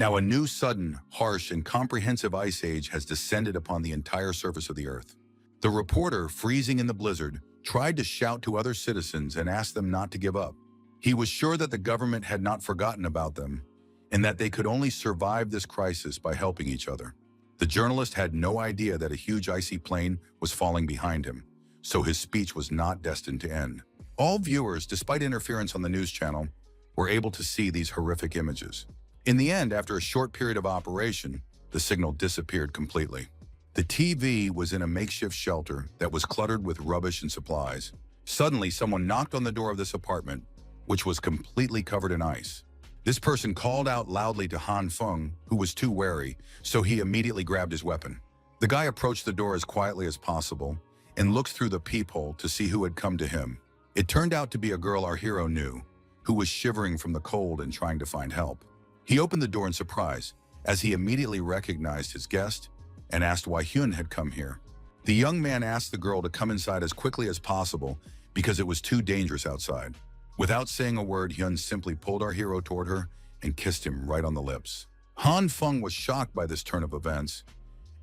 Now a new, sudden, harsh, and comprehensive ice age has descended upon the entire surface of the Earth. The reporter, freezing in the blizzard, tried to shout to other citizens and ask them not to give up. He was sure that the government had not forgotten about them and that they could only survive this crisis by helping each other. The journalist had no idea that a huge icy plain was falling behind him, so his speech was not destined to end. All viewers, despite interference on the news channel, were able to see these horrific images. In the end, after a short period of operation, the signal disappeared completely. The TV was in a makeshift shelter that was cluttered with rubbish and supplies. Suddenly, someone knocked on the door of this apartment, which was completely covered in ice. This person called out loudly to Han Feng, who was too wary, so he immediately grabbed his weapon. The guy approached the door as quietly as possible and looked through the peephole to see who had come to him. It turned out to be a girl our hero knew, who was shivering from the cold and trying to find help. He opened the door in surprise, as he immediately recognized his guest and asked why Hyun had come here. The young man asked the girl to come inside as quickly as possible because it was too dangerous outside. Without saying a word, Hyun simply pulled our hero toward her and kissed him right on the lips. Han Feng was shocked by this turn of events,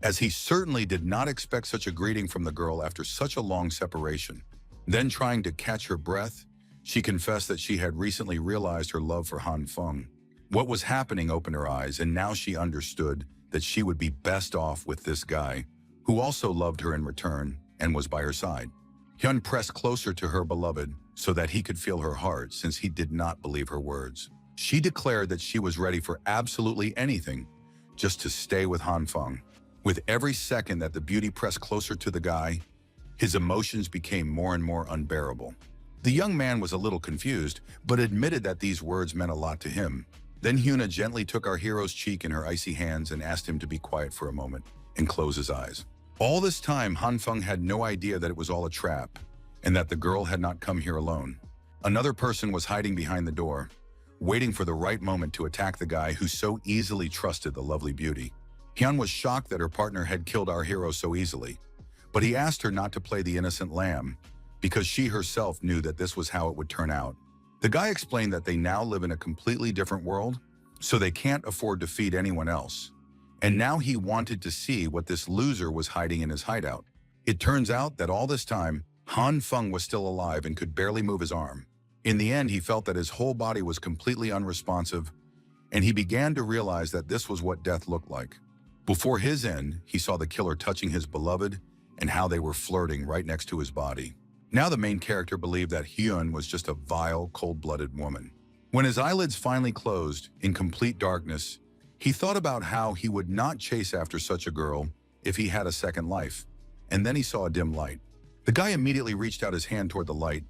as he certainly did not expect such a greeting from the girl after such a long separation. Then, trying to catch her breath, she confessed that she had recently realized her love for Han Feng. What was happening opened her eyes, and now she understood that she would be best off with this guy, who also loved her in return and was by her side. Hyun pressed closer to her beloved so that he could feel her heart, since he did not believe her words. She declared that she was ready for absolutely anything just to stay with Han Feng. With every second that the beauty pressed closer to the guy, his emotions became more and more unbearable. The young man was a little confused, but admitted that these words meant a lot to him. Then Hyuna gently took our hero's cheek in her icy hands and asked him to be quiet for a moment and close his eyes. All this time, Han Feng had no idea that it was all a trap and that the girl had not come here alone. Another person was hiding behind the door, waiting for the right moment to attack the guy who so easily trusted the lovely beauty. Hyun was shocked that her partner had killed our hero so easily, but he asked her not to play the innocent lamb because she herself knew that this was how it would turn out. The guy explained that they now live in a completely different world, so they can't afford to feed anyone else. And now he wanted to see what this loser was hiding in his hideout. It turns out that all this time, Han Feng was still alive and could barely move his arm. In the end, he felt that his whole body was completely unresponsive, and he began to realize that this was what death looked like. Before his end, he saw the killer touching his beloved and how they were flirting right next to his body. Now the main character believed that Hyun was just a vile, cold-blooded woman. When his eyelids finally closed, in complete darkness, he thought about how he would not chase after such a girl if he had a second life, and then he saw a dim light. The guy immediately reached out his hand toward the light,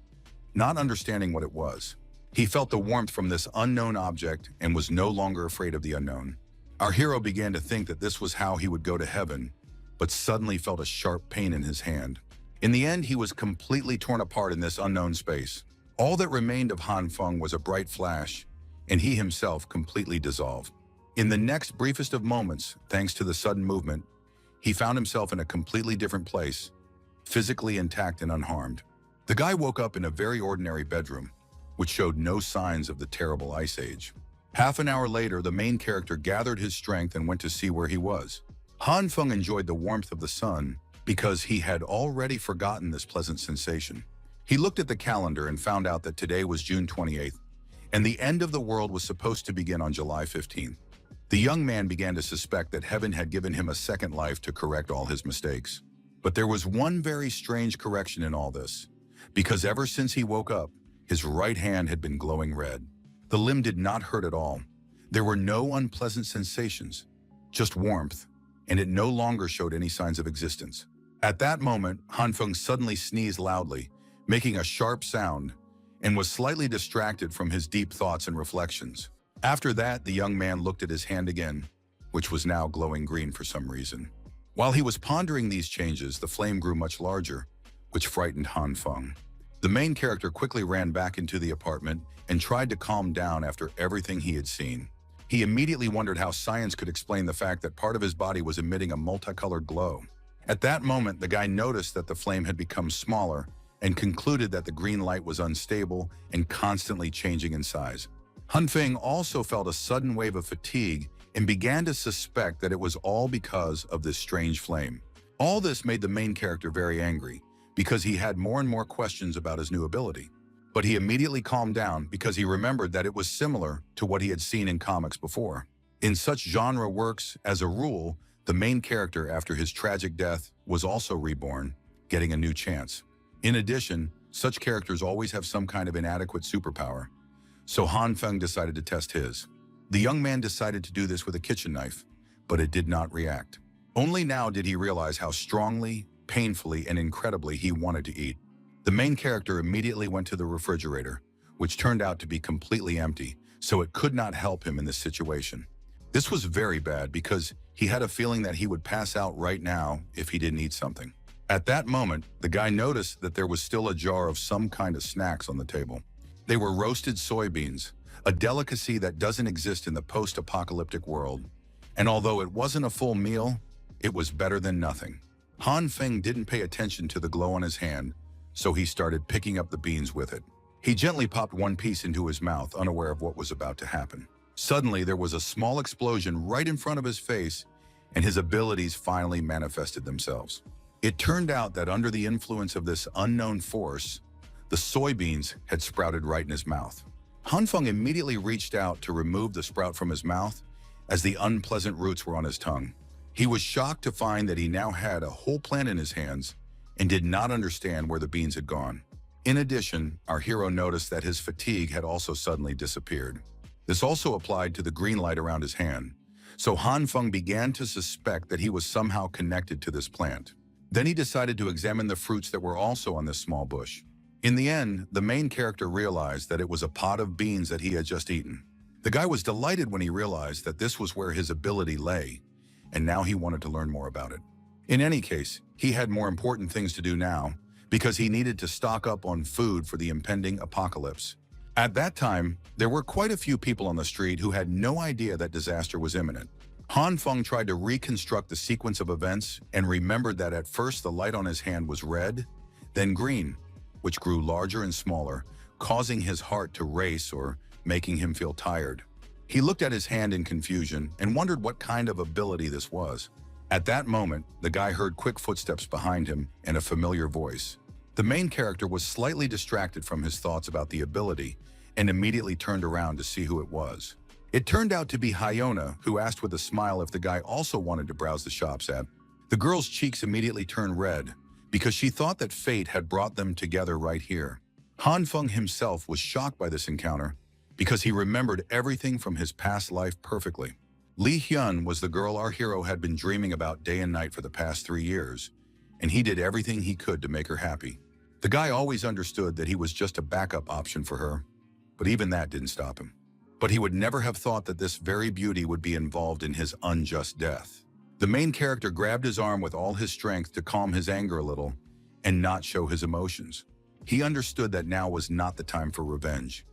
not understanding what it was. He felt the warmth from this unknown object and was no longer afraid of the unknown. Our hero began to think that this was how he would go to heaven, but suddenly felt a sharp pain in his hand. In the end, he was completely torn apart in this unknown space. All that remained of Han Feng was a bright flash, and he himself completely dissolved. In the next briefest of moments, thanks to the sudden movement, he found himself in a completely different place, physically intact and unharmed. The guy woke up in a very ordinary bedroom, which showed no signs of the terrible ice age. Half an hour later, the main character gathered his strength and went to see where he was. Han Feng enjoyed the warmth of the sun because he had already forgotten this pleasant sensation. He looked at the calendar and found out that today was June 28th, and the end of the world was supposed to begin on July 15th. The young man began to suspect that heaven had given him a second life to correct all his mistakes. But there was one very strange correction in all this, because ever since he woke up, his right hand had been glowing red. The limb did not hurt at all. There were no unpleasant sensations, just warmth, and it no longer showed any signs of existence. At that moment, Han Feng suddenly sneezed loudly, making a sharp sound, and was slightly distracted from his deep thoughts and reflections. After that, the young man looked at his hand again, which was now glowing green for some reason. While he was pondering these changes, the flame grew much larger, which frightened Han Feng. The main character quickly ran back into the apartment and tried to calm down after everything he had seen. He immediately wondered how science could explain the fact that part of his body was emitting a multicolored glow. At that moment, the guy noticed that the flame had become smaller and concluded that the green light was unstable and constantly changing in size. Han Feng also felt a sudden wave of fatigue and began to suspect that it was all because of this strange flame. All this made the main character very angry because he had more and more questions about his new ability. But he immediately calmed down because he remembered that it was similar to what he had seen in comics before. In such genre works, as a rule, the main character after his tragic death was also reborn, getting a new chance. In addition, such characters always have some kind of inadequate superpower. So Han Feng decided to test his. The young man decided to do this with a kitchen knife, but it did not react. Only now did he realize how strongly, painfully, and incredibly he wanted to eat. The main character immediately went to the refrigerator, which turned out to be completely empty, so it could not help him in this situation. This was very bad because he had a feeling that he would pass out right now if he didn't eat something. At that moment, the guy noticed that there was still a jar of some kind of snacks on the table. They were roasted soybeans, a delicacy that doesn't exist in the post-apocalyptic world. And although it wasn't a full meal, it was better than nothing. Han Feng didn't pay attention to the glow on his hand, so he started picking up the beans with it. He gently popped one piece into his mouth, unaware of what was about to happen. Suddenly, there was a small explosion right in front of his face, and his abilities finally manifested themselves. It turned out that under the influence of this unknown force, the soybeans had sprouted right in his mouth. Han Feng immediately reached out to remove the sprout from his mouth, as the unpleasant roots were on his tongue. He was shocked to find that he now had a whole plant in his hands and did not understand where the beans had gone. In addition, our hero noticed that his fatigue had also suddenly disappeared. This also applied to the green light around his hand, so Han Feng began to suspect that he was somehow connected to this plant. Then he decided to examine the fruits that were also on this small bush. In the end, the main character realized that it was a pot of beans that he had just eaten. The guy was delighted when he realized that this was where his ability lay, and now he wanted to learn more about it. In any case, he had more important things to do now because he needed to stock up on food for the impending apocalypse. At that time, there were quite a few people on the street who had no idea that disaster was imminent. Han Feng tried to reconstruct the sequence of events and remembered that at first the light on his hand was red, then green, which grew larger and smaller, causing his heart to race or making him feel tired. He looked at his hand in confusion and wondered what kind of ability this was. At that moment, the guy heard quick footsteps behind him and a familiar voice. The main character was slightly distracted from his thoughts about the ability and immediately turned around to see who it was. It turned out to be Hyona, who asked with a smile if the guy also wanted to browse the shops at. The girl's cheeks immediately turned red because she thought that fate had brought them together right here. Han Feng himself was shocked by this encounter because he remembered everything from his past life perfectly. Lee Hyun was the girl our hero had been dreaming about day and night for the past 3 years, and he did everything he could to make her happy. The guy always understood that he was just a backup option for her, but even that didn't stop him. But he would never have thought that this very beauty would be involved in his unjust death. The main character grabbed his arm with all his strength to calm his anger a little and not show his emotions. He understood that now was not the time for revenge,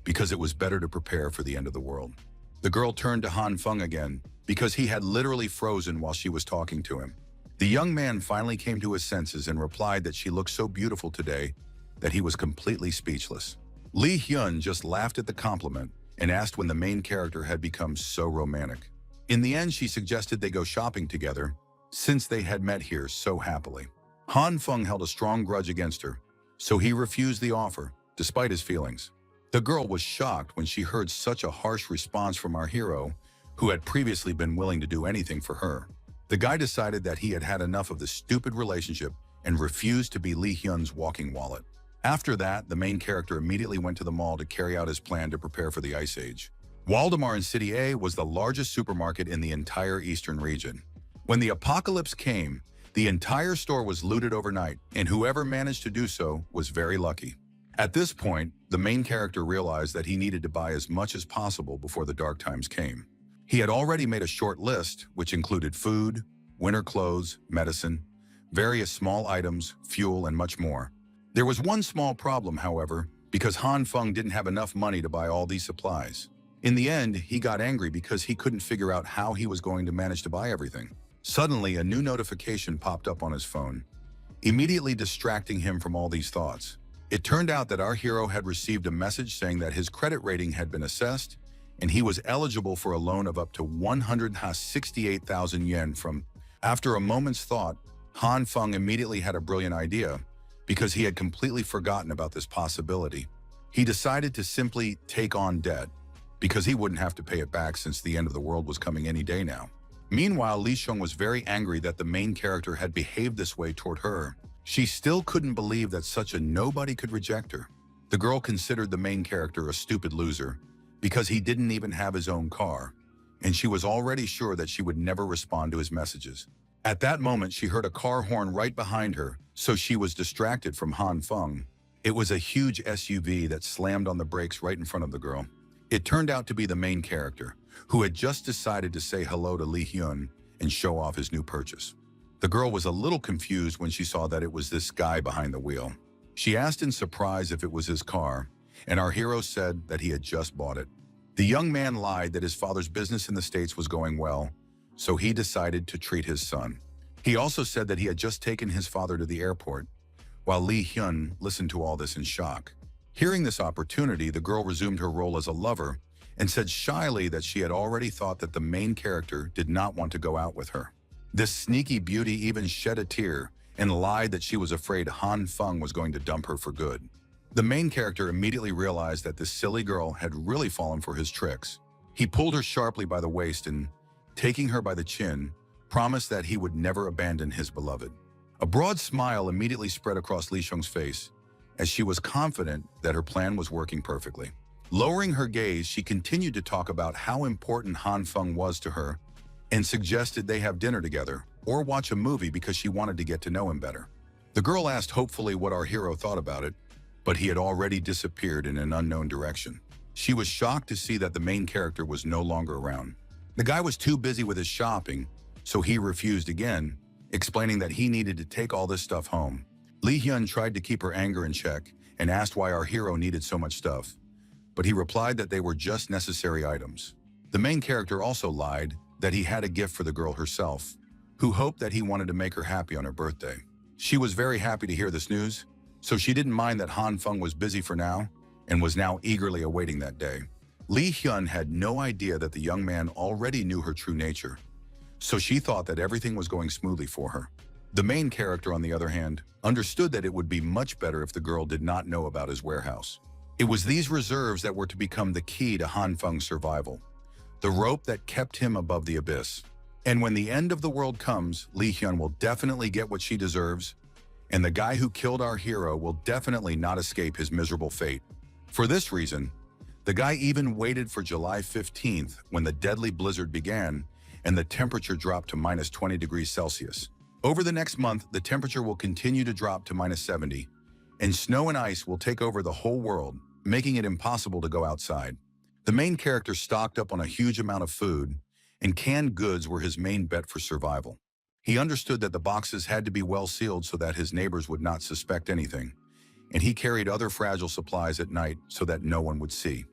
because it was better to prepare for the end of the world. The girl turned to Han Feng again because he had literally frozen while she was talking to him. The young man finally came to his senses and replied that she looked so beautiful today that he was completely speechless. Lee Hyun just laughed at the compliment and asked when the main character had become so romantic. In the end, she suggested they go shopping together since they had met here so happily. Han Feng held a strong grudge against her, so he refused the offer, despite his feelings. The girl was shocked when she heard such a harsh response from our hero, who had previously been willing to do anything for her. The guy decided that he had had enough of this stupid relationship and refused to be Lee Hyun's walking wallet. After that, the main character immediately went to the mall to carry out his plan to prepare for the Ice Age. Waldemar in City A was the largest supermarket in the entire eastern region. When the apocalypse came, the entire store was looted overnight, and whoever managed to do so was very lucky. At this point, the main character realized that he needed to buy as much as possible before the dark times came. He had already made a short list, which included food, winter clothes, medicine, various small items, fuel, and much more. There was one small problem, however, because Han Feng didn't have enough money to buy all these supplies. In the end, he got angry because he couldn't figure out how he was going to manage to buy everything. Suddenly, a new notification popped up on his phone, immediately distracting him from all these thoughts. It turned out that our hero had received a message saying that his credit rating had been assessed and he was eligible for a loan of up to 168,000 yen from. After a moment's thought, Han Feng immediately had a brilliant idea because he had completely forgotten about this possibility. He decided to simply take on debt because he wouldn't have to pay it back since the end of the world was coming any day now. Meanwhile, Li Xiong was very angry that the main character had behaved this way toward her. She still couldn't believe that such a nobody could reject her. The girl considered the main character a stupid loser because he didn't even have his own car, and she was already sure that she would never respond to his messages. At that moment, she heard a car horn right behind her, so she was distracted from Han Feng. It was a huge SUV that slammed on the brakes right in front of the girl. It turned out to be the main character, who had just decided to say hello to Li Hyun and show off his new purchase. The girl was a little confused when she saw that it was this guy behind the wheel. She asked in surprise if it was his car, and our hero said that he had just bought it. The young man lied that his father's business in the States was going well, so he decided to treat his son. He also said that he had just taken his father to the airport, while Li Hyun listened to all this in shock. Hearing this opportunity, the girl resumed her role as a lover and said shyly that she had already thought that the main character did not want to go out with her. This sneaky beauty even shed a tear and lied that she was afraid Han Feng was going to dump her for good. The main character immediately realized that this silly girl had really fallen for his tricks. He pulled her sharply by the waist and, taking her by the chin, promised that he would never abandon his beloved. A broad smile immediately spread across Li Xiong's face, as she was confident that her plan was working perfectly. Lowering her gaze, she continued to talk about how important Han Feng was to her and suggested they have dinner together or watch a movie because she wanted to get to know him better. The girl asked hopefully what our hero thought about it, but he had already disappeared in an unknown direction. She was shocked to see that the main character was no longer around. The guy was too busy with his shopping, so he refused again, explaining that he needed to take all this stuff home. Li Hyun tried to keep her anger in check and asked why our hero needed so much stuff, but he replied that they were just necessary items. The main character also lied that he had a gift for the girl herself, who hoped that he wanted to make her happy on her birthday. She was very happy to hear this news, so she didn't mind that Han Feng was busy for now and was now eagerly awaiting that day. Li Hyun had no idea that the young man already knew her true nature, so she thought that everything was going smoothly for her. The main character, on the other hand, understood that it would be much better if the girl did not know about his warehouse. It was these reserves that were to become the key to Han Feng's survival, the rope that kept him above the abyss. And when the end of the world comes, Li Hyun will definitely get what she deserves, and the guy who killed our hero will definitely not escape his miserable fate. For this reason, the guy even waited for July 15th when the deadly blizzard began and the temperature dropped to minus 20 degrees Celsius. Over the next month, the temperature will continue to drop to minus 70, and snow and ice will take over the whole world, making it impossible to go outside. The main character stocked up on a huge amount of food, and canned goods were his main bet for survival. He understood that the boxes had to be well sealed so that his neighbors would not suspect anything, and he carried other fragile supplies at night so that no one would see.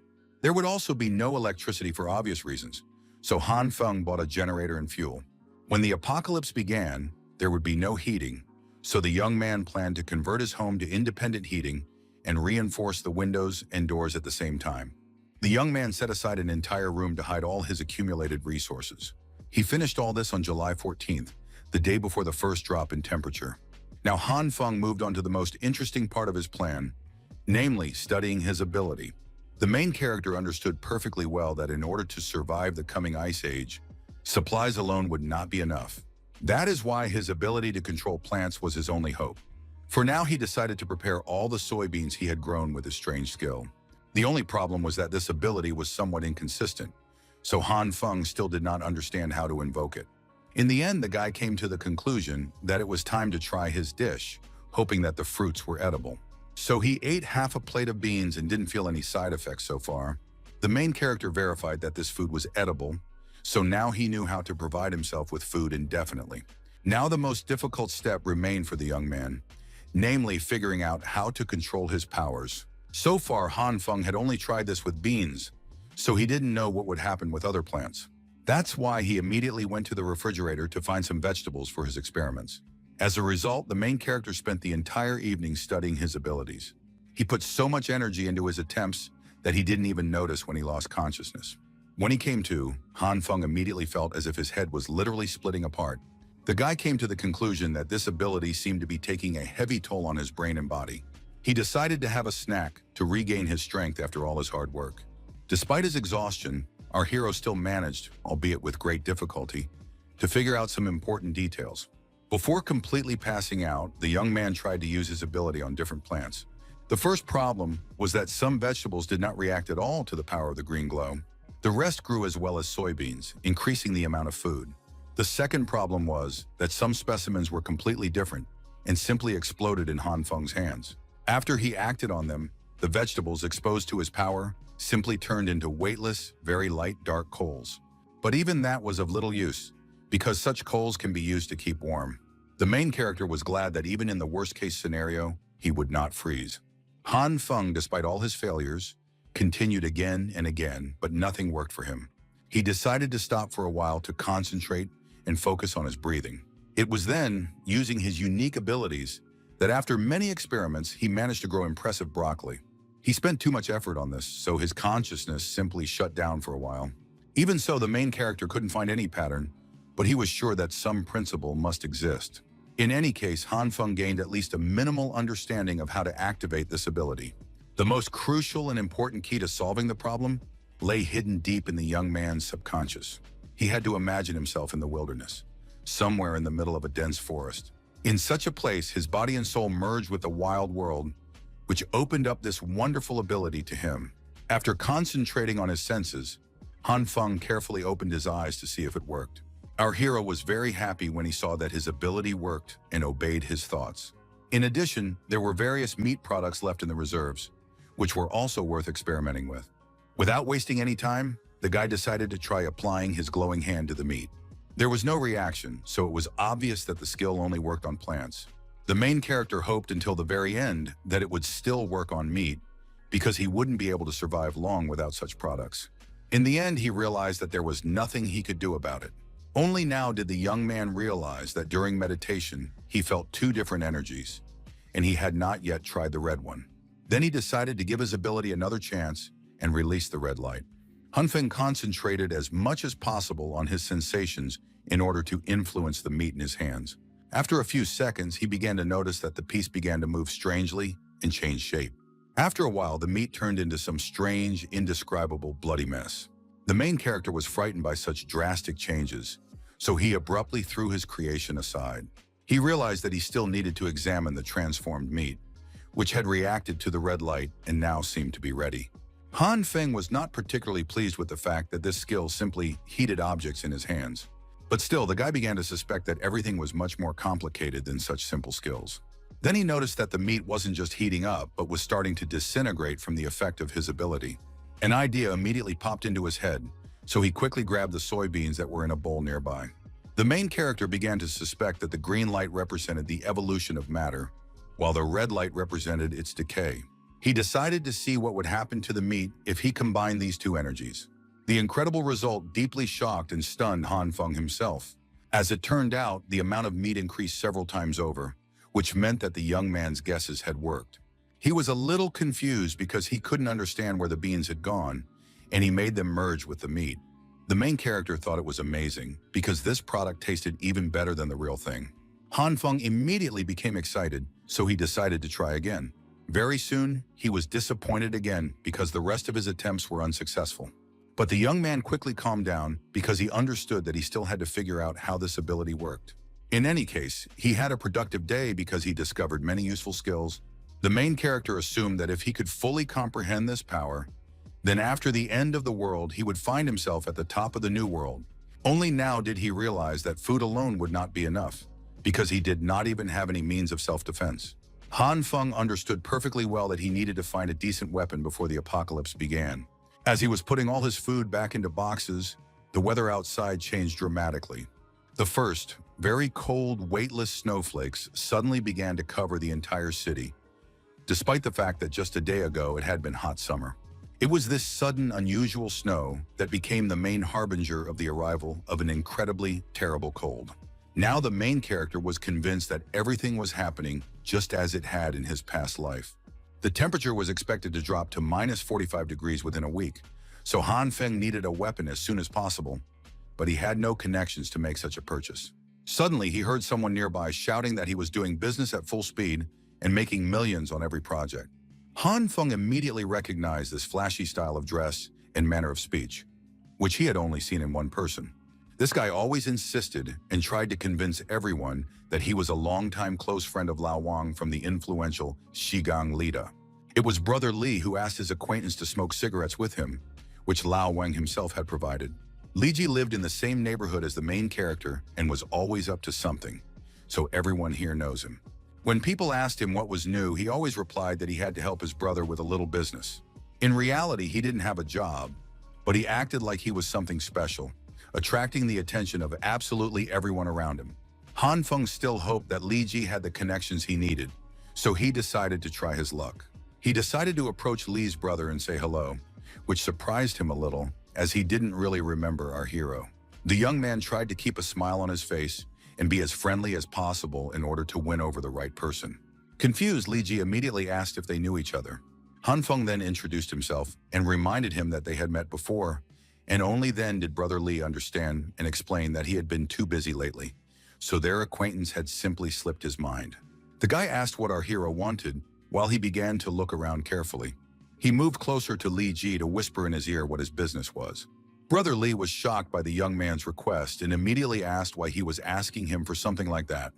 There would also be no electricity for obvious reasons, so Han Feng bought a generator and fuel. When the apocalypse began, there would be no heating, so the young man planned to convert his home to independent heating and reinforce the windows and doors at the same time. The young man set aside an entire room to hide all his accumulated resources. He finished all this on July 14th, the day before the first drop in temperature. Now Han Feng moved on to the most interesting part of his plan, namely studying his ability. The main character understood perfectly well that in order to survive the coming ice age, supplies alone would not be enough. That is why his ability to control plants was his only hope. For now, he decided to prepare all the soybeans he had grown with his strange skill. The only problem was that this ability was somewhat inconsistent, so Han Feng still did not understand how to invoke it. In the end, the guy came to the conclusion that it was time to try his dish, hoping that the fruits were edible. So he ate half a plate of beans and didn't feel any side effects so far. The main character verified that this food was edible, so now he knew how to provide himself with food indefinitely. Now the most difficult step remained for the young man, namely figuring out how to control his powers. So far, Han Feng had only tried this with beans, so he didn't know what would happen with other plants. That's why he immediately went to the refrigerator to find some vegetables for his experiments. As a result, the main character spent the entire evening studying his abilities. He put so much energy into his attempts that he didn't even notice when he lost consciousness. When he came to, Han Feng immediately felt as if his head was literally splitting apart. The guy came to the conclusion that this ability seemed to be taking a heavy toll on his brain and body. He decided to have a snack to regain his strength after all his hard work. Despite his exhaustion, our hero still managed, albeit with great difficulty, to figure out some important details. Before completely passing out, the young man tried to use his ability on different plants. The first problem was that some vegetables did not react at all to the power of the green glow. The rest grew as well as soybeans, increasing the amount of food. The second problem was that some specimens were completely different and simply exploded in Han Feng's hands. After he acted on them, the vegetables exposed to his power simply turned into weightless, very light, dark coals. But even that was of little use, because such coals can be used to keep warm. The main character was glad that even in the worst-case scenario, he would not freeze. Han Feng, despite all his failures, continued again and again, but nothing worked for him. He decided to stop for a while to concentrate and focus on his breathing. It was then, using his unique abilities, that after many experiments, he managed to grow impressive broccoli. He spent too much effort on this, so his consciousness simply shut down for a while. Even so, the main character couldn't find any pattern, but he was sure that some principle must exist. In any case, Han Feng gained at least a minimal understanding of how to activate this ability. The most crucial and important key to solving the problem lay hidden deep in the young man's subconscious. He had to imagine himself in the wilderness, somewhere in the middle of a dense forest. In such a place, his body and soul merged with the wild world, which opened up this wonderful ability to him. After concentrating on his senses, Han Feng carefully opened his eyes to see if it worked. Our hero was very happy when he saw that his ability worked and obeyed his thoughts. In addition, there were various meat products left in the reserves, which were also worth experimenting with. Without wasting any time, the guy decided to try applying his glowing hand to the meat. There was no reaction, so it was obvious that the skill only worked on plants. The main character hoped until the very end that it would still work on meat, because he wouldn't be able to survive long without such products. In the end, he realized that there was nothing he could do about it. Only now did the young man realize that during meditation, he felt two different energies, and he had not yet tried the red one. Then he decided to give his ability another chance and release the red light. Han Feng concentrated as much as possible on his sensations in order to influence the meat in his hands. After a few seconds, he began to notice that the piece began to move strangely and change shape. After a while, the meat turned into some strange, indescribable, bloody mess. The main character was frightened by such drastic changes, so he abruptly threw his creation aside. He realized that he still needed to examine the transformed meat, which had reacted to the red light and now seemed to be ready. Han Feng was not particularly pleased with the fact that this skill simply heated objects in his hands. But still, the guy began to suspect that everything was much more complicated than such simple skills. Then he noticed that the meat wasn't just heating up, but was starting to disintegrate from the effect of his ability. An idea immediately popped into his head, so he quickly grabbed the soybeans that were in a bowl nearby. The main character began to suspect that the green light represented the evolution of matter, while the red light represented its decay. He decided to see what would happen to the meat if he combined these two energies. The incredible result deeply shocked and stunned Han Feng himself. As it turned out, the amount of meat increased several times over, which meant that the young man's guesses had worked. He was a little confused because he couldn't understand where the beans had gone, and he made them merge with the meat. The main character thought it was amazing because this product tasted even better than the real thing. Han Feng immediately became excited, so he decided to try again. Very soon, he was disappointed again because the rest of his attempts were unsuccessful. But the young man quickly calmed down because he understood that he still had to figure out how this ability worked. In any case, he had a productive day because he discovered many useful skills. The main character assumed that if he could fully comprehend this power, then after the end of the world, he would find himself at the top of the new world. Only now did he realize that food alone would not be enough, because he did not even have any means of self-defense. Han Feng understood perfectly well that he needed to find a decent weapon before the apocalypse began. As he was putting all his food back into boxes, the weather outside changed dramatically. The first, very cold, weightless snowflakes suddenly began to cover the entire city, despite the fact that just a day ago it had been hot summer. It was this sudden, unusual snow that became the main harbinger of the arrival of an incredibly terrible cold. Now the main character was convinced that everything was happening just as it had in his past life. The temperature was expected to drop to -45 degrees within a week, So Han Feng needed a weapon as soon as possible, but he had no connections to make such a purchase. Suddenly, he heard someone nearby shouting that he was doing business at full speed and making millions on every project. Han Feng immediately recognized this flashy style of dress and manner of speech, which he had only seen in one person. This guy always insisted and tried to convince everyone that he was a longtime close friend of Lao Wang from the influential Shigang Lida. It was Brother Li who asked his acquaintance to smoke cigarettes with him, which Lao Wang himself had provided. Li Ji lived in the same neighborhood as the main character and was always up to something, so everyone here knows him. When people asked him what was new, he always replied that he had to help his brother with a little business. In reality, he didn't have a job, but he acted like he was something special, attracting the attention of absolutely everyone around him. Han Feng still hoped that Li Ji had the connections he needed, so he decided to try his luck. He decided to approach Li's brother and say hello, which surprised him a little, as he didn't really remember our hero. The young man tried to keep a smile on his face and be as friendly as possible in order to win over the right person. Confused, Li Ji immediately asked if they knew each other. Han Feng then introduced himself and reminded him that they had met before, and only then did Brother Li understand and explain that he had been too busy lately, so their acquaintance had simply slipped his mind. The guy asked what our hero wanted while he began to look around carefully. He moved closer to Li Ji to whisper in his ear what his business was. Brother Li was shocked by the young man's request and immediately asked why he was asking him for something like that.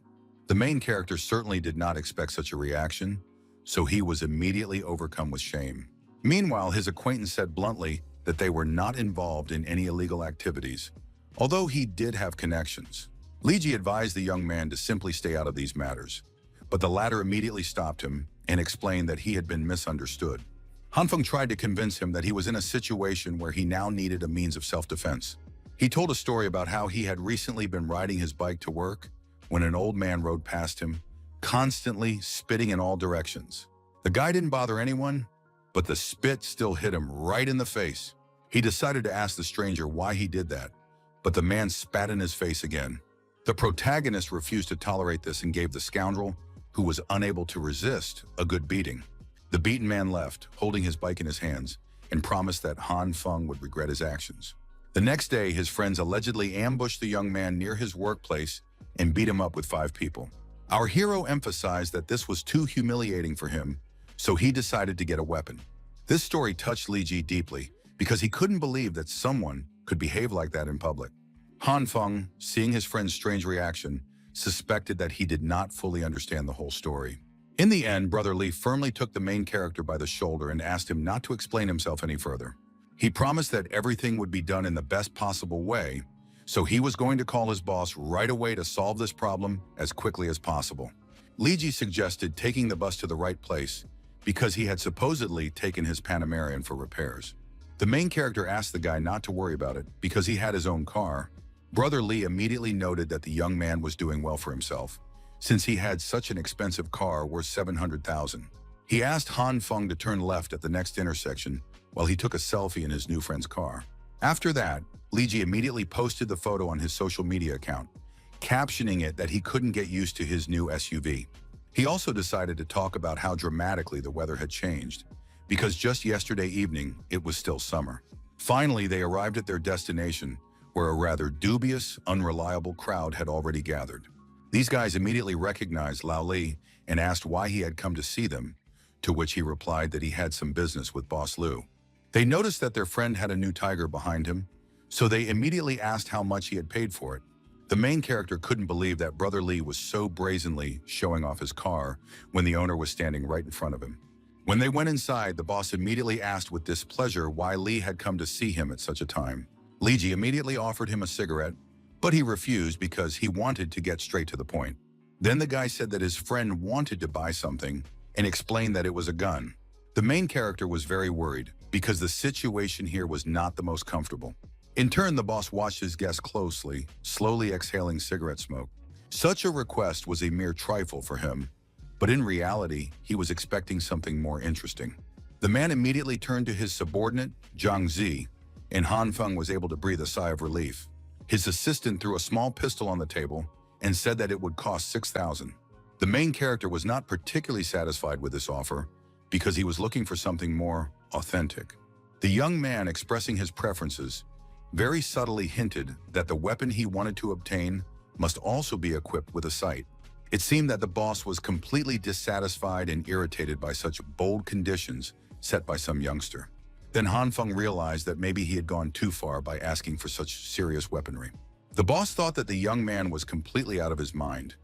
The main character certainly did not expect such a reaction, so he was immediately overcome with shame. Meanwhile, his acquaintance said bluntly that they were not involved in any illegal activities, although he did have connections. Li Ji advised the young man to simply stay out of these matters, but the latter immediately stopped him and explained that he had been misunderstood. Han Feng tried to convince him that he was in a situation where he now needed a means of self-defense. He told a story about how he had recently been riding his bike to work when an old man rode past him, constantly spitting in all directions. The guy didn't bother anyone, but the spit still hit him right in the face. He decided to ask the stranger why he did that, but the man spat in his face again. The protagonist refused to tolerate this and gave the scoundrel, who was unable to resist, a good beating. The beaten man left, holding his bike in his hands, and promised that Han Feng would regret his actions. The next day, his friends allegedly ambushed the young man near his workplace and beat him up with 5 people. Our hero emphasized that this was too humiliating for him, so he decided to get a weapon. This story touched Li Ji deeply because he couldn't believe that someone could behave like that in public. Han Feng, seeing his friend's strange reaction, suspected that he did not fully understand the whole story. In the end, Brother Li firmly took the main character by the shoulder and asked him not to explain himself any further. He promised that everything would be done in the best possible way, so he was going to call his boss right away to solve this problem as quickly as possible. Li Ji suggested taking the bus to the right place because he had supposedly taken his Panamerian for repairs. The main character asked the guy not to worry about it because he had his own car. Brother Li immediately noted that the young man was doing well for himself, since he had such an expensive car worth 700,000. He asked Han Feng to turn left at the next intersection while he took a selfie in his new friend's car. After that, Li Ji immediately posted the photo on his social media account, captioning it that he couldn't get used to his new SUV. He also decided to talk about how dramatically the weather had changed, because just yesterday evening, it was still summer. Finally, they arrived at their destination, where a rather dubious, unreliable crowd had already gathered. These guys immediately recognized Lao Li and asked why he had come to see them, to which he replied that he had some business with Boss Lu. They noticed that their friend had a new tiger behind him, so they immediately asked how much he had paid for it. The main character couldn't believe that Brother Li was so brazenly showing off his car when the owner was standing right in front of him. When they went inside, the boss immediately asked with displeasure why Li had come to see him at such a time. Li Ji immediately offered him a cigarette, but he refused because he wanted to get straight to the point. Then the guy said that his friend wanted to buy something and explained that it was a gun. The main character was very worried because the situation here was not the most comfortable. In turn, the boss watched his guest closely, slowly exhaling cigarette smoke. Such a request was a mere trifle for him, but in reality, he was expecting something more interesting. The man immediately turned to his subordinate, Zhang Zi, and Han Feng was able to breathe a sigh of relief. His assistant threw a small pistol on the table and said that it would cost 6,000. The main character was not particularly satisfied with this offer because he was looking for something more authentic. The young man, expressing his preferences, very subtly hinted that the weapon he wanted to obtain must also be equipped with a sight. It seemed that the boss was completely dissatisfied and irritated by such bold conditions set by some youngster. Then Han Feng realized that maybe he had gone too far by asking for such serious weaponry. The boss thought that the young man was completely out of his mind,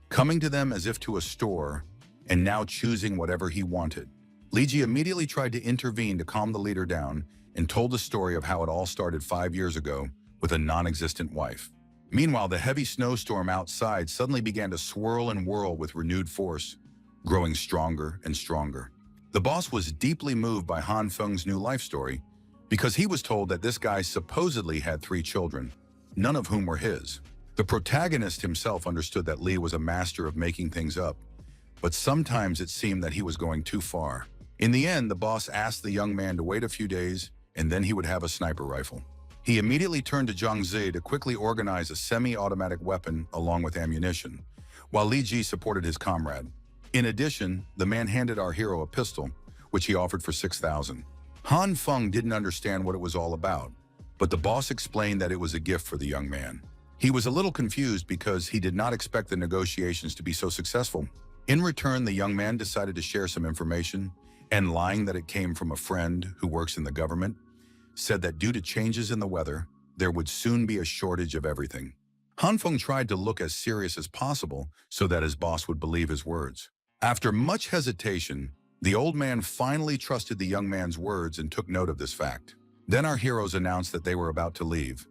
coming to them as if to a store and now choosing whatever he wanted. Li Ji immediately tried to intervene to calm the leader down and told the story of how it all started 5 years ago with a non-existent wife. Meanwhile, the heavy snowstorm outside suddenly began to swirl and whirl with renewed force, growing stronger and stronger. The boss was deeply moved by Han Feng's new life story because he was told that this guy supposedly had 3 children, none of whom were his. The protagonist himself understood that Li was a master of making things up, but sometimes it seemed that he was going too far. In the end, the boss asked the young man to wait a few days and then he would have a sniper rifle. He immediately turned to Zhang Zi to quickly organize a semi-automatic weapon along with ammunition, while Li Ji supported his comrade. In addition, the man handed our hero a pistol, which he offered for 6,000. Han Feng didn't understand what it was all about, but the boss explained that it was a gift for the young man. He was a little confused because he did not expect the negotiations to be so successful. In return, the young man decided to share some information, and lying that it came from a friend who works in the government, said that due to changes in the weather, there would soon be a shortage of everything. Han Feng tried to look as serious as possible so that his boss would believe his words. After much hesitation, the old man finally trusted the young man's words and took note of this fact. Then our heroes announced that they were about to leave,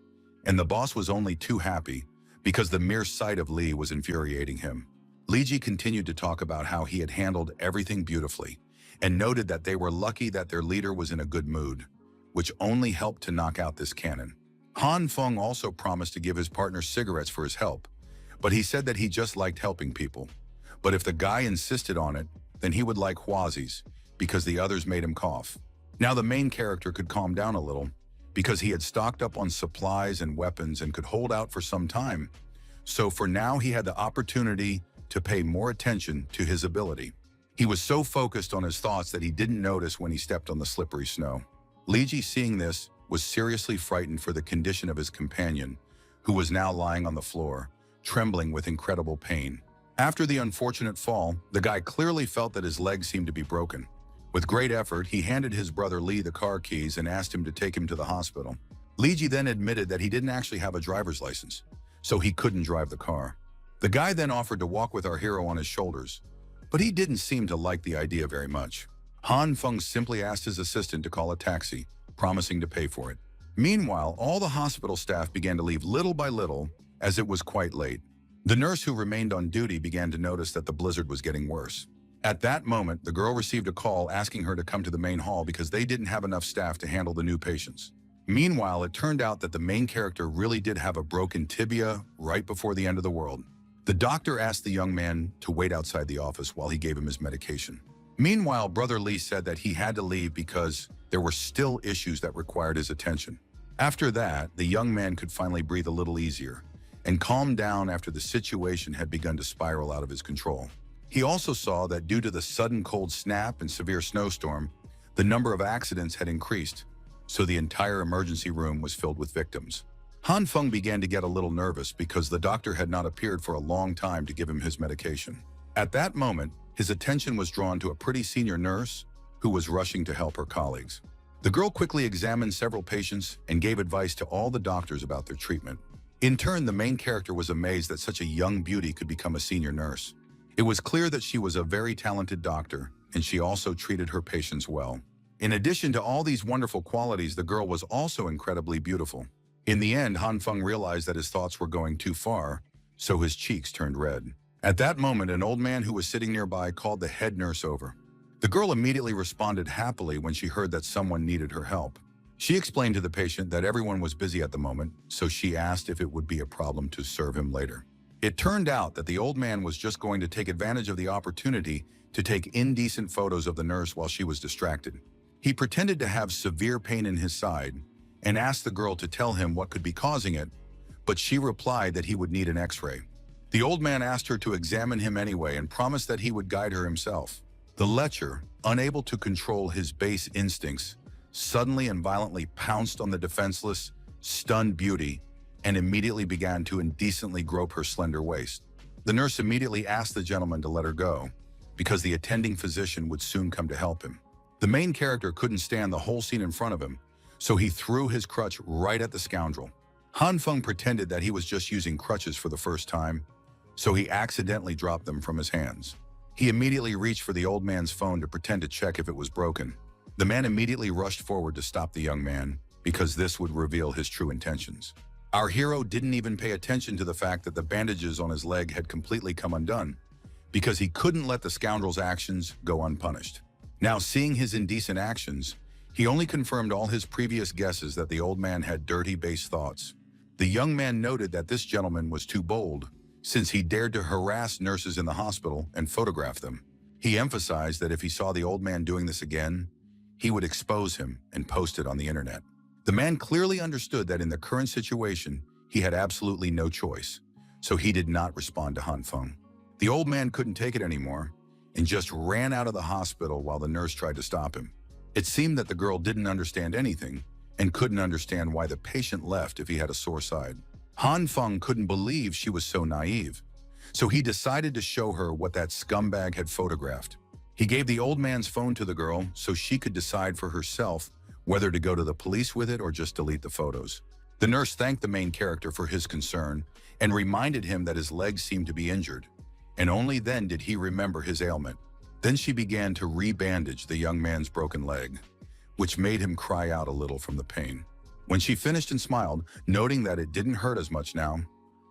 and the boss was only too happy because the mere sight of Li was infuriating him. Li Ji continued to talk about how he had handled everything beautifully and noted that they were lucky that their leader was in a good mood, which only helped to knock out this cannon. Han Feng also promised to give his partner cigarettes for his help, but he said that he just liked helping people. But if the guy insisted on it, then he would like Huazi's, because the others made him cough. Now the main character could calm down a little, because he had stocked up on supplies and weapons and could hold out for some time. So for now he had the opportunity to pay more attention to his ability. He was so focused on his thoughts that he didn't notice when he stepped on the slippery snow. Li Ji, seeing this, was seriously frightened for the condition of his companion, who was now lying on the floor, trembling with incredible pain. After the unfortunate fall, the guy clearly felt that his leg seemed to be broken. With great effort, he handed his brother Li the car keys and asked him to take him to the hospital. Li Ji then admitted that he didn't actually have a driver's license, so he couldn't drive the car. The guy then offered to walk with our hero on his shoulders, but he didn't seem to like the idea very much. Han Feng simply asked his assistant to call a taxi, promising to pay for it. Meanwhile, all the hospital staff began to leave little by little, as it was quite late. The nurse who remained on duty began to notice that the blizzard was getting worse. At that moment, the girl received a call asking her to come to the main hall because they didn't have enough staff to handle the new patients. Meanwhile, it turned out that the main character really did have a broken tibia right before the end of the world. The doctor asked the young man to wait outside the office while he gave him his medication. Meanwhile, Brother Li said that he had to leave because there were still issues that required his attention. After that, the young man could finally breathe a little easier and calm down after the situation had begun to spiral out of his control. He also saw that due to the sudden cold snap and severe snowstorm, the number of accidents had increased, so the entire emergency room was filled with victims. Han Feng began to get a little nervous because the doctor had not appeared for a long time to give him his medication. At that moment, his attention was drawn to a pretty senior nurse who was rushing to help her colleagues. The girl quickly examined several patients and gave advice to all the doctors about their treatment. In turn, the main character was amazed that such a young beauty could become a senior nurse. It was clear that she was a very talented doctor, and she also treated her patients well. In addition to all these wonderful qualities, the girl was also incredibly beautiful. In the end, Han Feng realized that his thoughts were going too far, so his cheeks turned red. At that moment, an old man who was sitting nearby called the head nurse over. The girl immediately responded happily when she heard that someone needed her help. She explained to the patient that everyone was busy at the moment, so she asked if it would be a problem to serve him later. It turned out that the old man was just going to take advantage of the opportunity to take indecent photos of the nurse while she was distracted. He pretended to have severe pain in his side and asked the girl to tell him what could be causing it, but she replied that he would need an X-ray. The old man asked her to examine him anyway and promised that he would guide her himself. The lecher, unable to control his base instincts, suddenly and violently pounced on the defenseless, stunned beauty and immediately began to indecently grope her slender waist. The nurse immediately asked the gentleman to let her go, because the attending physician would soon come to help him. The main character couldn't stand the whole scene in front of him, so he threw his crutch right at the scoundrel. Han Feng pretended that he was just using crutches for the first time, so he accidentally dropped them from his hands. He immediately reached for the old man's phone to pretend to check if it was broken. The man immediately rushed forward to stop the young man, because this would reveal his true intentions. Our hero didn't even pay attention to the fact that the bandages on his leg had completely come undone, because he couldn't let the scoundrel's actions go unpunished. Now, seeing his indecent actions, he only confirmed all his previous guesses that the old man had dirty base thoughts. The young man noted that this gentleman was too bold, since he dared to harass nurses in the hospital and photograph them. He emphasized that if he saw the old man doing this again, he would expose him and post it on the internet. The man clearly understood that in the current situation, he had absolutely no choice, so he did not respond to Han Feng. The old man couldn't take it anymore and just ran out of the hospital while the nurse tried to stop him. It seemed that the girl didn't understand anything and couldn't understand why the patient left if he had a sore side. Han Feng couldn't believe she was so naive, so he decided to show her what that scumbag had photographed. He gave the old man's phone to the girl so she could decide for herself whether to go to the police with it or just delete the photos. The nurse thanked the main character for his concern and reminded him that his legs seemed to be injured, and only then did he remember his ailment. Then she began to re-bandage the young man's broken leg, which made him cry out a little from the pain. When she finished and smiled, noting that it didn't hurt as much now,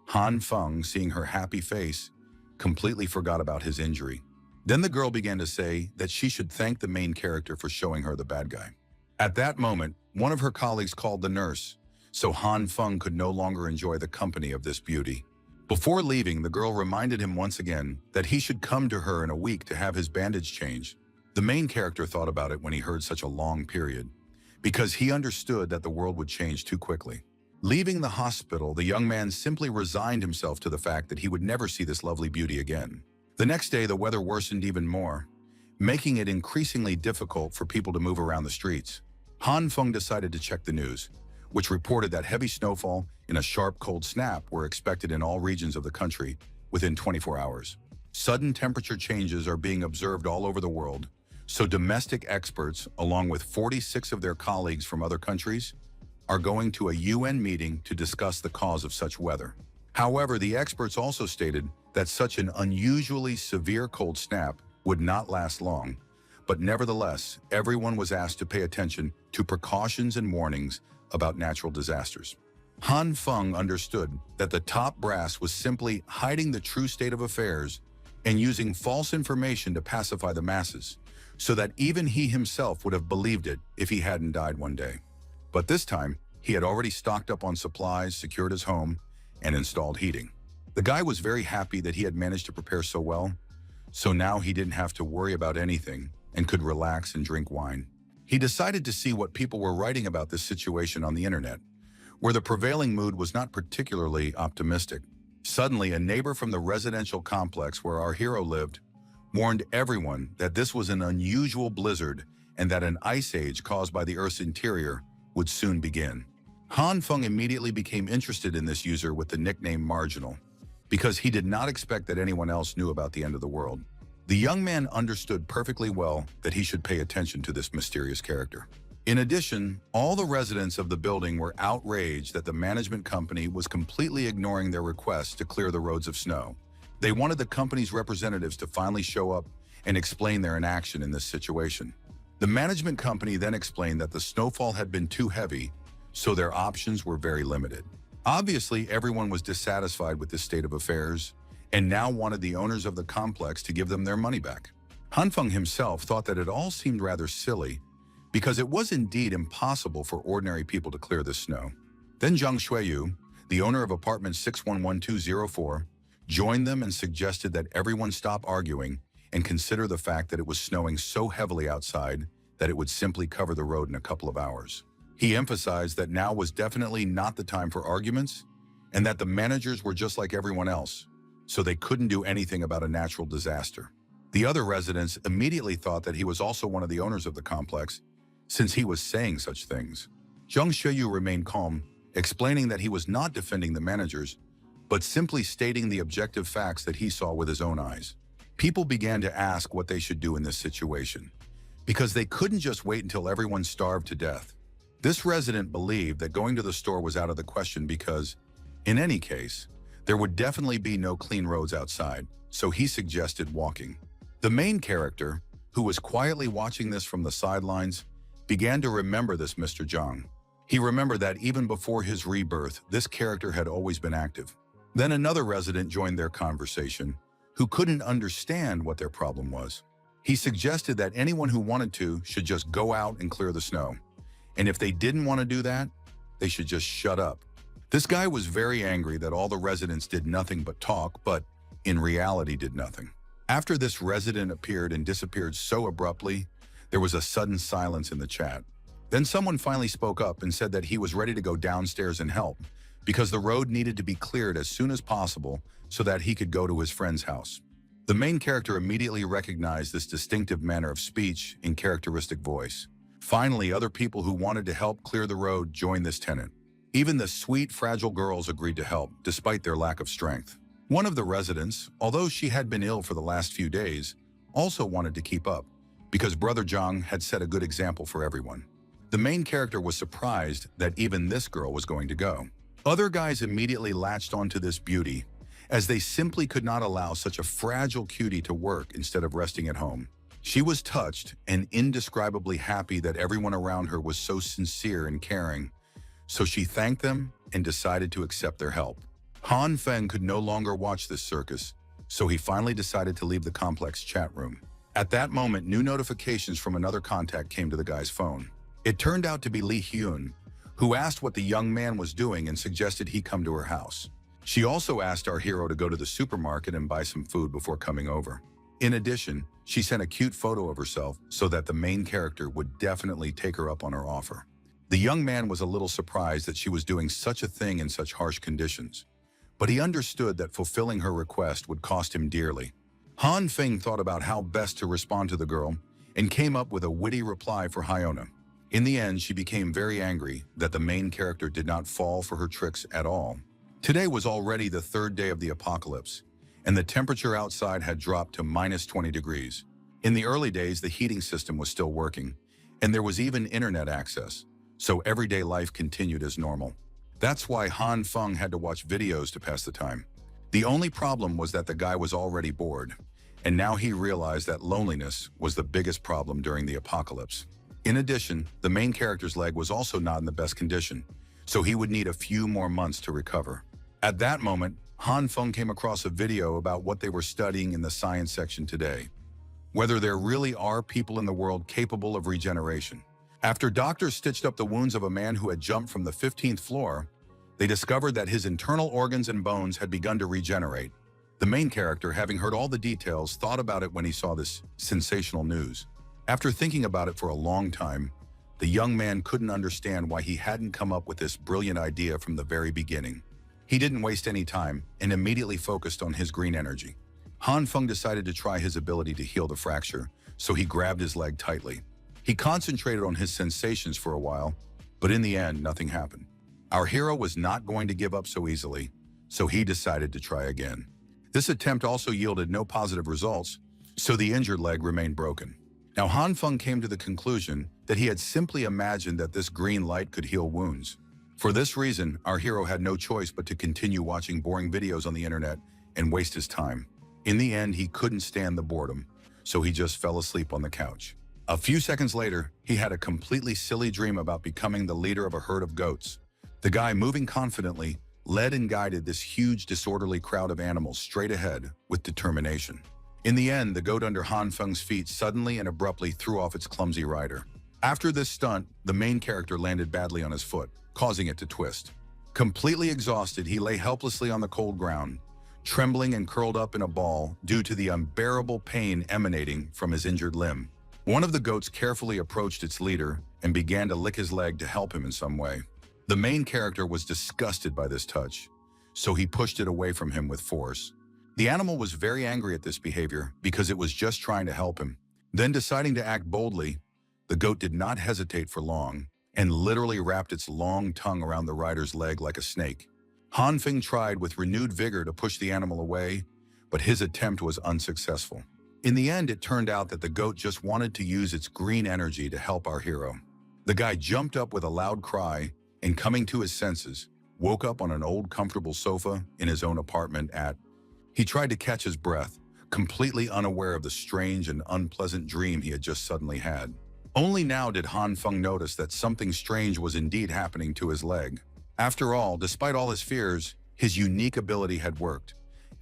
Han Feng, seeing her happy face, completely forgot about his injury. Then the girl began to say that she should thank the main character for showing her the bad guy. At that moment, one of her colleagues called the nurse, so Han Feng could no longer enjoy the company of this beauty. Before leaving, the girl reminded him once again that he should come to her in a week to have his bandage changed. The main character thought about it when he heard such a long period, because he understood that the world would change too quickly. Leaving the hospital, the young man simply resigned himself to the fact that he would never see this lovely beauty again. The next day, the weather worsened even more, making it increasingly difficult for people to move around the streets. Han Feng decided to check the news, which reported that heavy snowfall and a sharp cold snap were expected in all regions of the country within 24 hours. Sudden temperature changes are being observed all over the world, so domestic experts, along with 46 of their colleagues from other countries, are going to a UN meeting to discuss the cause of such weather. However, the experts also stated that such an unusually severe cold snap would not last long, but nevertheless, everyone was asked to pay attention to precautions and warnings about natural disasters. Han Feng understood that the top brass was simply hiding the true state of affairs and using false information to pacify the masses, so that even he himself would have believed it if he hadn't died one day. But this time, he had already stocked up on supplies, secured his home, and installed heating. The guy was very happy that he had managed to prepare so well, so now he didn't have to worry about anything and could relax and drink wine. He decided to see what people were writing about this situation on the internet, where the prevailing mood was not particularly optimistic. Suddenly, a neighbor from the residential complex where our hero lived warned everyone that this was an unusual blizzard and that an ice age caused by the Earth's interior would soon begin. Han Feng immediately became interested in this user with the nickname Marginal, because he did not expect that anyone else knew about the end of the world. The young man understood perfectly well that he should pay attention to this mysterious character. In addition, all the residents of the building were outraged that the management company was completely ignoring their requests to clear the roads of snow. They wanted the company's representatives to finally show up and explain their inaction in this situation. The management company then explained that the snowfall had been too heavy, so their options were very limited. Obviously, everyone was dissatisfied with this state of affairs and now wanted the owners of the complex to give them their money back. Han Feng himself thought that it all seemed rather silly, because it was indeed impossible for ordinary people to clear this snow. Then Zhang Xueyu, the owner of apartment 611204, joined them and suggested that everyone stop arguing and consider the fact that it was snowing so heavily outside that it would simply cover the road in a couple of hours. He emphasized that now was definitely not the time for arguments and that the managers were just like everyone else, so they couldn't do anything about a natural disaster. The other residents immediately thought that he was also one of the owners of the complex, since he was saying such things. Zhang Shuyu remained calm, explaining that he was not defending the managers, but simply stating the objective facts that he saw with his own eyes. People began to ask what they should do in this situation, because they couldn't just wait until everyone starved to death. This resident believed that going to the store was out of the question because, in any case, there would definitely be no clean roads outside, so he suggested walking. The main character, who was quietly watching this from the sidelines, began to remember this Mr. Zhang. He remembered that even before his rebirth, this character had always been active. Then another resident joined their conversation, who couldn't understand what their problem was. He suggested that anyone who wanted to should just go out and clear the snow. And if they didn't want to do that, they should just shut up. This guy was very angry that all the residents did nothing but talk, but in reality did nothing. After this resident appeared and disappeared so abruptly, there was a sudden silence in the chat. Then someone finally spoke up and said that he was ready to go downstairs and help, because the road needed to be cleared as soon as possible so that he could go to his friend's house. The main character immediately recognized this distinctive manner of speech and characteristic voice. Finally, other people who wanted to help clear the road joined this tenant. Even the sweet, fragile girls agreed to help, despite their lack of strength. One of the residents, although she had been ill for the last few days, also wanted to keep up, because Brother Zhang had set a good example for everyone. The main character was surprised that even this girl was going to go. Other guys immediately latched onto this beauty, as they simply could not allow such a fragile cutie to work instead of resting at home. She was touched and indescribably happy that everyone around her was so sincere and caring, so she thanked them and decided to accept their help. Han Feng could no longer watch this circus, so he finally decided to leave the complex chat room. At that moment, new notifications from another contact came to the guy's phone. It turned out to be Li Hyun, who asked what the young man was doing and suggested he come to her house. She also asked our hero to go to the supermarket and buy some food before coming over. In addition, she sent a cute photo of herself so that the main character would definitely take her up on her offer. The young man was a little surprised that she was doing such a thing in such harsh conditions, but he understood that fulfilling her request would cost him dearly. Han Feng thought about how best to respond to the girl and came up with a witty reply for Hyona. In the end, she became very angry that the main character did not fall for her tricks at all. Today was already the third day of the apocalypse, and the temperature outside had dropped to -20 degrees. In the early days, the heating system was still working, and there was even internet access, so everyday life continued as normal. That's why Han Feng had to watch videos to pass the time. The only problem was that the guy was already bored, and now he realized that loneliness was the biggest problem during the apocalypse. In addition, the main character's leg was also not in the best condition, so he would need a few more months to recover. At that moment, Han Feng came across a video about what they were studying in the science section today, whether there really are people in the world capable of regeneration. After doctors stitched up the wounds of a man who had jumped from the 15th floor, they discovered that his internal organs and bones had begun to regenerate. The main character, having heard all the details, thought about it when he saw this sensational news. After thinking about it for a long time, the young man couldn't understand why he hadn't come up with this brilliant idea from the very beginning. He didn't waste any time and immediately focused on his green energy. Han Feng decided to try his ability to heal the fracture, so he grabbed his leg tightly. He concentrated on his sensations for a while, but in the end, nothing happened. Our hero was not going to give up so easily, so he decided to try again. This attempt also yielded no positive results, so the injured leg remained broken. Now Han Feng came to the conclusion that he had simply imagined that this green light could heal wounds. For this reason, our hero had no choice but to continue watching boring videos on the internet and waste his time. In the end, he couldn't stand the boredom, so he just fell asleep on the couch. A few seconds later, he had a completely silly dream about becoming the leader of a herd of goats. The guy, moving confidently, led and guided this huge, disorderly crowd of animals straight ahead with determination. In the end, the goat under Han Feng's feet suddenly and abruptly threw off its clumsy rider. After this stunt, the main character landed badly on his foot, causing it to twist. Completely exhausted, he lay helplessly on the cold ground, trembling and curled up in a ball due to the unbearable pain emanating from his injured limb. One of the goats carefully approached its leader and began to lick his leg to help him in some way. The main character was disgusted by this touch, so he pushed it away from him with force. The animal was very angry at this behavior because it was just trying to help him. Then, deciding to act boldly, The goat did not hesitate for long and literally wrapped its long tongue around the rider's leg like a snake. Han Feng tried with renewed vigor to push the animal away, but his attempt was unsuccessful. In the end, it turned out that the goat just wanted to use its green energy to help our hero. The guy jumped up with a loud cry and, coming to his senses, woke up on an old comfortable sofa in his own apartment. He tried to catch his breath, completely unaware of the strange and unpleasant dream he had just suddenly had. Only now did Han Feng notice that something strange was indeed happening to his leg. After all, despite all his fears, his unique ability had worked,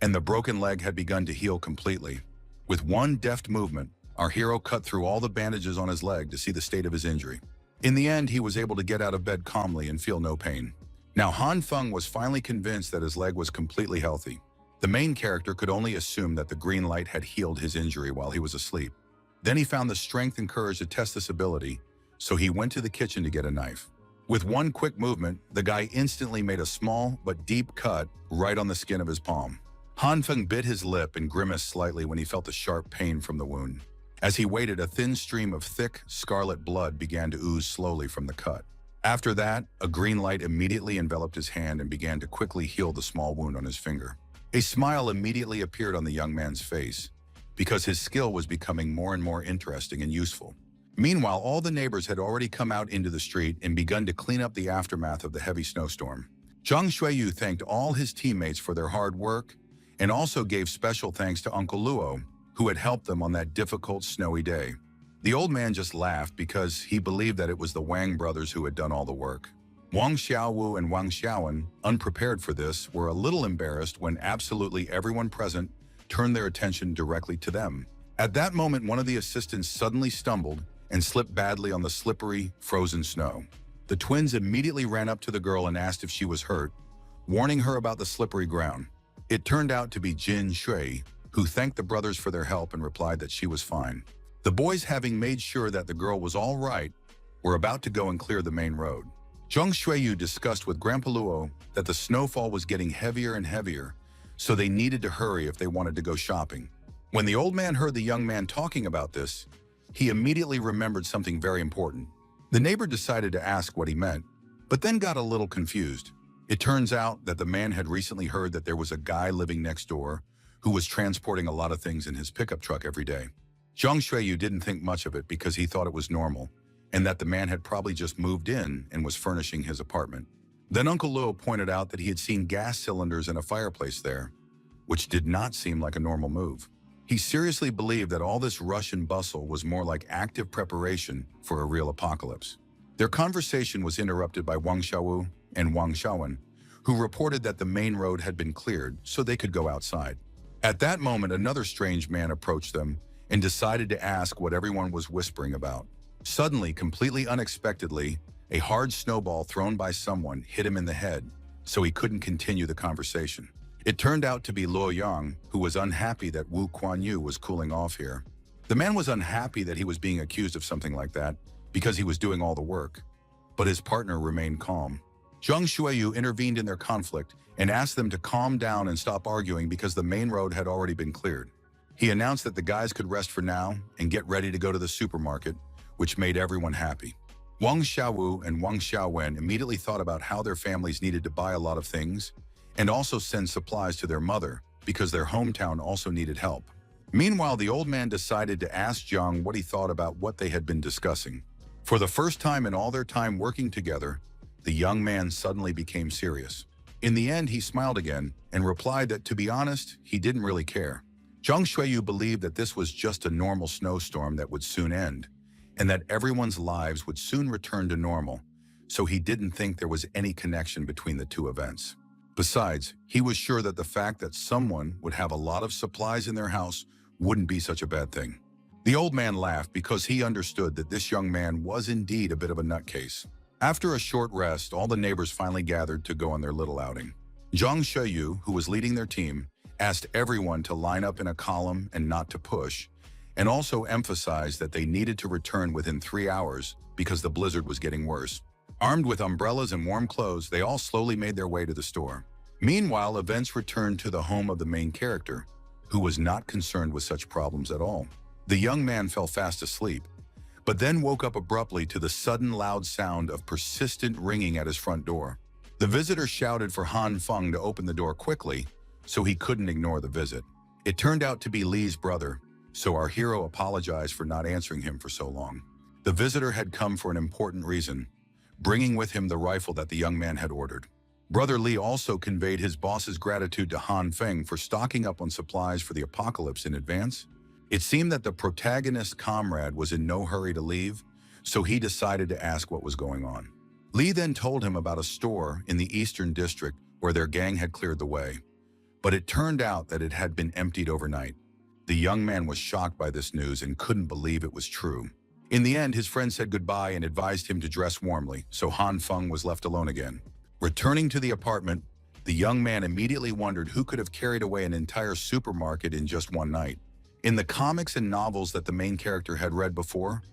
and the broken leg had begun to heal completely. With one deft movement, our hero cut through all the bandages on his leg to see the state of his injury. In the end, he was able to get out of bed calmly and feel no pain. Now Han Feng was finally convinced that his leg was completely healthy. The main character could only assume that the green light had healed his injury while he was asleep. Then he found the strength and courage to test this ability, so he went to the kitchen to get a knife. With one quick movement, the guy instantly made a small but deep cut right on the skin of his palm. Han Feng bit his lip and grimaced slightly when he felt the sharp pain from the wound. As he waited, a thin stream of thick, scarlet blood began to ooze slowly from the cut. After that, a green light immediately enveloped his hand and began to quickly heal the small wound on his finger. A smile immediately appeared on the young man's face, because his skill was becoming more and more interesting and useful. Meanwhile, all the neighbors had already come out into the street and begun to clean up the aftermath of the heavy snowstorm. Zhang Xueyu thanked all his teammates for their hard work and also gave special thanks to Uncle Luo, who had helped them on that difficult snowy day. The old man just laughed because he believed that it was the Wang brothers who had done all the work. Wang Xiaowu and Wang Xiaowen, unprepared for this, were a little embarrassed when absolutely everyone present turned their attention directly to them. At that moment, one of the assistants suddenly stumbled and slipped badly on the slippery, frozen snow. The twins immediately ran up to the girl and asked if she was hurt, warning her about the slippery ground. It turned out to be Jin Shui, who thanked the brothers for their help and replied that she was fine. The boys, having made sure that the girl was all right, were about to go and clear the main road. Zhang Xueyu discussed with Grandpa Luo that the snowfall was getting heavier and heavier, so they needed to hurry if they wanted to go shopping. When the old man heard the young man talking about this, he immediately remembered something very important. The neighbor decided to ask what he meant, but then got a little confused. It turns out that the man had recently heard that there was a guy living next door who was transporting a lot of things in his pickup truck every day. Zhang Xueyu didn't think much of it because he thought it was normal, and that the man had probably just moved in and was furnishing his apartment. Then Uncle Luo pointed out that he had seen gas cylinders in a fireplace there, which did not seem like a normal move. He seriously believed that all this rush and bustle was more like active preparation for a real apocalypse. Their conversation was interrupted by Wang Xiaowu and Wang Xiaowen, who reported that the main road had been cleared so they could go outside. At that moment, another strange man approached them and decided to ask what everyone was whispering about. Suddenly, completely unexpectedly, a hard snowball thrown by someone hit him in the head, so he couldn't continue the conversation. It turned out to be Luo Yang, who was unhappy that Wu Kuan-yu was cooling off here. The man was unhappy that he was being accused of something like that because he was doing all the work, but his partner remained calm. Zhang Xueyu intervened in their conflict and asked them to calm down and stop arguing because the main road had already been cleared. He announced that the guys could rest for now and get ready to go to the supermarket, which made everyone happy. Wang Xiaowu and Wang Xiaowen immediately thought about how their families needed to buy a lot of things and also send supplies to their mother because their hometown also needed help. Meanwhile, the old man decided to ask Zhang what he thought about what they had been discussing. For the first time in all their time working together, the young man suddenly became serious. In the end, he smiled again and replied that, to be honest, he didn't really care. Zhang Xueyu believed that this was just a normal snowstorm that would soon end, and that everyone's lives would soon return to normal, so he didn't think there was any connection between the two events. Besides, he was sure that the fact that someone would have a lot of supplies in their house wouldn't be such a bad thing. The old man laughed because he understood that this young man was indeed a bit of a nutcase. After a short rest, all the neighbors finally gathered to go on their little outing. Zhang Xueyu, who was leading their team, asked everyone to line up in a column and not to push, and also emphasized that they needed to return within 3 hours because the blizzard was getting worse. Armed with umbrellas and warm clothes, they all slowly made their way to the store. Meanwhile, events returned to the home of the main character, who was not concerned with such problems at all. The young man fell fast asleep, but then woke up abruptly to the sudden loud sound of persistent ringing at his front door. The visitor shouted for Han Feng to open the door quickly, so he couldn't ignore the visit. It turned out to be Li's brother, so our hero apologized for not answering him for so long. The visitor had come for an important reason, bringing with him the rifle that the young man had ordered. Brother Li also conveyed his boss's gratitude to Han Feng for stocking up on supplies for the apocalypse in advance. It seemed that the protagonist's comrade was in no hurry to leave, so he decided to ask what was going on. Li then told him about a store in the Eastern District where their gang had cleared the way, but it turned out that it had been emptied overnight. The young man was shocked by this news and couldn't believe it was true. In the end, his friend said goodbye and advised him to dress warmly, so Han Feng was left alone again. Returning to the apartment, the young man immediately wondered who could have carried away an entire supermarket in just one night. In the comics and novels that the main character had read before,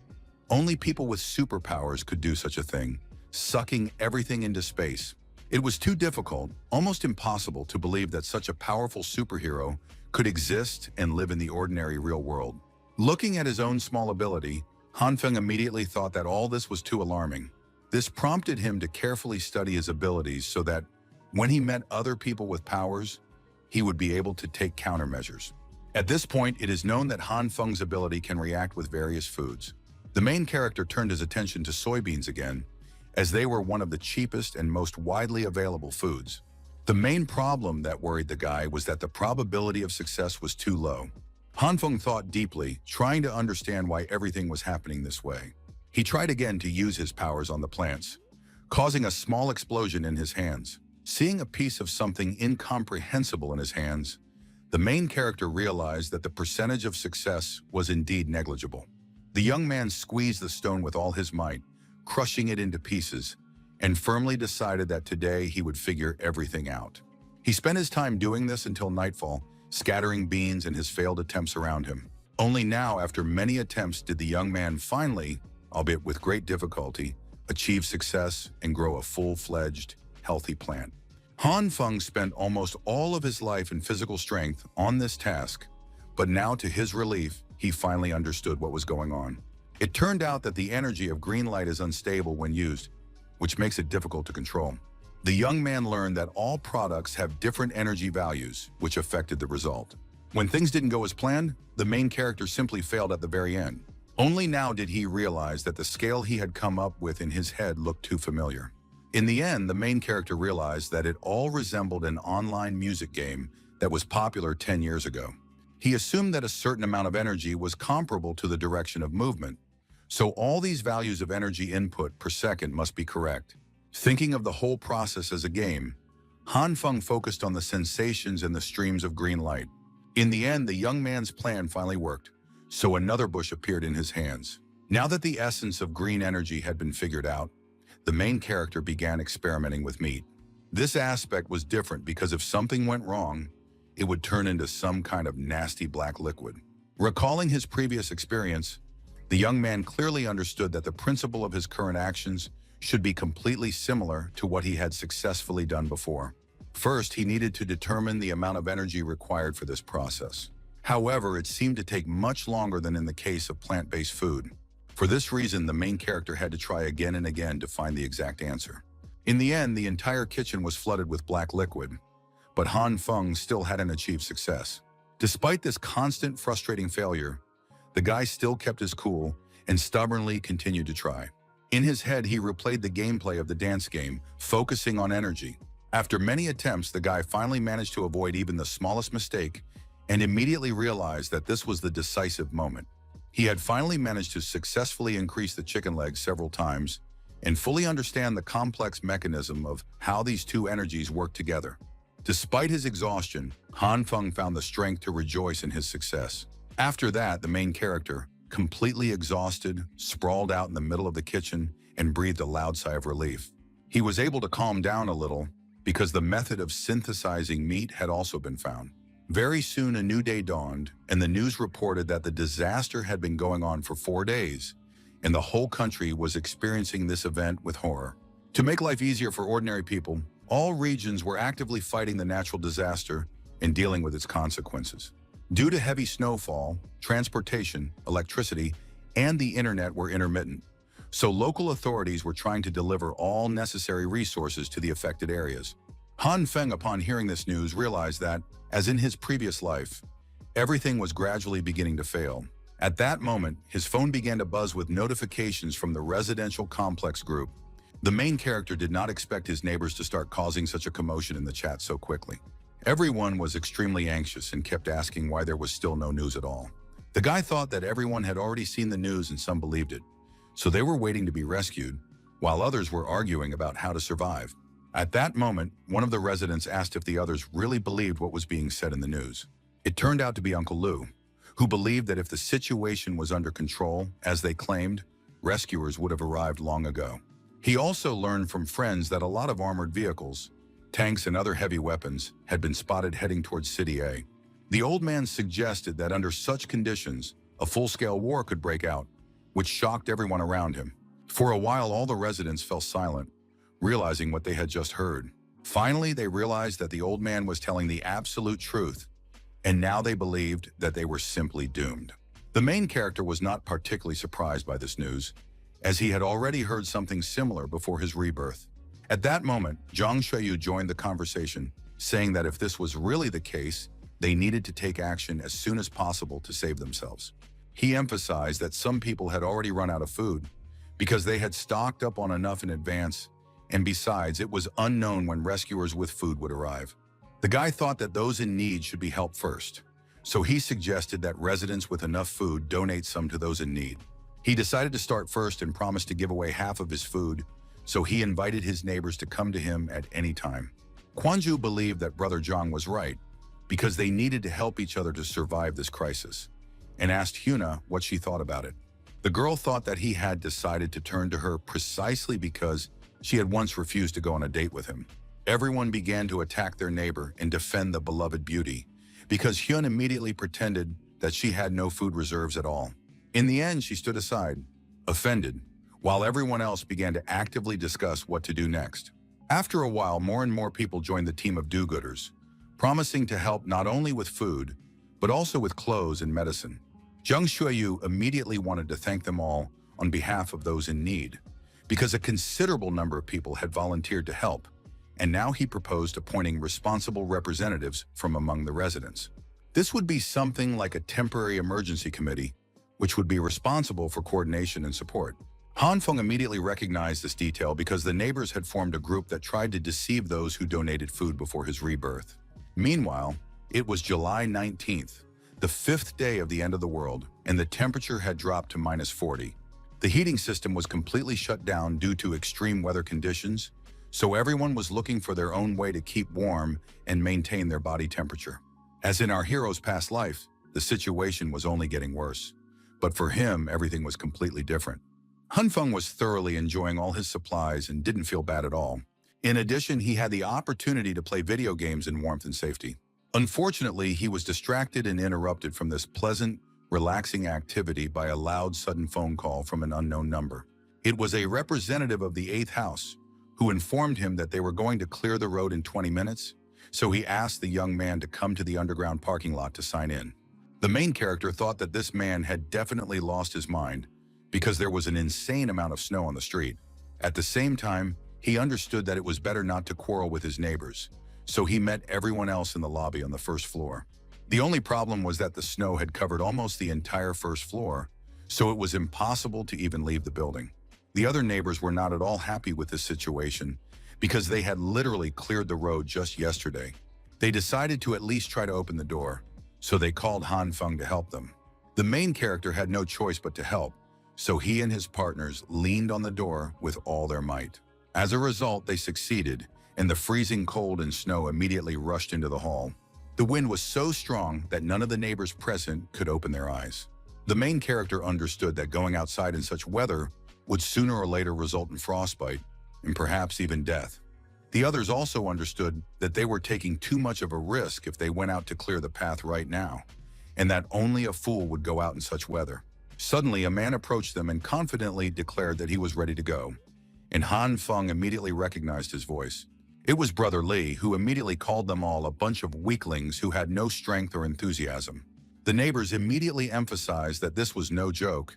only people with superpowers could do such a thing, sucking everything into space. It was too difficult, almost impossible, to believe that such a powerful superhero could exist and live in the ordinary real world. Looking at his own small ability, Han Feng immediately thought that all this was too alarming. This prompted him to carefully study his abilities so that when he met other people with powers, he would be able to take countermeasures. At this point, it is known that Han Feng's ability can react with various foods. The main character turned his attention to soybeans again, as they were one of the cheapest and most widely available foods. The main problem that worried the guy was that the probability of success was too low. Han Feng thought deeply, trying to understand why everything was happening this way. He tried again to use his powers on the plants, causing a small explosion in his hands. Seeing a piece of something incomprehensible in his hands, the main character realized that the percentage of success was indeed negligible. The young man squeezed the stone with all his might, crushing it into pieces, and firmly decided that today he would figure everything out. He spent his time doing this until nightfall, scattering beans and his failed attempts around him. Only now, after many attempts, did the young man finally, albeit with great difficulty, achieve success and grow a full-fledged, healthy plant. Han Feng spent almost all of his life and physical strength on this task, but now, to his relief, he finally understood what was going on. It turned out that the energy of green light is unstable when used, which makes it difficult to control. The young man learned that all products have different energy values, which affected the result. When things didn't go as planned, the main character simply failed at the very end. Only now did he realize that the scale he had come up with in his head looked too familiar. In the end, the main character realized that it all resembled an online music game that was popular 10 years ago. He assumed that a certain amount of energy was comparable to the direction of movement, so all these values of energy input per second must be correct. Thinking of the whole process as a game, Han Feng focused on the sensations and the streams of green light. In the end, the young man's plan finally worked, so another bush appeared in his hands. Now that the essence of green energy had been figured out, the main character began experimenting with meat. This aspect was different because if something went wrong, it would turn into some kind of nasty black liquid. Recalling his previous experience, the young man clearly understood that the principle of his current actions should be completely similar to what he had successfully done before. First, he needed to determine the amount of energy required for this process. However, it seemed to take much longer than in the case of plant-based food. For this reason, the main character had to try again and again to find the exact answer. In the end, the entire kitchen was flooded with black liquid, but Han Feng still hadn't achieved success. Despite this constant frustrating failure, the guy still kept his cool and stubbornly continued to try. In his head, he replayed the gameplay of the dance game, focusing on energy. After many attempts, the guy finally managed to avoid even the smallest mistake and immediately realized that this was the decisive moment. He had finally managed to successfully increase the chicken legs several times and fully understand the complex mechanism of how these two energies work together. Despite his exhaustion, Han Feng found the strength to rejoice in his success. After that, the main character, completely exhausted, sprawled out in the middle of the kitchen and breathed a loud sigh of relief. He was able to calm down a little because the method of synthesizing meat had also been found. Very soon, a new day dawned, and the news reported that the disaster had been going on for 4 days, and the whole country was experiencing this event with horror. To make life easier for ordinary people, all regions were actively fighting the natural disaster and dealing with its consequences. Due to heavy snowfall, transportation, electricity, and the internet were intermittent. So local authorities were trying to deliver all necessary resources to the affected areas. Han Feng, upon hearing this news, realized that, as in his previous life, everything was gradually beginning to fail. At that moment, his phone began to buzz with notifications from the residential complex group. The main character did not expect his neighbors to start causing such a commotion in the chat so quickly. Everyone was extremely anxious and kept asking why there was still no news at all. The guy thought that everyone had already seen the news and some believed it, so they were waiting to be rescued, while others were arguing about how to survive. At that moment, one of the residents asked if the others really believed what was being said in the news. It turned out to be Uncle Lou, who believed that if the situation was under control, as they claimed, rescuers would have arrived long ago. He also learned from friends that a lot of armored vehicles, tanks and other heavy weapons, had been spotted heading towards City A. The old man suggested that under such conditions, a full-scale war could break out, which shocked everyone around him. For a while, all the residents fell silent, realizing what they had just heard. Finally, they realized that the old man was telling the absolute truth, and now they believed that they were simply doomed. The main character was not particularly surprised by this news, as he had already heard something similar before his rebirth. At that moment, Zhang Shuiyu joined the conversation, saying that if this was really the case, they needed to take action as soon as possible to save themselves. He emphasized that some people had already run out of food because they had stocked up on enough in advance, and besides, it was unknown when rescuers with food would arrive. The guy thought that those in need should be helped first, so he suggested that residents with enough food donate some to those in need. He decided to start first and promised to give away half of his food, so he invited his neighbors to come to him at any time. Quanju believed that Brother Zhang was right, because they needed to help each other to survive this crisis, and asked Hyuna what she thought about it. The girl thought that he had decided to turn to her precisely because she had once refused to go on a date with him. Everyone began to attack their neighbor and defend the beloved beauty, because Hyun immediately pretended that she had no food reserves at all. In the end, she stood aside, offended, while everyone else began to actively discuss what to do next. After a while, more and more people joined the team of do-gooders, promising to help not only with food, but also with clothes and medicine. Zhang Shuiyu immediately wanted to thank them all on behalf of those in need, because a considerable number of people had volunteered to help, and now he proposed appointing responsible representatives from among the residents. This would be something like a temporary emergency committee, which would be responsible for coordination and support. Han Feng immediately recognized this detail because the neighbors had formed a group that tried to deceive those who donated food before his rebirth. Meanwhile, it was July 19th, the 5th day of the end of the world, and the temperature had dropped to -40. The heating system was completely shut down due to extreme weather conditions, so everyone was looking for their own way to keep warm and maintain their body temperature. As in our hero's past life, the situation was only getting worse. But for him, everything was completely different. Han Feng was thoroughly enjoying all his supplies and didn't feel bad at all. In addition, he had the opportunity to play video games in warmth and safety. Unfortunately, he was distracted and interrupted from this pleasant, relaxing activity by a loud, sudden phone call from an unknown number. It was a representative of the 8th house, who informed him that they were going to clear the road in 20 minutes, so he asked the young man to come to the underground parking lot to sign in. The main character thought that this man had definitely lost his mind because there was an insane amount of snow on the street. At the same time, he understood that it was better not to quarrel with his neighbors, so he met everyone else in the lobby on the first floor. The only problem was that the snow had covered almost the entire first floor, so it was impossible to even leave the building. The other neighbors were not at all happy with this situation because they had literally cleared the road just yesterday. They decided to at least try to open the door, so they called Han Feng to help them. The main character had no choice but to help, so he and his partners leaned on the door with all their might. As a result, they succeeded, and the freezing cold and snow immediately rushed into the hall. The wind was so strong that none of the neighbors present could open their eyes. The main character understood that going outside in such weather would sooner or later result in frostbite, and perhaps even death. The others also understood that they were taking too much of a risk if they went out to clear the path right now, and that only a fool would go out in such weather. Suddenly, a man approached them and confidently declared that he was ready to go, and Han Feng immediately recognized his voice. It was Brother Li, who immediately called them all a bunch of weaklings who had no strength or enthusiasm. The neighbors immediately emphasized that this was no joke,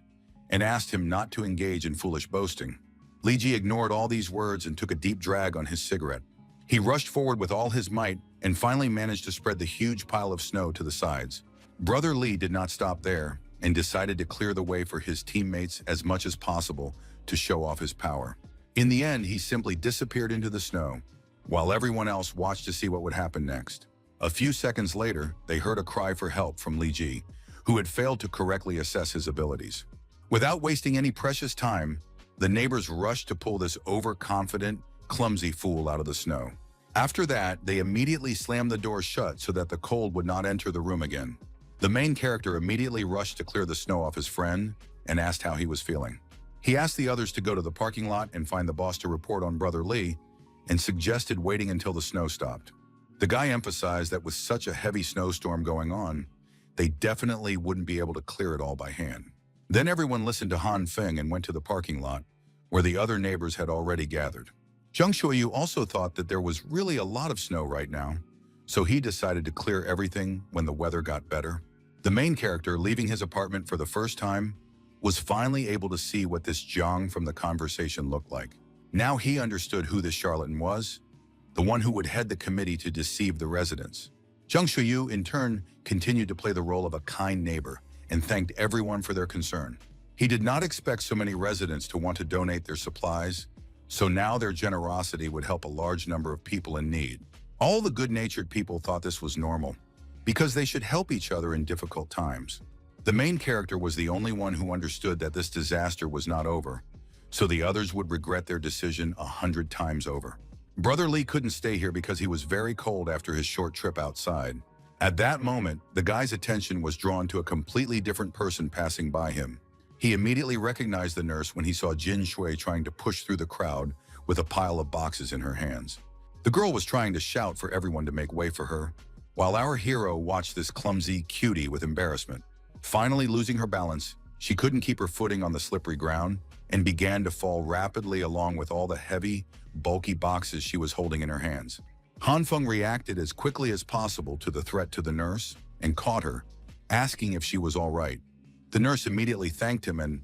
and asked him not to engage in foolish boasting. Li Ji ignored all these words and took a deep drag on his cigarette. He rushed forward with all his might and finally managed to spread the huge pile of snow to the sides. Brother Li did not stop there and decided to clear the way for his teammates as much as possible to show off his power. In the end, he simply disappeared into the snow, while everyone else watched to see what would happen next. A few seconds later, they heard a cry for help from Li Ji, who had failed to correctly assess his abilities. Without wasting any precious time, the neighbors rushed to pull this overconfident, clumsy fool out of the snow. After that, they immediately slammed the door shut so that the cold would not enter the room again. The main character immediately rushed to clear the snow off his friend and asked how he was feeling. He asked the others to go to the parking lot and find the boss to report on Brother Li and suggested waiting until the snow stopped. The guy emphasized that with such a heavy snowstorm going on, they definitely wouldn't be able to clear it all by hand. Then everyone listened to Han Feng and went to the parking lot, where the other neighbors had already gathered. Zhang Shuoyu also thought that there was really a lot of snow right now, so he decided to clear everything when the weather got better. The main character, leaving his apartment for the first time, was finally able to see what this Zhang from the conversation looked like. Now he understood who this charlatan was, the one who would head the committee to deceive the residents. Zhang Shuoyu, in turn, continued to play the role of a kind neighbor and thanked everyone for their concern. He did not expect so many residents to want to donate their supplies, so now their generosity would help a large number of people in need. All the good-natured people thought this was normal, because they should help each other in difficult times. The main character was the only one who understood that this disaster was not over, so the others would regret their decision 100 times over. Brother Li couldn't stay here because he was very cold after his short trip outside. At that moment, the guy's attention was drawn to a completely different person passing by him. He immediately recognized the nurse when he saw Jin Shui trying to push through the crowd with a pile of boxes in her hands. The girl was trying to shout for everyone to make way for her, while our hero watched this clumsy cutie with embarrassment. Finally losing her balance, she couldn't keep her footing on the slippery ground and began to fall rapidly along with all the heavy, bulky boxes she was holding in her hands. Han Feng reacted as quickly as possible to the threat to the nurse and caught her, asking if she was all right. The nurse immediately thanked him and,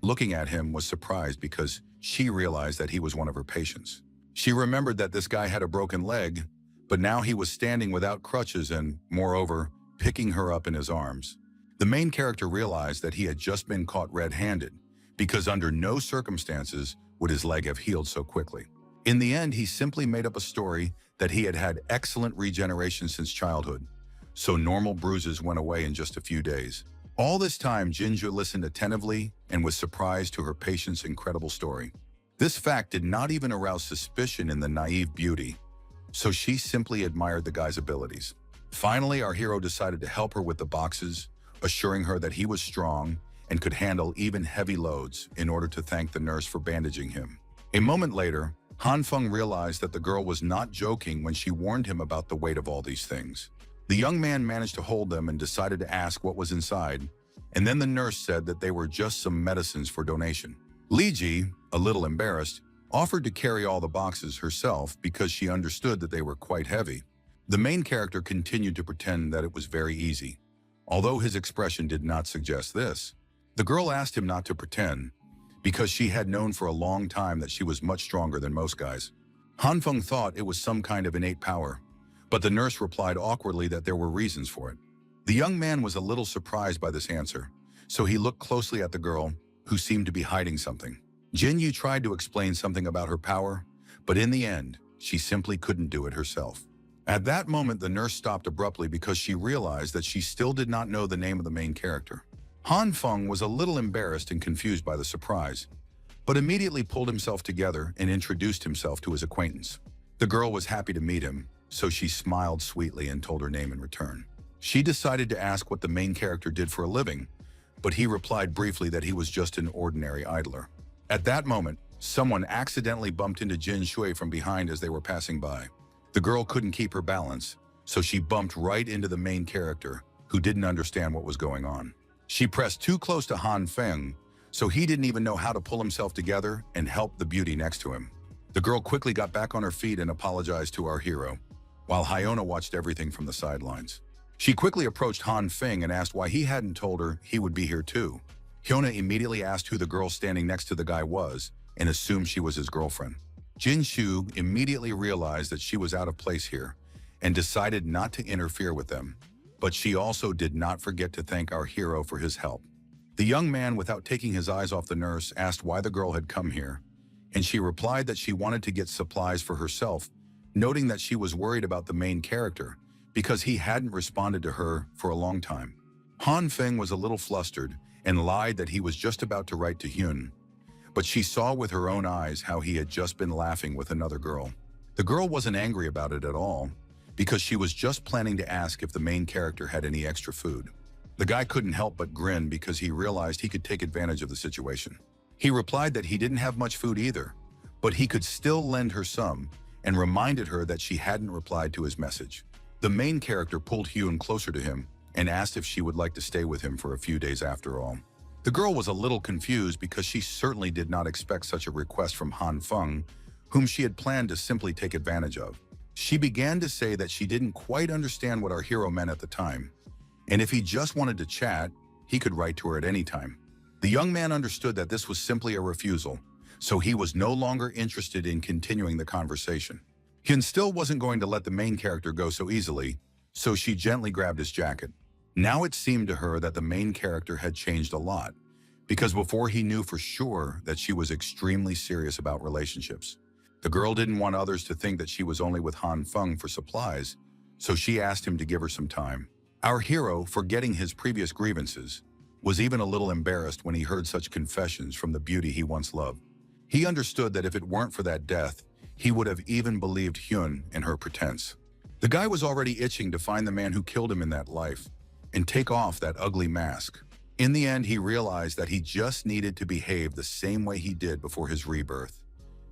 looking at him, was surprised because she realized that he was one of her patients. She remembered that this guy had a broken leg, but now he was standing without crutches and, moreover, picking her up in his arms. The main character realized that he had just been caught red-handed, because under no circumstances would his leg have healed so quickly. In the end, he simply made up a story that he had had excellent regeneration since childhood, so normal bruises went away in just a few days. All this time, Jinju listened attentively and was surprised to her patient's incredible story. This fact did not even arouse suspicion in the naive beauty, so she simply admired the guy's abilities. Finally, our hero decided to help her with the boxes, assuring her that he was strong and could handle even heavy loads in order to thank the nurse for bandaging him. A moment later, Han Feng realized that the girl was not joking when she warned him about the weight of all these things. The young man managed to hold them and decided to ask what was inside, and then the nurse said that they were just some medicines for donation. Li Ji, a little embarrassed, offered to carry all the boxes herself because she understood that they were quite heavy. The main character continued to pretend that it was very easy, although his expression did not suggest this. The girl asked him not to pretend, because she had known for a long time that she was much stronger than most guys. Han Feng thought it was some kind of innate power, but the nurse replied awkwardly that there were reasons for it. The young man was a little surprised by this answer, so he looked closely at the girl, who seemed to be hiding something. Jin Yu tried to explain something about her power, but in the end, she simply couldn't do it herself. At that moment, the nurse stopped abruptly because she realized that she still did not know the name of the main character. Han Feng was a little embarrassed and confused by the surprise, but immediately pulled himself together and introduced himself to his acquaintance. The girl was happy to meet him, so she smiled sweetly and told her name in return. She decided to ask what the main character did for a living, but he replied briefly that he was just an ordinary idler. At that moment, someone accidentally bumped into Jin Shui from behind as they were passing by. The girl couldn't keep her balance, so she bumped right into the main character, who didn't understand what was going on. She pressed too close to Han Feng, so he didn't even know how to pull himself together and help the beauty next to him. The girl quickly got back on her feet and apologized to our hero, while Hyona watched everything from the sidelines. She quickly approached Han Feng and asked why he hadn't told her he would be here too. Hyuna immediately asked who the girl standing next to the guy was and assumed she was his girlfriend. Jin-shu immediately realized that she was out of place here and decided not to interfere with them. But she also did not forget to thank our hero for his help. The young man, without taking his eyes off the nurse, asked why the girl had come here, and she replied that she wanted to get supplies for herself, noting that she was worried about the main character because he hadn't responded to her for a long time. Han Feng was a little flustered and lied that he was just about to write to Hyun, but she saw with her own eyes how he had just been laughing with another girl. The girl wasn't angry about it at all, because she was just planning to ask if the main character had any extra food. The guy couldn't help but grin because he realized he could take advantage of the situation. He replied that he didn't have much food either, but he could still lend her some, and reminded her that she hadn't replied to his message. The main character pulled Hyun closer to him and asked if she would like to stay with him for a few days after all. The girl was a little confused because she certainly did not expect such a request from Han Feng, whom she had planned to simply take advantage of. She began to say that she didn't quite understand what our hero meant at the time, and if he just wanted to chat, he could write to her at any time. The young man understood that this was simply a refusal, so he was no longer interested in continuing the conversation. Hyun still wasn't going to let the main character go so easily, so she gently grabbed his jacket. Now it seemed to her that the main character had changed a lot, because before he knew for sure that she was extremely serious about relationships. The girl didn't want others to think that she was only with Han Feng for supplies, so she asked him to give her some time. Our hero, forgetting his previous grievances, was even a little embarrassed when he heard such confessions from the beauty he once loved. He understood that if it weren't for that death, he would have even believed Hyun and her pretense. The guy was already itching to find the man who killed him in that life and take off that ugly mask. In the end, he realized that he just needed to behave the same way he did before his rebirth.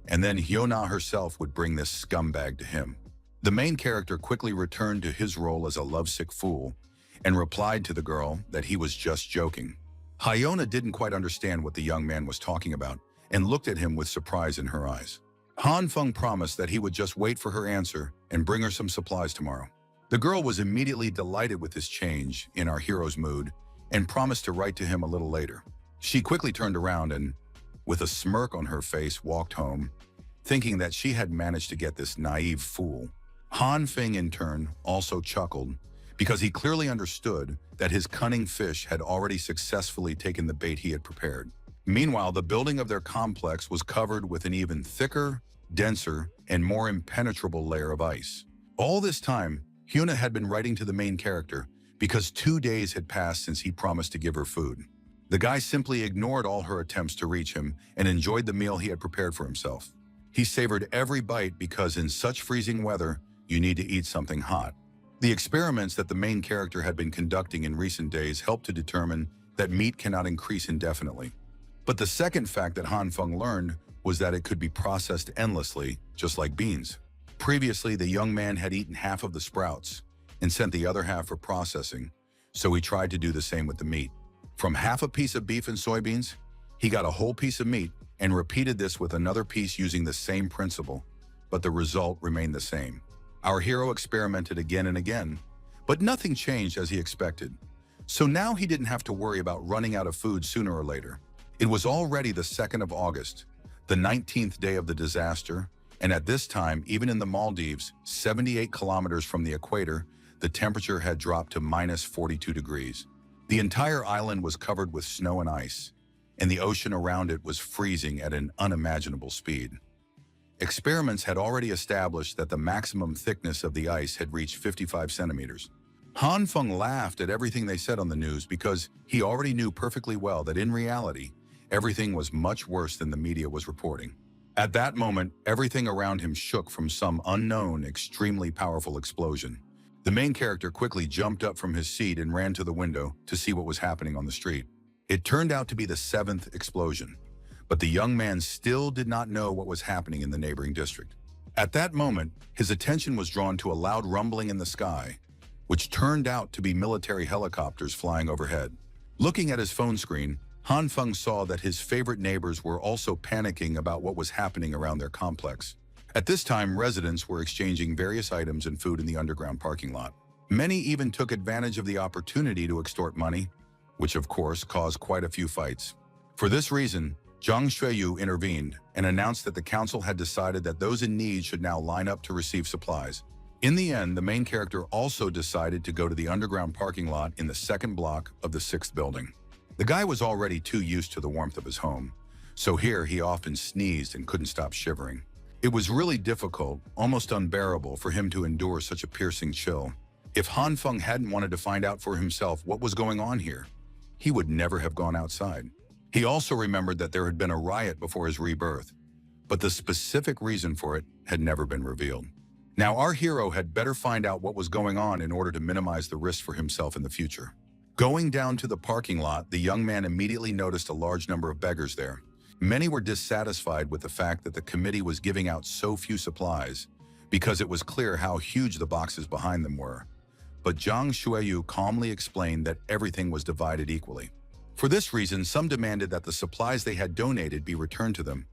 And then Hyuna herself would bring this scumbag to him. The main character quickly returned to his role as a lovesick fool and replied to the girl that he was just joking. Hyuna didn't quite understand what the young man was talking about and looked at him with surprise in her eyes. Han Feng promised that he would just wait for her answer and bring her some supplies tomorrow. The girl was immediately delighted with this change in our hero's mood and promised to write to him a little later. She quickly turned around and, with a smirk on her face, walked home, thinking that she had managed to get this naive fool. Han Feng, in turn, also chuckled because he clearly understood that his cunning fish had already successfully taken the bait he had prepared. Meanwhile, the building of their complex was covered with an even thicker, denser, and more impenetrable layer of ice. All this time, Hyuna had been writing to the main character because 2 days had passed since he promised to give her food. The guy simply ignored all her attempts to reach him and enjoyed the meal he had prepared for himself. He savored every bite because in such freezing weather, you need to eat something hot. The experiments that the main character had been conducting in recent days helped to determine that meat cannot increase indefinitely. But the second fact that Han Feng learned was that it could be processed endlessly, just like beans. Previously, the young man had eaten half of the sprouts and sent the other half for processing, so he tried to do the same with the meat. From half a piece of beef and soybeans, he got a whole piece of meat and repeated this with another piece using the same principle, but the result remained the same. Our hero experimented again and again, but nothing changed as he expected. So now he didn't have to worry about running out of food sooner or later. It was already the 2nd of August, the 19th day of the disaster, and at this time, even in the Maldives, 78 kilometers from the equator, the temperature had dropped to minus 42 degrees. The entire island was covered with snow and ice, and the ocean around it was freezing at an unimaginable speed. Experiments had already established that the maximum thickness of the ice had reached 55 centimeters. Han Feng laughed at everything they said on the news because he already knew perfectly well that in reality, everything was much worse than the media was reporting. At that moment, everything around him shook from some unknown, extremely powerful explosion. The main character quickly jumped up from his seat and ran to the window to see what was happening on the street. It turned out to be the 7th explosion, but the young man still did not know what was happening in the neighboring district. At that moment, his attention was drawn to a loud rumbling in the sky, which turned out to be military helicopters flying overhead. Looking at his phone screen, Han Feng saw that his favorite neighbors were also panicking about what was happening around their complex. At this time, residents were exchanging various items and food in the underground parking lot. Many even took advantage of the opportunity to extort money, which of course caused quite a few fights. For this reason, Zhang Xueyu intervened and announced that the council had decided that those in need should now line up to receive supplies. In the end, the main character also decided to go to the underground parking lot in the second block of the 6th building. The guy was already too used to the warmth of his home, so here he often sneezed and couldn't stop shivering. It was really difficult, almost unbearable, for him to endure such a piercing chill. If Han Feng hadn't wanted to find out for himself what was going on here, he would never have gone outside. He also remembered that there had been a riot before his rebirth, but the specific reason for it had never been revealed. Now our hero had better find out what was going on in order to minimize the risk for himself in the future. Going down to the parking lot, the young man immediately noticed a large number of beggars there. Many were dissatisfied with the fact that the committee was giving out so few supplies, because it was clear how huge the boxes behind them were. But Zhang Xueyu calmly explained that everything was divided equally. For this reason, some demanded that the supplies they had donated be returned to them,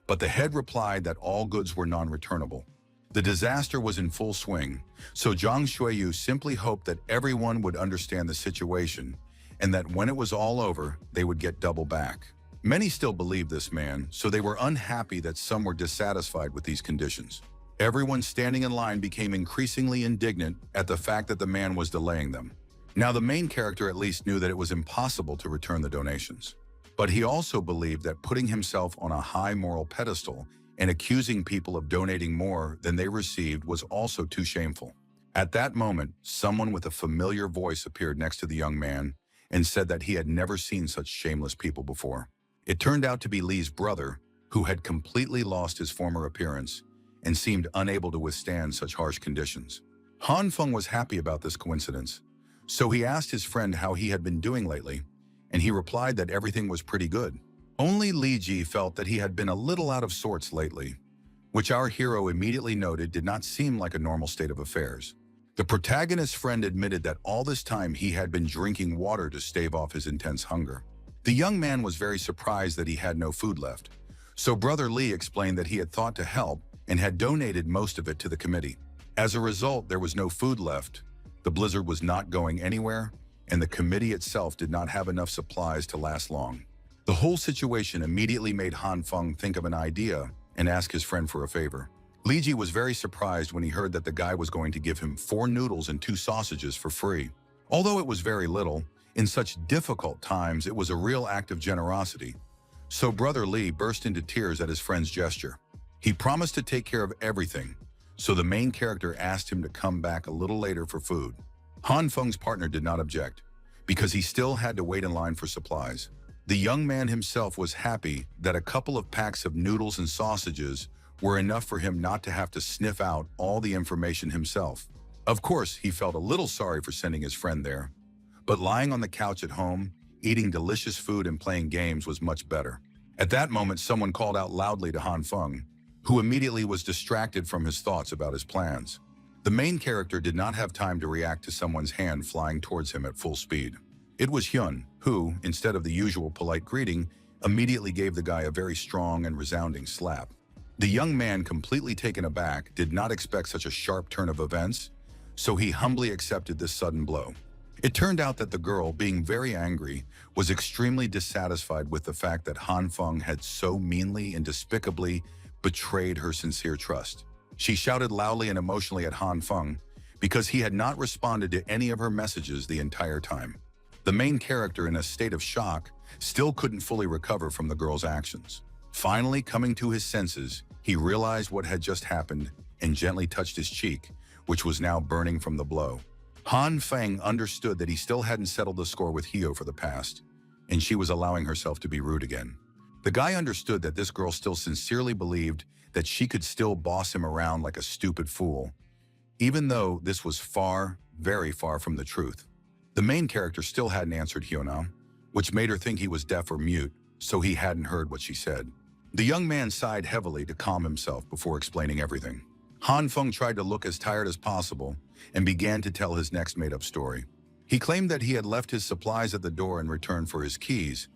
but the head replied that all goods were non-returnable. The disaster was in full swing, so Zhang Xueyu simply hoped that everyone would understand the situation and that when it was all over, they would get double back. Many still believed this man, so they were unhappy that some were dissatisfied with these conditions. Everyone standing in line became increasingly indignant at the fact that the man was delaying them. Now the main character at least knew that it was impossible to return the donations. But he also believed that putting himself on a high moral pedestal and accusing people of donating more than they received was also too shameful. At that moment, someone with a familiar voice appeared next to the young man and said that he had never seen such shameless people before. It turned out to be Li's brother, who had completely lost his former appearance and seemed unable to withstand such harsh conditions. Han Feng was happy about this coincidence, so he asked his friend how he had been doing lately, and he replied that everything was pretty good. Only Li Ji felt that he had been a little out of sorts lately, which our hero immediately noted did not seem like a normal state of affairs. The protagonist's friend admitted that all this time he had been drinking water to stave off his intense hunger. The young man was very surprised that he had no food left, so Brother Li explained that he had thought to help and had donated most of it to the committee. As a result, there was no food left, the blizzard was not going anywhere, and the committee itself did not have enough supplies to last long. The whole situation immediately made Han Feng think of an idea and ask his friend for a favor. Li Ji was very surprised when he heard that the guy was going to give him 4 noodles and 2 sausages for free. Although it was very little, in such difficult times it was a real act of generosity. So Brother Li burst into tears at his friend's gesture. He promised to take care of everything, so the main character asked him to come back a little later for food. Han Feng's partner did not object, because he still had to wait in line for supplies. The young man himself was happy that a couple of packs of noodles and sausages were enough for him not to have to sniff out all the information himself. Of course, he felt a little sorry for sending his friend there, but lying on the couch at home, eating delicious food and playing games was much better. At that moment, someone called out loudly to Han Feng, who immediately was distracted from his thoughts about his plans. The main character did not have time to react to someone's hand flying towards him at full speed. It was Hyun, who, instead of the usual polite greeting, immediately gave the guy a very strong and resounding slap. The young man, completely taken aback, did not expect such a sharp turn of events, so he humbly accepted this sudden blow. It turned out that the girl, being very angry, was extremely dissatisfied with the fact that Han Feng had so meanly and despicably betrayed her sincere trust. She shouted loudly and emotionally at Han Feng because he had not responded to any of her messages the entire time. The main character, in a state of shock, still couldn't fully recover from the girl's actions. Finally, coming to his senses, he realized what had just happened and gently touched his cheek, which was now burning from the blow. Han Feng understood that he still hadn't settled the score with Hyo for the past, and she was allowing herself to be rude again. The guy understood that this girl still sincerely believed that she could still boss him around like a stupid fool, even though this was far, very far from the truth. The main character still hadn't answered Hyuna, which made her think he was deaf or mute, so he hadn't heard what she said. The young man sighed heavily to calm himself before explaining everything. Han Feng tried to look as tired as possible and began to tell his next made-up story. He claimed that he had left his supplies at the door in return for his keys,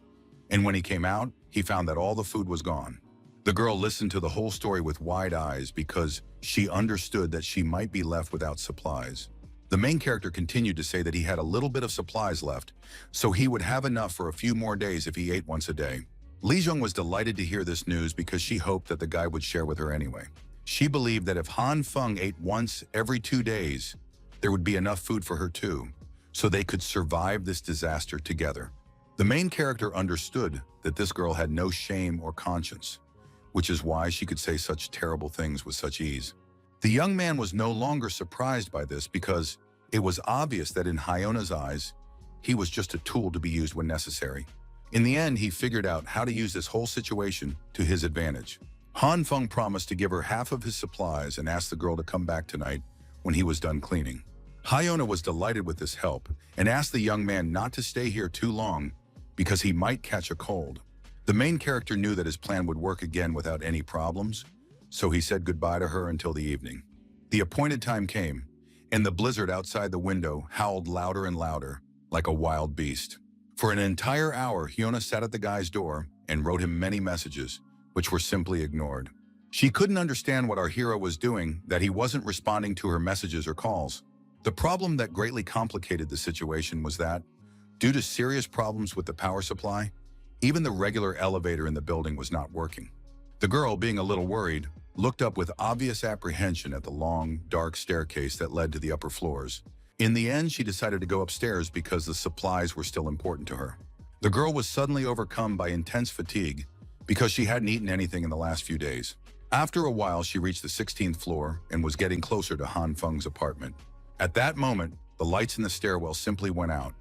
and when he came out, he found that all the food was gone. The girl listened to the whole story with wide eyes because she understood that she might be left without supplies. The main character continued to say that he had a little bit of supplies left, so he would have enough for a few more days if he ate once a day. Li Jung was delighted to hear this news because she hoped that the guy would share with her anyway. She believed that if Han Feng ate once every 2 days, there would be enough food for her too, so they could survive this disaster together. The main character understood that this girl had no shame or conscience, which is why she could say such terrible things with such ease. The young man was no longer surprised by this because it was obvious that in Hyona's eyes, he was just a tool to be used when necessary. In the end, he figured out how to use this whole situation to his advantage. Han Feng promised to give her half of his supplies and asked the girl to come back tonight when he was done cleaning. Hyona was delighted with this help and asked the young man not to stay here too long because he might catch a cold. The main character knew that his plan would work again without any problems, so he said goodbye to her until the evening. The appointed time came, and the blizzard outside the window howled louder and louder, like a wild beast. For an entire hour, Hyuna sat at the guy's door and wrote him many messages, which were simply ignored. She couldn't understand what our hero was doing, that he wasn't responding to her messages or calls. The problem that greatly complicated the situation was that, due to serious problems with the power supply, even the regular elevator in the building was not working. The girl, being a little worried, looked up with obvious apprehension at the long, dark staircase that led to the upper floors. In the end, she decided to go upstairs because the supplies were still important to her. The girl was suddenly overcome by intense fatigue because she hadn't eaten anything in the last few days. After a while, she reached the 16th floor and was getting closer to Han Feng's apartment. At that moment, the lights in the stairwell simply went out,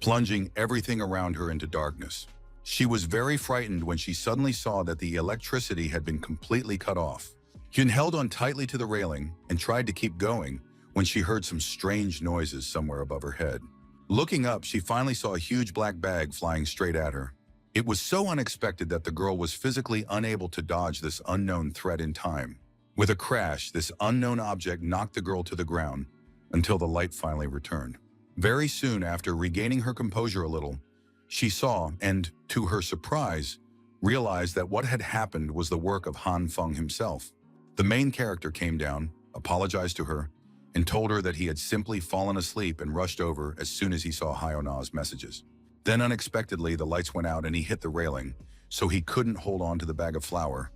plunging everything around her into darkness. She was very frightened when she suddenly saw that the electricity had been completely cut off. Hyun held on tightly to the railing and tried to keep going when she heard some strange noises somewhere above her head. Looking up, she finally saw a huge black bag flying straight at her. It was so unexpected that the girl was physically unable to dodge this unknown threat in time. With a crash, this unknown object knocked the girl to the ground until the light finally returned. Very soon after regaining her composure a little, she saw and, to her surprise, realized that what had happened was the work of Han Feng himself. The main character came down, apologized to her, and told her that he had simply fallen asleep and rushed over as soon as he saw Hyona's messages. Then unexpectedly, the lights went out and he hit the railing, so he couldn't hold on to the bag of flour.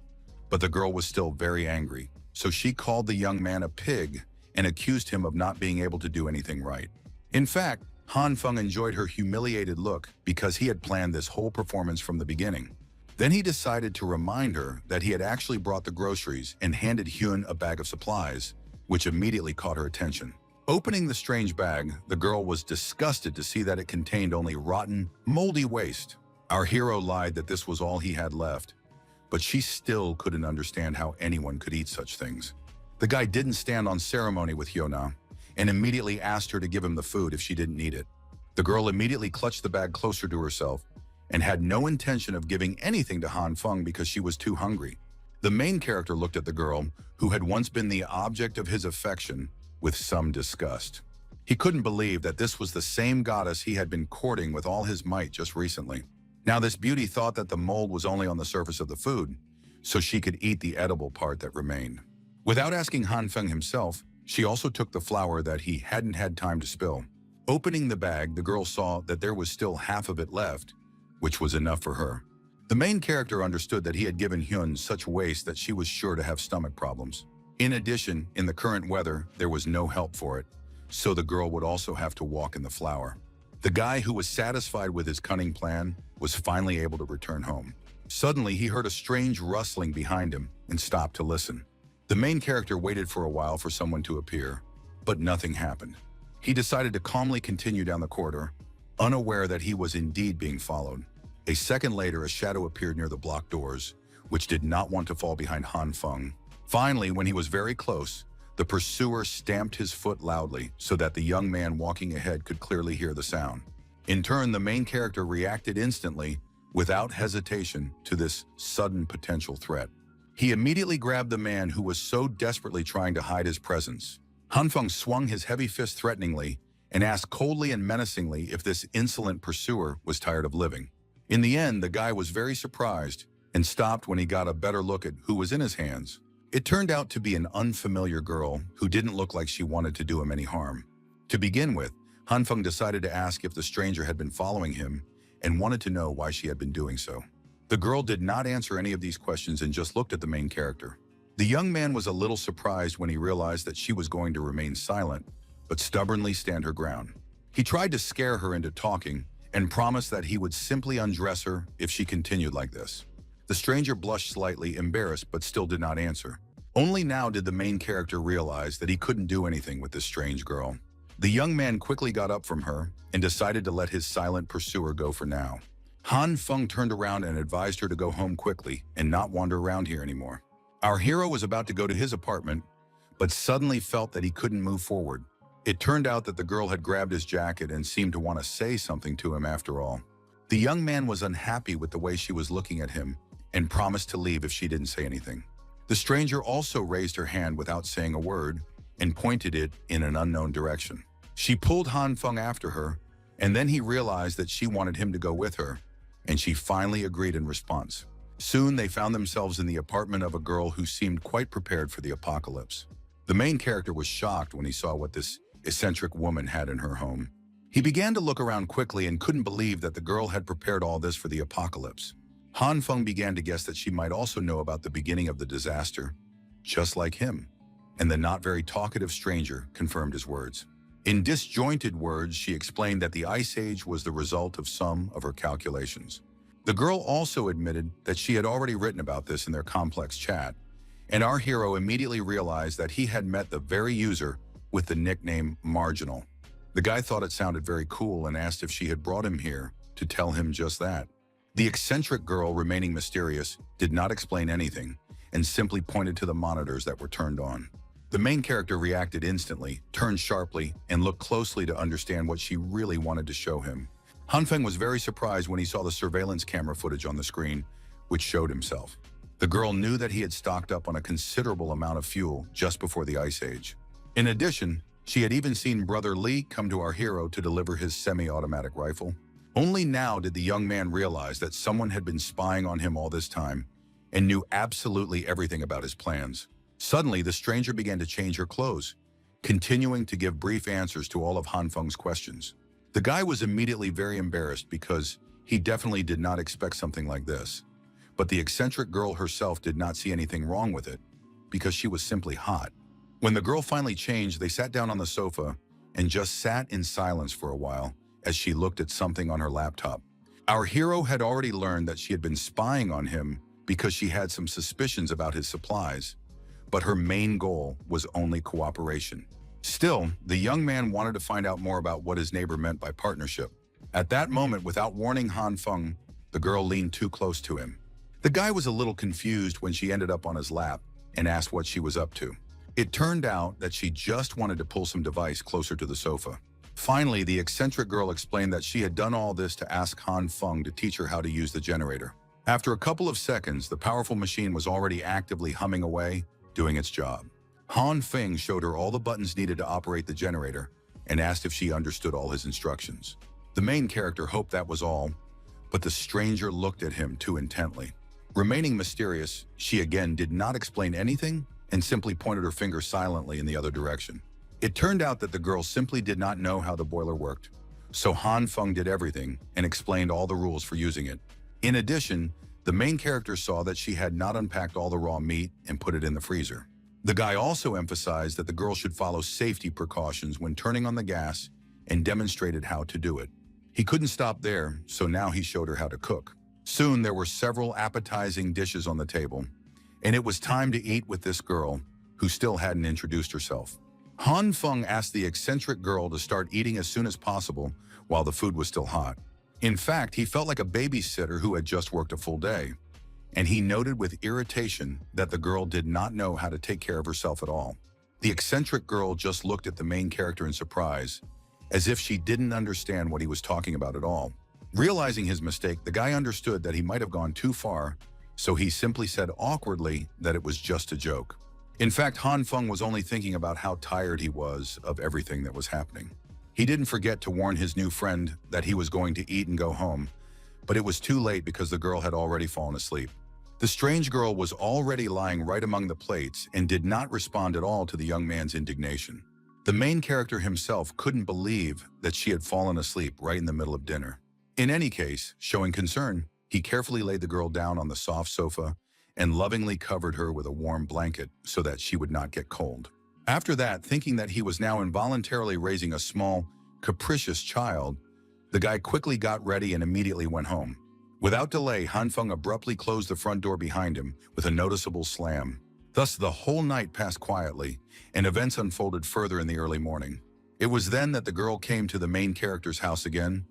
But the girl was still very angry, so she called the young man a pig and accused him of not being able to do anything right. In fact, Han Feng enjoyed her humiliated look because he had planned this whole performance from the beginning. Then he decided to remind her that he had actually brought the groceries and handed Hyun a bag of supplies, which immediately caught her attention. Opening the strange bag, the girl was disgusted to see that it contained only rotten, moldy waste. Our hero lied that this was all he had left, but she still couldn't understand how anyone could eat such things. The guy didn't stand on ceremony with Hyuna and immediately asked her to give him the food if she didn't need it. The girl immediately clutched the bag closer to herself and had no intention of giving anything to Han Feng because she was too hungry. The main character looked at the girl, who had once been the object of his affection, with some disgust. He couldn't believe that this was the same goddess he had been courting with all his might just recently. Now this beauty thought that the mold was only on the surface of the food, so she could eat the edible part that remained. Without asking Han Feng himself, she also took the flour that he hadn't had time to spill. Opening the bag, the girl saw that there was still half of it left, which was enough for her. The main character understood that he had given Hyun such waste that she was sure to have stomach problems. In addition, in the current weather, there was no help for it, so the girl would also have to walk in the flour. The guy, who was satisfied with his cunning plan, was finally able to return home. Suddenly, he heard a strange rustling behind him and stopped to listen. The main character waited for a while for someone to appear, but nothing happened. He decided to calmly continue down the corridor, unaware that he was indeed being followed. A second later, a shadow appeared near the blocked doors, which did not want to fall behind Han Feng. Finally, when he was very close, the pursuer stamped his foot loudly so that the young man walking ahead could clearly hear the sound. In turn, the main character reacted instantly, without hesitation, to this sudden potential threat. He immediately grabbed the man who was so desperately trying to hide his presence. Han Feng swung his heavy fist threateningly and asked coldly and menacingly if this insolent pursuer was tired of living. In the end, the guy was very surprised and stopped when he got a better look at who was in his hands. It turned out to be an unfamiliar girl who didn't look like she wanted to do him any harm. To begin with, Han Feng decided to ask if the stranger had been following him and wanted to know why she had been doing so. The girl did not answer any of these questions and just looked at the main character. The young man was a little surprised when he realized that she was going to remain silent, but stubbornly stand her ground. He tried to scare her into talking and promised that he would simply undress her if she continued like this. The stranger blushed slightly, embarrassed, but still did not answer. Only now did the main character realize that he couldn't do anything with this strange girl. The young man quickly got up from her and decided to let his silent pursuer go for now. Han Feng turned around and advised her to go home quickly and not wander around here anymore. Our hero was about to go to his apartment, but suddenly felt that he couldn't move forward. It turned out that the girl had grabbed his jacket and seemed to want to say something to him after all. The young man was unhappy with the way she was looking at him and promised to leave if she didn't say anything. The stranger also raised her hand without saying a word and pointed it in an unknown direction. She pulled Han Feng after her, and then he realized that she wanted him to go with her, and she finally agreed in response. Soon they found themselves in the apartment of a girl who seemed quite prepared for the apocalypse. The main character was shocked when he saw what this eccentric woman had in her home. He began to look around quickly and couldn't believe that the girl had prepared all this for the apocalypse. Han Feng began to guess that she might also know about the beginning of the disaster, just like him, and the not very talkative stranger confirmed his words. In disjointed words, she explained that the Ice Age was the result of some of her calculations. The girl also admitted that she had already written about this in their complex chat, and our hero immediately realized that he had met the very user with the nickname Marginal. The guy thought it sounded very cool and asked if she had brought him here to tell him just that. The eccentric girl, remaining mysterious, did not explain anything and simply pointed to the monitors that were turned on. The main character reacted instantly, turned sharply, and looked closely to understand what she really wanted to show him. Han Feng was very surprised when he saw the surveillance camera footage on the screen, which showed himself. The girl knew that he had stocked up on a considerable amount of fuel just before the Ice Age. In addition, she had even seen Brother Lee come to our hero to deliver his semi-automatic rifle. Only now did the young man realize that someone had been spying on him all this time and knew absolutely everything about his plans. Suddenly, the stranger began to change her clothes, continuing to give brief answers to all of Han Feng's questions. The guy was immediately very embarrassed because he definitely did not expect something like this. But the eccentric girl herself did not see anything wrong with it because she was simply hot. When the girl finally changed, they sat down on the sofa and just sat in silence for a while as she looked at something on her laptop. Our hero had already learned that she had been spying on him because she had some suspicions about his supplies, but her main goal was only cooperation. Still, the young man wanted to find out more about what his neighbor meant by partnership. At that moment, without warning Han Feng, the girl leaned too close to him. The guy was a little confused when she ended up on his lap and asked what she was up to. It turned out that she just wanted to pull some device closer to the sofa. Finally, the eccentric girl explained that she had done all this to ask Han Feng to teach her how to use the generator. After a couple of seconds, the powerful machine was already actively humming away, doing its job. Han Feng showed her all the buttons needed to operate the generator and asked if she understood all his instructions. The main character hoped that was all, but the stranger looked at him too intently. Remaining mysterious, she again did not explain anything and simply pointed her finger silently in the other direction. It turned out that the girl simply did not know how the boiler worked, so Han Feng did everything and explained all the rules for using it. In addition, the main character saw that she had not unpacked all the raw meat and put it in the freezer. The guy also emphasized that the girl should follow safety precautions when turning on the gas and demonstrated how to do it. He couldn't stop there, so now he showed her how to cook. Soon there were several appetizing dishes on the table, and it was time to eat with this girl, who still hadn't introduced herself. Han Feng asked the eccentric girl to start eating as soon as possible while the food was still hot. In fact, he felt like a babysitter who had just worked a full day, and he noted with irritation that the girl did not know how to take care of herself at all. The eccentric girl just looked at the main character in surprise, as if she didn't understand what he was talking about at all. Realizing his mistake, the guy understood that he might have gone too far, so he simply said awkwardly that it was just a joke. In fact, Han Feng was only thinking about how tired he was of everything that was happening. He didn't forget to warn his new friend that he was going to eat and go home, but it was too late because the girl had already fallen asleep. The strange girl was already lying right among the plates and did not respond at all to the young man's indignation. The main character himself couldn't believe that she had fallen asleep right in the middle of dinner. In any case, showing concern, he carefully laid the girl down on the soft sofa and lovingly covered her with a warm blanket so that she would not get cold. After that, thinking that he was now involuntarily raising a small, capricious child, the guy quickly got ready and immediately went home. Without delay, Hanfeng abruptly closed the front door behind him with a noticeable slam. Thus, the whole night passed quietly, and events unfolded further in the early morning. It was then that the girl came to the main character's house again,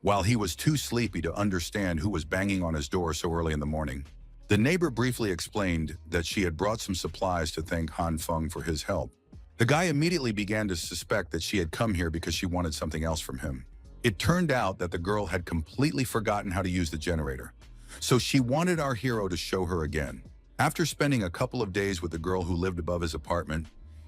while he was too sleepy to understand who was banging on his door so early in the morning. The neighbor briefly explained that she had brought some supplies to thank Hanfeng for his help. The guy immediately began to suspect that she had come here because she wanted something else from him. It turned out that the girl had completely forgotten how to use the generator, so she wanted our hero to show her again. After spending a couple of days with the girl who lived above his apartment,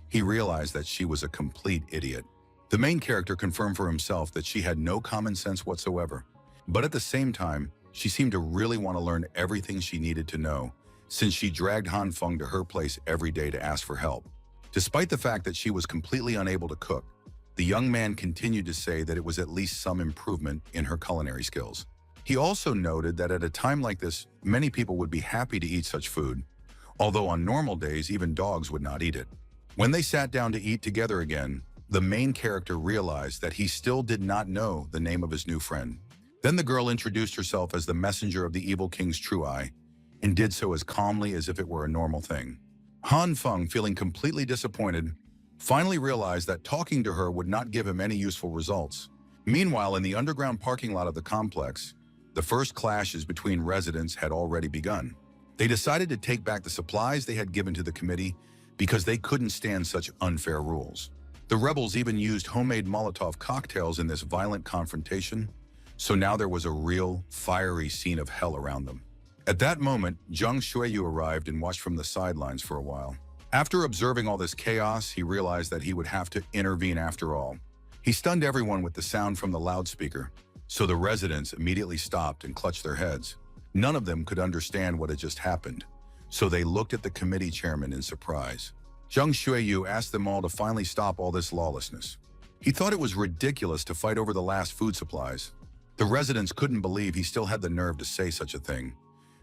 he realized that she was a complete idiot. The main character confirmed for himself that she had no common sense whatsoever, but at the same time, she seemed to really want to learn everything she needed to know, since she dragged Hanfeng to her place every day to ask for help. Despite the fact that she was completely unable to cook, the young man continued to say that it was at least some improvement in her culinary skills. He also noted that at a time like this, many people would be happy to eat such food, although on normal days, even dogs would not eat it. When they sat down to eat together again, the main character realized that he still did not know the name of his new friend. Then the girl introduced herself as the messenger of the evil king's true eye, and did so as calmly as if it were a normal thing. Hanfeng, feeling completely disappointed, finally realized that talking to her would not give him any useful results. Meanwhile, in the underground parking lot of the complex, the first clashes between residents had already begun. They decided to take back the supplies they had given to the committee because they couldn't stand such unfair rules. The rebels even used homemade Molotov cocktails in this violent confrontation, so now there was a real, fiery scene of hell around them. At that moment, Zhang Xueyu arrived and watched from the sidelines for a while. After observing all this chaos, he realized that he would have to intervene after all. He stunned everyone with the sound from the loudspeaker, so the residents immediately stopped and clutched their heads. None of them could understand what had just happened, so they looked at the committee chairman in surprise. Zhang Xueyu asked them all to finally stop all this lawlessness. He thought it was ridiculous to fight over the last food supplies. The residents couldn't believe he still had the nerve to say such a thing,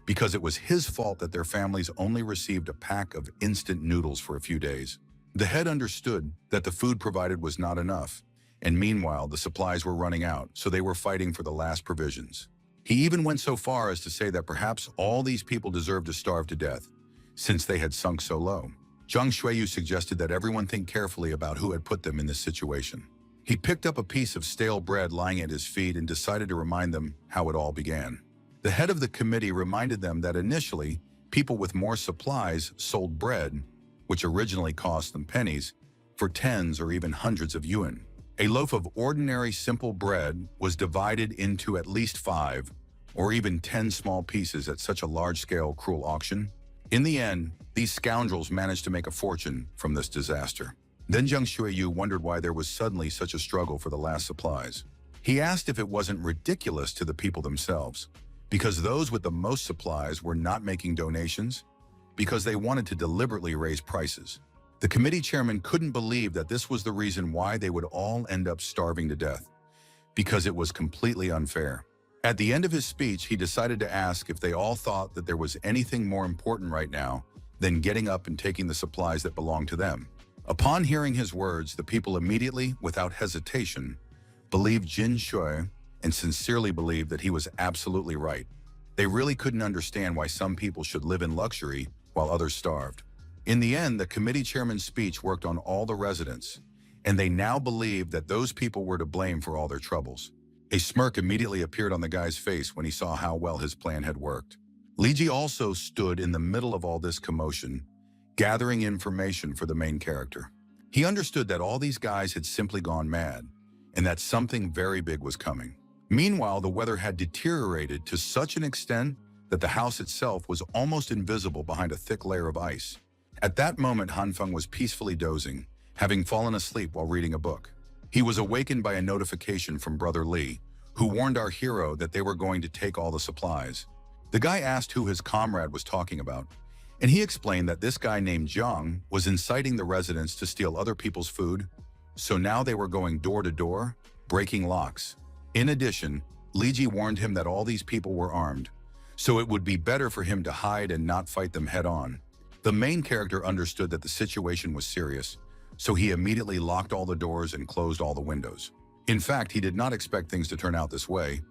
because it was his fault that their families only received a pack of instant noodles for a few days. The head understood that the food provided was not enough, and meanwhile the supplies were running out, so they were fighting for the last provisions. He even went so far as to say that perhaps all these people deserved to starve to death, since they had sunk so low. Zhang Xueyu suggested that everyone think carefully about who had put them in this situation. He picked up a piece of stale bread lying at his feet and decided to remind them how it all began. The head of the committee reminded them that initially, people with more supplies sold bread, which originally cost them pennies, for tens or even hundreds of yuan. A loaf of ordinary simple bread was divided into at least 5 or even 10 small pieces at such a large-scale cruel auction. In the end, these scoundrels managed to make a fortune from this disaster. Then Zhang Xueyu wondered why there was suddenly such a struggle for the last supplies. He asked if it wasn't ridiculous to the people themselves, because those with the most supplies were not making donations, because they wanted to deliberately raise prices. The committee chairman couldn't believe that this was the reason why they would all end up starving to death, because it was completely unfair. At the end of his speech, he decided to ask if they all thought that there was anything more important right now than getting up and taking the supplies that belonged to them. Upon hearing his words, the people immediately, without hesitation, believed Jin Shui and sincerely believed that he was absolutely right. They really couldn't understand why some people should live in luxury while others starved. In the end, the committee chairman's speech worked on all the residents, and they now believed that those people were to blame for all their troubles. A smirk immediately appeared on the guy's face when he saw how well his plan had worked. Li Ji also stood in the middle of all this commotion, gathering information for the main character. He understood that all these guys had simply gone mad, and that something very big was coming. Meanwhile, the weather had deteriorated to such an extent that the house itself was almost invisible behind a thick layer of ice. At that moment, Hanfeng was peacefully dozing, having fallen asleep while reading a book. He was awakened by a notification from Brother Li, who warned our hero that they were going to take all the supplies. The guy asked who his comrade was talking about, and he explained that this guy named Zhang was inciting the residents to steal other people's food, so now they were going door to door, breaking locks. In addition, Liji warned him that all these people were armed, so it would be better for him to hide and not fight them head-on. The main character understood that the situation was serious, so he immediately locked all the doors and closed all the windows. In fact, he did not expect things to turn out this way,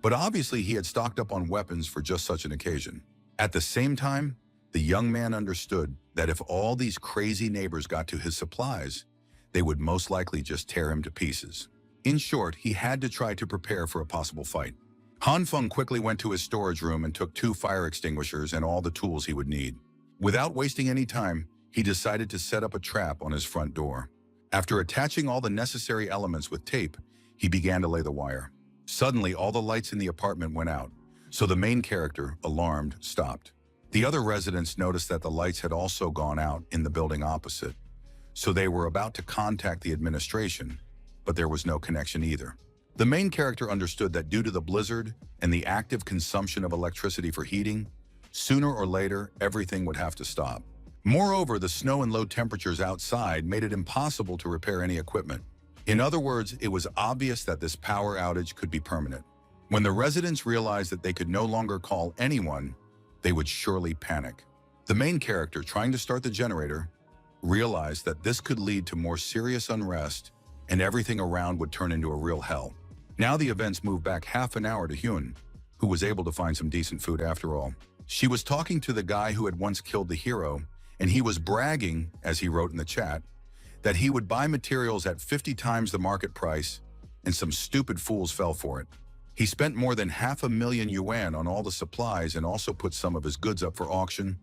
but obviously he had stocked up on weapons for just such an occasion. At the same time, the young man understood that if all these crazy neighbors got to his supplies, they would most likely just tear him to pieces. In short, he had to try to prepare for a possible fight. Han Feng quickly went to his storage room and took 2 fire extinguishers and all the tools he would need. Without wasting any time, he decided to set up a trap on his front door. After attaching all the necessary elements with tape, he began to lay the wire. Suddenly, all the lights in the apartment went out, so the main character, alarmed, stopped. The other residents noticed that the lights had also gone out in the building opposite, so they were about to contact the administration, but there was no connection either. The main character understood that due to the blizzard and the active consumption of electricity for heating, sooner or later, everything would have to stop. Moreover, the snow and low temperatures outside made it impossible to repair any equipment. In other words, it was obvious that this power outage could be permanent. When the residents realized that they could no longer call anyone, they would surely panic. The main character, trying to start the generator, realized that this could lead to more serious unrest and everything around would turn into a real hell. Now the events moved back half an hour to Hyun, who was able to find some decent food after all. She was talking to the guy who had once killed the hero, and he was bragging, as he wrote in the chat, that he would buy materials at 50 times the market price, and some stupid fools fell for it. He spent more than 500,000 yuan on all the supplies and also put some of his goods up for auction,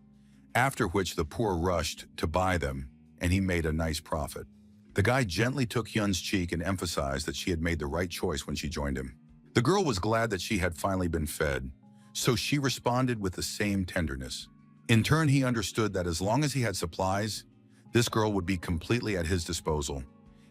after which the poor rushed to buy them, and he made a nice profit. The guy gently took Hyun's cheek and emphasized that she had made the right choice when she joined him. The girl was glad that she had finally been fed, so she responded with the same tenderness. In turn, he understood that as long as he had supplies, this girl would be completely at his disposal,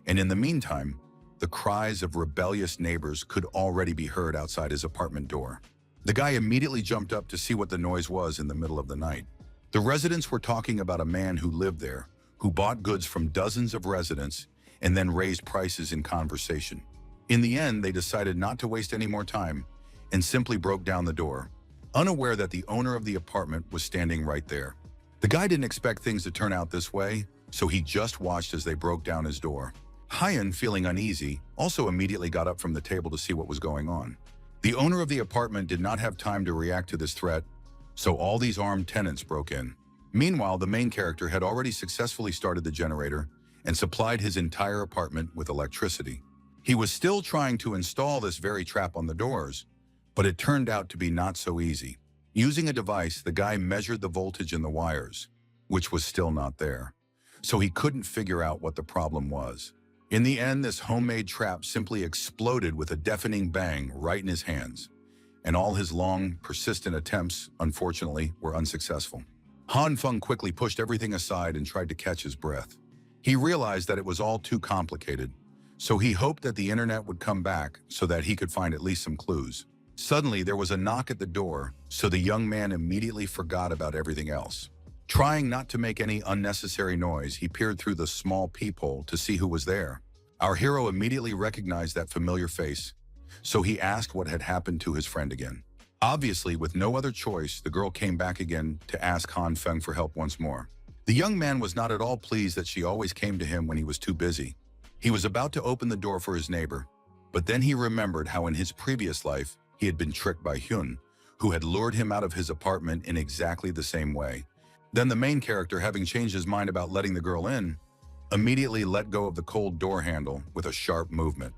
and in the meantime, the cries of rebellious neighbors could already be heard outside his apartment door. The guy immediately jumped up to see what the noise was in the middle of the night. The residents were talking about a man who lived there, who bought goods from dozens of residents and then raised prices in conversation. In the end, they decided not to waste any more time and simply broke down the door, unaware that the owner of the apartment was standing right there. The guy didn't expect things to turn out this way, so he just watched as they broke down his door. Hyun, feeling uneasy, also immediately got up from the table to see what was going on. The owner of the apartment did not have time to react to this threat, so all these armed tenants broke in. Meanwhile, the main character had already successfully started the generator and supplied his entire apartment with electricity. He was still trying to install this very trap on the doors, but it turned out to be not so easy. Using a device, the guy measured the voltage in the wires, which was still not there, so he couldn't figure out what the problem was. In the end, this homemade trap simply exploded with a deafening bang right in his hands, and all his long, persistent attempts, unfortunately, were unsuccessful. Han Feng quickly pushed everything aside and tried to catch his breath. He realized that it was all too complicated, so he hoped that the internet would come back so that he could find at least some clues. Suddenly, there was a knock at the door, so the young man immediately forgot about everything else. Trying not to make any unnecessary noise, he peered through the small peephole to see who was there. Our hero immediately recognized that familiar face, so he asked what had happened to his friend again. Obviously, with no other choice, the girl came back again to ask Han Feng for help once more. The young man was not at all pleased that she always came to him when he was too busy. He was about to open the door for his neighbor, but then he remembered how in his previous life, he had been tricked by Hyun, who had lured him out of his apartment in exactly the same way. Then the main character, having changed his mind about letting the girl in, immediately let go of the cold door handle with a sharp movement.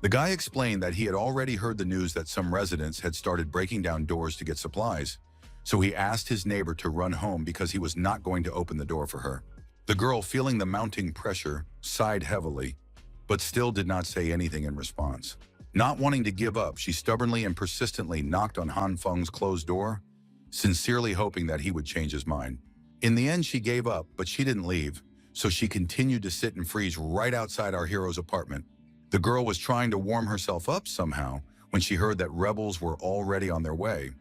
The guy explained that he had already heard the news that some residents had started breaking down doors to get supplies, so he asked his neighbor to run home because he was not going to open the door for her. The girl, feeling the mounting pressure, sighed heavily, but still did not say anything in response. Not wanting to give up, she stubbornly and persistently knocked on Han Feng's closed door, sincerely hoping that he would change his mind. In the end, she gave up, but she didn't leave, so she continued to sit and freeze right outside our hero's apartment. The girl was trying to warm herself up somehow when she heard that rebels were already on their way,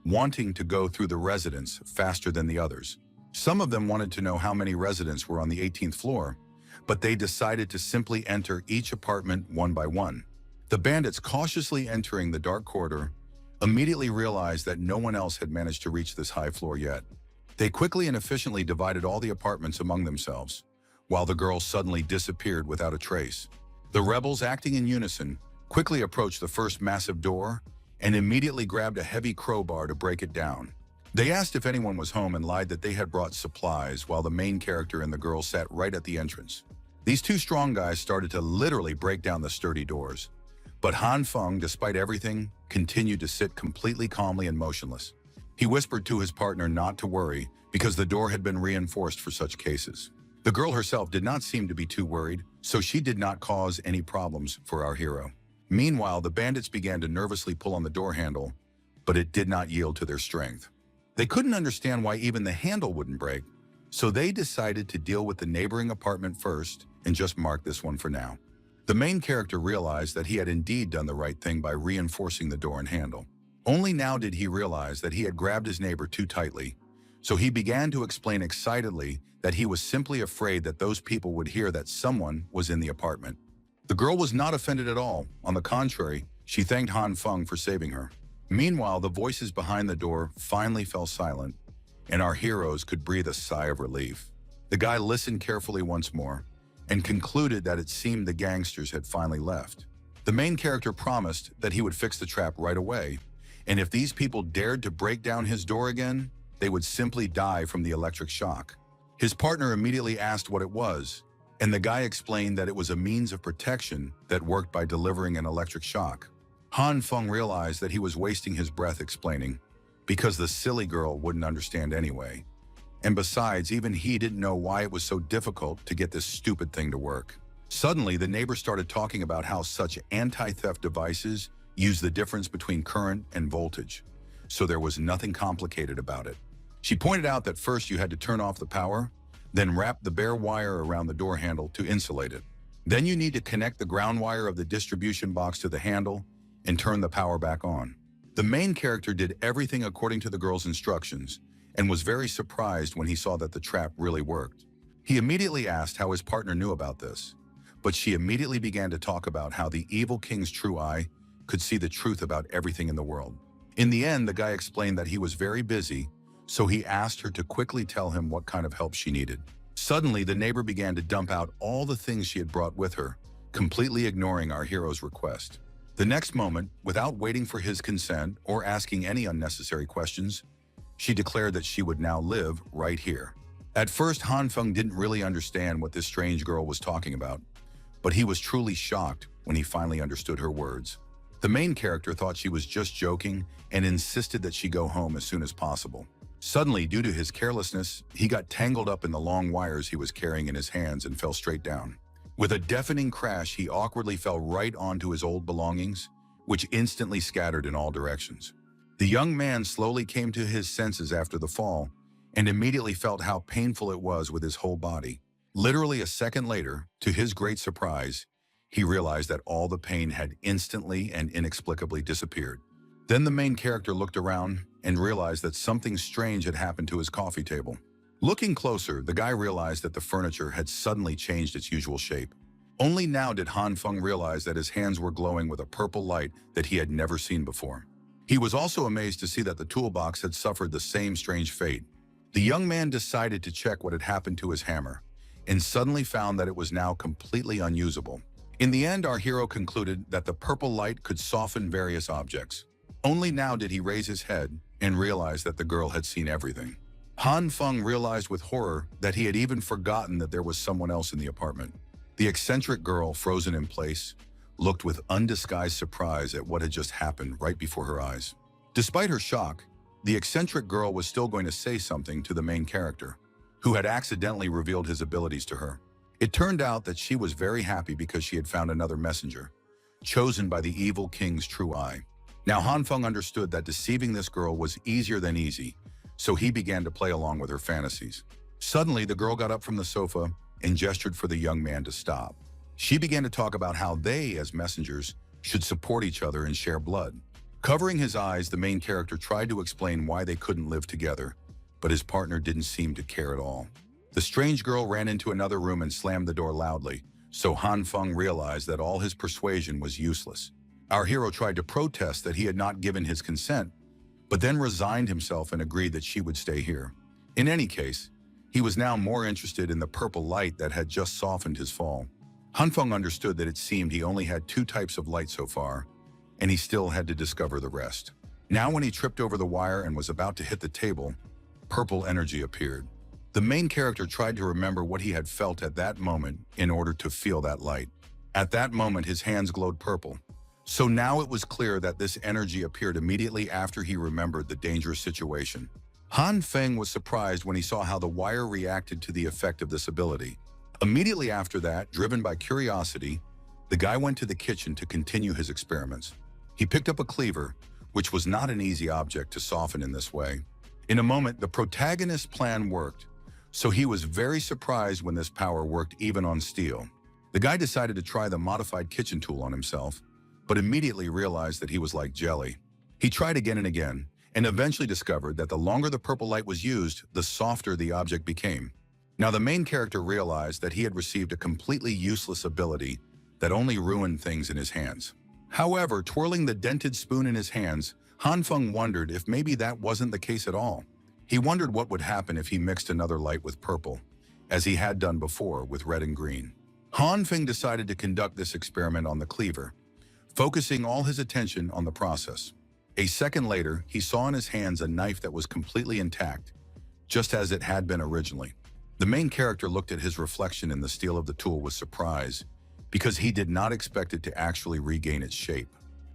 wanting to go through the residence faster than the others. Some of them wanted to know how many residents were on the 18th floor, but they decided to simply enter each apartment one by one. The bandits, cautiously entering the dark corridor, immediately realized that no one else had managed to reach this high floor yet. They quickly and efficiently divided all the apartments among themselves, while the girl suddenly disappeared without a trace. The rebels, acting in unison, quickly approached the first massive door and immediately grabbed a heavy crowbar to break it down. They asked if anyone was home and lied that they had brought supplies, while the main character and the girl sat right at the entrance. These two strong guys started to literally break down the sturdy doors. But Han Feng, despite everything, continued to sit completely calmly and motionless. He whispered to his partner not to worry because the door had been reinforced for such cases. The girl herself did not seem to be too worried, so she did not cause any problems for our hero. Meanwhile, the bandits began to nervously pull on the door handle, but it did not yield to their strength. They couldn't understand why even the handle wouldn't break, so they decided to deal with the neighboring apartment first and just mark this one for now. The main character realized that he had indeed done the right thing by reinforcing the door and handle. Only now did he realize that he had grabbed his neighbor too tightly, so he began to explain excitedly that he was simply afraid that those people would hear that someone was in the apartment. The girl was not offended at all. On the contrary, she thanked Han Feng for saving her. Meanwhile, the voices behind the door finally fell silent, and our heroes could breathe a sigh of relief. The guy listened carefully once more and concluded that it seemed the gangsters had finally left. The main character promised that he would fix the trap right away, and if these people dared to break down his door again, they would simply die from the electric shock. His partner immediately asked what it was, and the guy explained that it was a means of protection that worked by delivering an electric shock. Han Feng realized that he was wasting his breath explaining, because the silly girl wouldn't understand anyway. And besides, even he didn't know why it was so difficult to get this stupid thing to work. Suddenly, the neighbor started talking about how such anti-theft devices use the difference between current and voltage, so there was nothing complicated about it. She pointed out that first you had to turn off the power, then wrap the bare wire around the door handle to insulate it. Then you need to connect the ground wire of the distribution box to the handle and turn the power back on. The main character did everything according to the girl's instructions and was very surprised when he saw that the trap really worked. He immediately asked how his partner knew about this, but she immediately began to talk about how the evil king's true eye could see the truth about everything in the world. In the end, the guy explained that he was very busy, so he asked her to quickly tell him what kind of help she needed. Suddenly, the neighbor began to dump out all the things she had brought with her, completely ignoring our hero's request. The next moment, without waiting for his consent or asking any unnecessary questions, she declared that she would now live right here. At first, Han Feng didn't really understand what this strange girl was talking about, but he was truly shocked when he finally understood her words. The main character thought she was just joking and insisted that she go home as soon as possible. Suddenly, due to his carelessness, he got tangled up in the long wires he was carrying in his hands and fell straight down. With a deafening crash, he awkwardly fell right onto his old belongings, which instantly scattered in all directions. The young man slowly came to his senses after the fall and immediately felt how painful it was with his whole body. Literally a second later, to his great surprise, he realized that all the pain had instantly and inexplicably disappeared. Then the main character looked around and realized that something strange had happened to his coffee table. Looking closer, the guy realized that the furniture had suddenly changed its usual shape. Only now did Han Feng realize that his hands were glowing with a purple light that he had never seen before. He was also amazed to see that the toolbox had suffered the same strange fate. The young man decided to check what had happened to his hammer, and suddenly found that it was now completely unusable. In the end, our hero concluded that the purple light could soften various objects. Only now did he raise his head and realize that the girl had seen everything. Han Feng realized with horror that he had even forgotten that there was someone else in the apartment. The eccentric girl, frozen in place, looked with undisguised surprise at what had just happened right before her eyes. Despite her shock, the eccentric girl was still going to say something to the main character, who had accidentally revealed his abilities to her. It turned out that she was very happy because she had found another messenger, chosen by the evil king's true eye. Now Han Feng understood that deceiving this girl was easier than easy, so he began to play along with her fantasies. Suddenly, the girl got up from the sofa and gestured for the young man to stop. She began to talk about how they, as messengers, should support each other and share blood. Covering his eyes, the main character tried to explain why they couldn't live together, but his partner didn't seem to care at all. The strange girl ran into another room and slammed the door loudly, so Han Feng realized that all his persuasion was useless. Our hero tried to protest that he had not given his consent, but then resigned himself and agreed that she would stay here. In any case, he was now more interested in the purple light that had just softened his fall. Han Feng understood that it seemed he only had 2 types of light so far, and he still had to discover the rest. Now when he tripped over the wire and was about to hit the table, purple energy appeared. The main character tried to remember what he had felt at that moment in order to feel that light. At that moment, his hands glowed purple. So now it was clear that this energy appeared immediately after he remembered the dangerous situation. Han Feng was surprised when he saw how the wire reacted to the effect of this ability. Immediately after that, driven by curiosity, the guy went to the kitchen to continue his experiments. He picked up a cleaver, which was not an easy object to soften in this way. In a moment, the protagonist's plan worked, so he was very surprised when this power worked even on steel. The guy decided to try the modified kitchen tool on himself, but immediately realized that he was like jelly. He tried again and again, and eventually discovered that the longer the purple light was used, the softer the object became. Now the main character realized that he had received a completely useless ability that only ruined things in his hands. However, twirling the dented spoon in his hands, Han Feng wondered if maybe that wasn't the case at all. He wondered what would happen if he mixed another light with purple, as he had done before with red and green. Han Feng decided to conduct this experiment on the cleaver, focusing all his attention on the process. A second later, he saw in his hands a knife that was completely intact, just as it had been originally. The main character looked at his reflection in the steel of the tool with surprise, because he did not expect it to actually regain its shape.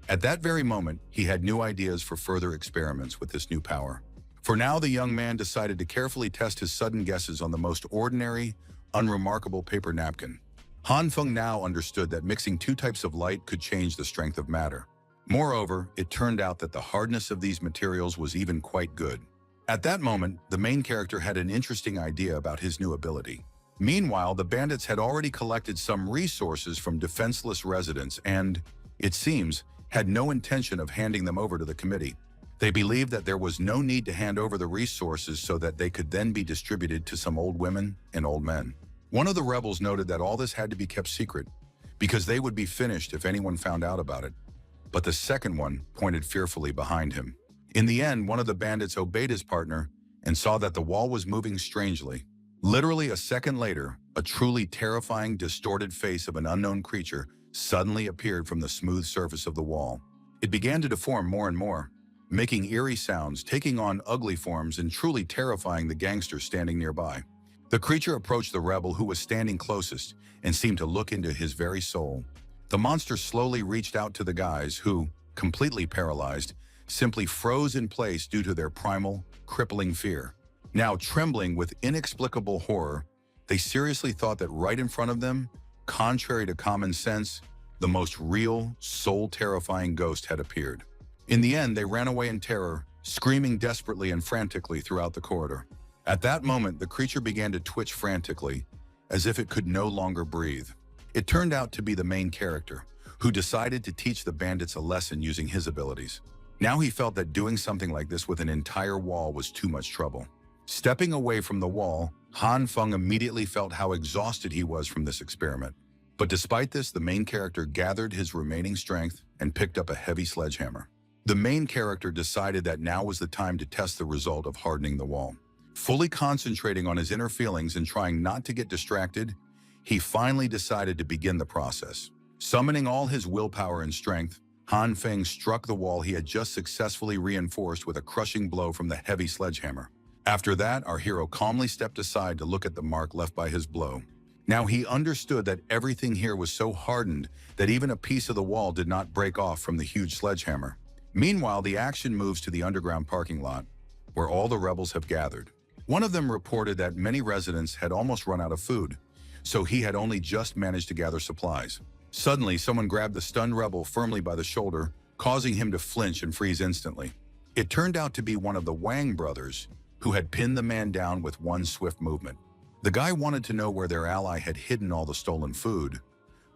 At that very moment, he had new ideas for further experiments with this new power. For now, the young man decided to carefully test his sudden guesses on the most ordinary, unremarkable paper napkin. Han Feng now understood that mixing 2 types of light could change the strength of matter. Moreover, it turned out that the hardness of these materials was even quite good. At that moment, the main character had an interesting idea about his new ability. Meanwhile, the bandits had already collected some resources from defenseless residents and, it seems, had no intention of handing them over to the committee. They believed that there was no need to hand over the resources so that they could then be distributed to some old women and old men. One of the rebels noted that all this had to be kept secret, because they would be finished if anyone found out about it. But the second one pointed fearfully behind him. In the end, one of the bandits obeyed his partner and saw that the wall was moving strangely. Literally a second later, a truly terrifying, distorted face of an unknown creature suddenly appeared from the smooth surface of the wall. It began to deform more and more, making eerie sounds, taking on ugly forms, and truly terrifying the gangsters standing nearby. The creature approached the rebel who was standing closest and seemed to look into his very soul. The monster slowly reached out to the guys who, completely paralyzed, simply froze in place due to their primal, crippling fear. Now trembling with inexplicable horror, they seriously thought that right in front of them, contrary to common sense, the most real, soul-terrifying ghost had appeared. In the end, they ran away in terror, screaming desperately and frantically throughout the corridor. At that moment, the creature began to twitch frantically, as if it could no longer breathe. It turned out to be the main character, who decided to teach the bandits a lesson using his abilities. Now he felt that doing something like this with an entire wall was too much trouble. Stepping away from the wall, Han Feng immediately felt how exhausted he was from this experiment. But despite this, the main character gathered his remaining strength and picked up a heavy sledgehammer. The main character decided that now was the time to test the result of hardening the wall. Fully concentrating on his inner feelings and trying not to get distracted, he finally decided to begin the process. Summoning all his willpower and strength, Han Feng struck the wall he had just successfully reinforced with a crushing blow from the heavy sledgehammer. After that, our hero calmly stepped aside to look at the mark left by his blow. Now he understood that everything here was so hardened that even a piece of the wall did not break off from the huge sledgehammer. Meanwhile, the action moves to the underground parking lot, where all the rebels have gathered. One of them reported that many residents had almost run out of food, so he had only just managed to gather supplies. Suddenly, someone grabbed the stunned rebel firmly by the shoulder, causing him to flinch and freeze instantly. It turned out to be one of the Wang brothers, who had pinned the man down with one swift movement. The guy wanted to know where their ally had hidden all the stolen food,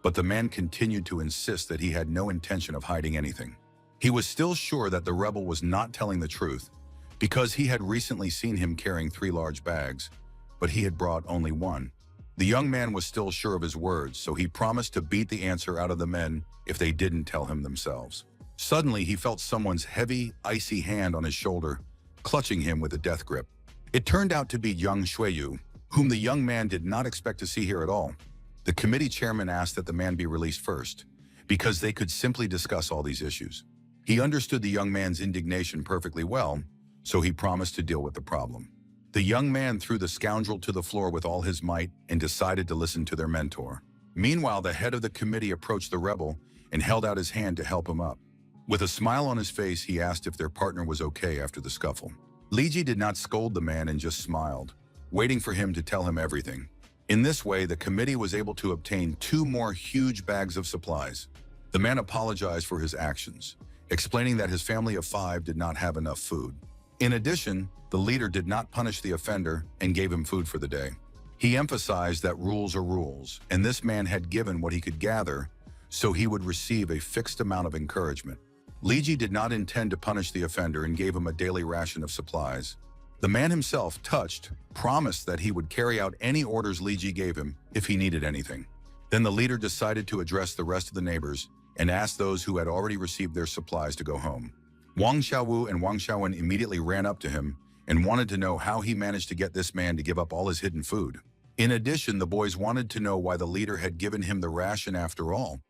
but the man continued to insist that he had no intention of hiding anything. He was still sure that the rebel was not telling the truth, because he had recently seen him carrying 3 large bags, but he had brought only one. The young man was still sure of his words, so he promised to beat the answer out of the men if they didn't tell him themselves. Suddenly, he felt someone's heavy, icy hand on his shoulder, clutching him with a death grip. It turned out to be Yang Shuiyu, whom the young man did not expect to see here at all. The committee chairman asked that the man be released first, because they could simply discuss all these issues. He understood the young man's indignation perfectly well, so he promised to deal with the problem. The young man threw the scoundrel to the floor with all his might and decided to listen to their mentor. Meanwhile, the head of the committee approached the rebel and held out his hand to help him up. With a smile on his face, he asked if their partner was okay after the scuffle. Li Ji did not scold the man and just smiled, waiting for him to tell him everything. In this way, the committee was able to obtain 2 more huge bags of supplies. The man apologized for his actions, explaining that his family of 5 did not have enough food. In addition, the leader did not punish the offender and gave him food for the day. He emphasized that rules are rules, and this man had given what he could gather, so he would receive a fixed amount of encouragement. Li Ji did not intend to punish the offender and gave him a daily ration of supplies. The man himself, touched, promised that he would carry out any orders Li Ji gave him if he needed anything. Then the leader decided to address the rest of the neighbors and asked those who had already received their supplies to go home. Wang Xiaowu and Wang Xiaowen immediately ran up to him and wanted to know how he managed to get this man to give up all his hidden food. In addition, the boys wanted to know why the leader had given him the ration after all,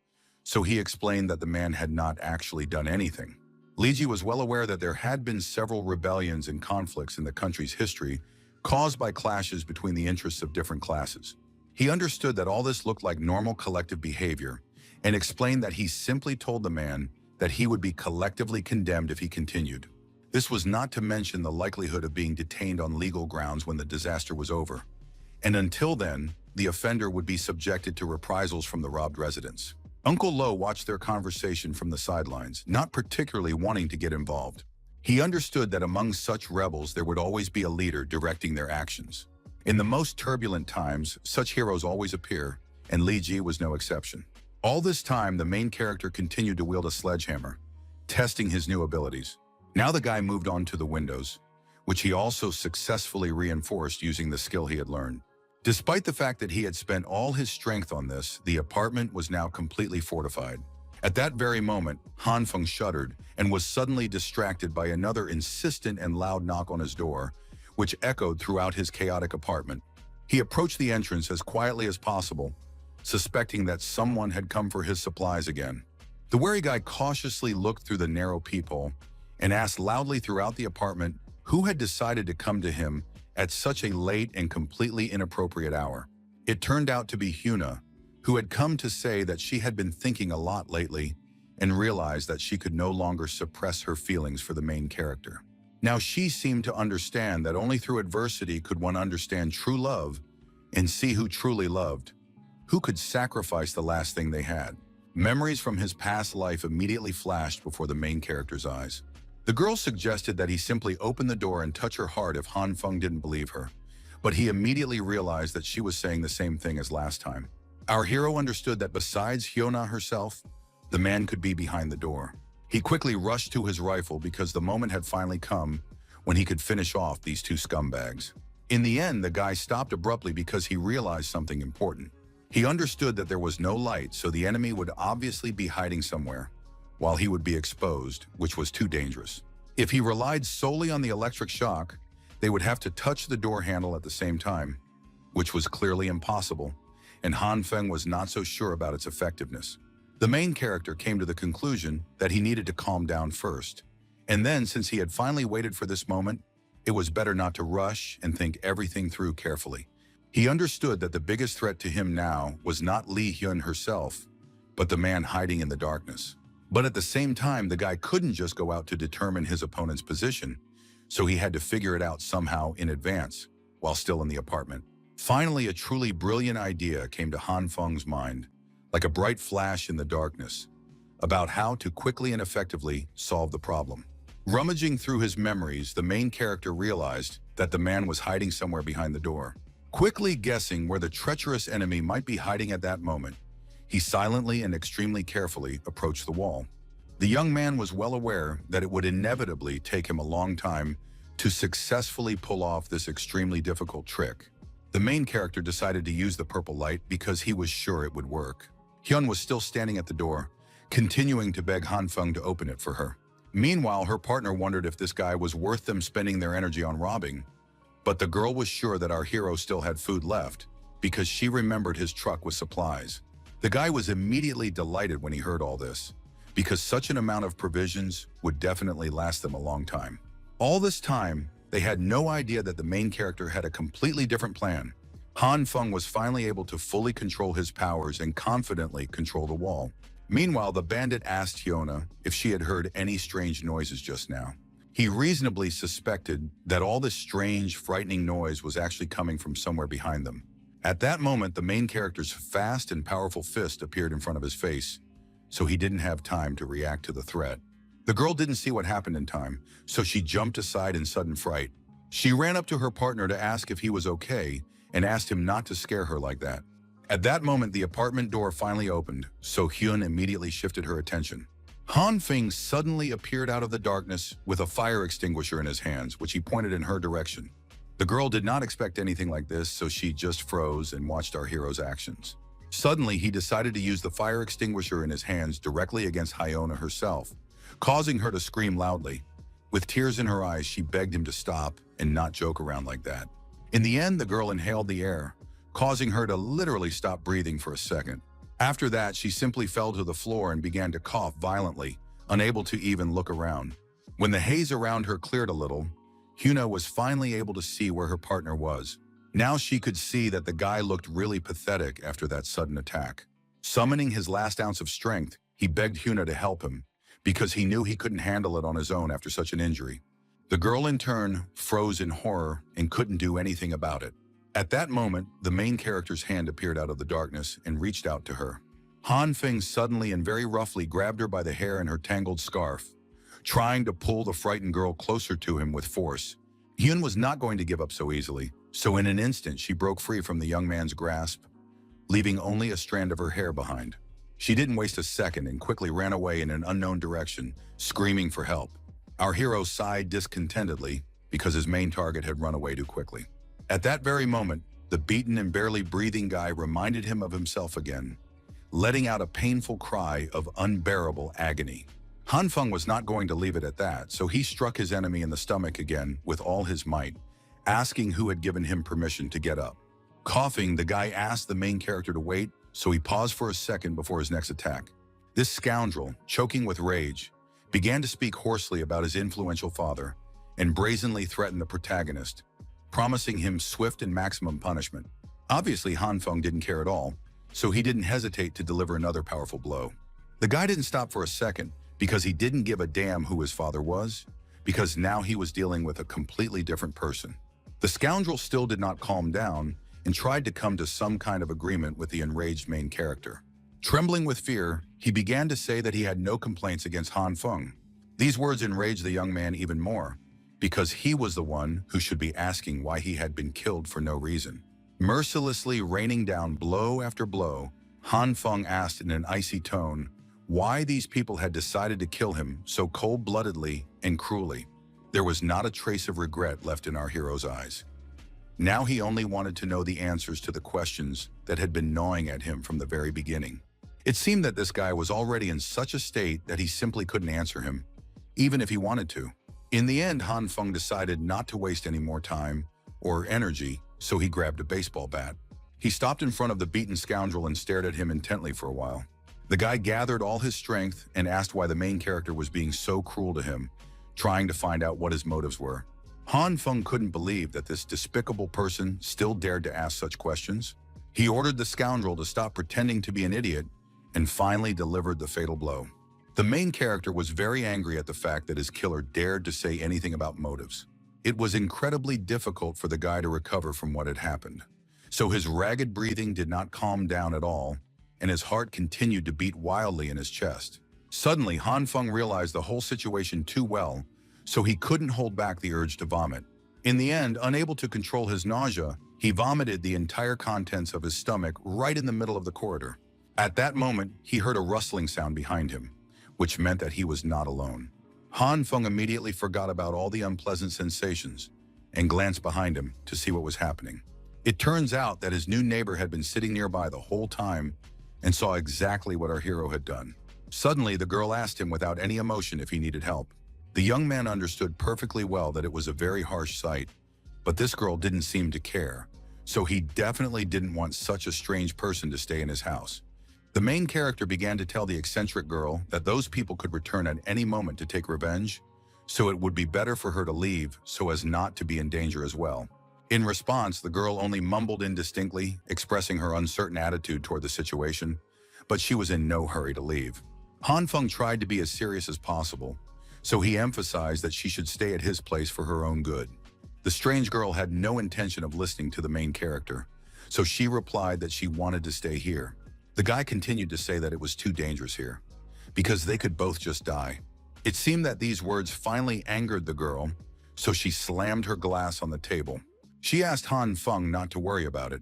so he explained that the man had not actually done anything. Li Ji was well aware that there had been several rebellions and conflicts in the country's history caused by clashes between the interests of different classes. He understood that all this looked like normal collective behavior and explained that he simply told the man that he would be collectively condemned if he continued. This was not to mention the likelihood of being detained on legal grounds when the disaster was over. And until then, the offender would be subjected to reprisals from the robbed residents. Uncle Lo watched their conversation from the sidelines, not particularly wanting to get involved. He understood that among such rebels there would always be a leader directing their actions. In the most turbulent times, such heroes always appear, and Li Ji was no exception. All this time, the main character continued to wield a sledgehammer, testing his new abilities. Now the guy moved on to the windows, which he also successfully reinforced using the skill he had learned. Despite the fact that he had spent all his strength on this, the apartment was now completely fortified. At that very moment, Han Feng shuddered and was suddenly distracted by another insistent and loud knock on his door, which echoed throughout his chaotic apartment. He approached the entrance as quietly as possible, suspecting that someone had come for his supplies again. The wary guy cautiously looked through the narrow peephole and asked loudly throughout the apartment who had decided to come to him at such a late and completely inappropriate hour. It turned out to be Hyuna, who had come to say that she had been thinking a lot lately and realized that she could no longer suppress her feelings for the main character. Now she seemed to understand that only through adversity could one understand true love and see who truly loved, who could sacrifice the last thing they had. Memories from his past life immediately flashed before the main character's eyes. The girl suggested that he simply open the door and touch her heart if Han Feng didn't believe her, but he immediately realized that she was saying the same thing as last time. Our hero understood that besides Hyuna herself, the man could be behind the door. He quickly rushed to his rifle because the moment had finally come when he could finish off these 2 scumbags. In the end, the guy stopped abruptly because he realized something important. He understood that there was no light, so the enemy would obviously be hiding somewhere, while he would be exposed, which was too dangerous. If he relied solely on the electric shock, they would have to touch the door handle at the same time, which was clearly impossible, and Han Feng was not so sure about its effectiveness. The main character came to the conclusion that he needed to calm down first, and then, since he had finally waited for this moment, it was better not to rush and think everything through carefully. He understood that the biggest threat to him now was not Li Hyun herself, but the man hiding in the darkness. But at the same time, the guy couldn't just go out to determine his opponent's position, so he had to figure it out somehow in advance, while still in the apartment. Finally, a truly brilliant idea came to Han Feng's mind, like a bright flash in the darkness, about how to quickly and effectively solve the problem. Rummaging through his memories, the main character realized that the man was hiding somewhere behind the door. Quickly guessing where the treacherous enemy might be hiding at that moment, he silently and extremely carefully approached the wall. The young man was well aware that it would inevitably take him a long time to successfully pull off this extremely difficult trick. The main character decided to use the purple light because he was sure it would work. Hyun was still standing at the door, continuing to beg Hanfeng to open it for her. Meanwhile, her partner wondered if this guy was worth them spending their energy on robbing, but the girl was sure that our hero still had food left because she remembered his truck with supplies. The guy was immediately delighted when he heard all this, because such an amount of provisions would definitely last them a long time. All this time, they had no idea that the main character had a completely different plan. Han Feng was finally able to fully control his powers and confidently control the wall. Meanwhile, the bandit asked Hyuna if she had heard any strange noises just now. He reasonably suspected that all this strange, frightening noise was actually coming from somewhere behind them. At that moment, the main character's fast and powerful fist appeared in front of his face, so he didn't have time to react to the threat. The girl didn't see what happened in time, so she jumped aside in sudden fright. She ran up to her partner to ask if he was okay and asked him not to scare her like that. At that moment, the apartment door finally opened, so Hyun immediately shifted her attention. Han Feng suddenly appeared out of the darkness with a fire extinguisher in his hands, which he pointed in her direction. The girl did not expect anything like this, so she just froze and watched our hero's actions. Suddenly, he decided to use the fire extinguisher in his hands directly against Hyuna herself, causing her to scream loudly. With tears in her eyes, she begged him to stop and not joke around like that. In the end, the girl inhaled the air, causing her to literally stop breathing for a second. After that, she simply fell to the floor and began to cough violently, unable to even look around. When the haze around her cleared a little, Hyuna was finally able to see where her partner was. Now she could see that the guy looked really pathetic after that sudden attack. Summoning his last ounce of strength, he begged Hyuna to help him, because he knew he couldn't handle it on his own after such an injury. The girl in turn froze in horror and couldn't do anything about it. At that moment, the main character's hand appeared out of the darkness and reached out to her. Han Feng suddenly and very roughly grabbed her by the hair in her tangled scarf, trying to pull the frightened girl closer to him with force. Hyun was not going to give up so easily, so in an instant she broke free from the young man's grasp, leaving only a strand of her hair behind. She didn't waste a second and quickly ran away in an unknown direction, screaming for help. Our hero sighed discontentedly because his main target had run away too quickly. At that very moment, the beaten and barely breathing guy reminded him of himself again, letting out a painful cry of unbearable agony. Han Feng was not going to leave it at that, so he struck his enemy in the stomach again with all his might, asking who had given him permission to get up. Coughing, the guy asked the main character to wait, so he paused for a second before his next attack. This scoundrel, choking with rage, began to speak hoarsely about his influential father and brazenly threatened the protagonist, promising him swift and maximum punishment. Obviously, Han Feng didn't care at all, so he didn't hesitate to deliver another powerful blow. The guy didn't stop for a second because he didn't give a damn who his father was, because now he was dealing with a completely different person. The scoundrel still did not calm down and tried to come to some kind of agreement with the enraged main character. Trembling with fear, he began to say that he had no complaints against Han Feng. These words enraged the young man even more, because he was the one who should be asking why he had been killed for no reason. Mercilessly raining down blow after blow, Han Feng asked in an icy tone why these people had decided to kill him so cold-bloodedly and cruelly. There was not a trace of regret left in our hero's eyes. Now he only wanted to know the answers to the questions that had been gnawing at him from the very beginning. It seemed that this guy was already in such a state that he simply couldn't answer him, even if he wanted to. In the end, Han Feng decided not to waste any more time or energy, so he grabbed a baseball bat. He stopped in front of the beaten scoundrel and stared at him intently for a while. The guy gathered all his strength and asked why the main character was being so cruel to him, trying to find out what his motives were. Han Feng couldn't believe that this despicable person still dared to ask such questions. He ordered the scoundrel to stop pretending to be an idiot and finally delivered the fatal blow. The main character was very angry at the fact that his killer dared to say anything about motives. It was incredibly difficult for the guy to recover from what had happened. So his ragged breathing did not calm down at all, and his heart continued to beat wildly in his chest. Suddenly, Han Feng realized the whole situation too well, so he couldn't hold back the urge to vomit. In the end, unable to control his nausea, he vomited the entire contents of his stomach right in the middle of the corridor. At that moment, he heard a rustling sound behind him, which meant that he was not alone. Han Feng immediately forgot about all the unpleasant sensations and glanced behind him to see what was happening. It turns out that his new neighbor had been sitting nearby the whole time and saw exactly what our hero had done. Suddenly, the girl asked him without any emotion if he needed help. The young man understood perfectly well that it was a very harsh sight, but this girl didn't seem to care, so he definitely didn't want such a strange person to stay in his house. The main character began to tell the eccentric girl that those people could return at any moment to take revenge, so it would be better for her to leave so as not to be in danger as well. In response, the girl only mumbled indistinctly, expressing her uncertain attitude toward the situation, but she was in no hurry to leave. Han Feng tried to be as serious as possible, so he emphasized that she should stay at his place for her own good. The strange girl had no intention of listening to the main character, so she replied that she wanted to stay here. The guy continued to say that it was too dangerous here, because they could both just die. It seemed that these words finally angered the girl, so she slammed her glass on the table. She asked Han Feng not to worry about it,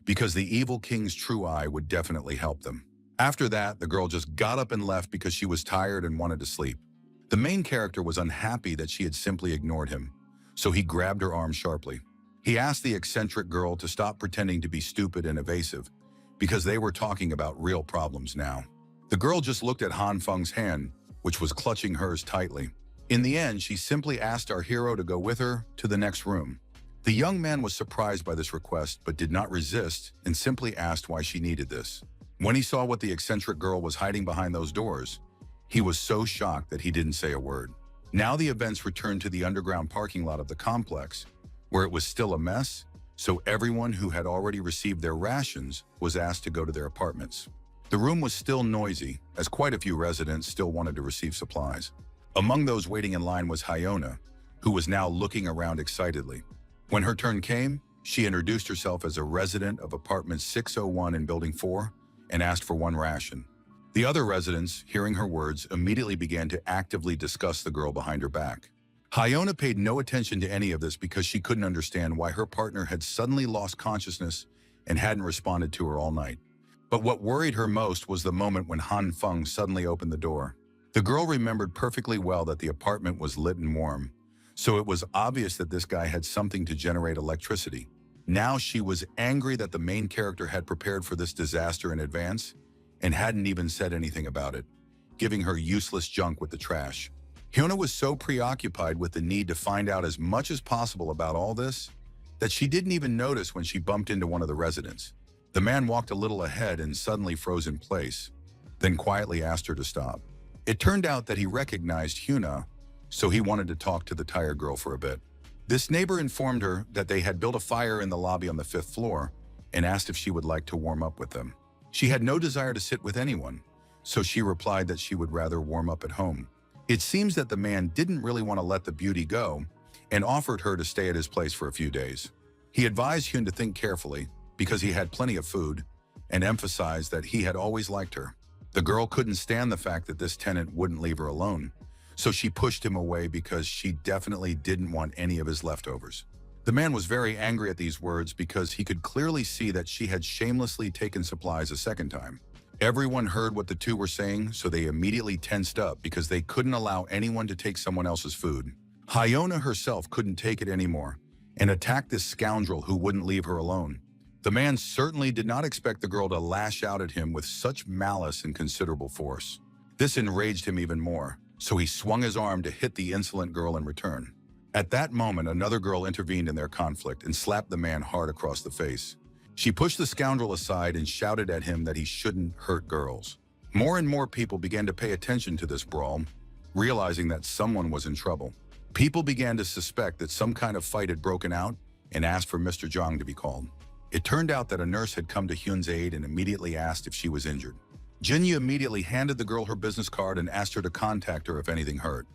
because the evil king's true eye would definitely help them. After that, the girl just got up and left because she was tired and wanted to sleep. The main character was unhappy that she had simply ignored him, so he grabbed her arm sharply. He asked the eccentric girl to stop pretending to be stupid and evasive, because they were talking about real problems now. The girl just looked at Han Feng's hand, which was clutching hers tightly. In the end, she simply asked our hero to go with her to the next room. The young man was surprised by this request but did not resist and simply asked why she needed this. When he saw what the eccentric girl was hiding behind those doors, he was so shocked that he didn't say a word. Now the events returned to the underground parking lot of the complex, where it was still a mess, so everyone who had already received their rations was asked to go to their apartments. The room was still noisy, as quite a few residents still wanted to receive supplies. Among those waiting in line was Hyona, who was now looking around excitedly. When her turn came, she introduced herself as a resident of apartment 601 in Building 4 and asked for one ration. The other residents, hearing her words, immediately began to actively discuss the girl behind her back. Hyona paid no attention to any of this because she couldn't understand why her partner had suddenly lost consciousness and hadn't responded to her all night. But what worried her most was the moment when Han Feng suddenly opened the door. The girl remembered perfectly well that the apartment was lit and warm, so it was obvious that this guy had something to generate electricity. Now she was angry that the main character had prepared for this disaster in advance and hadn't even said anything about it, giving her useless junk with the trash. Hyuna was so preoccupied with the need to find out as much as possible about all this that she didn't even notice when she bumped into one of the residents. The man walked a little ahead and suddenly froze in place, then quietly asked her to stop. It turned out that he recognized Hyuna, so he wanted to talk to the tired girl for a bit. This neighbor informed her that they had built a fire in the lobby on the 5th floor and asked if she would like to warm up with them. She had no desire to sit with anyone, so she replied that she would rather warm up at home. It seems that the man didn't really want to let the beauty go and offered her to stay at his place for a few days. He advised Hyun to think carefully because he had plenty of food and emphasized that he had always liked her. The girl couldn't stand the fact that this tenant wouldn't leave her alone, so she pushed him away because she definitely didn't want any of his leftovers. The man was very angry at these words because he could clearly see that she had shamelessly taken supplies a second time. Everyone heard what the two were saying, so they immediately tensed up because they couldn't allow anyone to take someone else's food. Hyona herself couldn't take it anymore and attacked this scoundrel who wouldn't leave her alone. The man certainly did not expect the girl to lash out at him with such malice and considerable force. This enraged him even more, so he swung his arm to hit the insolent girl in return. At that moment, another girl intervened in their conflict and slapped the man hard across the face. She pushed the scoundrel aside and shouted at him that he shouldn't hurt girls. More and more people began to pay attention to this brawl, realizing that someone was in trouble. People began to suspect that some kind of fight had broken out and asked for Mr. Zhang to be called. It turned out that a nurse had come to Hyun's aid and immediately asked if she was injured. Jinyu immediately handed the girl her business card and asked her to contact her if anything hurt.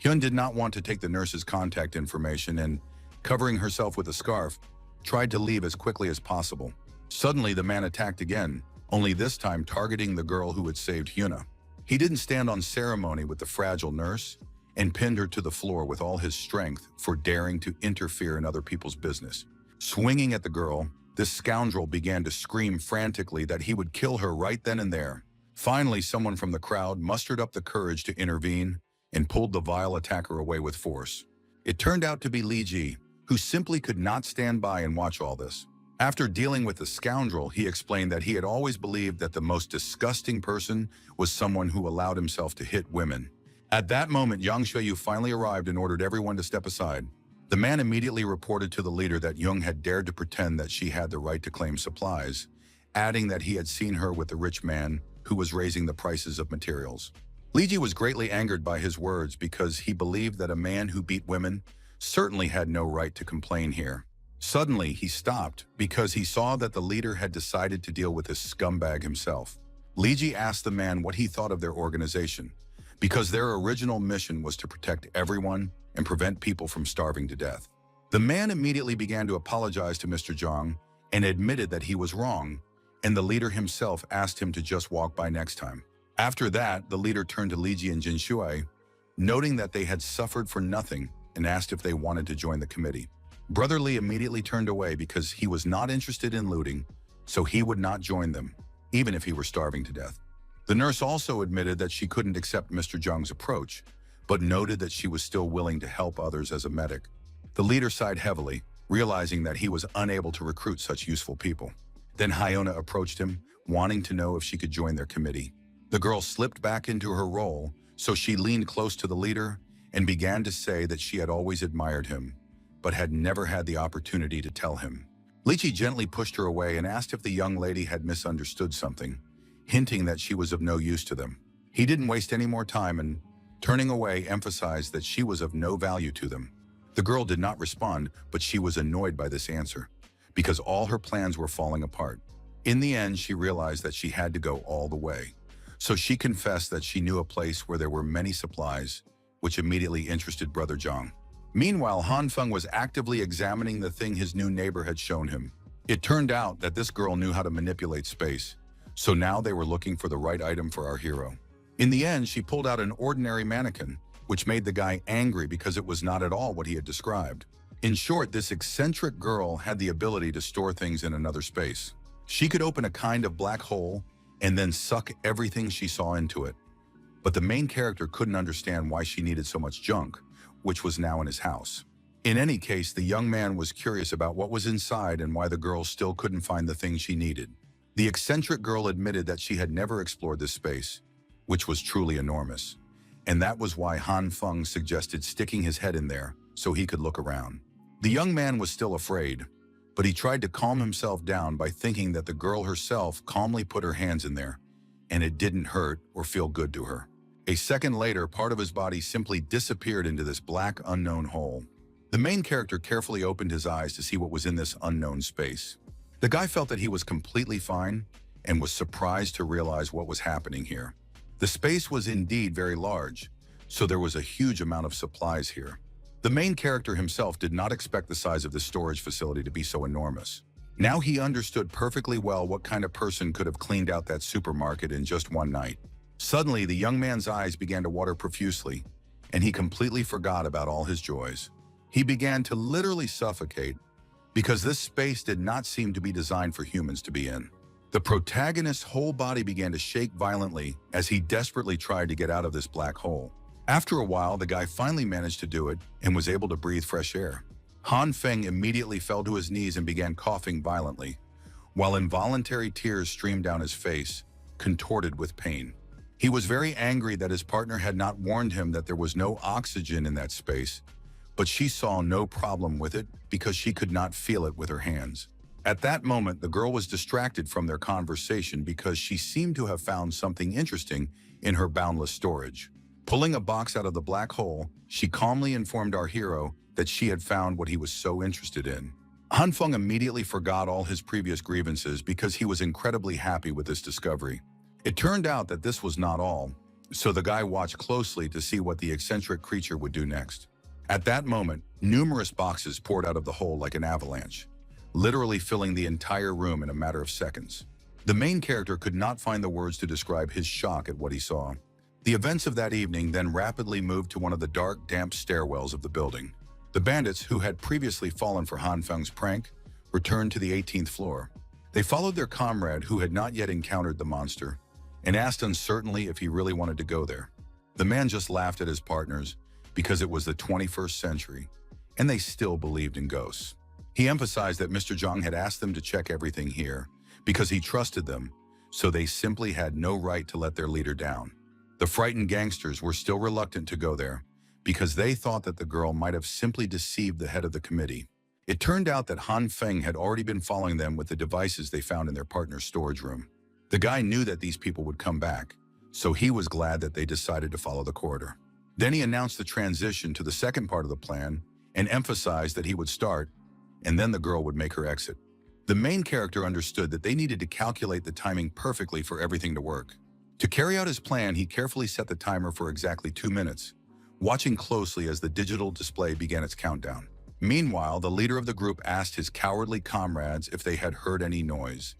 Hyun did not want to take the nurse's contact information and, covering herself with a scarf, tried to leave as quickly as possible. Suddenly, the man attacked again, only this time targeting the girl who had saved Hyuna. He didn't stand on ceremony with the fragile nurse and pinned her to the floor with all his strength for daring to interfere in other people's business. Swinging at the girl, this scoundrel began to scream frantically that he would kill her right then and there. Finally, someone from the crowd mustered up the courage to intervene and pulled the vile attacker away with force. It turned out to be Li Ji, who simply could not stand by and watch all this. After dealing with the scoundrel, he explained that he had always believed that the most disgusting person was someone who allowed himself to hit women. At that moment, Yang Shuyu finally arrived and ordered everyone to step aside. The man immediately reported to the leader that Jung had dared to pretend that she had the right to claim supplies, adding that he had seen her with the rich man who was raising the prices of materials. Li Ji was greatly angered by his words because he believed that a man who beat women certainly had no right to complain here. Suddenly, he stopped because he saw that the leader had decided to deal with this scumbag himself. Li Ji asked the man what he thought of their organization, because their original mission was to protect everyone and prevent people from starving to death. The man immediately began to apologize to Mr. Zhang and admitted that he was wrong, and the leader himself asked him to just walk by next time. After that, the leader turned to Li Ji and Jin Shui, noting that they had suffered for nothing, and asked if they wanted to join the committee. Brother Li immediately turned away because he was not interested in looting, so he would not join them, even if he were starving to death. The nurse also admitted that she couldn't accept Mr. Zhang's approach, but noted that she was still willing to help others as a medic. The leader sighed heavily, realizing that he was unable to recruit such useful people. Then Hyona approached him, wanting to know if she could join their committee. The girl slipped back into her role, so she leaned close to the leader and began to say that she had always admired him, but had never had the opportunity to tell him. Li Ji gently pushed her away and asked if the young lady had misunderstood something, hinting that she was of no use to them. He didn't waste any more time and, turning away, emphasized that she was of no value to them. The girl did not respond, but she was annoyed by this answer, because all her plans were falling apart. In the end, she realized that she had to go all the way. So she confessed that she knew a place where there were many supplies, which immediately interested Brother Zhang. Meanwhile, Han Feng was actively examining the thing his new neighbor had shown him. It turned out that this girl knew how to manipulate space, so now they were looking for the right item for our hero. In the end, she pulled out an ordinary mannequin, which made the guy angry because it was not at all what he had described. In short, this eccentric girl had the ability to store things in another space. She could open a kind of black hole and then suck everything she saw into it. But the main character couldn't understand why she needed so much junk, which was now in his house. In any case, the young man was curious about what was inside and why the girl still couldn't find the thing she needed. The eccentric girl admitted that she had never explored this space, which was truly enormous. And that was why Han Feng suggested sticking his head in there so he could look around. The young man was still afraid, but he tried to calm himself down by thinking that the girl herself calmly put her hands in there, and it didn't hurt or feel good to her. A second later, part of his body simply disappeared into this black unknown hole. The main character carefully opened his eyes to see what was in this unknown space. The guy felt that he was completely fine and was surprised to realize what was happening here. The space was indeed very large, so there was a huge amount of supplies here. The main character himself did not expect the size of this storage facility to be so enormous. Now he understood perfectly well what kind of person could have cleaned out that supermarket in just one night. Suddenly, the young man's eyes began to water profusely, and he completely forgot about all his joys. He began to literally suffocate because this space did not seem to be designed for humans to be in. The protagonist's whole body began to shake violently as he desperately tried to get out of this black hole. After a while, the guy finally managed to do it and was able to breathe fresh air. Han Feng immediately fell to his knees and began coughing violently, while involuntary tears streamed down his face, contorted with pain. He was very angry that his partner had not warned him that there was no oxygen in that space, but she saw no problem with it because she could not feel it with her hands. At that moment, the girl was distracted from their conversation because she seemed to have found something interesting in her boundless storage. Pulling a box out of the black hole, she calmly informed our hero that she had found what he was so interested in. Han Feng immediately forgot all his previous grievances because he was incredibly happy with this discovery. It turned out that this was not all, so the guy watched closely to see what the eccentric creature would do next. At that moment, numerous boxes poured out of the hole like an avalanche, literally filling the entire room in a matter of seconds. The main character could not find the words to describe his shock at what he saw. The events of that evening then rapidly moved to one of the dark, damp stairwells of the building. The bandits, who had previously fallen for Han Feng's prank, returned to the 18th floor. They followed their comrade, who had not yet encountered the monster, and asked uncertainly if he really wanted to go there. The man just laughed at his partners because it was the 21st century, and they still believed in ghosts. He emphasized that Mr. Zhang had asked them to check everything here because he trusted them, so they simply had no right to let their leader down. The frightened gangsters were still reluctant to go there because they thought that the girl might have simply deceived the head of the committee. It turned out that Han Feng had already been following them with the devices they found in their partner's storage room. The guy knew that these people would come back, so he was glad that they decided to follow the corridor. Then he announced the transition to the second part of the plan and emphasized that he would start, and then the girl would make her exit. The main character understood that they needed to calculate the timing perfectly for everything to work. To carry out his plan, he carefully set the timer for exactly 2 minutes, watching closely as the digital display began its countdown. Meanwhile, the leader of the group asked his cowardly comrades if they had heard any noise,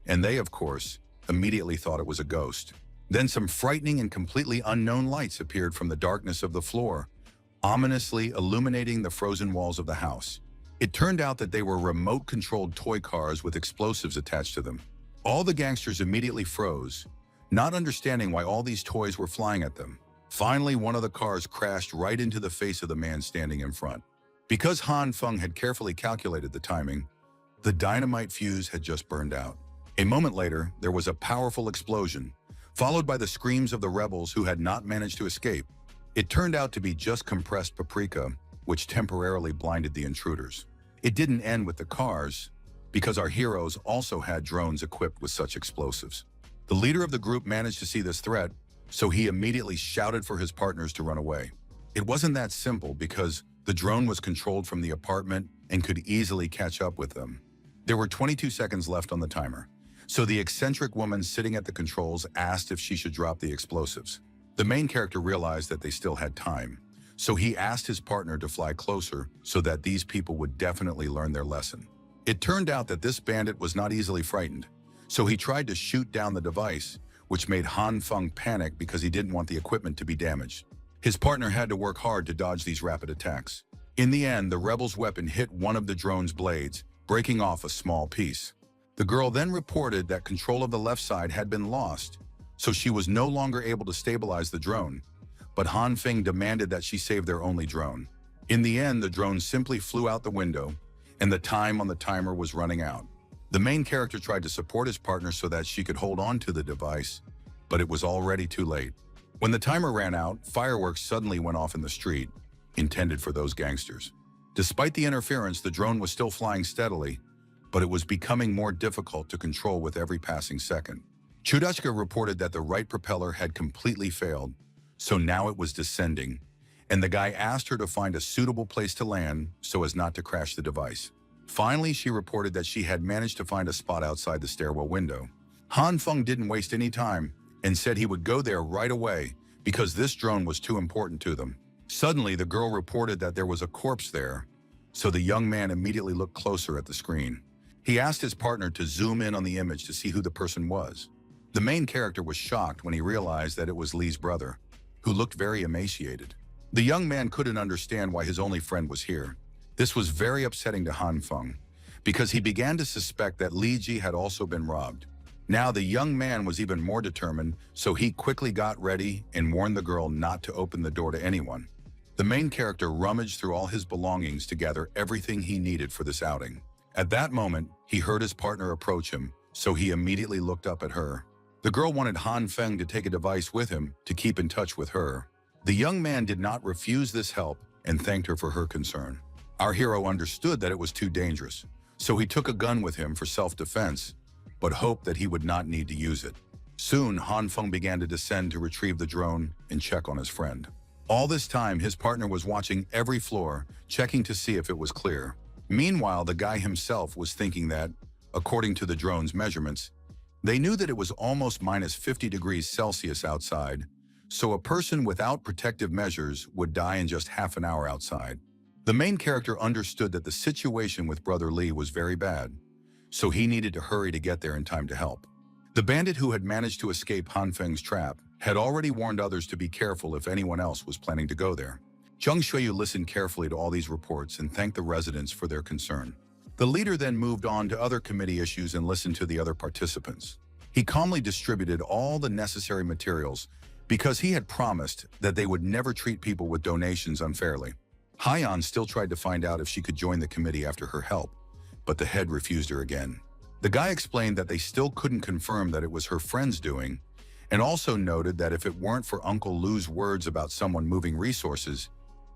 and they, of course, immediately thought it was a ghost. Then some frightening and completely unknown lights appeared from the darkness of the floor, ominously illuminating the frozen walls of the house. It turned out that they were remote-controlled toy cars with explosives attached to them. All the gangsters immediately froze, not understanding why all these toys were flying at them. Finally, one of the cars crashed right into the face of the man standing in front. Because Han Feng had carefully calculated the timing, the dynamite fuse had just burned out. A moment later, there was a powerful explosion, followed by the screams of the rebels who had not managed to escape. It turned out to be just compressed paprika, which temporarily blinded the intruders. It didn't end with the cars, because our heroes also had drones equipped with such explosives. The leader of the group managed to see this threat, so he immediately shouted for his partners to run away. It wasn't that simple because the drone was controlled from the apartment and could easily catch up with them. There were 22 seconds left on the timer, so the eccentric woman sitting at the controls asked if she should drop the explosives. The main character realized that they still had time, so he asked his partner to fly closer so that these people would definitely learn their lesson. It turned out that this bandit was not easily frightened, so he tried to shoot down the device, which made Han Feng panic because he didn't want the equipment to be damaged. His partner had to work hard to dodge these rapid attacks. In the end, the rebel's weapon hit one of the drone's blades, breaking off a small piece. The girl then reported that control of the left side had been lost, so she was no longer able to stabilize the drone, but Han Feng demanded that she save their only drone. In the end, the drone simply flew out the window, and the time on the timer was running out. The main character tried to support his partner so that she could hold on to the device, but it was already too late. When the timer ran out, fireworks suddenly went off in the street, intended for those gangsters. Despite the interference, the drone was still flying steadily, but it was becoming more difficult to control with every passing second. Chudachka reported that the right propeller had completely failed, so now it was descending, and the guy asked her to find a suitable place to land so as not to crash the device. Finally, she reported that she had managed to find a spot outside the stairwell window. Han Feng didn't waste any time and said he would go there right away because this drone was too important to them. Suddenly, the girl reported that there was a corpse there, so the young man immediately looked closer at the screen. He asked his partner to zoom in on the image to see who the person was. The main character was shocked when he realized that it was Li's brother, who looked very emaciated. The young man couldn't understand why his only friend was here. This was very upsetting to Han Feng, because he began to suspect that Li Ji had also been robbed. Now the young man was even more determined, so he quickly got ready and warned the girl not to open the door to anyone. The main character rummaged through all his belongings to gather everything he needed for this outing. At that moment, he heard his partner approach him, so he immediately looked up at her. The girl wanted Han Feng to take a device with him to keep in touch with her. The young man did not refuse this help and thanked her for her concern. Our hero understood that it was too dangerous, so he took a gun with him for self-defense, but hoped that he would not need to use it. Soon, Han Feng began to descend to retrieve the drone and check on his friend. All this time, his partner was watching every floor, checking to see if it was clear. Meanwhile, the guy himself was thinking that, according to the drone's measurements, they knew that it was almost minus 50 degrees Celsius outside, so a person without protective measures would die in just half an hour outside. The main character understood that the situation with Brother Li was very bad, so he needed to hurry to get there in time to help. The bandit who had managed to escape Han Feng's trap had already warned others to be careful if anyone else was planning to go there. Zhang Xueyu listened carefully to all these reports and thanked the residents for their concern. The leader then moved on to other committee issues and listened to the other participants. He calmly distributed all the necessary materials because he had promised that they would never treat people with donations unfairly. Haiyan still tried to find out if she could join the committee after her help, but the head refused her again. The guy explained that they still couldn't confirm that it was her friend's doing, and also noted that if it weren't for Uncle Lu's words about someone moving resources,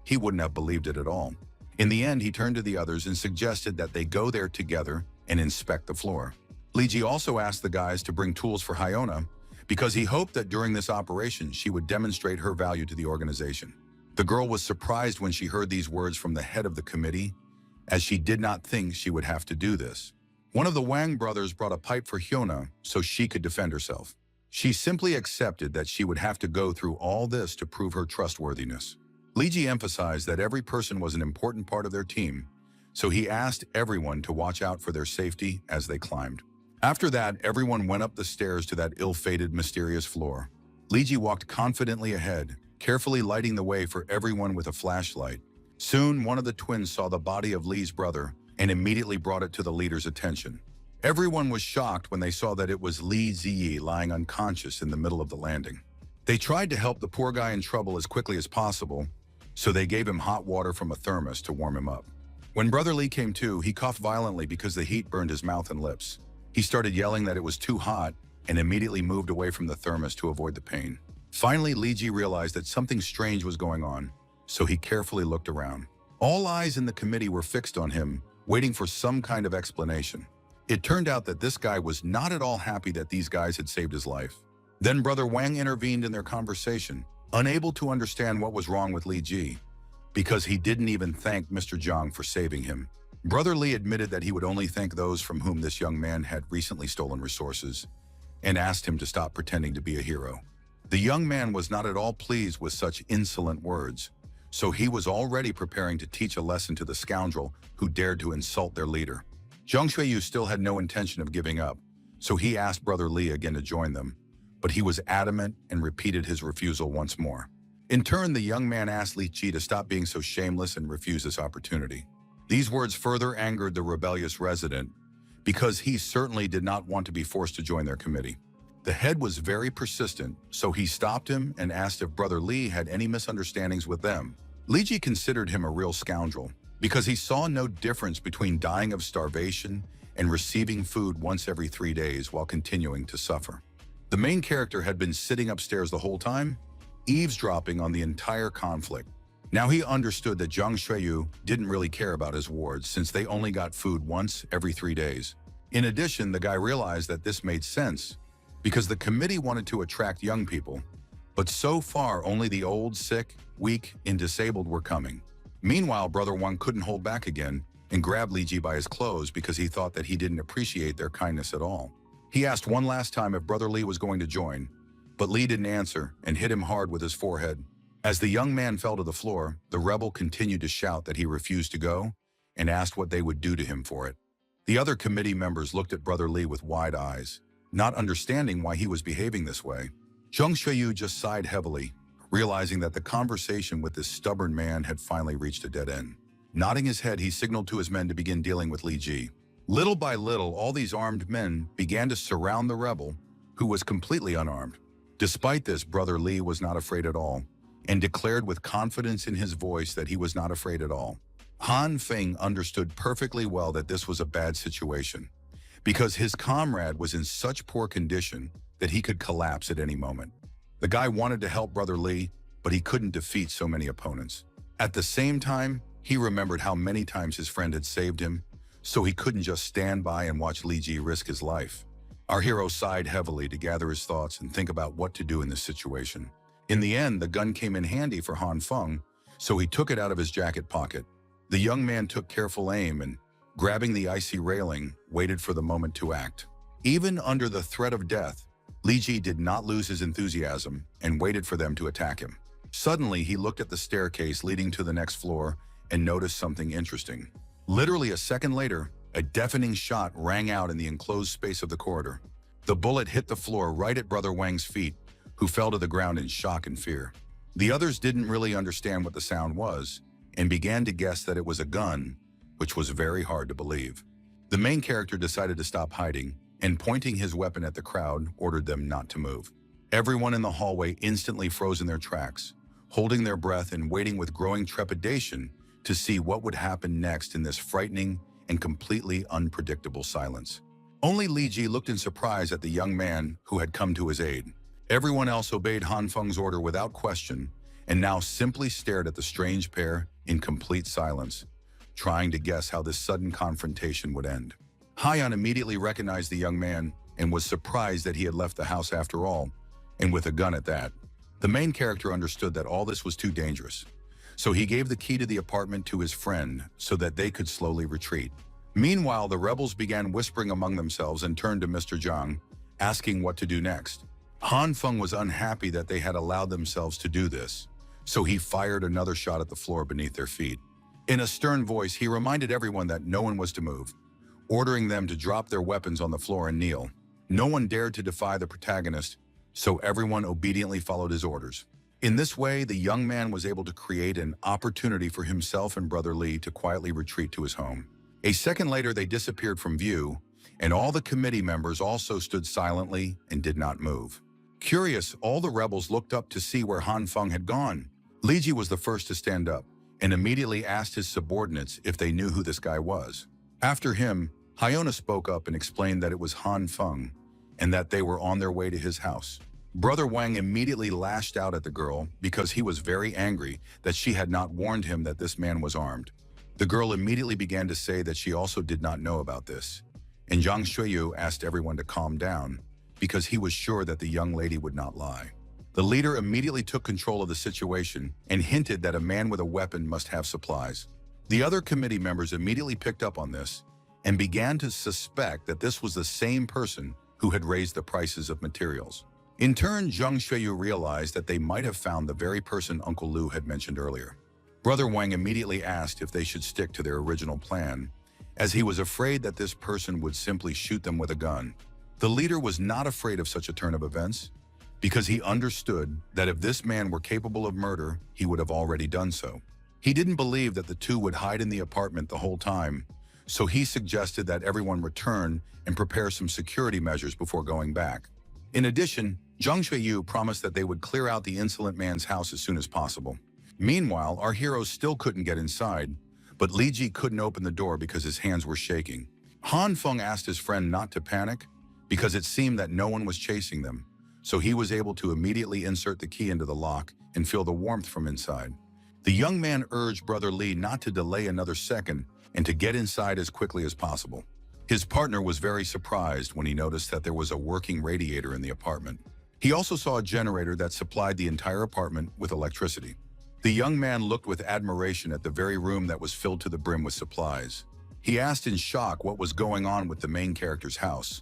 he wouldn't have believed it at all. In the end, he turned to the others and suggested that they go there together and inspect the floor. Li Ji also asked the guys to bring tools for Hyona because he hoped that during this operation she would demonstrate her value to the organization. The girl was surprised when she heard these words from the head of the committee, as she did not think she would have to do this. One of the Wang brothers brought a pipe for Hyuna so she could defend herself. She simply accepted that she would have to go through all this to prove her trustworthiness. Li Ji emphasized that every person was an important part of their team, so he asked everyone to watch out for their safety as they climbed. After that, everyone went up the stairs to that ill-fated, mysterious floor. Li Ji walked confidently ahead, carefully lighting the way for everyone with a flashlight. Soon, one of the twins saw the body of Li's brother and immediately brought it to the leader's attention. Everyone was shocked when they saw that it was Li Ziyi lying unconscious in the middle of the landing. They tried to help the poor guy in trouble as quickly as possible, so they gave him hot water from a thermos to warm him up. When Brother Li came to, he coughed violently because the heat burned his mouth and lips. He started yelling that it was too hot and immediately moved away from the thermos to avoid the pain. Finally, Li Ji realized that something strange was going on, so he carefully looked around. All eyes in the committee were fixed on him, waiting for some kind of explanation. It turned out that this guy was not at all happy that these guys had saved his life. Then Brother Wang intervened in their conversation, unable to understand what was wrong with Li Ji, because he didn't even thank Mr. Zhang for saving him. Brother Li admitted that he would only thank those from whom this young man had recently stolen resources, and asked him to stop pretending to be a hero. The young man was not at all pleased with such insolent words, so he was already preparing to teach a lesson to the scoundrel who dared to insult their leader. Zhang Xueyu still had no intention of giving up, so he asked Brother Li again to join them, but he was adamant and repeated his refusal once more. In turn, the young man asked Li Ji to stop being so shameless and refuse this opportunity. These words further angered the rebellious resident, because he certainly did not want to be forced to join their committee. The head was very persistent, so he stopped him and asked if Brother Li had any misunderstandings with them. Li Ji considered him a real scoundrel, because he saw no difference between dying of starvation and receiving food once every 3 days while continuing to suffer. The main character had been sitting upstairs the whole time, eavesdropping on the entire conflict. Now he understood that Zhang Xueyu didn't really care about his wards since they only got food once every 3 days. In addition, the guy realized that this made sense, because the committee wanted to attract young people, but so far only the old, sick, weak, and disabled were coming. Meanwhile, Brother Wang couldn't hold back again and grabbed Li Ji by his clothes because he thought that he didn't appreciate their kindness at all. He asked one last time if Brother Li was going to join, but Li didn't answer and hit him hard with his forehead. As the young man fell to the floor, the rebel continued to shout that he refused to go and asked what they would do to him for it. The other committee members looked at Brother Li with wide eyes, not understanding why he was behaving this way. Zhang Xueyu just sighed heavily, realizing that the conversation with this stubborn man had finally reached a dead end. Nodding his head, he signaled to his men to begin dealing with Li Ji. Little by little, all these armed men began to surround the rebel, who was completely unarmed. Despite this, Brother Li was not afraid at all, and declared with confidence in his voice that he was not afraid at all. Han Feng understood perfectly well that this was a bad situation, because his comrade was in such poor condition that he could collapse at any moment. The guy wanted to help Brother Li, but he couldn't defeat so many opponents. At the same time, he remembered how many times his friend had saved him, so he couldn't just stand by and watch Li Ji risk his life. Our hero sighed heavily to gather his thoughts and think about what to do in this situation. In the end, the gun came in handy for Han Feng, so he took it out of his jacket pocket. The young man took careful aim and, grabbing the icy railing, waited for the moment to act. Even under the threat of death, Li Ji did not lose his enthusiasm and waited for them to attack him. Suddenly, he looked at the staircase leading to the next floor and noticed something interesting. Literally a second later, a deafening shot rang out in the enclosed space of the corridor. The bullet hit the floor right at Brother Wang's feet, who fell to the ground in shock and fear. The others didn't really understand what the sound was and began to guess that it was a gun, which was very hard to believe. The main character decided to stop hiding and, pointing his weapon at the crowd, ordered them not to move. Everyone in the hallway instantly froze in their tracks, holding their breath and waiting with growing trepidation to see what would happen next in this frightening and completely unpredictable silence. Only Li Ji looked in surprise at the young man who had come to his aid. Everyone else obeyed Han Feng's order without question and now simply stared at the strange pair in complete silence, trying to guess how this sudden confrontation would end. Haiyan immediately recognized the young man and was surprised that he had left the house after all, and with a gun at that. The main character understood that all this was too dangerous, so he gave the key to the apartment to his friend so that they could slowly retreat. Meanwhile, the rebels began whispering among themselves and turned to Mr. Zhang, asking what to do next. Han Feng was unhappy that they had allowed themselves to do this, so he fired another shot at the floor beneath their feet. In a stern voice, he reminded everyone that no one was to move, ordering them to drop their weapons on the floor and kneel. No one dared to defy the protagonist, so everyone obediently followed his orders. In this way, the young man was able to create an opportunity for himself and Brother Li to quietly retreat to his home. A second later, they disappeared from view, and all the committee members also stood silently and did not move. Curious, all the rebels looked up to see where Han Feng had gone. Li Ji was the first to stand up and immediately asked his subordinates if they knew who this guy was. After him, Hyona spoke up and explained that it was Han Feng and that they were on their way to his house. Brother Wang immediately lashed out at the girl because he was very angry that she had not warned him that this man was armed. The girl immediately began to say that she also did not know about this, and Zhang Xueyu asked everyone to calm down because he was sure that the young lady would not lie. The leader immediately took control of the situation and hinted that a man with a weapon must have supplies. The other committee members immediately picked up on this and began to suspect that this was the same person who had raised the prices of materials. In turn, Zhang Xueyu realized that they might have found the very person Uncle Lu had mentioned earlier. Brother Wang immediately asked if they should stick to their original plan, as he was afraid that this person would simply shoot them with a gun. The leader was not afraid of such a turn of events, because he understood that if this man were capable of murder, he would have already done so. He didn't believe that the two would hide in the apartment the whole time, so he suggested that everyone return and prepare some security measures before going back. In addition, Zhang Xueyu promised that they would clear out the insolent man's house as soon as possible. Meanwhile, our heroes still couldn't get inside, but Li Ji couldn't open the door because his hands were shaking. Han Feng asked his friend not to panic because it seemed that no one was chasing them, so he was able to immediately insert the key into the lock and feel the warmth from inside. The young man urged Brother Li not to delay another second and to get inside as quickly as possible. His partner was very surprised when he noticed that there was a working radiator in the apartment. He also saw a generator that supplied the entire apartment with electricity. The young man looked with admiration at the very room that was filled to the brim with supplies. He asked in shock what was going on with the main character's house,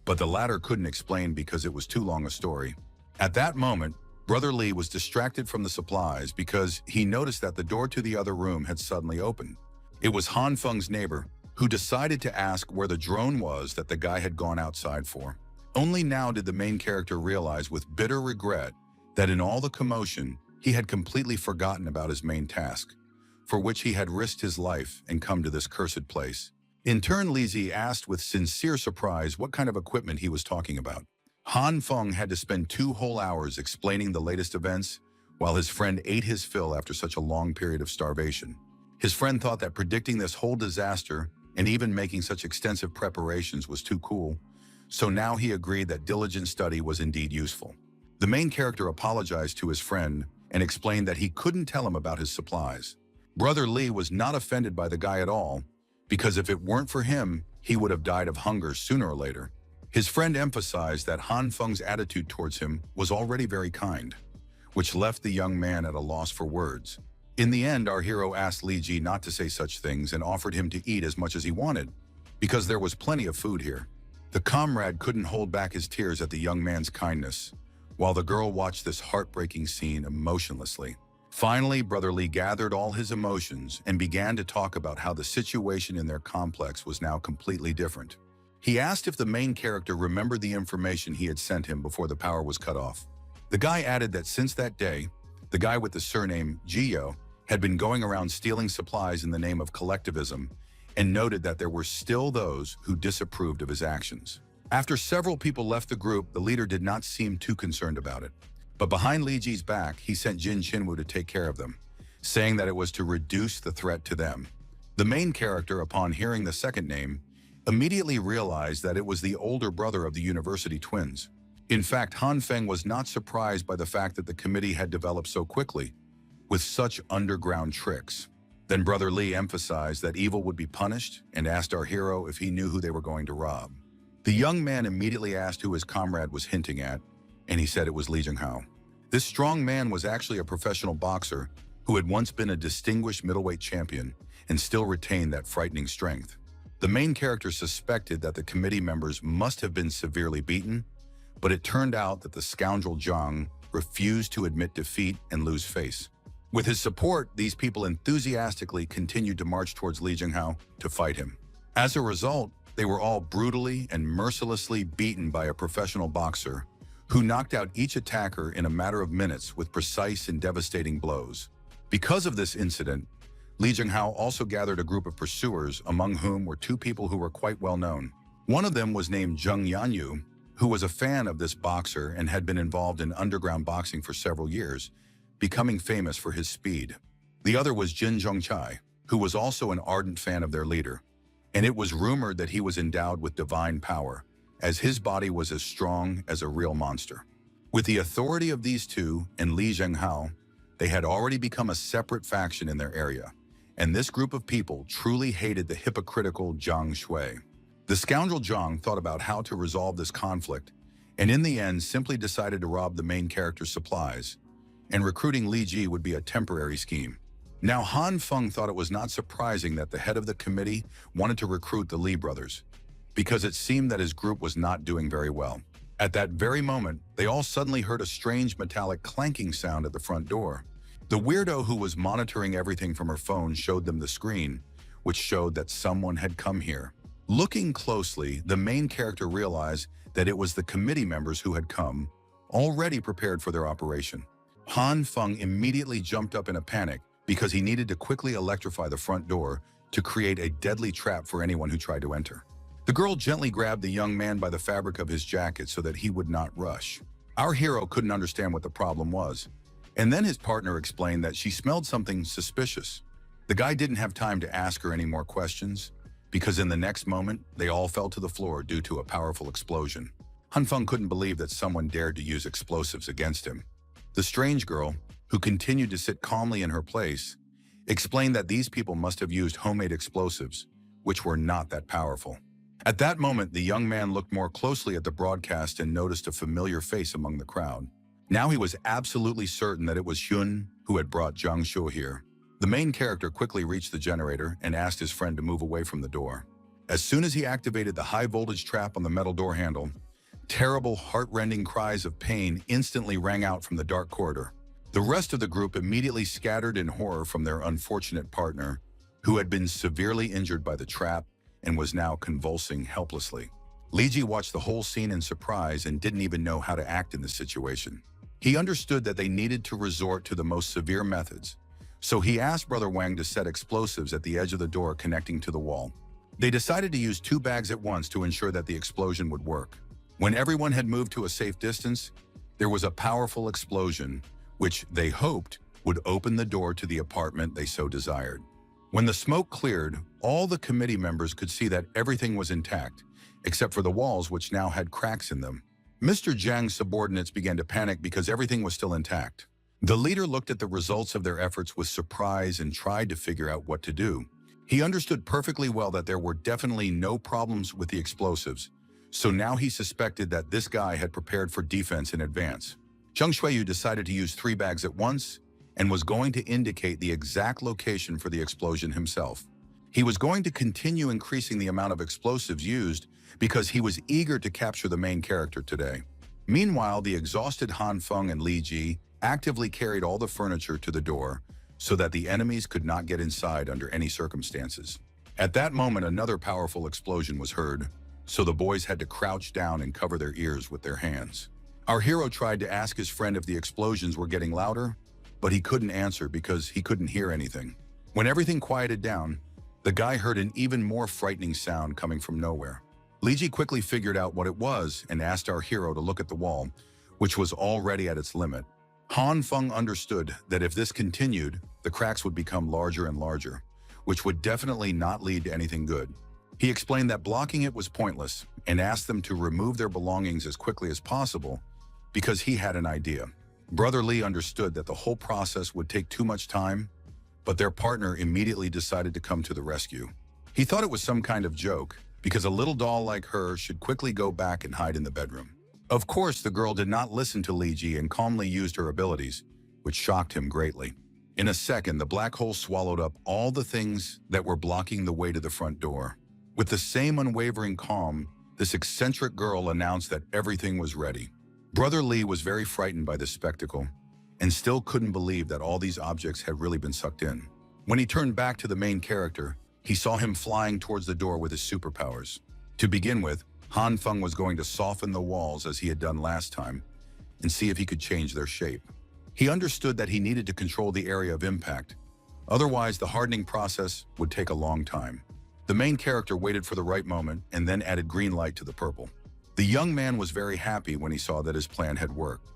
but the latter couldn't explain because it was too long a story. At that moment, Brother Li was distracted from the supplies because he noticed that the door to the other room had suddenly opened. It was Han Feng's neighbor, who decided to ask where the drone was that the guy had gone outside for. Only now did the main character realize with bitter regret that in all the commotion, he had completely forgotten about his main task, for which he had risked his life and come to this cursed place. In turn, Li Ji asked with sincere surprise what kind of equipment he was talking about. Han Feng had to spend 2 whole hours explaining the latest events, while his friend ate his fill after such a long period of starvation. His friend thought that predicting this whole disaster and even making such extensive preparations was too cool, so now he agreed that diligent study was indeed useful. The main character apologized to his friend and explained that he couldn't tell him about his supplies. Brother Li was not offended by the guy at all, because if it weren't for him, he would have died of hunger sooner or later. His friend emphasized that Han Feng's attitude towards him was already very kind, which left the young man at a loss for words. In the end, our hero asked Li Ji not to say such things and offered him to eat as much as he wanted, because there was plenty of food here. The comrade couldn't hold back his tears at the young man's kindness, while the girl watched this heartbreaking scene emotionlessly. Finally, Brother Li gathered all his emotions and began to talk about how the situation in their complex was now completely different. He asked if the main character remembered the information he had sent him before the power was cut off. The guy added that since that day, the guy with the surname Jiyo had been going around stealing supplies in the name of collectivism, and noted that there were still those who disapproved of his actions. After several people left the group, the leader did not seem too concerned about it. But behind Li Ji's back, he sent Jin Qinwu to take care of them, saying that it was to reduce the threat to them. The main character, upon hearing the second name, immediately realized that it was the older brother of the university twins. In fact, Han Feng was not surprised by the fact that the committee had developed so quickly, with such underground tricks. Then Brother Lee emphasized that evil would be punished and asked our hero if he knew who they were going to rob. The young man immediately asked who his comrade was hinting at, and he said it was Li Jinghao. This strong man was actually a professional boxer who had once been a distinguished middleweight champion and still retained that frightening strength. The main character suspected that the committee members must have been severely beaten, but it turned out that the scoundrel Zhang refused to admit defeat and lose face. With his support, these people enthusiastically continued to march towards Li Jinghao to fight him. As a result, they were all brutally and mercilessly beaten by a professional boxer who knocked out each attacker in a matter of minutes with precise and devastating blows. Because of this incident, Li Jinghao also gathered a group of pursuers, among whom were two people who were quite well known. One of them was named Zheng Yanyu, who was a fan of this boxer and had been involved in underground boxing for several years, becoming famous for his speed. The other was Jin Zhongchai, who was also an ardent fan of their leader, and it was rumored that he was endowed with divine power, as his body was as strong as a real monster. With the authority of these two and Li Jinghao, they had already become a separate faction in their area, and this group of people truly hated the hypocritical Zhang Shui. The scoundrel Zhang thought about how to resolve this conflict, and in the end simply decided to rob the main character's supplies, and recruiting Li Ji would be a temporary scheme. Now Han Feng thought it was not surprising that the head of the committee wanted to recruit the Li brothers, because it seemed that his group was not doing very well. At that very moment, they all suddenly heard a strange metallic clanking sound at the front door. The weirdo who was monitoring everything from her phone showed them the screen, which showed that someone had come here. Looking closely, the main character realized that it was the committee members who had come, already prepared for their operation. Han Feng immediately jumped up in a panic because he needed to quickly electrify the front door to create a deadly trap for anyone who tried to enter. The girl gently grabbed the young man by the fabric of his jacket so that he would not rush. Our hero couldn't understand what the problem was, and then his partner explained that she smelled something suspicious. The guy didn't have time to ask her any more questions, because in the next moment, they all fell to the floor due to a powerful explosion. Han Feng couldn't believe that someone dared to use explosives against him. The strange girl, who continued to sit calmly in her place, explained that these people must have used homemade explosives, which were not that powerful. At that moment, the young man looked more closely at the broadcast and noticed a familiar face among the crowd. Now he was absolutely certain that it was Hyun who had brought Zhang Shu here. The main character quickly reached the generator and asked his friend to move away from the door. As soon as he activated the high-voltage trap on the metal door handle, terrible, heart-rending cries of pain instantly rang out from the dark corridor. The rest of the group immediately scattered in horror from their unfortunate partner, who had been severely injured by the trap and was now convulsing helplessly. Li Ji watched the whole scene in surprise and didn't even know how to act in the situation. He understood that they needed to resort to the most severe methods, so he asked Brother Wang to set explosives at the edge of the door connecting to the wall. They decided to use 2 bags at once to ensure that the explosion would work. When everyone had moved to a safe distance, there was a powerful explosion, which they hoped would open the door to the apartment they so desired. When the smoke cleared, all the committee members could see that everything was intact, except for the walls, which now had cracks in them. Mr. Zhang's subordinates began to panic because everything was still intact. The leader looked at the results of their efforts with surprise and tried to figure out what to do. He understood perfectly well that there were definitely no problems with the explosives, so now he suspected that this guy had prepared for defense in advance. Zheng Shuiyu decided to use 3 bags at once and was going to indicate the exact location for the explosion himself. He was going to continue increasing the amount of explosives used because he was eager to capture the main character today. Meanwhile, the exhausted Han Feng and Li Ji actively carried all the furniture to the door so that the enemies could not get inside under any circumstances. At that moment, another powerful explosion was heard, so the boys had to crouch down and cover their ears with their hands. Our hero tried to ask his friend if the explosions were getting louder, but he couldn't answer because he couldn't hear anything. When everything quieted down, the guy heard an even more frightening sound coming from nowhere. Li Ji quickly figured out what it was and asked our hero to look at the wall, which was already at its limit. Han Feng understood that if this continued, the cracks would become larger and larger, which would definitely not lead to anything good. He explained that blocking it was pointless and asked them to remove their belongings as quickly as possible because he had an idea. Brother Lee understood that the whole process would take too much time, but their partner immediately decided to come to the rescue. He thought it was some kind of joke because a little doll like her should quickly go back and hide in the bedroom. Of course, the girl did not listen to Li Ji and calmly used her abilities, which shocked him greatly. In a second, the black hole swallowed up all the things that were blocking the way to the front door. With the same unwavering calm, this eccentric girl announced that everything was ready. Brother Lee was very frightened by this spectacle and still couldn't believe that all these objects had really been sucked in. When he turned back to the main character, he saw him flying towards the door with his superpowers. To begin with, Han Feng was going to soften the walls as he had done last time and see if he could change their shape. He understood that he needed to control the area of impact. Otherwise, the hardening process would take a long time. The main character waited for the right moment and then added green light to the purple. The young man was very happy when he saw that his plan had worked.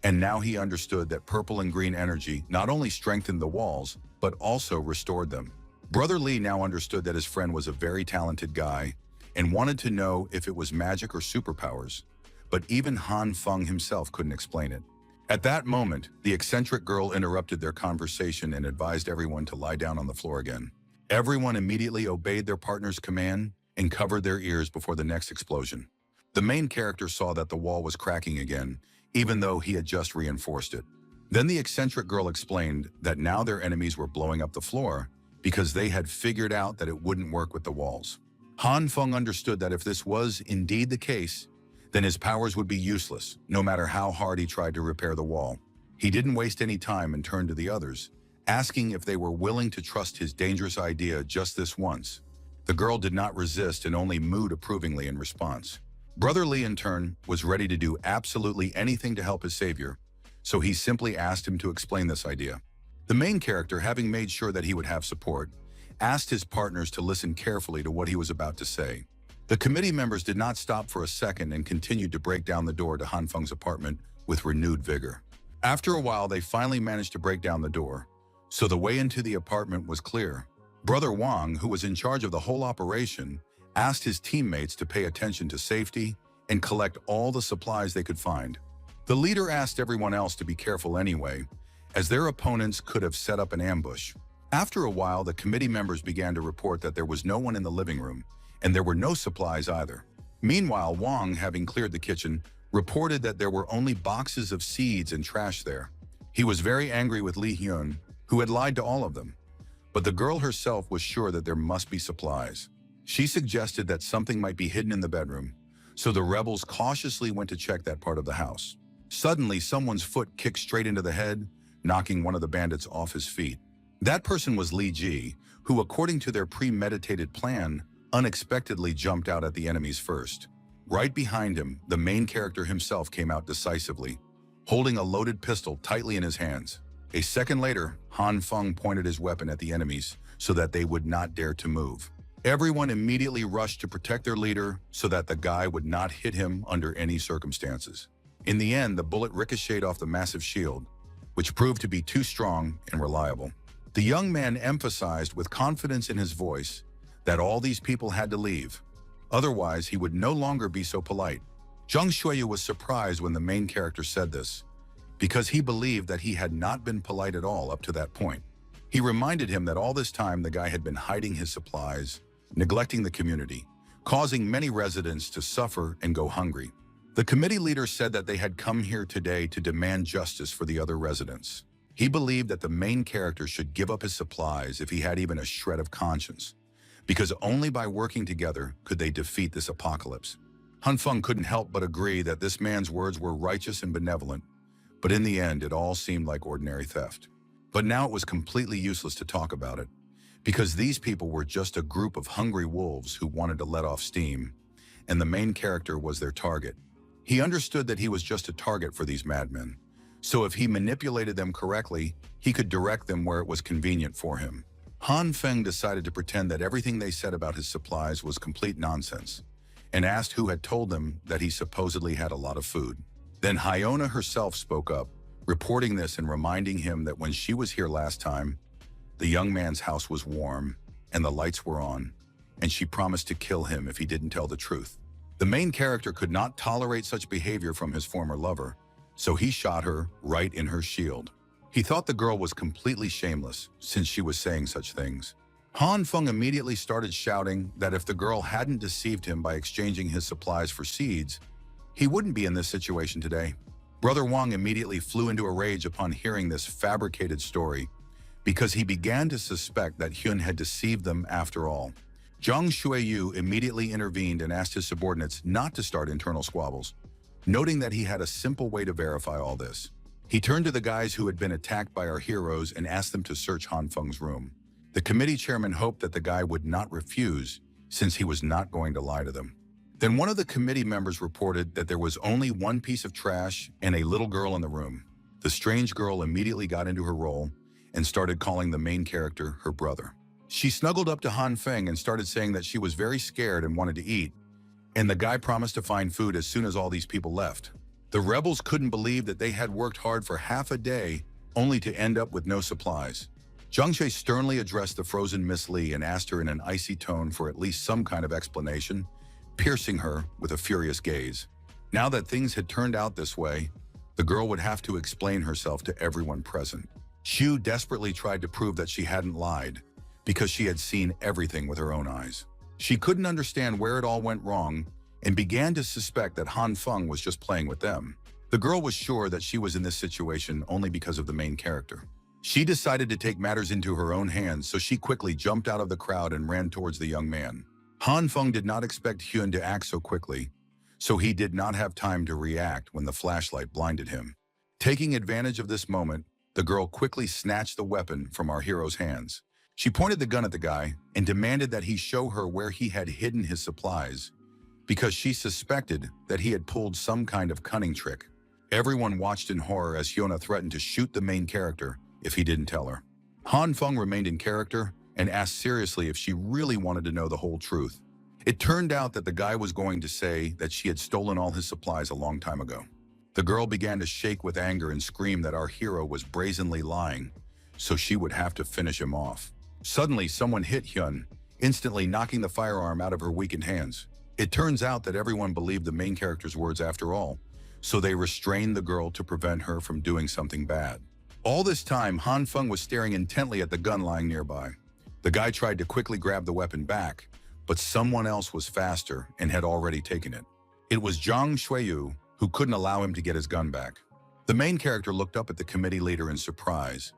And now he understood that purple and green energy not only strengthened the walls, but also restored them. Brother Lee now understood that his friend was a very talented guy and wanted to know if it was magic or superpowers. But even Han Feng himself couldn't explain it. At that moment, the eccentric girl interrupted their conversation and advised everyone to lie down on the floor again. Everyone immediately obeyed their partner's command and covered their ears before the next explosion. The main character saw that the wall was cracking again, even though he had just reinforced it. Then the eccentric girl explained that now their enemies were blowing up the floor because they had figured out that it wouldn't work with the walls. Han Feng understood that if this was indeed the case, then his powers would be useless, no matter how hard he tried to repair the wall. He didn't waste any time and turned to the others, asking if they were willing to trust his dangerous idea just this once. The girl did not resist and only mooed approvingly in response. Brother Lee, in turn, was ready to do absolutely anything to help his savior, so he simply asked him to explain this idea. The main character, having made sure that he would have support, asked his partners to listen carefully to what he was about to say. The committee members did not stop for a second and continued to break down the door to Han Feng's apartment with renewed vigor. After a while, they finally managed to break down the door, so the way into the apartment was clear. Brother Wang, who was in charge of the whole operation, asked his teammates to pay attention to safety and collect all the supplies they could find. The leader asked everyone else to be careful anyway, as their opponents could have set up an ambush. After a while, the committee members began to report that there was no one in the living room, and there were no supplies either. Meanwhile, Wang, having cleared the kitchen, reported that there were only boxes of seeds and trash there. He was very angry with Li Hyun, who had lied to all of them. But the girl herself was sure that there must be supplies. She suggested that something might be hidden in the bedroom, so the rebels cautiously went to check that part of the house. Suddenly, someone's foot kicked straight into the head, knocking one of the bandits off his feet. That person was Li Ji, who, according to their premeditated plan, unexpectedly jumped out at the enemies first. Right behind him, the main character himself came out decisively, holding a loaded pistol tightly in his hands. A second later, Han Feng pointed his weapon at the enemies so that they would not dare to move. Everyone immediately rushed to protect their leader so that the guy would not hit him under any circumstances. In the end, the bullet ricocheted off the massive shield, which proved to be too strong and reliable. The young man emphasized with confidence in his voice that all these people had to leave. Otherwise, he would no longer be so polite. Zhang Shuiyu was surprised when the main character said this, because he believed that he had not been polite at all up to that point. He reminded him that all this time the guy had been hiding his supplies, neglecting the community, causing many residents to suffer and go hungry. The committee leader said that they had come here today to demand justice for the other residents. He believed that the main character should give up his supplies if he had even a shred of conscience, because only by working together could they defeat this apocalypse. Han Feng couldn't help but agree that this man's words were righteous and benevolent, but in the end it all seemed like ordinary theft. But now it was completely useless to talk about it, because these people were just a group of hungry wolves who wanted to let off steam, and the main character was their target. He understood that he was just a target for these madmen, so if he manipulated them correctly, he could direct them where it was convenient for him. Han Feng decided to pretend that everything they said about his supplies was complete nonsense, and asked who had told them that he supposedly had a lot of food. Then Hyona herself spoke up, reporting this and reminding him that when she was here last time, the young man's house was warm and the lights were on, and she promised to kill him if he didn't tell the truth. The main character could not tolerate such behavior from his former lover, so he shot her right in her shield. He thought the girl was completely shameless since she was saying such things. Han Feng immediately started shouting that if the girl hadn't deceived him by exchanging his supplies for seeds, he wouldn't be in this situation today. Brother Wang immediately flew into a rage upon hearing this fabricated story because he began to suspect that Hyun had deceived them after all. Zhang Xueyu immediately intervened and asked his subordinates not to start internal squabbles, noting that he had a simple way to verify all this. He turned to the guys who had been attacked by our heroes and asked them to search Han Feng's room. The committee chairman hoped that the guy would not refuse, since he was not going to lie to them. Then one of the committee members reported that there was only one piece of trash and a little girl in the room. The strange girl immediately got into her role and started calling the main character her brother. She snuggled up to Han Feng and started saying that she was very scared and wanted to eat, and the guy promised to find food as soon as all these people left. The rebels couldn't believe that they had worked hard for half a day only to end up with no supplies. Zhang She sternly addressed the frozen Miss Li and asked her in an icy tone for at least some kind of explanation, piercing her with a furious gaze. Now that things had turned out this way, the girl would have to explain herself to everyone present. Xu desperately tried to prove that she hadn't lied, because she had seen everything with her own eyes. She couldn't understand where it all went wrong and began to suspect that Han Feng was just playing with them. The girl was sure that she was in this situation only because of the main character. She decided to take matters into her own hands, so she quickly jumped out of the crowd and ran towards the young man. Han Feng did not expect Hyun to act so quickly, so he did not have time to react when the flashlight blinded him. Taking advantage of this moment, the girl quickly snatched the weapon from our hero's hands. She pointed the gun at the guy and demanded that he show her where he had hidden his supplies, because she suspected that he had pulled some kind of cunning trick. Everyone watched in horror as Hyuna threatened to shoot the main character if he didn't tell her. Han Feng remained in character and asked seriously if she really wanted to know the whole truth. It turned out that the guy was going to say that she had stolen all his supplies a long time ago. The girl began to shake with anger and scream that our hero was brazenly lying, so she would have to finish him off. Suddenly, someone hit Hyun, instantly knocking the firearm out of her weakened hands. It turns out that everyone believed the main character's words after all, so they restrained the girl to prevent her from doing something bad. All this time, Han Feng was staring intently at the gun lying nearby. The guy tried to quickly grab the weapon back, but someone else was faster and had already taken it. It was Zhang Xueyu, who couldn't allow him to get his gun back. The main character looked up at the committee leader in surprise,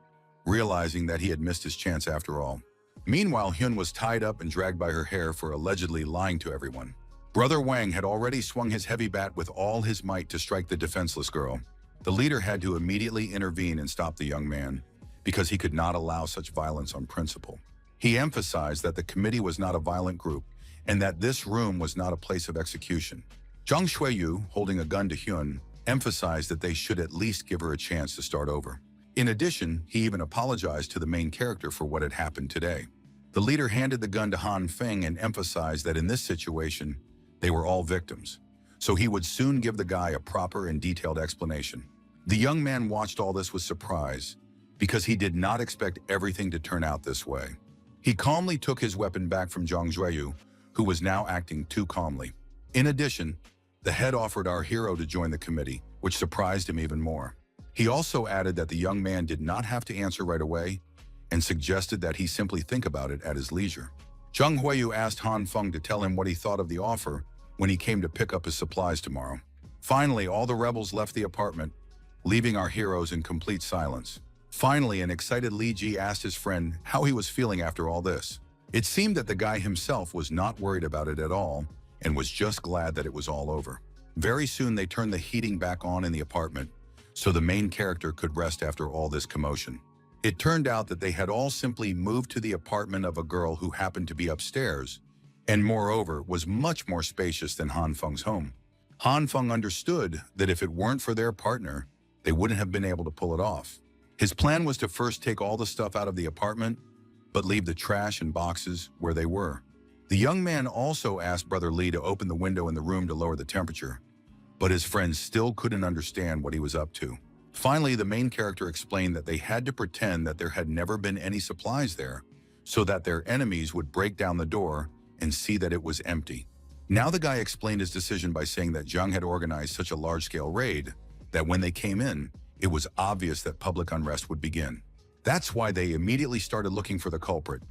realizing that he had missed his chance after all. Meanwhile, Hyun was tied up and dragged by her hair for allegedly lying to everyone. Brother Wang had already swung his heavy bat with all his might to strike the defenseless girl. The leader had to immediately intervene and stop the young man, because he could not allow such violence on principle. He emphasized that the committee was not a violent group and that this room was not a place of execution. Zhang Xueyu, holding a gun to Hyun, emphasized that they should at least give her a chance to start over. In addition, he even apologized to the main character for what had happened today. The leader handed the gun to Han Feng and emphasized that in this situation, they were all victims, so he would soon give the guy a proper and detailed explanation. The young man watched all this with surprise, because he did not expect everything to turn out this way. He calmly took his weapon back from Zhang Xueyu, who was now acting too calmly. In addition, the head offered our hero to join the committee, which surprised him even more. He also added that the young man did not have to answer right away and suggested that he simply think about it at his leisure. Zhang Huiyu asked Han Feng to tell him what he thought of the offer when he came to pick up his supplies tomorrow. Finally, all the rebels left the apartment, leaving our heroes in complete silence. Finally, an excited Li Ji asked his friend how he was feeling after all this. It seemed that the guy himself was not worried about it at all and was just glad that it was all over. Very soon, they turned the heating back on in the apartment, so the main character could rest after all this commotion. It turned out that they had all simply moved to the apartment of a girl who happened to be upstairs, and moreover was much more spacious than Han Feng's home. Han Feng understood that if it weren't for their partner, they wouldn't have been able to pull it off. His plan was to first take all the stuff out of the apartment, but leave the trash and boxes where they were. The young man also asked Brother Li to open the window in the room to lower the temperature, but his friends still couldn't understand what he was up to. Finally, the main character explained that they had to pretend that there had never been any supplies there, so that their enemies would break down the door and see that it was empty. Now the guy explained his decision by saying that Zhang had organized such a large-scale raid that when they came in, it was obvious that public unrest would begin. That's why they immediately started looking for the culprit,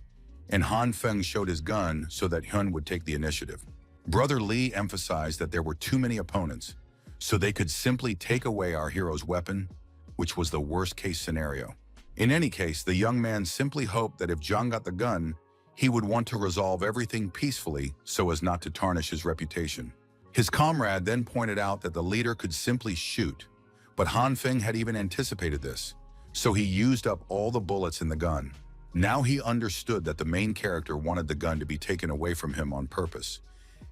and Han Feng showed his gun so that Hyun would take the initiative. Brother Lee emphasized that there were too many opponents, so they could simply take away our hero's weapon, which was the worst-case scenario. In any case, the young man simply hoped that if Zhang got the gun, he would want to resolve everything peacefully so as not to tarnish his reputation. His comrade then pointed out that the leader could simply shoot, but Han Feng had even anticipated this, so he used up all the bullets in the gun. Now he understood that the main character wanted the gun to be taken away from him on purpose,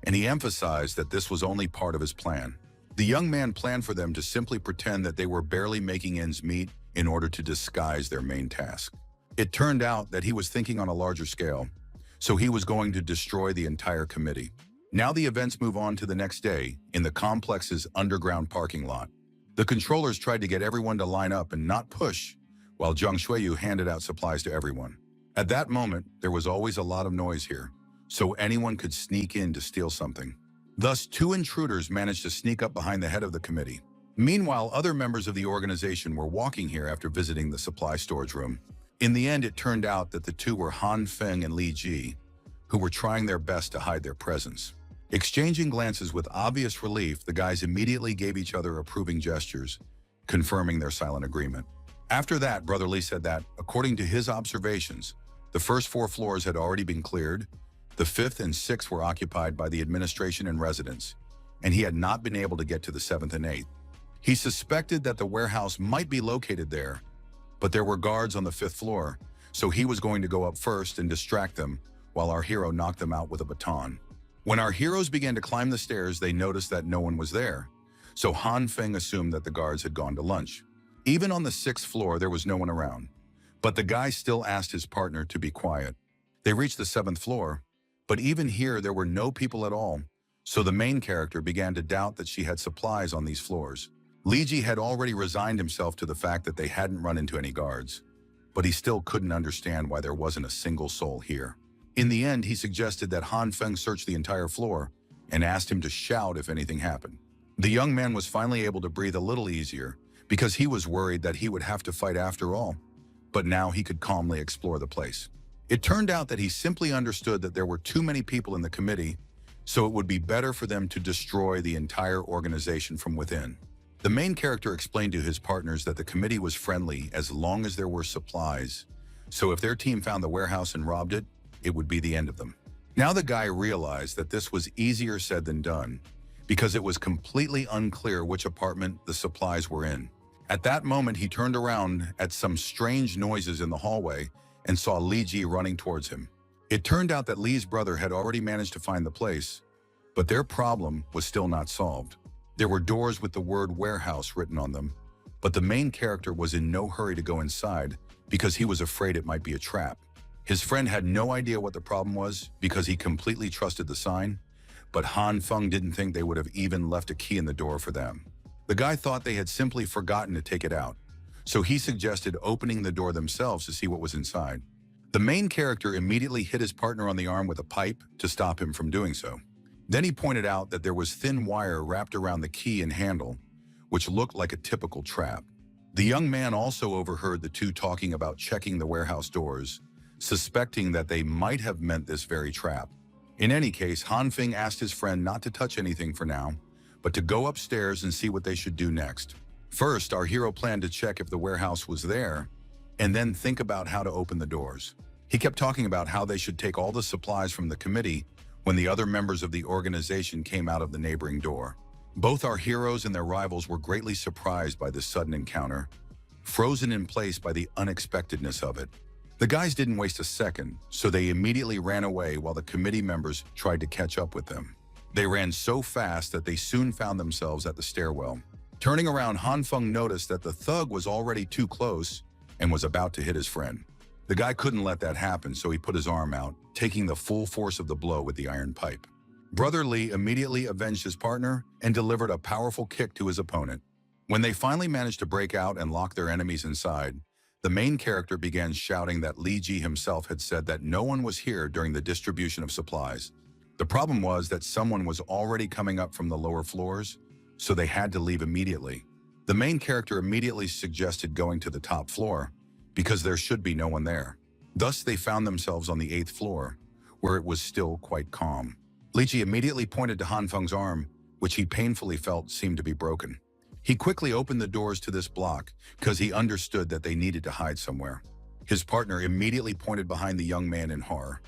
and he emphasized that this was only part of his plan. The young man planned for them to simply pretend that they were barely making ends meet in order to disguise their main task. It turned out that he was thinking on a larger scale, so he was going to destroy the entire committee. Now the events move on to the next day in the complex's underground parking lot. The controllers tried to get everyone to line up and not push, while Zhang Shuiyu handed out supplies to everyone. At that moment, there was always a lot of noise here, so anyone could sneak in to steal something. Thus, two intruders managed to sneak up behind the head of the committee. Meanwhile, other members of the organization were walking here after visiting the supply storage room. In the end, it turned out that the two were Han Feng and Li Ji, who were trying their best to hide their presence. Exchanging glances with obvious relief, the guys immediately gave each other approving gestures, confirming their silent agreement. After that, Brother Lee said that, according to his observations, the first 4 floors had already been cleared, the 5th and 6th were occupied by the administration and residents, and he had not been able to get to the 7th and 8th. He suspected that the warehouse might be located there, but there were guards on the 5th floor, so he was going to go up first and distract them while our hero knocked them out with a baton. When our heroes began to climb the stairs, they noticed that no one was there, so Han Feng assumed that the guards had gone to lunch. Even on the 6th floor, there was no one around, but the guy still asked his partner to be quiet. They reached the 7th floor, but even here there were no people at all, so the main character began to doubt that she had supplies on these floors. Li Ji had already resigned himself to the fact that they hadn't run into any guards, but he still couldn't understand why there wasn't a single soul here. In the end, he suggested that Han Feng search the entire floor and asked him to shout if anything happened. The young man was finally able to breathe a little easier because he was worried that he would have to fight after all, but now he could calmly explore the place. It turned out that he simply understood that there were too many people in the committee, so it would be better for them to destroy the entire organization from within. The main character explained to his partners that the committee was friendly as long as there were supplies, so if their team found the warehouse and robbed it, it would be the end of them. Now the guy realized that this was easier said than done, because it was completely unclear which apartment the supplies were in. At that moment, he turned around at some strange noises in the hallway and saw Li Ji running towards him. It turned out that Li's brother had already managed to find the place, but their problem was still not solved. There were doors with the word warehouse written on them, but the main character was in no hurry to go inside because he was afraid it might be a trap. His friend had no idea what the problem was because he completely trusted the sign, but Han Feng didn't think they would have even left a key in the door for them. The guy thought they had simply forgotten to take it out, so he suggested opening the door themselves to see what was inside. The main character immediately hit his partner on the arm with a pipe to stop him from doing so. Then he pointed out that there was thin wire wrapped around the key and handle, which looked like a typical trap. The young man also overheard the two talking about checking the warehouse doors, suspecting that they might have meant this very trap. In any case, Han Feng asked his friend not to touch anything for now, but to go upstairs and see what they should do next. First, our hero planned to check if the warehouse was there, and then think about how to open the doors. He kept talking about how they should take all the supplies from the committee when the other members of the organization came out of the neighboring door. Both our heroes and their rivals were greatly surprised by this sudden encounter, frozen in place by the unexpectedness of it. The guys didn't waste a second, so they immediately ran away while the committee members tried to catch up with them. They ran so fast that they soon found themselves at the stairwell. Turning around, Han Feng noticed that the thug was already too close and was about to hit his friend. The guy couldn't let that happen, so he put his arm out, taking the full force of the blow with the iron pipe. Brother Lee immediately avenged his partner and delivered a powerful kick to his opponent. When they finally managed to break out and lock their enemies inside, The main character began shouting that Li Ji himself had said that no one was here during the distribution of supplies. The problem was that someone was already coming up from the lower floors, so they had to leave immediately. The main character immediately suggested going to the top floor, because there should be no one there. Thus, they found themselves on the 8th floor, where it was still quite calm. Li Ji immediately pointed to Han Feng's arm, which he painfully felt seemed to be broken. He quickly opened the doors to this block because he understood that they needed to hide somewhere. His partner immediately pointed behind the young man in horror,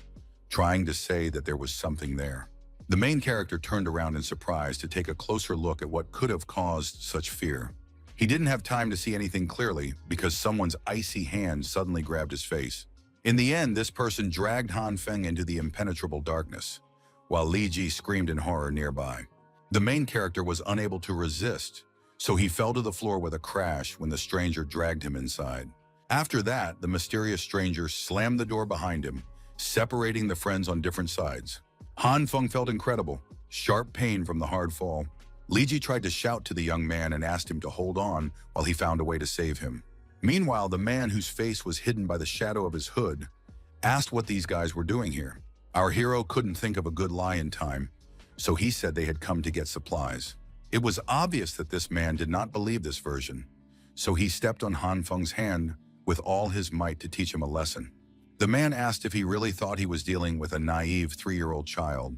trying to say that there was something there. The main character turned around in surprise to take a closer look at what could have caused such fear. He didn't have time to see anything clearly because someone's icy hand suddenly grabbed his face. In the end, this person dragged Han Feng into the impenetrable darkness, while Li Ji screamed in horror nearby. The main character was unable to resist, so he fell to the floor with a crash when the stranger dragged him inside. After that, the mysterious stranger slammed the door behind him, separating the friends on different sides. Han Feng felt incredible, sharp pain from the hard fall. Li Ji tried to shout to the young man and asked him to hold on while he found a way to save him. Meanwhile, the man whose face was hidden by the shadow of his hood asked what these guys were doing here. Our hero couldn't think of a good lie in time, so he said they had come to get supplies. It was obvious that this man did not believe this version, so he stepped on Han Feng's hand with all his might to teach him a lesson. The man asked if he really thought he was dealing with a naive 3-year-old child,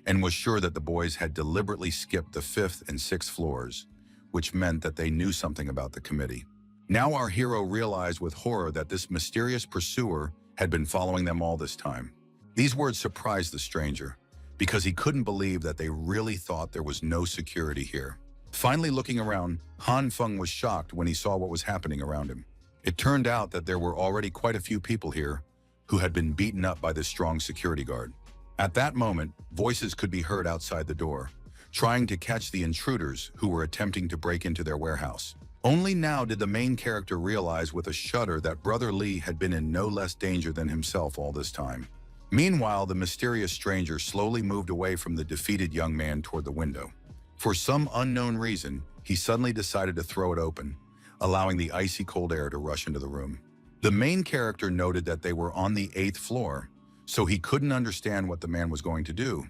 and was sure that the boys had deliberately skipped the 5th and 6th floors, which meant that they knew something about the committee. Now our hero realized with horror that this mysterious pursuer had been following them all this time. These words surprised the stranger, because he couldn't believe that they really thought there was no security here. Finally looking around, Han Feng was shocked when he saw what was happening around him. It turned out that there were already quite a few people here who had been beaten up by this strong security guard. At that moment, voices could be heard outside the door, trying to catch the intruders who were attempting to break into their warehouse. Only now did the main character realize with a shudder that Brother Li had been in no less danger than himself all this time. Meanwhile, the mysterious stranger slowly moved away from the defeated young man toward the window. For some unknown reason, he suddenly decided to throw it open, allowing the icy cold air to rush into the room. The main character noted that they were on the 8th floor, so he couldn't understand what the man was going to do,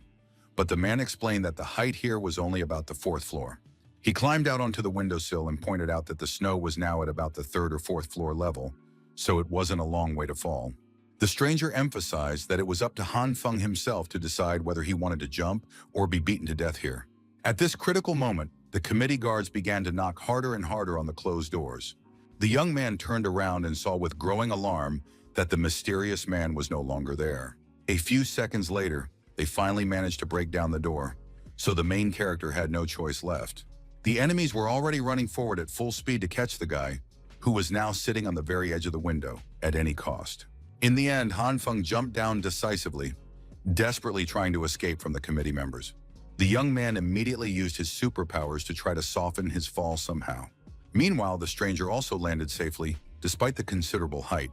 but the man explained that the height here was only about the 4th floor. He climbed out onto the windowsill and pointed out that the snow was now at about the 3rd or 4th floor level, so it wasn't a long way to fall. The stranger emphasized that it was up to Han Feng himself to decide whether he wanted to jump or be beaten to death here. At this critical moment, the committee guards began to knock harder and harder on the closed doors. The young man turned around and saw with growing alarm that the mysterious man was no longer there. A few seconds later, they finally managed to break down the door, so the main character had no choice left. The enemies were already running forward at full speed to catch the guy, who was now sitting on the very edge of the window, at any cost. In the end, Han Feng jumped down decisively, desperately trying to escape from the committee members. The young man immediately used his superpowers to try to soften his fall somehow. Meanwhile, the stranger also landed safely, despite the considerable height.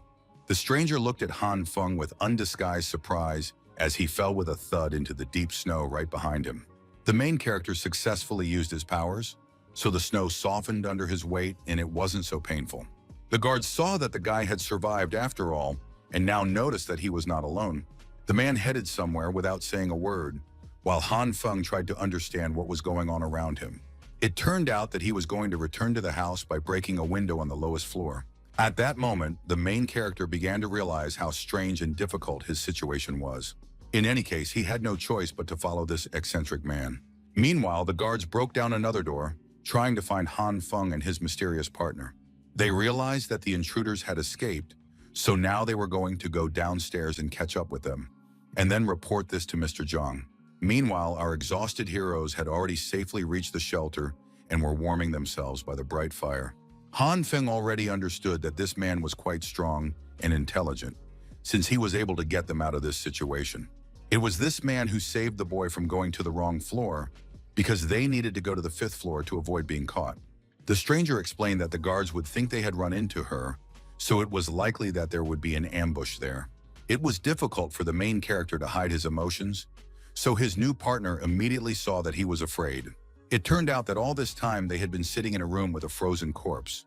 The stranger looked at Han Feng with undisguised surprise as he fell with a thud into the deep snow right behind him. The main character successfully used his powers, so the snow softened under his weight and it wasn't so painful. The guards saw that the guy had survived after all, and now noticed that he was not alone. The man headed somewhere without saying a word, while Han Feng tried to understand what was going on around him. It turned out that he was going to return to the house by breaking a window on the lowest floor. At that moment, the main character began to realize how strange and difficult his situation was. In any case, he had no choice but to follow this eccentric man. Meanwhile, the guards broke down another door, trying to find Han Feng and his mysterious partner. They realized that the intruders had escaped, so now they were going to go downstairs and catch up with them, and then report this to Mr. Zhang. Meanwhile, our exhausted heroes had already safely reached the shelter and were warming themselves by the bright fire. Han Feng already understood that this man was quite strong and intelligent, since he was able to get them out of this situation. It was this man who saved the boy from going to the wrong floor, because they needed to go to the 5th floor to avoid being caught. The stranger explained that the guards would think they had run into her, so it was likely that there would be an ambush there. It was difficult for the main character to hide his emotions, so his new partner immediately saw that he was afraid. It turned out that all this time they had been sitting in a room with a frozen corpse,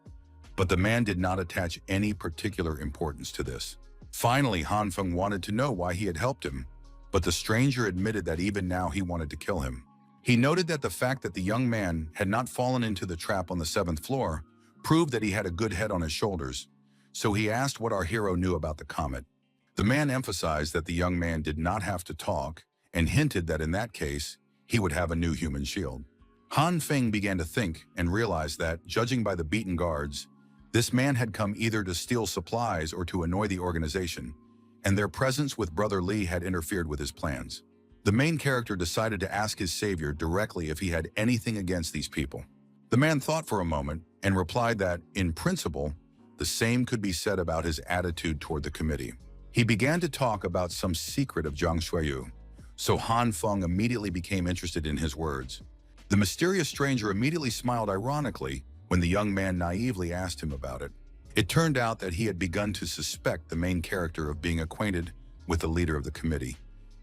But the man did not attach any particular importance to this. Finally, Han Feng wanted to know why he had helped him, but the stranger admitted that even now he wanted to kill him. He noted that the fact that the young man had not fallen into the trap on the 7th floor proved that he had a good head on his shoulders, so he asked what our hero knew about the comet. The man emphasized that the young man did not have to talk and hinted that in that case, he would have a new human shield. Han Feng began to think and realized that, judging by the beaten guards, this man had come either to steal supplies or to annoy the organization, and their presence with Brother Li had interfered with his plans. The main character decided to ask his savior directly if he had anything against these people. The man thought for a moment and replied that, in principle, the same could be said about his attitude toward the committee. He began to talk about some secret of Zhang Xueyu, so Han Feng immediately became interested in his words. The mysterious stranger immediately smiled ironically when the young man naively asked him about it. It turned out that he had begun to suspect the main character of being acquainted with the leader of the committee,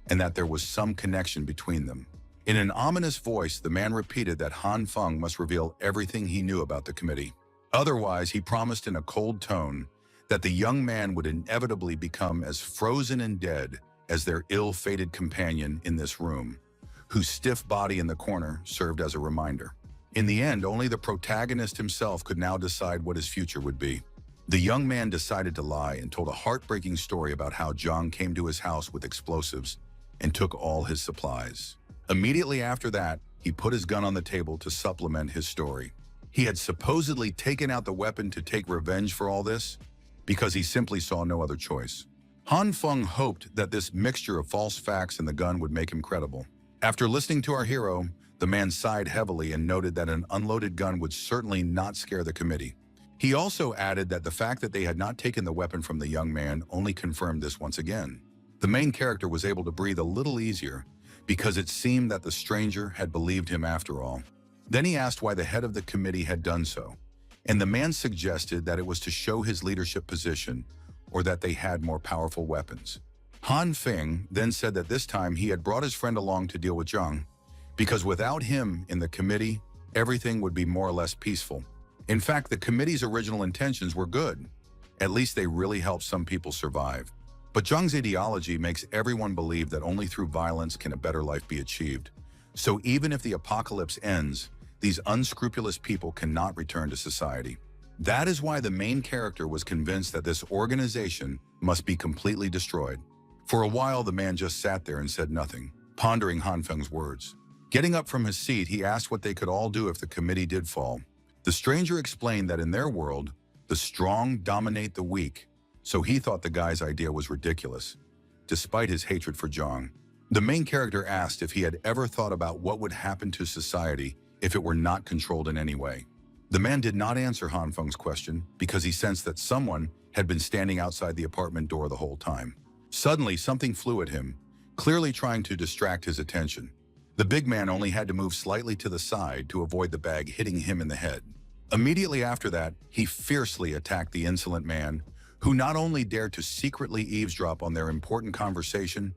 and that there was some connection between them. In an ominous voice, the man repeated that Han Feng must reveal everything he knew about the committee. Otherwise, he promised in a cold tone that the young man would inevitably become as frozen and dead as their ill-fated companion in this room, whose stiff body in the corner served as a reminder. In the end, only the protagonist himself could now decide what his future would be. The young man decided to lie and told a heartbreaking story about how Zhang came to his house with explosives and took all his supplies. Immediately after that, he put his gun on the table to supplement his story. He had supposedly taken out the weapon to take revenge for all this because he simply saw no other choice. Han Feng hoped that this mixture of false facts and the gun would make him credible. After listening to our hero, the man sighed heavily and noted that an unloaded gun would certainly not scare the committee. He also added that the fact that they had not taken the weapon from the young man only confirmed this once again. The main character was able to breathe a little easier because it seemed that the stranger had believed him after all. Then he asked why the head of the committee had done so, and the man suggested that it was to show his leadership position or that they had more powerful weapons. Han Feng then said that this time he had brought his friend along to deal with Zhang, because without him in the committee, everything would be more or less peaceful. In fact, the committee's original intentions were good. At least they really helped some people survive. But Zhang's ideology makes everyone believe that only through violence can a better life be achieved. So even if the apocalypse ends, these unscrupulous people cannot return to society. That is why the main character was convinced that this organization must be completely destroyed. For a while, the man just sat there and said nothing, pondering Han Feng's words. Getting up from his seat, he asked what they could all do if the committee did fall. The stranger explained that in their world, the strong dominate the weak, so he thought the guy's idea was ridiculous, despite his hatred for Zhang. The main character asked if he had ever thought about what would happen to society if it were not controlled in any way. The man did not answer Han Feng's question because he sensed that someone had been standing outside the apartment door the whole time. Suddenly, something flew at him, clearly trying to distract his attention. The big man only had to move slightly to the side to avoid the bag hitting him in the head. Immediately after that, he fiercely attacked the insolent man, who not only dared to secretly eavesdrop on their important conversation,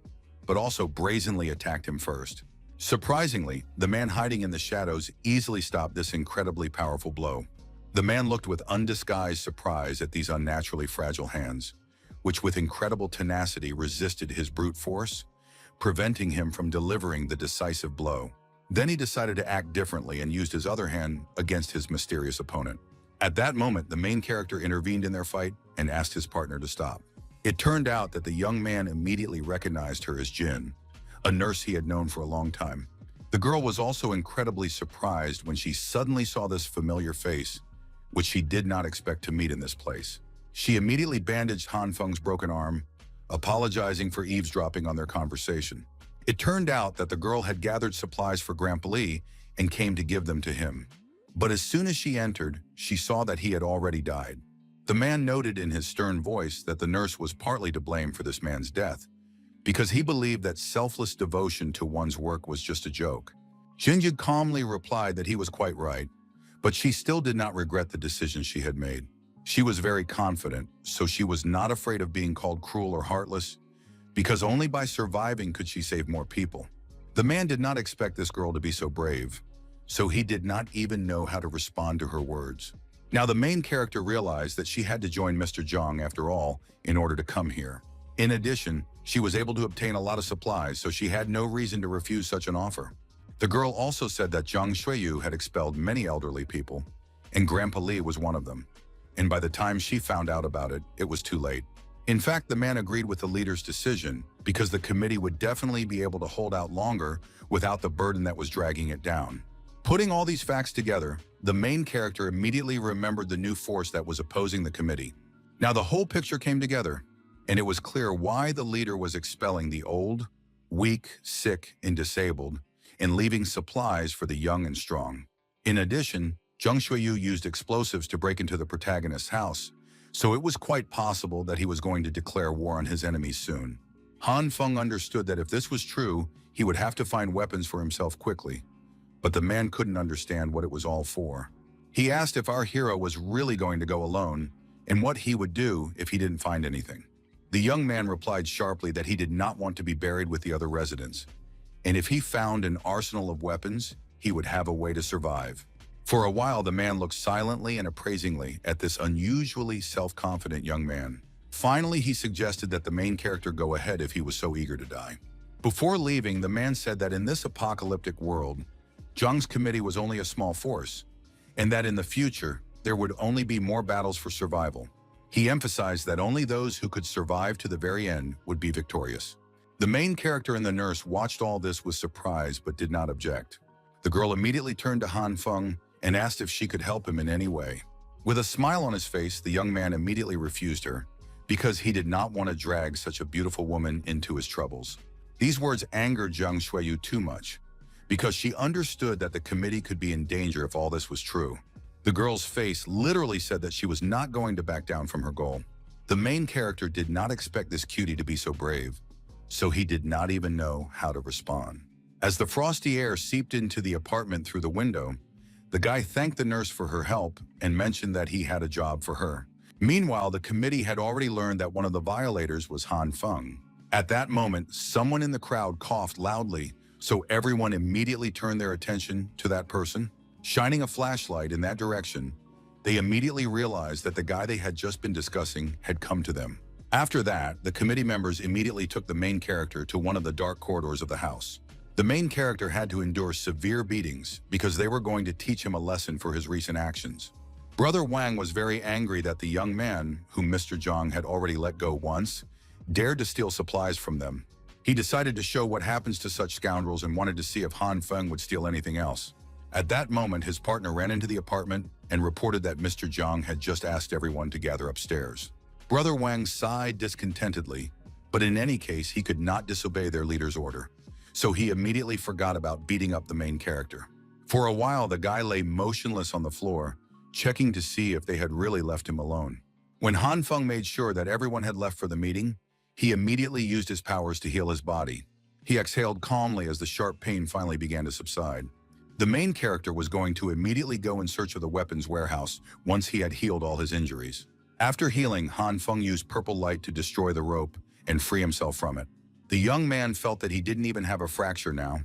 but also brazenly attacked him first. Surprisingly, the man hiding in the shadows easily stopped this incredibly powerful blow. The man looked with undisguised surprise at these unnaturally fragile hands, which with incredible tenacity resisted his brute force, preventing him from delivering the decisive blow. Then he decided to act differently and used his other hand against his mysterious opponent. At that moment, the main character intervened in their fight and asked his partner to stop. It turned out that the young man immediately recognized her as Jin, a nurse he had known for a long time. The girl was also incredibly surprised when she suddenly saw this familiar face, which she did not expect to meet in this place. She immediately bandaged Han Feng's broken arm, apologizing for eavesdropping on their conversation. It turned out that the girl had gathered supplies for Grandpa Li and came to give them to him. But as soon as she entered, she saw that he had already died. The man noted in his stern voice that the nurse was partly to blame for this man's death, because he believed that selfless devotion to one's work was just a joke. Jinju calmly replied that he was quite right, but she still did not regret the decision she had made. She was very confident, so she was not afraid of being called cruel or heartless, because only by surviving could she save more people. The man did not expect this girl to be so brave, so he did not even know how to respond to her words. Now, the main character realized that she had to join Mr. Zhang after all in order to come here. In addition, she was able to obtain a lot of supplies, so she had no reason to refuse such an offer. The girl also said that Zhang Xueyu had expelled many elderly people, and Grandpa Li was one of them. And by the time she found out about it, it was too late. In fact, the man agreed with the leader's decision because the committee would definitely be able to hold out longer without the burden that was dragging it down. Putting all these facts together, the main character immediately remembered the new force that was opposing the committee. Now the whole picture came together, and it was clear why the leader was expelling the old, weak, sick, and disabled, and leaving supplies for the young and strong. In addition, Zhang Xueyu used explosives to break into the protagonist's house, so it was quite possible that he was going to declare war on his enemies soon. Han Feng understood that if this was true, he would have to find weapons for himself quickly. But the man couldn't understand what it was all for. He asked if our hero was really going to go alone, and what he would do if he didn't find anything. The young man replied sharply that he did not want to be buried with the other residents, and if he found an arsenal of weapons, he would have a way to survive. For a while, the man looked silently and appraisingly at this unusually self-confident young man. Finally, he suggested that the main character go ahead if he was so eager to die. Before leaving, the man said that in this apocalyptic world, Zhang's committee was only a small force, and that in the future, there would only be more battles for survival. He emphasized that only those who could survive to the very end would be victorious. The main character and the nurse watched all this with surprise but did not object. The girl immediately turned to Han Feng and asked if she could help him in any way. With a smile on his face, the young man immediately refused her because he did not want to drag such a beautiful woman into his troubles. These words angered Zhang Xueyu too much, because she understood that the committee could be in danger if all this was true. The girl's face literally said that she was not going to back down from her goal. The main character did not expect this cutie to be so brave, so he did not even know how to respond. As the frosty air seeped into the apartment through the window, the guy thanked the nurse for her help and mentioned that he had a job for her. Meanwhile, the committee had already learned that one of the violators was Han Feng. At that moment, someone in the crowd coughed loudly, so everyone immediately turned their attention to that person. Shining a flashlight in that direction, they immediately realized that the guy they had just been discussing had come to them. After that, the committee members immediately took the main character to one of the dark corridors of the house. The main character had to endure severe beatings because they were going to teach him a lesson for his recent actions. Brother Wang was very angry that the young man, whom Mr. Zhang had already let go once, dared to steal supplies from them. He decided to show what happens to such scoundrels and wanted to see if Han Feng would steal anything else. At that moment, his partner ran into the apartment and reported that Mr. Zhang had just asked everyone to gather upstairs. Brother Wang sighed discontentedly, but in any case, he could not disobey their leader's order, so he immediately forgot about beating up the main character. For a while, the guy lay motionless on the floor, checking to see if they had really left him alone. When Han Feng made sure that everyone had left for the meeting, he immediately used his powers to heal his body. He exhaled calmly as the sharp pain finally began to subside. The main character was going to immediately go in search of the weapons warehouse once he had healed all his injuries. After healing, Han Feng used purple light to destroy the rope and free himself from it. The young man felt that he didn't even have a fracture now,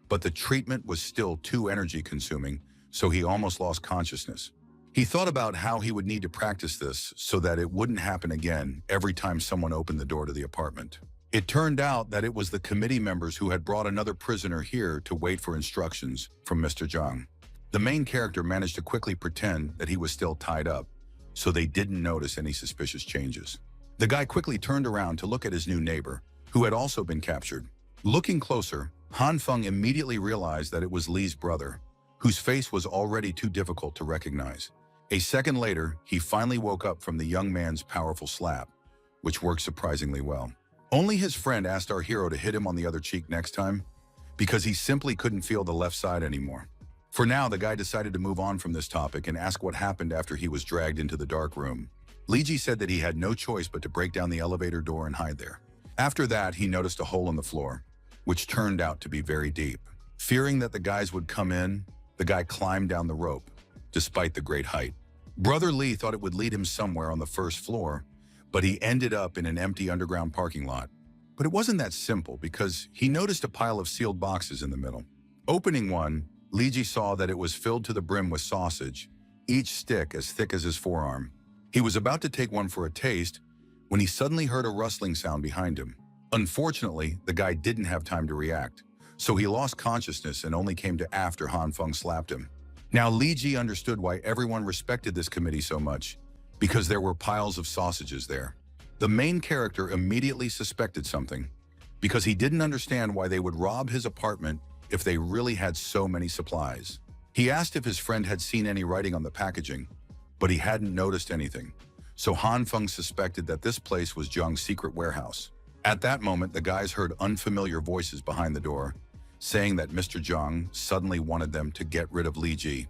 but the treatment was still too energy-consuming, so he almost lost consciousness. He thought about how he would need to practice this so that it wouldn't happen again every time someone opened the door to the apartment. It turned out that it was the committee members who had brought another prisoner here to wait for instructions from Mr. Zhang. The main character managed to quickly pretend that he was still tied up, so they didn't notice any suspicious changes. The guy quickly turned around to look at his new neighbor, who had also been captured. Looking closer, Han Feng immediately realized that it was Li's brother, whose face was already too difficult to recognize. A second later, he finally woke up from the young man's powerful slap, which worked surprisingly well. Only his friend asked our hero to hit him on the other cheek next time, because he simply couldn't feel the left side anymore. For now, the guy decided to move on from this topic and ask what happened after he was dragged into the dark room. Li Ji said that he had no choice but to break down the elevator door and hide there. After that, he noticed a hole in the floor, which turned out to be very deep. Fearing that the guys would come in, the guy climbed down the rope, despite the great height. Brother Li thought it would lead him somewhere on the first floor, but he ended up in an empty underground parking lot. But it wasn't that simple because he noticed a pile of sealed boxes in the middle. Opening one, Li Ji saw that it was filled to the brim with sausage, each stick as thick as his forearm. He was about to take one for a taste when he suddenly heard a rustling sound behind him. Unfortunately, the guy didn't have time to react, so he lost consciousness and only came to after Han Feng slapped him. Now Li Ji understood why everyone respected this committee so much, because there were piles of sausages there. The main character immediately suspected something, because he didn't understand why they would rob his apartment if they really had so many supplies. He asked if his friend had seen any writing on the packaging, but he hadn't noticed anything, so Han Feng suspected that this place was Zhang's secret warehouse. At that moment, the guys heard unfamiliar voices behind the door, saying that Mr. Zhang suddenly wanted them to get rid of Li Ji,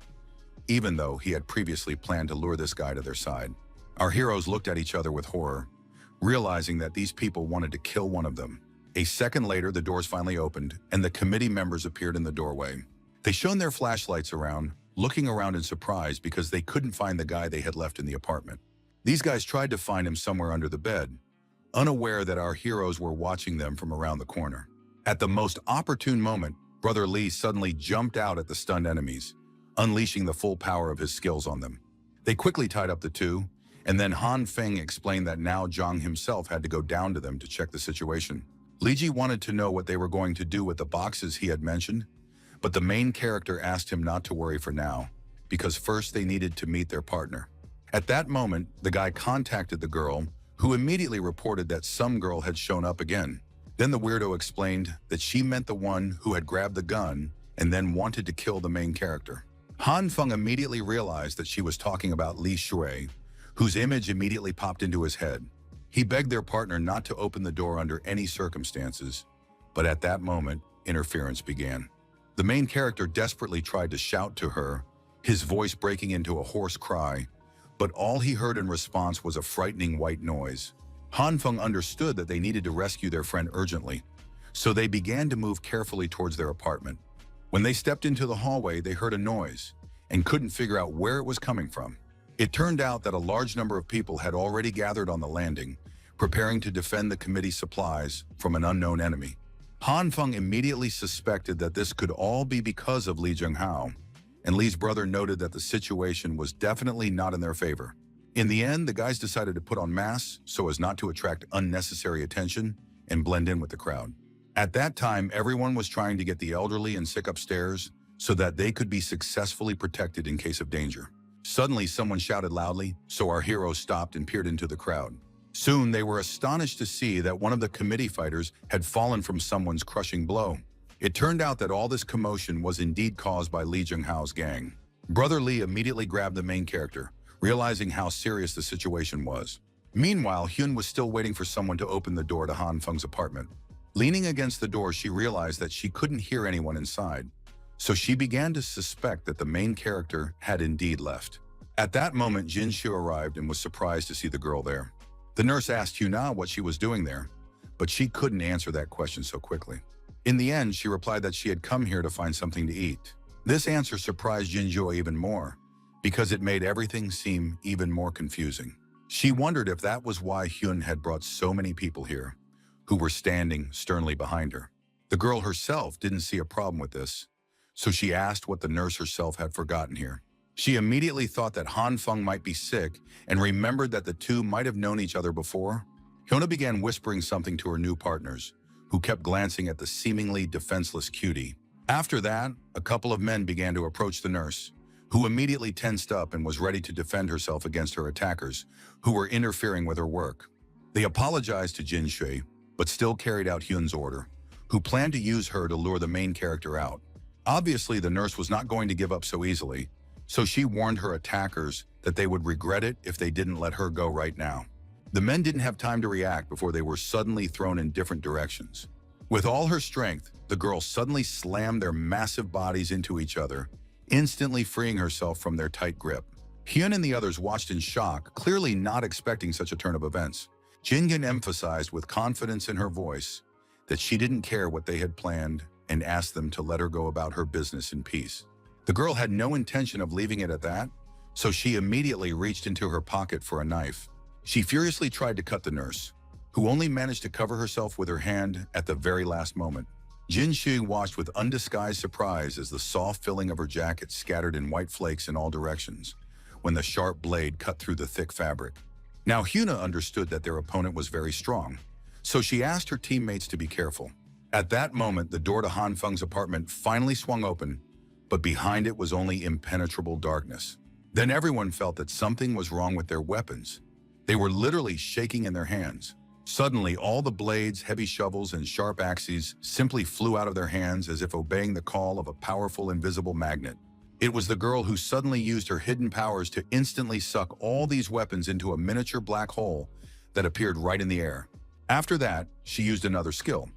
even though he had previously planned to lure this guy to their side. Our heroes looked at each other with horror, realizing that these people wanted to kill one of them. A second later, the doors finally opened, and the committee members appeared in the doorway. They shone their flashlights around, looking around in surprise because they couldn't find the guy they had left in the apartment. These guys tried to find him somewhere under the bed, unaware that our heroes were watching them from around the corner. At the most opportune moment, Brother Li suddenly jumped out at the stunned enemies, unleashing the full power of his skills on them. They quickly tied up the two, and then Han Feng explained that now Zhang himself had to go down to them to check the situation. Li Ji wanted to know what they were going to do with the boxes he had mentioned, but the main character asked him not to worry for now, because first they needed to meet their partner. At that moment, the guy contacted the girl, who immediately reported that some girl had shown up again. Then the weirdo explained that she meant the one who had grabbed the gun and then wanted to kill the main character. Han Feng immediately realized that she was talking about Li Shui, whose image immediately popped into his head. He begged their partner not to open the door under any circumstances, but at that moment, interference began. The main character desperately tried to shout to her, his voice breaking into a hoarse cry, but all he heard in response was a frightening white noise. Han Feng understood that they needed to rescue their friend urgently, so they began to move carefully towards their apartment. When they stepped into the hallway, they heard a noise and couldn't figure out where it was coming from. It turned out that a large number of people had already gathered on the landing, preparing to defend the committee's supplies from an unknown enemy. Han Feng immediately suspected that this could all be because of Li Jinghao, and Li's brother noted that the situation was definitely not in their favor. In the end, the guys decided to put on masks so as not to attract unnecessary attention and blend in with the crowd. At that time, everyone was trying to get the elderly and sick upstairs so that they could be successfully protected in case of danger. Suddenly, someone shouted loudly, so our heroes stopped and peered into the crowd. Soon, they were astonished to see that one of the committee fighters had fallen from someone's crushing blow. It turned out that all this commotion was indeed caused by Li Jinghao's gang. Brother Li immediately grabbed the main character, realizing how serious the situation was. Meanwhile, Hyun was still waiting for someone to open the door to Han Feng's apartment. Leaning against the door, she realized that she couldn't hear anyone inside, so she began to suspect that the main character had indeed left. At that moment, Jin Shu arrived and was surprised to see the girl there. The nurse asked Hyuna what she was doing there, but she couldn't answer that question so quickly. In the end, she replied that she had come here to find something to eat. This answer surprised Jinjo even more, because it made everything seem even more confusing. She wondered if that was why Hyun had brought so many people here, who were standing sternly behind her. The girl herself didn't see a problem with this, so she asked what the nurse herself had forgotten here. She immediately thought that Han Feng might be sick and remembered that the two might have known each other before. Hyuna began whispering something to her new partners, who kept glancing at the seemingly defenseless cutie. After that, a couple of men began to approach the nurse, who immediately tensed up and was ready to defend herself against her attackers, who were interfering with her work. They apologized to Jin Shui, but still carried out Hyun's order, who planned to use her to lure the main character out. Obviously, the nurse was not going to give up so easily, so she warned her attackers that they would regret it if they didn't let her go right now. The men didn't have time to react before they were suddenly thrown in different directions. With all her strength, the girl suddenly slammed their massive bodies into each other, instantly freeing herself from their tight grip. Hyun and the others watched in shock, clearly not expecting such a turn of events. Jingin emphasized with confidence in her voice that she didn't care what they had planned and asked them to let her go about her business in peace. The girl had no intention of leaving it at that, so she immediately reached into her pocket for a knife. She furiously tried to cut the nurse, who only managed to cover herself with her hand at the very last moment. Jin Shu watched with undisguised surprise as the soft filling of her jacket scattered in white flakes in all directions, when the sharp blade cut through the thick fabric. Now Hyuna understood that their opponent was very strong, so she asked her teammates to be careful. At that moment, the door to Han Feng's apartment finally swung open, but behind it was only impenetrable darkness. Then everyone felt that something was wrong with their weapons. They were literally shaking in their hands. Suddenly, all the blades, heavy shovels, and sharp axes simply flew out of their hands as if obeying the call of a powerful invisible magnet. It was the girl who suddenly used her hidden powers to instantly suck all these weapons into a miniature black hole that appeared right in the air. After that, she used another skill,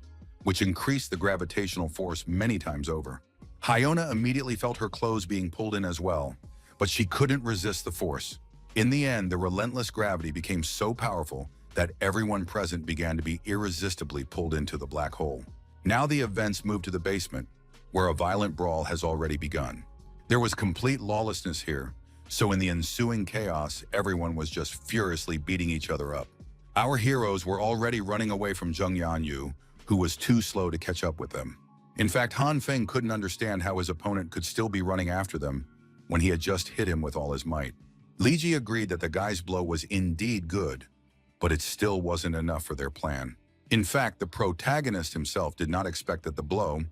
which increased the gravitational force many times over. Hyuna immediately felt her clothes being pulled in as well, but she couldn't resist the force. In the end, the relentless gravity became so powerful that everyone present began to be irresistibly pulled into the black hole. Now the events moved to the basement, where a violent brawl has already begun. There was complete lawlessness here, so in the ensuing chaos, everyone was just furiously beating each other up. Our heroes were already running away from Jung Yanyu, who was too slow to catch up with them. In fact, Han Feng couldn't understand how his opponent could still be running after them when he had just hit him with all his might. Li Ji agreed that the guy's blow was indeed good, but it still wasn't enough for their plan. In fact, the protagonist himself did not expect that the blow,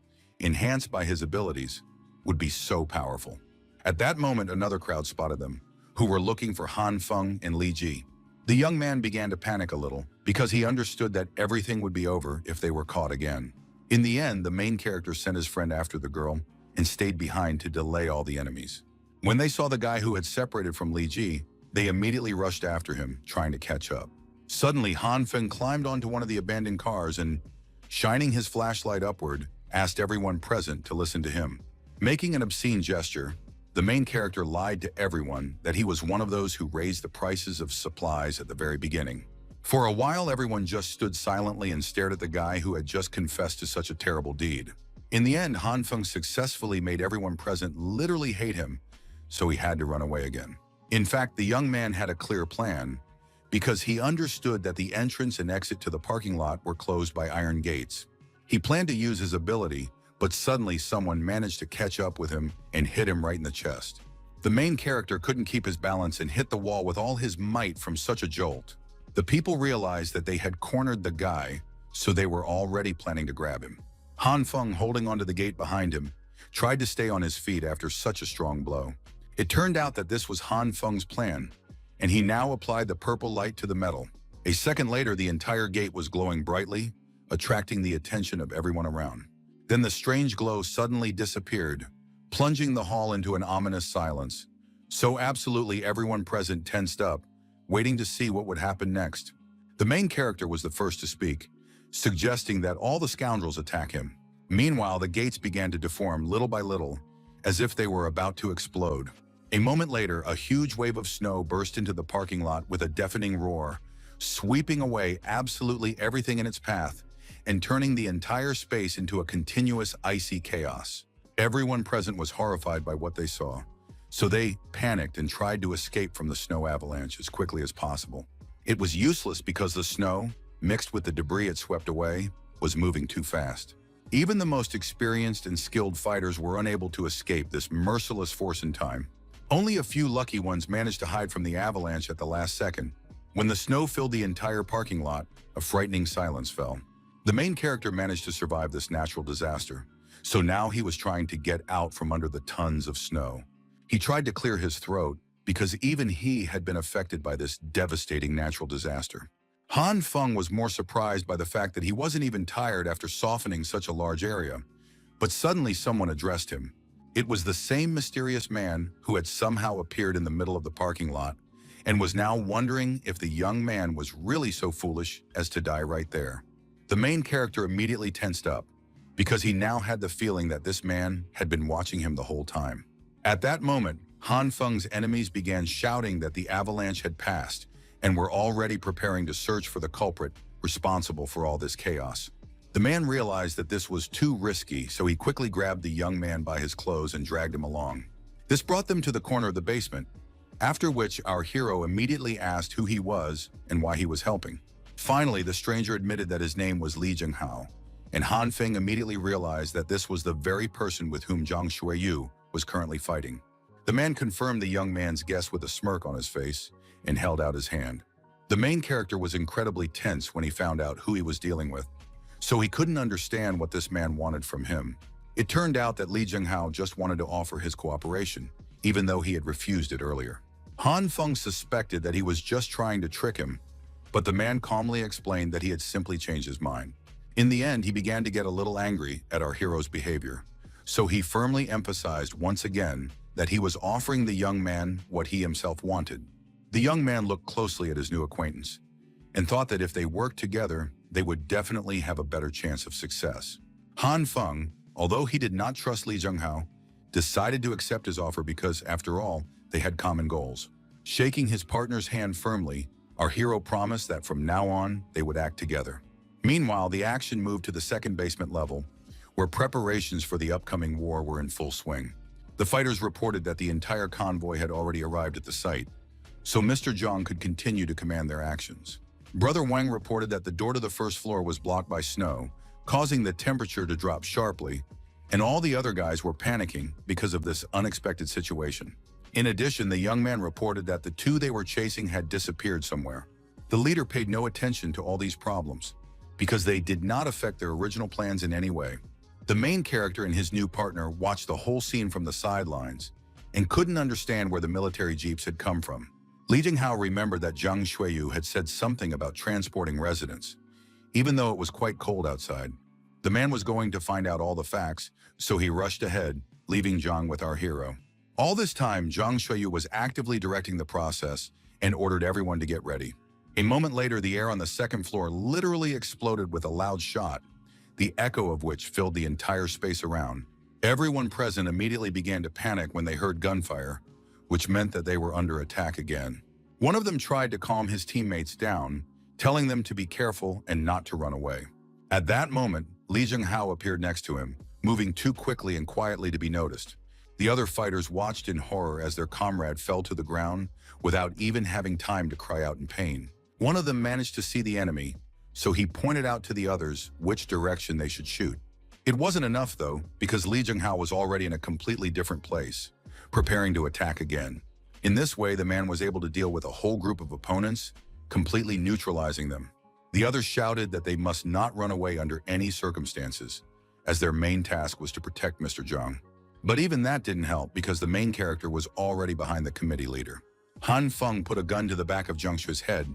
enhanced by his abilities, would be so powerful. At that moment, another crowd spotted them, who were looking for Han Feng and Li Ji. The young man began to panic a little because he understood that everything would be over if they were caught again. In the end, the main character sent his friend after the girl and stayed behind to delay all the enemies. When they saw the guy who had separated from Li Ji, they immediately rushed after him, trying to catch up. Suddenly, Han Feng climbed onto one of the abandoned cars and, shining his flashlight upward, asked everyone present to listen to him. Making an obscene gesture, the main character lied to everyone that he was one of those who raised the prices of supplies at the very beginning. For a while, everyone just stood silently and stared at the guy who had just confessed to such a terrible deed. In the end, Han Feng successfully made everyone present literally hate him, so he had to run away again. In fact, the young man had a clear plan, because he understood that the entrance and exit to the parking lot were closed by iron gates. He planned to use his ability, but suddenly someone managed to catch up with him and hit him right in the chest. The main character couldn't keep his balance and hit the wall with all his might from such a jolt. The people realized that they had cornered the guy, so they were already planning to grab him. Han Feng, holding onto the gate behind him, tried to stay on his feet after such a strong blow. It turned out that this was Han Feng's plan, and he now applied the purple light to the metal. A second later, the entire gate was glowing brightly, attracting the attention of everyone around. Then the strange glow suddenly disappeared, plunging the hall into an ominous silence. So absolutely everyone present tensed up, waiting to see what would happen next. The main character was the first to speak, suggesting that all the scoundrels attack him. Meanwhile, the gates began to deform little by little, as if they were about to explode. A moment later, a huge wave of snow burst into the parking lot with a deafening roar, sweeping away absolutely everything in its path and turning the entire space into a continuous icy chaos. Everyone present was horrified by what they saw, so they panicked and tried to escape from the snow avalanche as quickly as possible. It was useless because the snow, mixed with the debris it swept away, was moving too fast. Even the most experienced and skilled fighters were unable to escape this merciless force in time. Only a few lucky ones managed to hide from the avalanche at the last second. When the snow filled the entire parking lot, a frightening silence fell. The main character managed to survive this natural disaster, so now he was trying to get out from under the tons of snow. He tried to clear his throat because even he had been affected by this devastating natural disaster. Han Feng was more surprised by the fact that he wasn't even tired after softening such a large area, but suddenly someone addressed him. It was the same mysterious man who had somehow appeared in the middle of the parking lot and was now wondering if the young man was really so foolish as to die right there. The main character immediately tensed up because he now had the feeling that this man had been watching him the whole time. At that moment, Han Feng's enemies began shouting that the avalanche had passed and were already preparing to search for the culprit responsible for all this chaos. The man realized that this was too risky, so he quickly grabbed the young man by his clothes and dragged him along. This brought them to the corner of the basement, after which our hero immediately asked who he was and why he was helping. Finally, the stranger admitted that his name was Li Jinghao, and Han Feng immediately realized that this was the very person with whom Zhang Shuiyu was currently fighting. The man confirmed the young man's guess with a smirk on his face and held out his hand. The main character was incredibly tense when he found out who he was dealing with, so he couldn't understand what this man wanted from him. It turned out that Li Jinghao just wanted to offer his cooperation, even though he had refused it earlier. Han Feng suspected that he was just trying to trick him, but the man calmly explained that he had simply changed his mind. In the end, he began to get a little angry at our hero's behavior, so he firmly emphasized once again that he was offering the young man what he himself wanted. The young man looked closely at his new acquaintance and thought that if they worked together, they would definitely have a better chance of success. Han Feng, although he did not trust Li Jinghao, decided to accept his offer because, after all, they had common goals. Shaking his partner's hand firmly, our hero promised that from now on, they would act together. Meanwhile, the action moved to the second basement level, where preparations for the upcoming war were in full swing. The fighters reported that the entire convoy had already arrived at the site, so Mr. Zhang could continue to command their actions. Brother Wang reported that the door to the first floor was blocked by snow, causing the temperature to drop sharply, and all the other guys were panicking because of this unexpected situation. In addition, the young man reported that the two they were chasing had disappeared somewhere. The leader paid no attention to all these problems because they did not affect their original plans in any way. The main character and his new partner watched the whole scene from the sidelines and couldn't understand where the military jeeps had come from. Li Jinghao remembered that Zhang Xueyu had said something about transporting residents, even though it was quite cold outside. The man was going to find out all the facts, so he rushed ahead, leaving Zhang with our hero. All this time, Zhang Xueyu was actively directing the process and ordered everyone to get ready. A moment later, the air on the second floor literally exploded with a loud shot, the echo of which filled the entire space around. Everyone present immediately began to panic when they heard gunfire, which meant that they were under attack again. One of them tried to calm his teammates down, telling them to be careful and not to run away. At that moment, Li Jinghao appeared next to him, moving too quickly and quietly to be noticed. The other fighters watched in horror as their comrade fell to the ground without even having time to cry out in pain. One of them managed to see the enemy, so he pointed out to the others which direction they should shoot. It wasn't enough, though, because Li Jinghao was already in a completely different place, preparing to attack again. In this way, the man was able to deal with a whole group of opponents, completely neutralizing them. The others shouted that they must not run away under any circumstances, as their main task was to protect Mr. Zhang. But even that didn't help because the main character was already behind the committee leader. Han Feng put a gun to the back of Zhang Xue's head,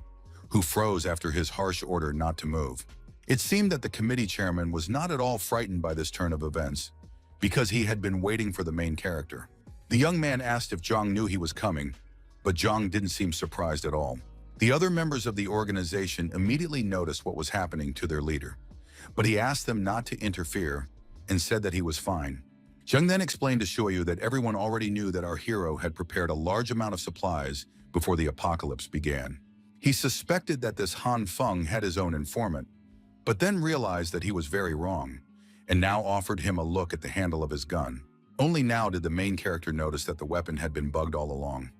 who froze after his harsh order not to move. It seemed that the committee chairman was not at all frightened by this turn of events, because he had been waiting for the main character. The young man asked if Zhang knew he was coming, but Zhang didn't seem surprised at all. The other members of the organization immediately noticed what was happening to their leader, but he asked them not to interfere and said that he was fine. Zhang then explained to Xueyu that everyone already knew that our hero had prepared a large amount of supplies before the apocalypse began. He suspected that this Han Feng had his own informant, but then realized that he was very wrong, and now offered him a look at the handle of his gun. Only now did the main character notice that the weapon had been bugged all along,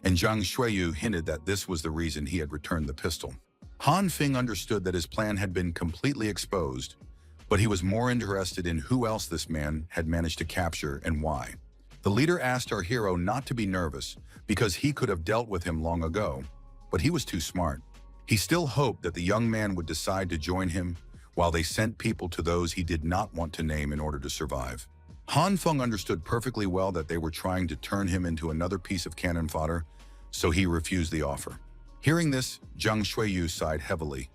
and Zhang Xueyu hinted that this was the reason he had returned the pistol. Han Feng understood that his plan had been completely exposed, but he was more interested in who else this man had managed to capture and why. The leader asked our hero not to be nervous because he could have dealt with him long ago, but he was too smart. He still hoped that the young man would decide to join him while they sent people to those he did not want to name in order to survive. Han Feng understood perfectly well that they were trying to turn him into another piece of cannon fodder, so he refused the offer. Hearing this, Zhang Xueyu sighed heavily,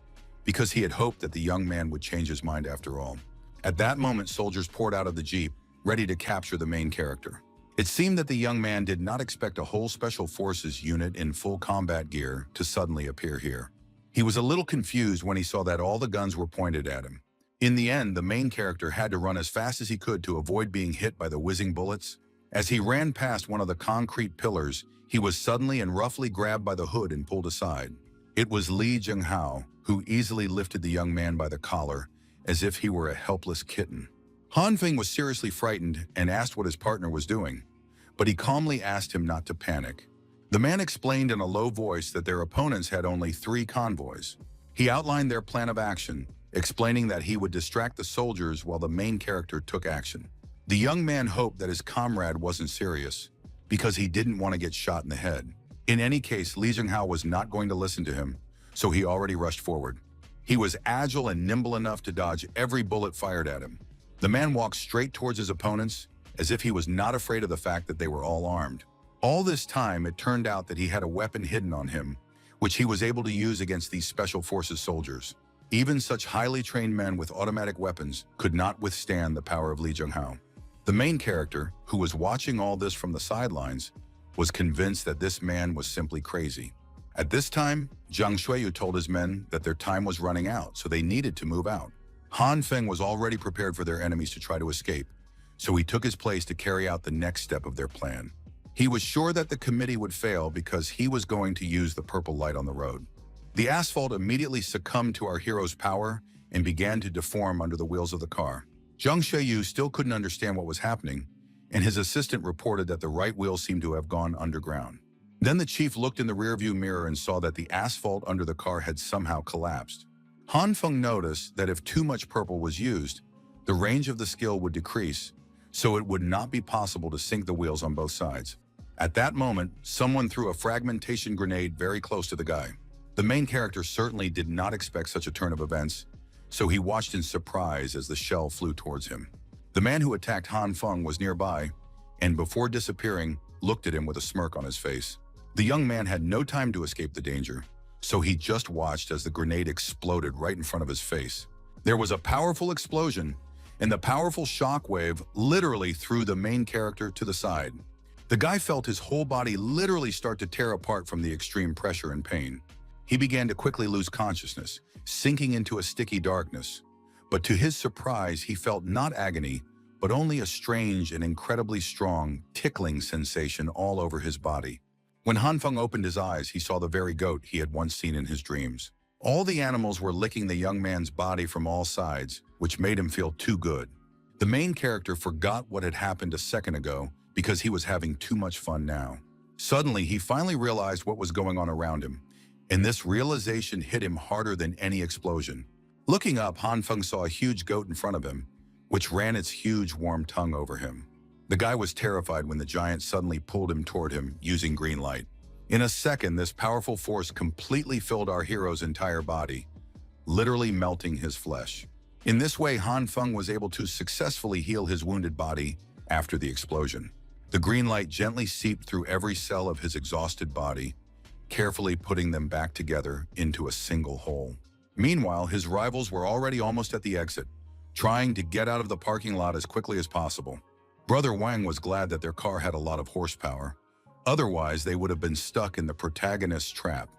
because he had hoped that the young man would change his mind after all. At that moment, soldiers poured out of the jeep, ready to capture the main character. It seemed that the young man did not expect a whole special forces unit in full combat gear to suddenly appear here. He was a little confused when he saw that all the guns were pointed at him. In the end, the main character had to run as fast as he could to avoid being hit by the whizzing bullets. As he ran past one of the concrete pillars, he was suddenly and roughly grabbed by the hood and pulled aside. It was Li Jinghao, who easily lifted the young man by the collar, as if he were a helpless kitten. Han Feng was seriously frightened and asked what his partner was doing, but he calmly asked him not to panic. The man explained in a low voice that their opponents had only 3 convoys. He outlined their plan of action, explaining that he would distract the soldiers while the main character took action. The young man hoped that his comrade wasn't serious, because he didn't want to get shot in the head. In any case, Li Jinghao was not going to listen to him, so he already rushed forward. He was agile and nimble enough to dodge every bullet fired at him. The man walked straight towards his opponents, as if he was not afraid of the fact that they were all armed. All this time, it turned out that he had a weapon hidden on him, which he was able to use against these special forces soldiers. Even such highly trained men with automatic weapons could not withstand the power of Li Jinghao. The main character, who was watching all this from the sidelines, was convinced that this man was simply crazy. At this time, Zhang Xueyu told his men that their time was running out, so they needed to move out. Han Feng was already prepared for their enemies to try to escape, so he took his place to carry out the next step of their plan. He was sure that the committee would fail because he was going to use the purple light on the road. The asphalt immediately succumbed to our hero's power and began to deform under the wheels of the car. Zhang Xueyu still couldn't understand what was happening, and his assistant reported that the right wheel seemed to have gone underground. Then the chief looked in the rearview mirror and saw that the asphalt under the car had somehow collapsed. Han Feng noticed that if too much purple was used, the range of the skill would decrease, so it would not be possible to sink the wheels on both sides. At that moment, someone threw a fragmentation grenade very close to the guy. The main character certainly did not expect such a turn of events, so he watched in surprise as the shell flew towards him. The man who attacked Han Feng was nearby, and before disappearing, looked at him with a smirk on his face. The young man had no time to escape the danger, so he just watched as the grenade exploded right in front of his face. There was a powerful explosion, and the powerful shockwave literally threw the main character to the side. The guy felt his whole body literally start to tear apart from the extreme pressure and pain. He began to quickly lose consciousness, sinking into a sticky darkness. But to his surprise, he felt not agony, but only a strange and incredibly strong, tickling sensation all over his body. When Han Feng opened his eyes, he saw the very goat he had once seen in his dreams. All the animals were licking the young man's body from all sides, which made him feel too good. The main character forgot what had happened a second ago because he was having too much fun now. Suddenly, he finally realized what was going on around him, and this realization hit him harder than any explosion. Looking up, Han Feng saw a huge goat in front of him, which ran its huge warm tongue over him. The guy was terrified when the giant suddenly pulled him toward him using green light. In a second, this powerful force completely filled our hero's entire body, literally melting his flesh. In this way, Han Feng was able to successfully heal his wounded body after the explosion. The green light gently seeped through every cell of his exhausted body, carefully putting them back together into a single whole. Meanwhile, his rivals were already almost at the exit, trying to get out of the parking lot as quickly as possible. Brother Wang was glad that their car had a lot of horsepower. Otherwise, they would have been stuck in the protagonist's trap.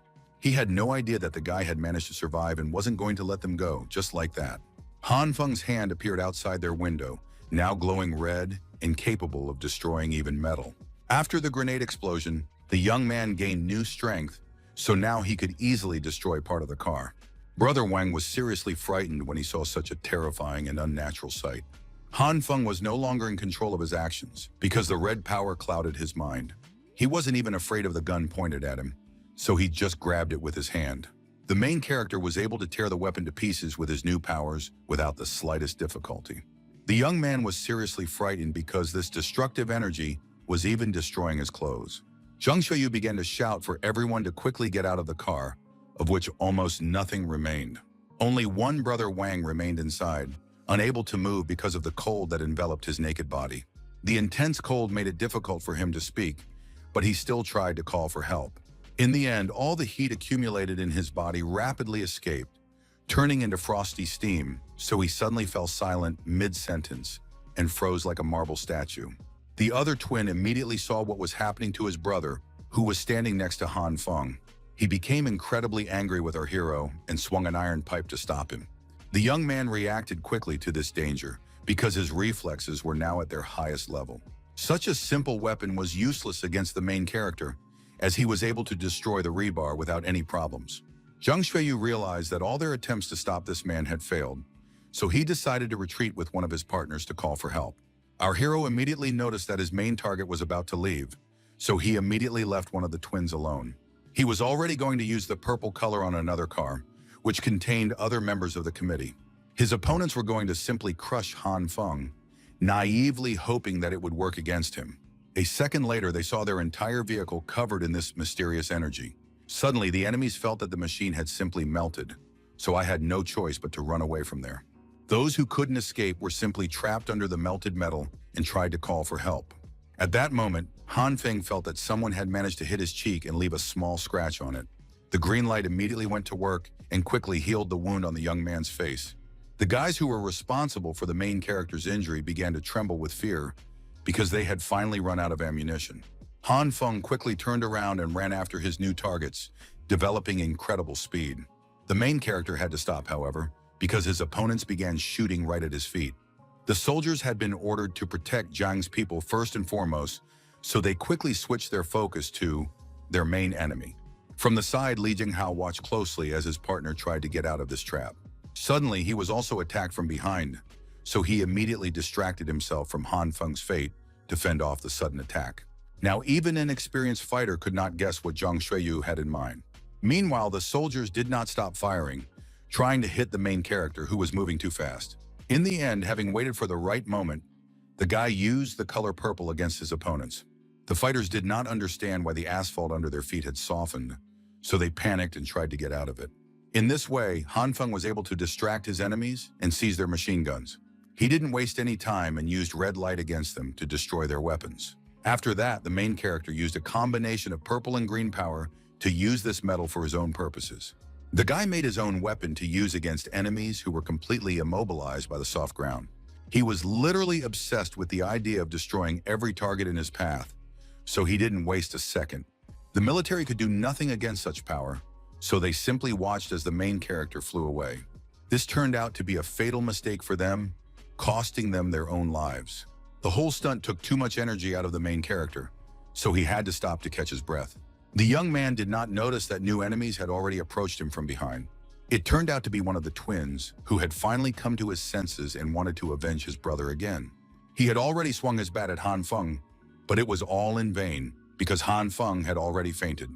He had no idea that the guy had managed to survive and wasn't going to let them go, just like that. Han Feng's hand appeared outside their window, now glowing red and capable of destroying even metal. After the grenade explosion, the young man gained new strength, so now he could easily destroy part of the car. Brother Wang was seriously frightened when he saw such a terrifying and unnatural sight. Han Feng was no longer in control of his actions because the red power clouded his mind. He wasn't even afraid of the gun pointed at him, so he just grabbed it with his hand. The main character was able to tear the weapon to pieces with his new powers without the slightest difficulty. The young man was seriously frightened because this destructive energy was even destroying his clothes. Zhang Xueyu began to shout for everyone to quickly get out of the car, of which almost nothing remained. Only one brother Wang remained inside, unable to move because of the cold that enveloped his naked body. The intense cold made it difficult for him to speak, but he still tried to call for help. In the end, all the heat accumulated in his body rapidly escaped, turning into frosty steam, so he suddenly fell silent mid-sentence and froze like a marble statue. The other twin immediately saw what was happening to his brother, who was standing next to Han Feng. He became incredibly angry with our hero and swung an iron pipe to stop him. The young man reacted quickly to this danger because his reflexes were now at their highest level. Such a simple weapon was useless against the main character, as he was able to destroy the rebar without any problems. Zhang Xueyu realized that all their attempts to stop this man had failed, so he decided to retreat with one of his partners to call for help. Our hero immediately noticed that his main target was about to leave, so he immediately left one of the twins alone. He was already going to use the purple color on another car, which contained other members of the committee. His opponents were going to simply crush Han Feng, naively hoping that it would work against him. A second later, they saw their entire vehicle covered in this mysterious energy. Suddenly, the enemies felt that the machine had simply melted, so I had no choice but to run away from there. Those who couldn't escape were simply trapped under the melted metal and tried to call for help. At that moment, Han Feng felt that someone had managed to hit his cheek and leave a small scratch on it. The green light immediately went to work and quickly healed the wound on the young man's face. The guys who were responsible for the main character's injury began to tremble with fear because they had finally run out of ammunition. Han Feng quickly turned around and ran after his new targets, developing incredible speed. The main character had to stop, however, because his opponents began shooting right at his feet. The soldiers had been ordered to protect Jiang's people first and foremost, so they quickly switched their focus to their main enemy. From the side, Li Jinghao watched closely as his partner tried to get out of this trap. Suddenly, he was also attacked from behind, so he immediately distracted himself from Han Feng's fate to fend off the sudden attack. Now, even an experienced fighter could not guess what Zhang Xueyu had in mind. Meanwhile, the soldiers did not stop firing, trying to hit the main character who was moving too fast. In the end, having waited for the right moment, the guy used the color purple against his opponents. The fighters did not understand why the asphalt under their feet had softened, so they panicked and tried to get out of it. In this way, Han Feng was able to distract his enemies and seize their machine guns. He didn't waste any time and used red light against them to destroy their weapons. After that, the main character used a combination of purple and green power to use this metal for his own purposes. The guy made his own weapon to use against enemies who were completely immobilized by the soft ground. He was literally obsessed with the idea of destroying every target in his path, so he didn't waste a second. The military could do nothing against such power, so they simply watched as the main character flew away. This turned out to be a fatal mistake for them, costing them their own lives. The whole stunt took too much energy out of the main character, so he had to stop to catch his breath. The young man did not notice that new enemies had already approached him from behind. It turned out to be one of the twins, who had finally come to his senses and wanted to avenge his brother again. He had already swung his bat at Han Feng, but it was all in vain because Han Feng had already fainted.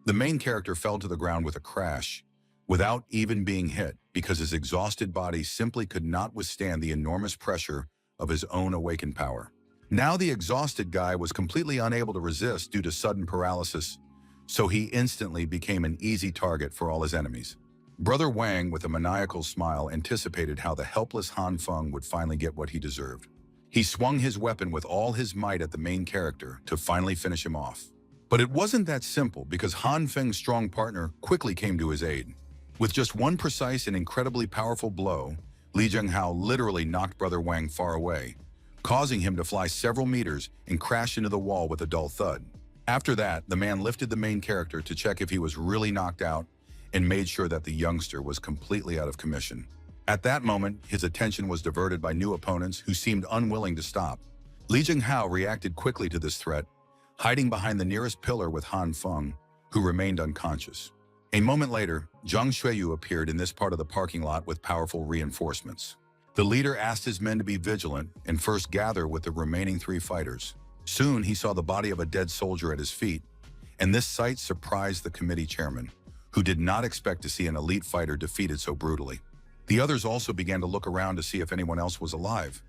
The main character fell to the ground with a crash, without even being hit, because his exhausted body simply could not withstand the enormous pressure of his own awakened power. Now the exhausted guy was completely unable to resist due to sudden paralysis, so he instantly became an easy target for all his enemies. Brother Wang, with a maniacal smile, anticipated how the helpless Han Feng would finally get what he deserved. He swung his weapon with all his might at the main character to finally finish him off. But it wasn't that simple because Han Feng's strong partner quickly came to his aid. With just one precise and incredibly powerful blow, Li Jinghao literally knocked Brother Wang far away, causing him to fly several meters and crash into the wall with a dull thud. After that, the man lifted the main character to check if he was really knocked out and made sure that the youngster was completely out of commission. At that moment, his attention was diverted by new opponents who seemed unwilling to stop. Li Jinghao reacted quickly to this threat, hiding behind the nearest pillar with Han Feng, who remained unconscious. A moment later, Zhang Xueyu appeared in this part of the parking lot with powerful reinforcements. The leader asked his men to be vigilant and first gather with the remaining 3 fighters. Soon, he saw the body of a dead soldier at his feet, and this sight surprised the committee chairman, who did not expect to see an elite fighter defeated so brutally. The others also began to look around to see if anyone else was alive,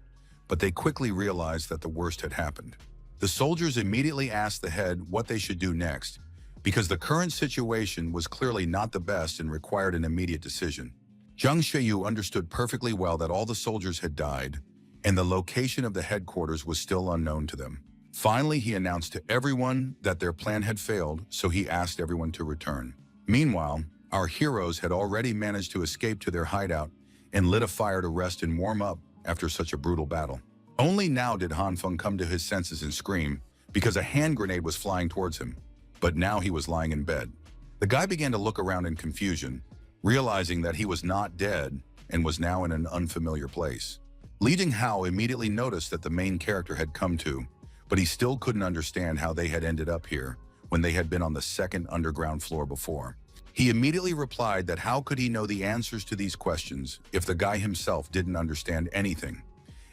but they quickly realized that the worst had happened. The soldiers immediately asked the head what they should do next, because the current situation was clearly not the best and required an immediate decision. Zhang Xueyu understood perfectly well that all the soldiers had died, and the location of the headquarters was still unknown to them. Finally, he announced to everyone that their plan had failed, so he asked everyone to return. Meanwhile, our heroes had already managed to escape to their hideout and lit a fire to rest and warm up after such a brutal battle. Only now did Han Feng come to his senses and scream, because a hand grenade was flying towards him, but now he was lying in bed. The guy began to look around in confusion, realizing that he was not dead and was now in an unfamiliar place. Li Jinghao immediately noticed that the main character had come to, but he still couldn't understand how they had ended up here when they had been on the second underground floor before. He immediately replied that how could he know the answers to these questions if the guy himself didn't understand anything,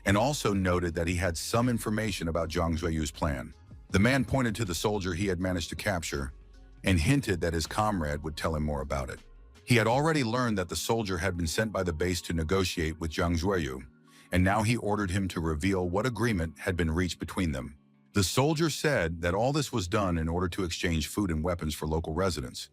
and also noted that he had some information about Zhang Xueyu's plan. The man pointed to the soldier he had managed to capture and hinted that his comrade would tell him more about it. He had already learned that the soldier had been sent by the base to negotiate with Zhang Xueyu, and now he ordered him to reveal what agreement had been reached between them. The soldier said that all this was done in order to exchange food and weapons for local residents.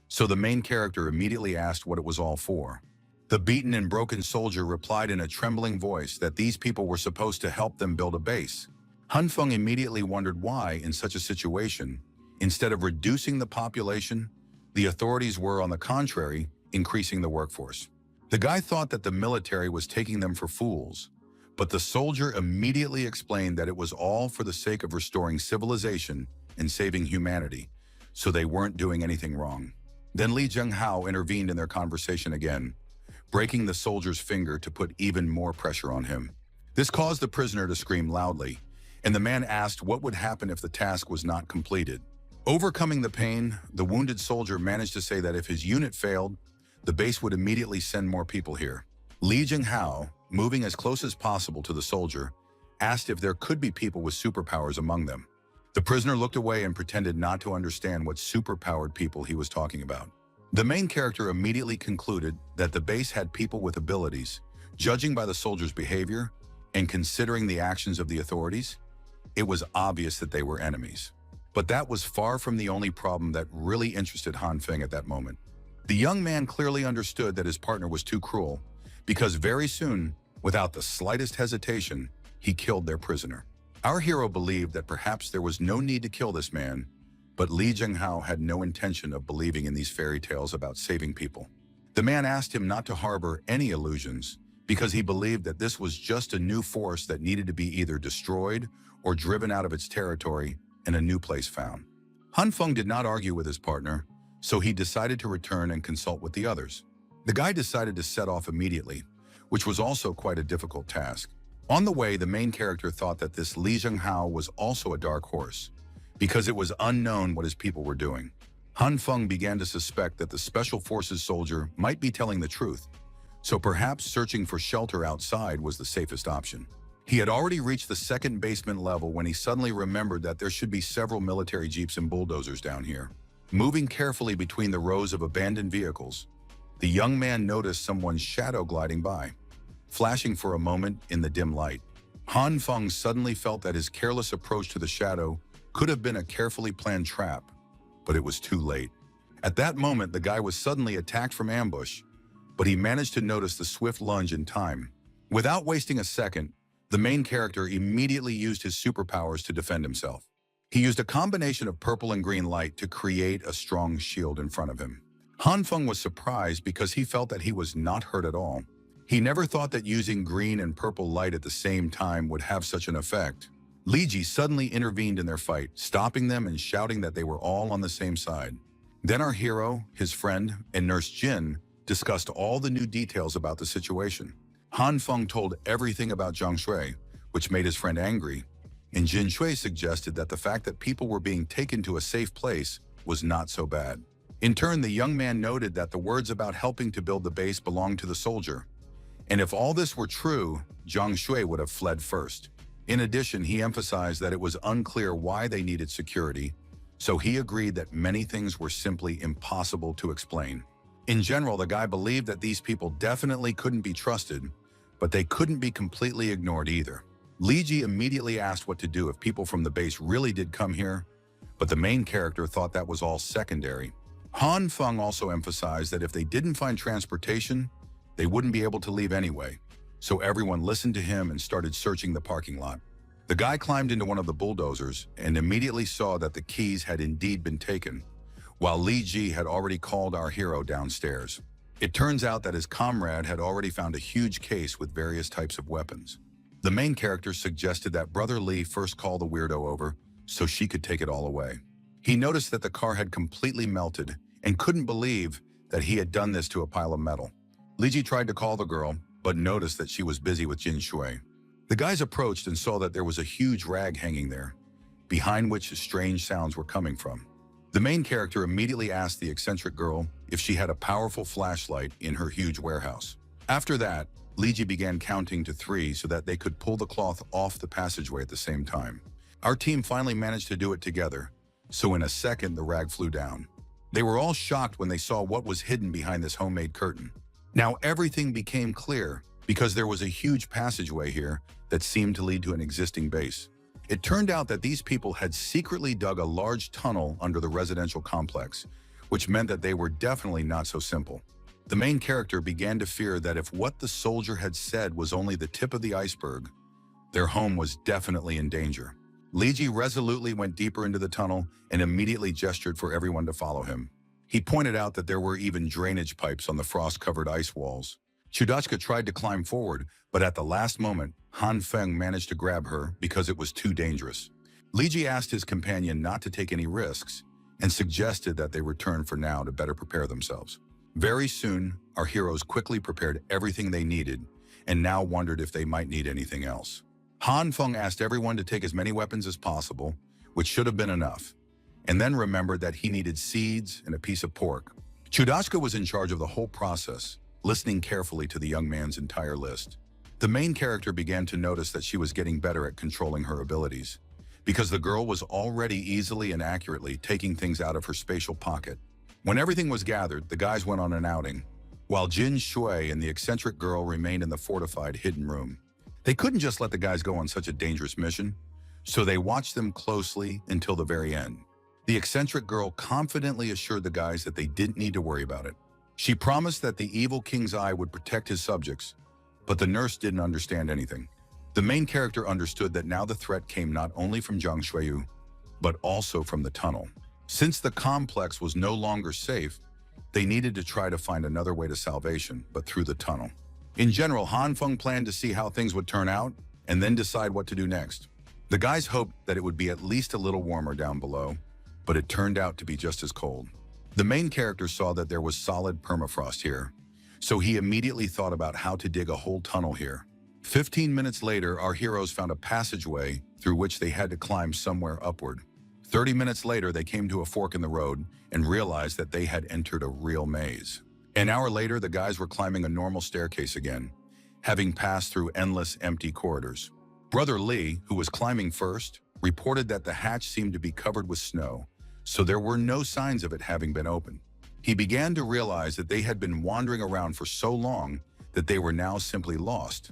So the main character immediately asked what it was all for. The beaten and broken soldier replied in a trembling voice that these people were supposed to help them build a base. Han Feng immediately wondered why, in such a situation, instead of reducing the population, the authorities were, on the contrary, increasing the workforce. The guy thought that the military was taking them for fools, but the soldier immediately explained that it was all for the sake of restoring civilization and saving humanity, so they weren't doing anything wrong. Then Li Zhenghao intervened in their conversation again, breaking the soldier's finger to put even more pressure on him. This caused the prisoner to scream loudly, and the man asked what would happen if the task was not completed. Overcoming the pain, the wounded soldier managed to say that if his unit failed, the base would immediately send more people here. Li Zhenghao, moving as close as possible to the soldier, asked if there could be people with superpowers among them. The prisoner looked away and pretended not to understand what superpowered people he was talking about. The main character immediately concluded that the base had people with abilities. Judging by the soldier's behavior and considering the actions of the authorities, it was obvious that they were enemies. But that was far from the only problem that really interested Han Feng at that moment. The young man clearly understood that his partner was too cruel, because very soon, without the slightest hesitation, he killed their prisoner. Our hero believed that perhaps there was no need to kill this man, but Li Zhenghao had no intention of believing in these fairy tales about saving people. The man asked him not to harbor any illusions, because he believed that this was just a new force that needed to be either destroyed or driven out of its territory and a new place found. Han Feng did not argue with his partner, so he decided to return and consult with the others. The guy decided to set off immediately, which was also quite a difficult task. On the way, the main character thought that this Li Zhenghao was also a dark horse, because it was unknown what his people were doing. Han Feng began to suspect that the Special Forces soldier might be telling the truth, so perhaps searching for shelter outside was the safest option. He had already reached the second basement level when he suddenly remembered that there should be several military jeeps and bulldozers down here. Moving carefully between the rows of abandoned vehicles, the young man noticed someone's shadow gliding by, flashing for a moment in the dim light. Han Feng suddenly felt that his careless approach to the shadow could have been a carefully planned trap, but it was too late. At that moment, the guy was suddenly attacked from ambush, but he managed to notice the swift lunge in time. Without wasting a second, the main character immediately used his superpowers to defend himself. He used a combination of purple and green light to create a strong shield in front of him. Han Feng was surprised because he felt that he was not hurt at all. He never thought that using green and purple light at the same time would have such an effect. Li Ji suddenly intervened in their fight, stopping them and shouting that they were all on the same side. Then our hero, his friend, and Nurse Jin discussed all the new details about the situation. Han Feng told everything about Zhang Shui, which made his friend angry, and Jin Shui suggested that the fact that people were being taken to a safe place was not so bad. In turn, the young man noted that the words about helping to build the base belonged to the soldier, and if all this were true, Zhang Shui would have fled first. In addition, he emphasized that it was unclear why they needed security, so he agreed that many things were simply impossible to explain. In general, the guy believed that these people definitely couldn't be trusted, but they couldn't be completely ignored either. Li Ji immediately asked what to do if people from the base really did come here, but the main character thought that was all secondary. Han Feng also emphasized that if they didn't find transportation, they wouldn't be able to leave anyway, so everyone listened to him and started searching the parking lot. The guy climbed into one of the bulldozers and immediately saw that the keys had indeed been taken, while Li Ji had already called our hero downstairs. It turns out that his comrade had already found a huge case with various types of weapons. The main character suggested that Brother Li first call the weirdo over so she could take it all away. He noticed that the car had completely melted and couldn't believe that he had done this to a pile of metal. Li Ji tried to call the girl, but noticed that she was busy with Jin Shui. The guys approached and saw that there was a huge rag hanging there, behind which strange sounds were coming from. The main character immediately asked the eccentric girl if she had a powerful flashlight in her huge warehouse. After that, Li Ji began counting to 3 so that they could pull the cloth off the passageway at the same time. Our team finally managed to do it together, so in a second the rag flew down. They were all shocked when they saw what was hidden behind this homemade curtain. Now everything became clear because there was a huge passageway here that seemed to lead to an existing base. It turned out that these people had secretly dug a large tunnel under the residential complex, which meant that they were definitely not so simple. The main character began to fear that if what the soldier had said was only the tip of the iceberg, their home was definitely in danger. Liji resolutely went deeper into the tunnel and immediately gestured for everyone to follow him. He pointed out that there were even drainage pipes on the frost-covered ice walls. Chudachka tried to climb forward, but at the last moment, Han Feng managed to grab her because it was too dangerous. Liji asked his companion not to take any risks and suggested that they return for now to better prepare themselves. Very soon, our heroes quickly prepared everything they needed and now wondered if they might need anything else. Han Feng asked everyone to take as many weapons as possible, which should have been enough, and then remembered that he needed seeds and a piece of pork. Chudachka was in charge of the whole process, listening carefully to the young man's entire list. The main character began to notice that she was getting better at controlling her abilities, because the girl was already easily and accurately taking things out of her spatial pocket. When everything was gathered, the guys went on an outing, while Jin Shui and the eccentric girl remained in the fortified hidden room. They couldn't just let the guys go on such a dangerous mission, so they watched them closely until the very end. The eccentric girl confidently assured the guys that they didn't need to worry about it. She promised that the evil king's eye would protect his subjects, but the nurse didn't understand anything. The main character understood that now the threat came not only from Zhang Shuiyu, but also from the tunnel. Since the complex was no longer safe, they needed to try to find another way to salvation, but through the tunnel. In general, Han Feng planned to see how things would turn out and then decide what to do next. The guys hoped that it would be at least a little warmer down below, but it turned out to be just as cold. The main character saw that there was solid permafrost here, so he immediately thought about how to dig a whole tunnel here. 15 minutes later, our heroes found a passageway through which they had to climb somewhere upward. 30 minutes later, they came to a fork in the road and realized that they had entered a real maze. An hour later, the guys were climbing a normal staircase again, having passed through endless empty corridors. Brother Li, who was climbing first, reported that the hatch seemed to be covered with snow, so there were no signs of it having been opened. He began to realize that they had been wandering around for so long that they were now simply lost.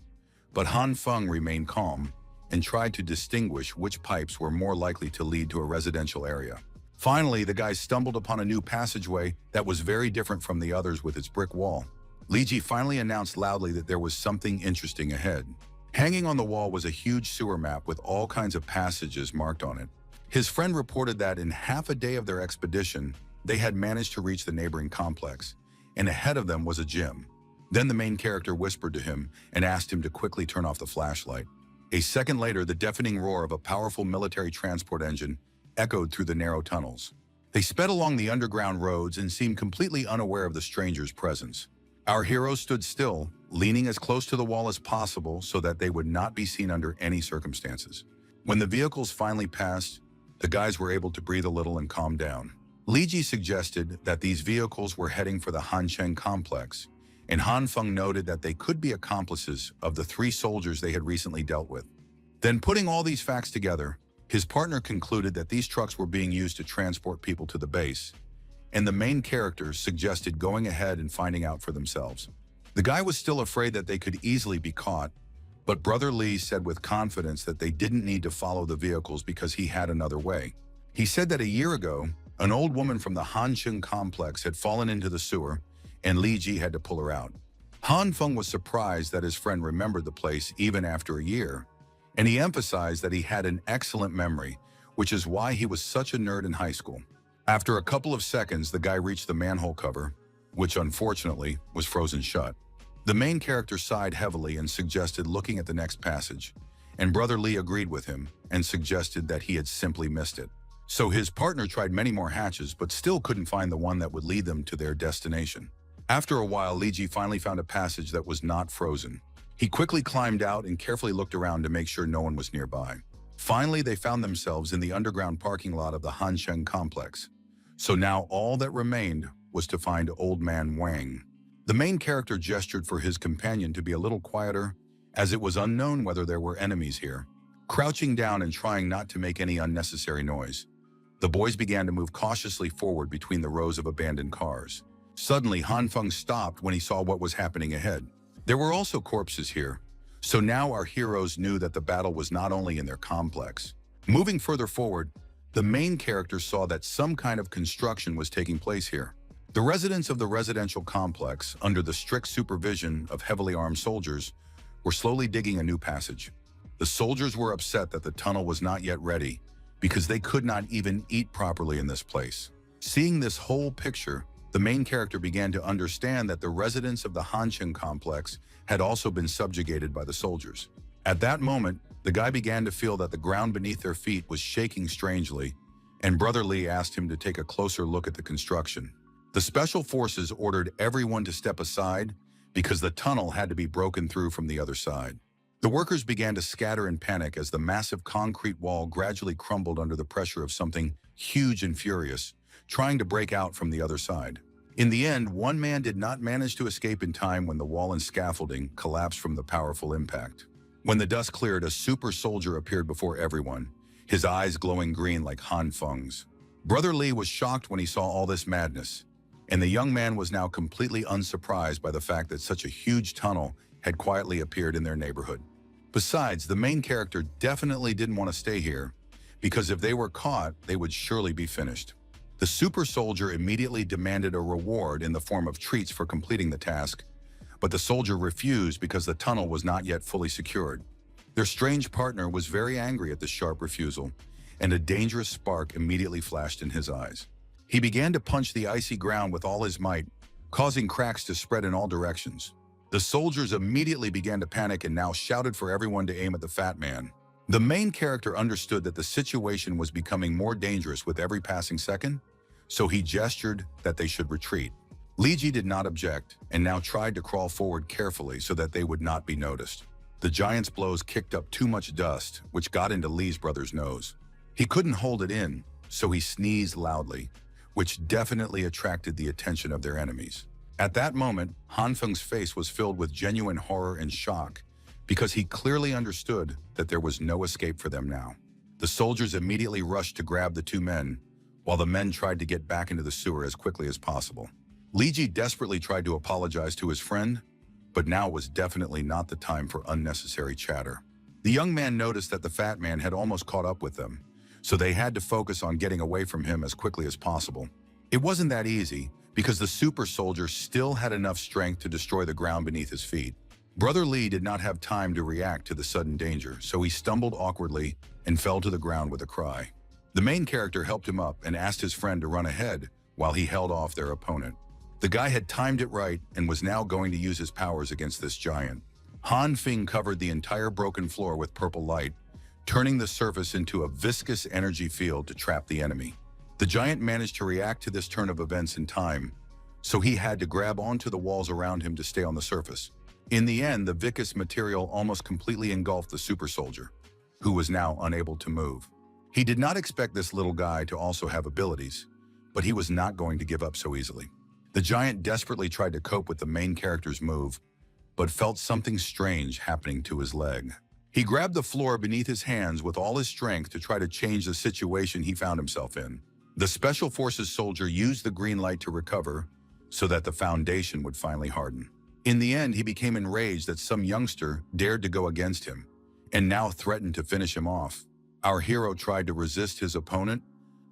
But Han Feng remained calm and tried to distinguish which pipes were more likely to lead to a residential area. Finally, the guys stumbled upon a new passageway that was very different from the others with its brick wall. Liji finally announced loudly that there was something interesting ahead. Hanging on the wall was a huge sewer map with all kinds of passages marked on it. His friend reported that in half a day of their expedition, they had managed to reach the neighboring complex, and ahead of them was a gym. Then the main character whispered to him and asked him to quickly turn off the flashlight. A second later, the deafening roar of a powerful military transport engine echoed through the narrow tunnels. They sped along the underground roads and seemed completely unaware of the stranger's presence. Our heroes stood still, leaning as close to the wall as possible so that they would not be seen under any circumstances. When the vehicles finally passed, the guys were able to breathe a little and calm down. Liji suggested that these vehicles were heading for the Hancheng complex, and Han Feng noted that they could be accomplices of the 3 soldiers they had recently dealt with. Then, putting all these facts together, his partner concluded that these trucks were being used to transport people to the base, and the main characters suggested going ahead and finding out for themselves. The guy was still afraid that they could easily be caught, but Brother Li said with confidence that they didn't need to follow the vehicles because he had another way. He said that a year ago, an old woman from the Hancheng complex had fallen into the sewer, and Li Ji had to pull her out. Han Feng was surprised that his friend remembered the place even after a year, and he emphasized that he had an excellent memory, which is why he was such a nerd in high school. After a couple of seconds, the guy reached the manhole cover, which unfortunately was frozen shut. The main character sighed heavily and suggested looking at the next passage, and Brother Li agreed with him and suggested that he had simply missed it. So his partner tried many more hatches but still couldn't find the one that would lead them to their destination. After a while, Li Ji finally found a passage that was not frozen. He quickly climbed out and carefully looked around to make sure no one was nearby. Finally, they found themselves in the underground parking lot of the Hancheng complex. So now all that remained was to find Old Man Wang. The main character gestured for his companion to be a little quieter, as it was unknown whether there were enemies here. Crouching down and trying not to make any unnecessary noise, the boys began to move cautiously forward between the rows of abandoned cars. Suddenly, Han Feng stopped when he saw what was happening ahead. There were also corpses here, so now our heroes knew that the battle was not only in their complex, Moving further forward, the main character saw that some kind of construction was taking place here. The residents of the residential complex, under the strict supervision of heavily armed soldiers, were slowly digging a new passage. The soldiers were upset that the tunnel was not yet ready because they could not even eat properly in this place. Seeing this whole picture, the main character began to understand that the residents of the Hanchen complex had also been subjugated by the soldiers. At that moment, the guy began to feel that the ground beneath their feet was shaking strangely, and Brother Lee asked him to take a closer look at the construction. The special forces ordered everyone to step aside because the tunnel had to be broken through from the other side. The workers began to scatter in panic as the massive concrete wall gradually crumbled under the pressure of something huge and furious, trying to break out from the other side. In the end, one man did not manage to escape in time when the wall and scaffolding collapsed from the powerful impact. When the dust cleared, a super soldier appeared before everyone, his eyes glowing green like Han Feng's. Brother Lee was shocked when he saw all this madness, and the young man was now completely unsurprised by the fact that such a huge tunnel had quietly appeared in their neighborhood. Besides, the main character definitely didn't want to stay here, because if they were caught, they would surely be finished. The super soldier immediately demanded a reward in the form of treats for completing the task, but the soldier refused because the tunnel was not yet fully secured. Their strange partner was very angry at this sharp refusal, and a dangerous spark immediately flashed in his eyes. He began to punch the icy ground with all his might, causing cracks to spread in all directions. The soldiers immediately began to panic and now shouted for everyone to aim at the fat man. The main character understood that the situation was becoming more dangerous with every passing second, so he gestured that they should retreat. Li Ji did not object and now tried to crawl forward carefully so that they would not be noticed. The giant's blows kicked up too much dust, which got into Li's brother's nose. He couldn't hold it in, so he sneezed loudly, which definitely attracted the attention of their enemies. At that moment, Han Feng's face was filled with genuine horror and shock because he clearly understood that there was no escape for them now. The soldiers immediately rushed to grab the two men, while the men tried to get back into the sewer as quickly as possible. Li Ji desperately tried to apologize to his friend, but now was definitely not the time for unnecessary chatter. The young man noticed that the fat man had almost caught up with them, so they had to focus on getting away from him as quickly as possible. It wasn't that easy, because the super soldier still had enough strength to destroy the ground beneath his feet. Brother Lee did not have time to react to the sudden danger, so he stumbled awkwardly and fell to the ground with a cry. The main character helped him up and asked his friend to run ahead while he held off their opponent. The guy had timed it right and was now going to use his powers against this giant. Han Feng covered the entire broken floor with purple light, turning the surface into a viscous energy field to trap the enemy. The giant managed to react to this turn of events in time, so he had to grab onto the walls around him to stay on the surface. In the end, the viscous material almost completely engulfed the super soldier, who was now unable to move. He did not expect this little guy to also have abilities, but he was not going to give up so easily. The giant desperately tried to cope with the main character's move, but felt something strange happening to his leg. He grabbed the floor beneath his hands with all his strength to try to change the situation he found himself in. The Special Forces soldier used the green light to recover so that the foundation would finally harden. In the end, he became enraged that some youngster dared to go against him and now threatened to finish him off. Our hero tried to resist his opponent,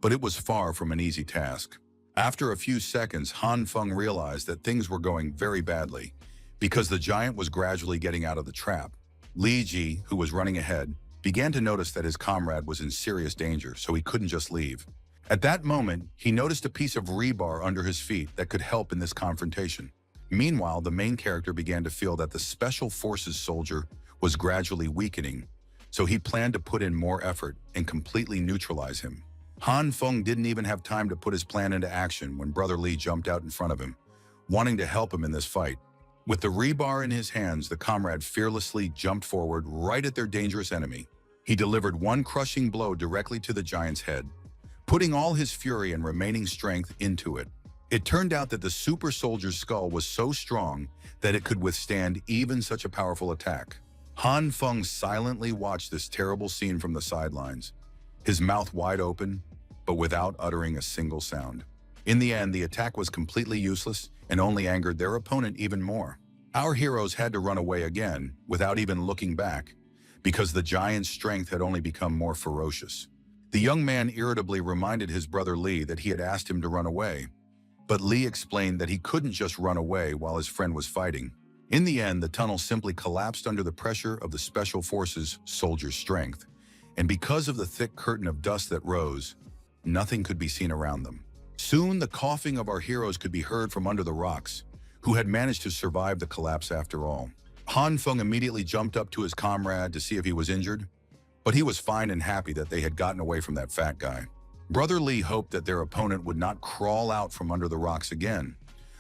but it was far from an easy task. After a few seconds, Han Feng realized that things were going very badly because the giant was gradually getting out of the trap. Li Ji, who was running ahead, began to notice that his comrade was in serious danger, so he couldn't just leave. At that moment, he noticed a piece of rebar under his feet that could help in this confrontation. Meanwhile, the main character began to feel that the Special Forces soldier was gradually weakening, so he planned to put in more effort and completely neutralize him. Han Feng didn't even have time to put his plan into action when Brother Lee jumped out in front of him, wanting to help him in this fight. With the rebar in his hands, the comrade fearlessly jumped forward right at their dangerous enemy. He delivered one crushing blow directly to the giant's head, putting all his fury and remaining strength into it. It turned out that the super soldier's skull was so strong that it could withstand even such a powerful attack. Han Feng silently watched this terrible scene from the sidelines, his mouth wide open, but without uttering a single sound. In the end, the attack was completely useless and only angered their opponent even more. Our heroes had to run away again without even looking back, because the giant's strength had only become more ferocious. The young man irritably reminded his brother Lee that he had asked him to run away, but Lee explained that he couldn't just run away while his friend was fighting. In the end, the tunnel simply collapsed under the pressure of the Special Forces soldiers' strength, and because of the thick curtain of dust that rose, nothing could be seen around them. Soon, the coughing of our heroes could be heard from under the rocks, who had managed to survive the collapse after all. Han Feng immediately jumped up to his comrade to see if he was injured, but he was fine and happy that they had gotten away from that fat guy. Brother Lee hoped that their opponent would not crawl out from under the rocks again,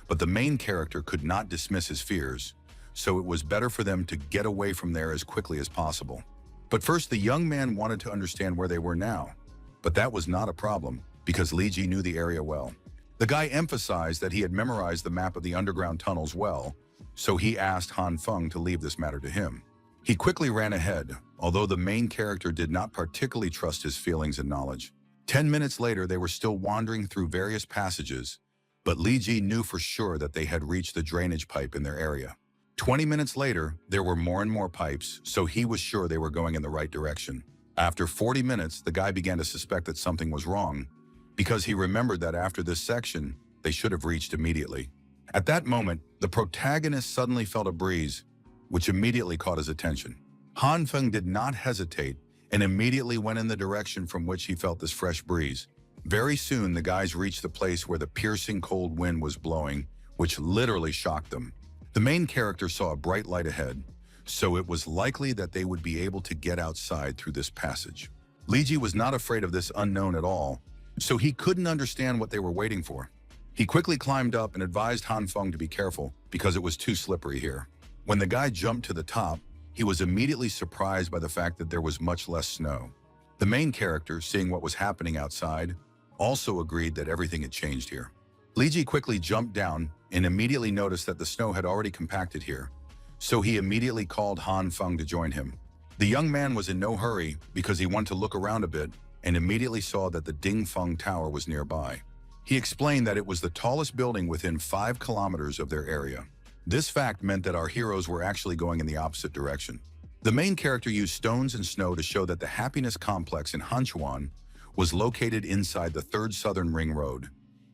but the main character could not dismiss his fears, so it was better for them to get away from there as quickly as possible. But first, the young man wanted to understand where they were now, but that was not a problem because Li Ji knew the area well. The guy emphasized that he had memorized the map of the underground tunnels well, so he asked Han Feng to leave this matter to him. He quickly ran ahead, although the main character did not particularly trust his feelings and knowledge. 10 minutes later, they were still wandering through various passages, but Li Ji knew for sure that they had reached the drainage pipe in their area. 20 minutes later, there were more and more pipes, so he was sure they were going in the right direction. After 40 minutes, the guy began to suspect that something was wrong, because he remembered that after this section, they should have reached immediately. At that moment, the protagonist suddenly felt a breeze, which immediately caught his attention. Han Feng did not hesitate and immediately went in the direction from which he felt this fresh breeze. Very soon, the guys reached the place where the piercing cold wind was blowing, which literally shocked them. The main character saw a bright light ahead, so it was likely that they would be able to get outside through this passage. Li Ji was not afraid of this unknown at all, so he couldn't understand what they were waiting for. He quickly climbed up and advised Han Feng to be careful because it was too slippery here. When the guy jumped to the top, he was immediately surprised by the fact that there was much less snow. The main character, seeing what was happening outside, also agreed that everything had changed here. Li Ji quickly jumped down and immediately noticed that the snow had already compacted here, so he immediately called Han Feng to join him. The young man was in no hurry because he wanted to look around a bit and immediately saw that the Ding Feng Tower was nearby. He explained that it was the tallest building within 5 kilometers of their area. This fact meant that our heroes were actually going in the opposite direction. The main character used stones and snow to show that the Happiness Complex in Hanchuan was located inside the 3rd Southern Ring Road,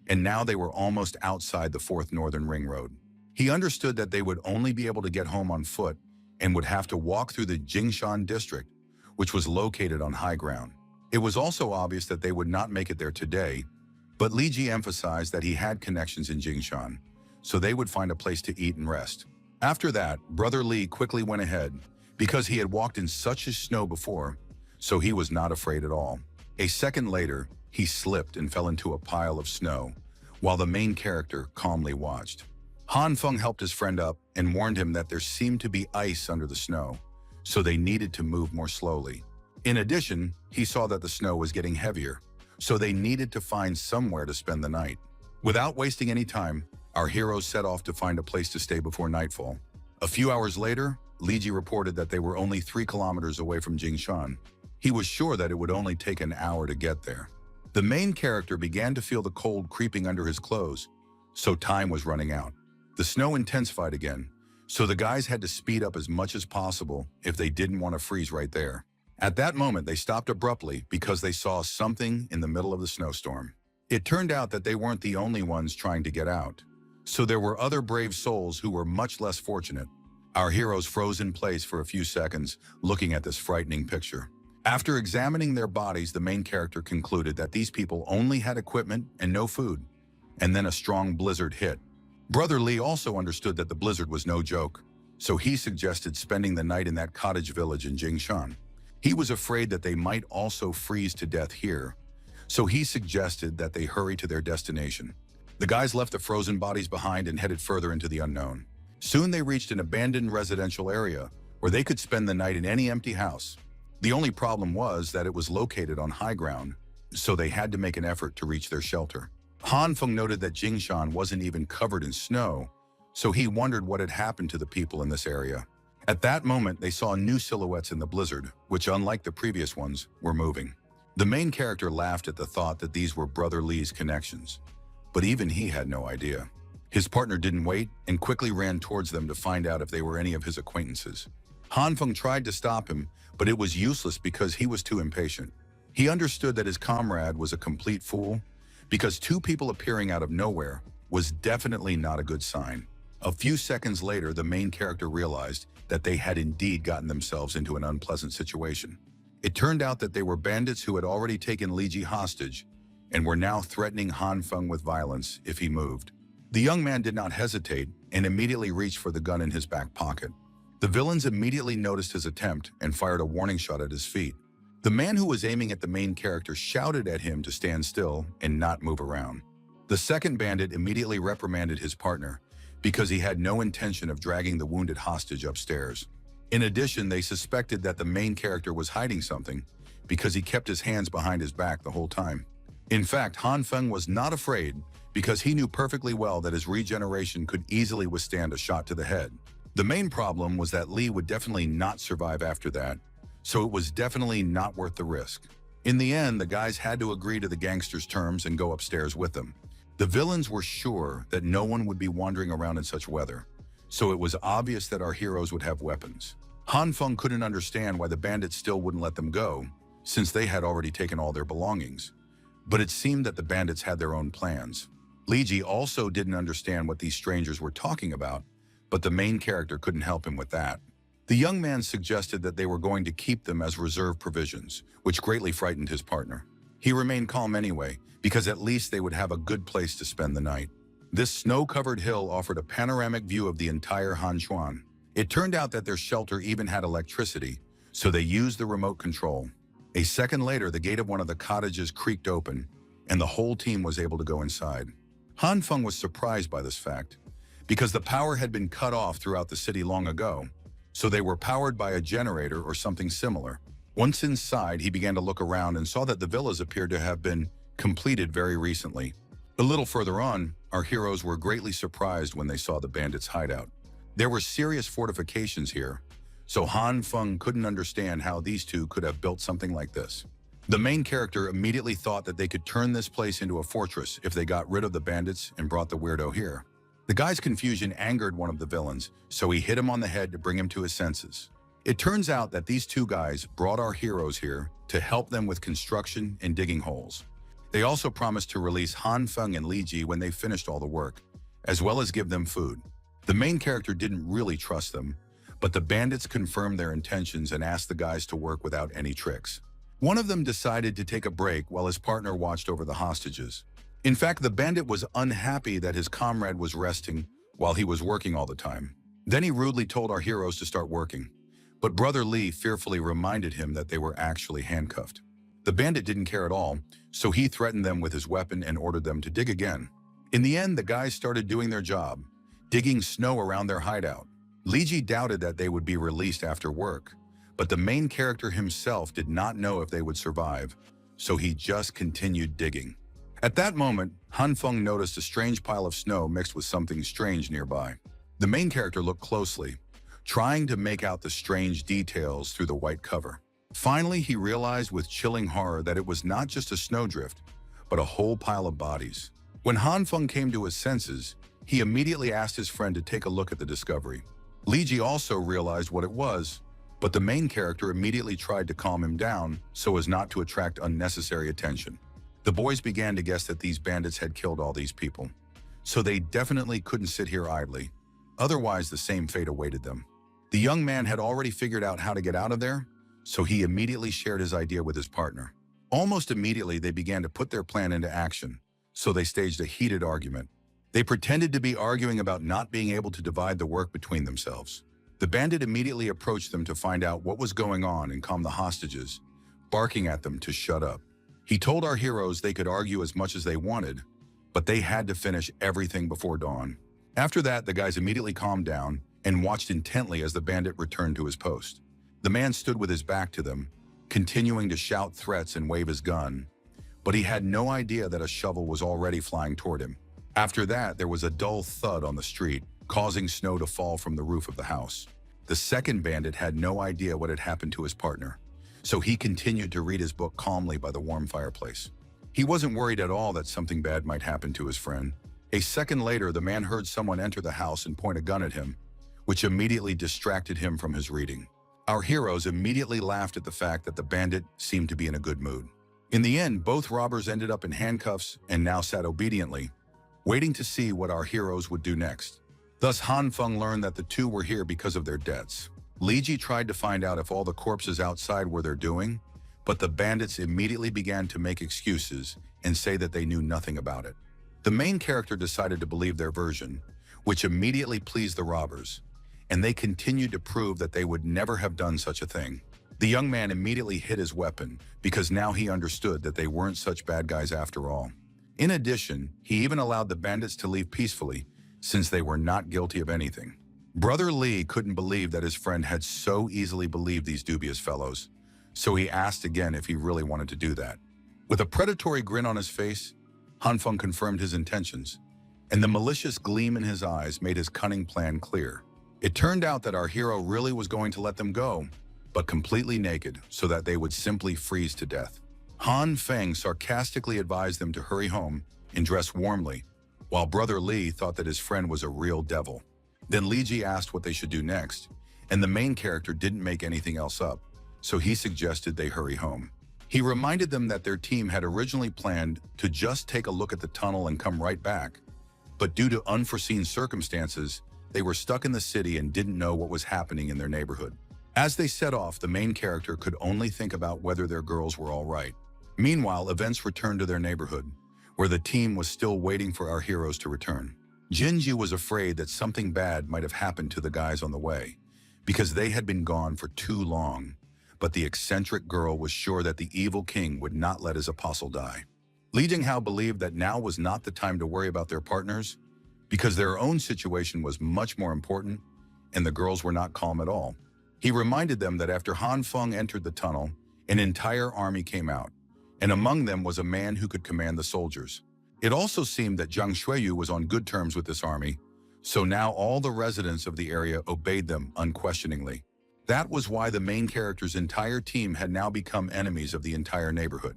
and now they were almost outside the 4th Northern Ring Road. He understood that they would only be able to get home on foot and would have to walk through the Jingshan district, which was located on high ground. It was also obvious that they would not make it there today, but Li Ji emphasized that he had connections in Jingshan, so they would find a place to eat and rest. After that, Brother Li quickly went ahead because he had walked in such a snow before, so he was not afraid at all. A second later, he slipped and fell into a pile of snow, while the main character calmly watched. Han Feng helped his friend up and warned him that there seemed to be ice under the snow, so they needed to move more slowly. In addition, he saw that the snow was getting heavier, so they needed to find somewhere to spend the night. Without wasting any time, our heroes set off to find a place to stay before nightfall. A few hours later, Li Ji reported that they were only 3 kilometers away from Jingshan. He was sure that it would only take an hour to get there. The main character began to feel the cold creeping under his clothes, so time was running out. The snow intensified again, so the guys had to speed up as much as possible if they didn't want to freeze right there. At that moment, they stopped abruptly because they saw something in the middle of the snowstorm. It turned out that they weren't the only ones trying to get out, so there were other brave souls who were much less fortunate. Our heroes froze in place for a few seconds, looking at this frightening picture. After examining their bodies, the main character concluded that these people only had equipment and no food, and then a strong blizzard hit. Brother Lee also understood that the blizzard was no joke, so he suggested spending the night in that cottage village in Jingshan. He was afraid that they might also freeze to death here, so he suggested that they hurry to their destination. The guys left the frozen bodies behind and headed further into the unknown. Soon they reached an abandoned residential area where they could spend the night in any empty house. The only problem was that it was located on high ground, so they had to make an effort to reach their shelter. Han Feng noted that Jingshan wasn't even covered in snow, so he wondered what had happened to the people in this area. At that moment, they saw new silhouettes in the blizzard, which, unlike the previous ones, were moving. The main character laughed at the thought that these were Brother Lee's connections, but even he had no idea. His partner didn't wait and quickly ran towards them to find out if they were any of his acquaintances. Han Feng tried to stop him, but it was useless because he was too impatient. He understood that his comrade was a complete fool, because two people appearing out of nowhere was definitely not a good sign. A few seconds later, the main character realized that they had indeed gotten themselves into an unpleasant situation. It turned out that they were bandits who had already taken Li Ji hostage and were now threatening Han Feng with violence if he moved. The young man did not hesitate and immediately reached for the gun in his back pocket. The villains immediately noticed his attempt and fired a warning shot at his feet. The man who was aiming at the main character shouted at him to stand still and not move around. The second bandit immediately reprimanded his partner because he had no intention of dragging the wounded hostage upstairs. In addition, they suspected that the main character was hiding something because he kept his hands behind his back the whole time. In fact, Han Feng was not afraid because he knew perfectly well that his regeneration could easily withstand a shot to the head. The main problem was that Li would definitely not survive after that, so it was definitely not worth the risk. In the end, the guys had to agree to the gangsters' terms and go upstairs with them. The villains were sure that no one would be wandering around in such weather, so it was obvious that our heroes would have weapons. Han Feng couldn't understand why the bandits still wouldn't let them go, since they had already taken all their belongings. But it seemed that the bandits had their own plans. Li Ji also didn't understand what these strangers were talking about, but the main character couldn't help him with that. The young man suggested that they were going to keep them as reserve provisions, which greatly frightened his partner. He remained calm anyway, because at least they would have a good place to spend the night. This snow-covered hill offered a panoramic view of the entire Hanchuan. It turned out that their shelter even had electricity, so they used the remote control. A second later, the gate of one of the cottages creaked open, and the whole team was able to go inside. Han Feng was surprised by this fact, because the power had been cut off throughout the city long ago, so they were powered by a generator or something similar. Once inside, he began to look around and saw that the villas appeared to have been completed very recently. A little further on, our heroes were greatly surprised when they saw the bandits' hideout. There were serious fortifications here, so Han Feng couldn't understand how these two could have built something like this. The main character immediately thought that they could turn this place into a fortress if they got rid of the bandits and brought the weirdo here. The guy's confusion angered one of the villains, so he hit him on the head to bring him to his senses. It turns out that these two guys brought our heroes here to help them with construction and digging holes. They also promised to release Han Feng and Li Ji when they finished all the work, as well as give them food. The main character didn't really trust them, but the bandits confirmed their intentions and asked the guys to work without any tricks. One of them decided to take a break while his partner watched over the hostages. In fact, the bandit was unhappy that his comrade was resting while he was working all the time. Then he rudely told our heroes to start working, but Brother Li fearfully reminded him that they were actually handcuffed. The bandit didn't care at all, so he threatened them with his weapon and ordered them to dig again. In the end, the guys started doing their job, digging snow around their hideout. Li Ji doubted that they would be released after work, but the main character himself did not know if they would survive, so he just continued digging. At that moment, Han Feng noticed a strange pile of snow mixed with something strange nearby. The main character looked closely, trying to make out the strange details through the white cover. Finally, he realized with chilling horror that it was not just a snowdrift, but a whole pile of bodies. When Han Feng came to his senses, he immediately asked his friend to take a look at the discovery. Li Ji also realized what it was, but the main character immediately tried to calm him down so as not to attract unnecessary attention. The boys began to guess that these bandits had killed all these people, so they definitely couldn't sit here idly. Otherwise, the same fate awaited them. The young man had already figured out how to get out of there, so he immediately shared his idea with his partner. Almost immediately, they began to put their plan into action, so they staged a heated argument. They pretended to be arguing about not being able to divide the work between themselves. The bandit immediately approached them to find out what was going on and calm the hostages, barking at them to shut up. He told our heroes they could argue as much as they wanted, but they had to finish everything before dawn. After that, the guys immediately calmed down and watched intently as the bandit returned to his post. The man stood with his back to them, continuing to shout threats and wave his gun, but he had no idea that a shovel was already flying toward him. After that, there was a dull thud on the street, causing snow to fall from the roof of the house. The second bandit had no idea what had happened to his partner, so he continued to read his book calmly by the warm fireplace. He wasn't worried at all that something bad might happen to his friend. A second later, the man heard someone enter the house and point a gun at him, which immediately distracted him from his reading. Our heroes immediately laughed at the fact that the bandit seemed to be in a good mood. In the end, both robbers ended up in handcuffs and now sat obediently, waiting to see what our heroes would do next. Thus, Han Feng learned that the two were here because of their debts. Li Ji tried to find out if all the corpses outside were their doing, but the bandits immediately began to make excuses and say that they knew nothing about it. The main character decided to believe their version, which immediately pleased the robbers, and they continued to prove that they would never have done such a thing. The young man immediately hid his weapon because now he understood that they weren't such bad guys after all. In addition, he even allowed the bandits to leave peacefully since they were not guilty of anything. Brother Li couldn't believe that his friend had so easily believed these dubious fellows, so he asked again if he really wanted to do that. With a predatory grin on his face, Han Feng confirmed his intentions, and the malicious gleam in his eyes made his cunning plan clear. It turned out that our hero really was going to let them go, but completely naked so that they would simply freeze to death. Han Feng sarcastically advised them to hurry home and dress warmly, while Brother Li thought that his friend was a real devil. Then Li Ji asked what they should do next, and the main character didn't make anything else up, so he suggested they hurry home. He reminded them that their team had originally planned to just take a look at the tunnel and come right back, but due to unforeseen circumstances, they were stuck in the city and didn't know what was happening in their neighborhood. As they set off, the main character could only think about whether their girls were all right. Meanwhile, events returned to their neighborhood, where the team was still waiting for our heroes to return. Jinji was afraid that something bad might have happened to the guys on the way, because they had been gone for too long, but the eccentric girl was sure that the evil king would not let his apostle die. Li Jinghao believed that now was not the time to worry about their partners, because their own situation was much more important, and the girls were not calm at all. He reminded them that after Han Feng entered the tunnel, an entire army came out, and among them was a man who could command the soldiers. It also seemed that Zhang Xueyu was on good terms with this army, so now all the residents of the area obeyed them unquestioningly. That was why the main character's entire team had now become enemies of the entire neighborhood.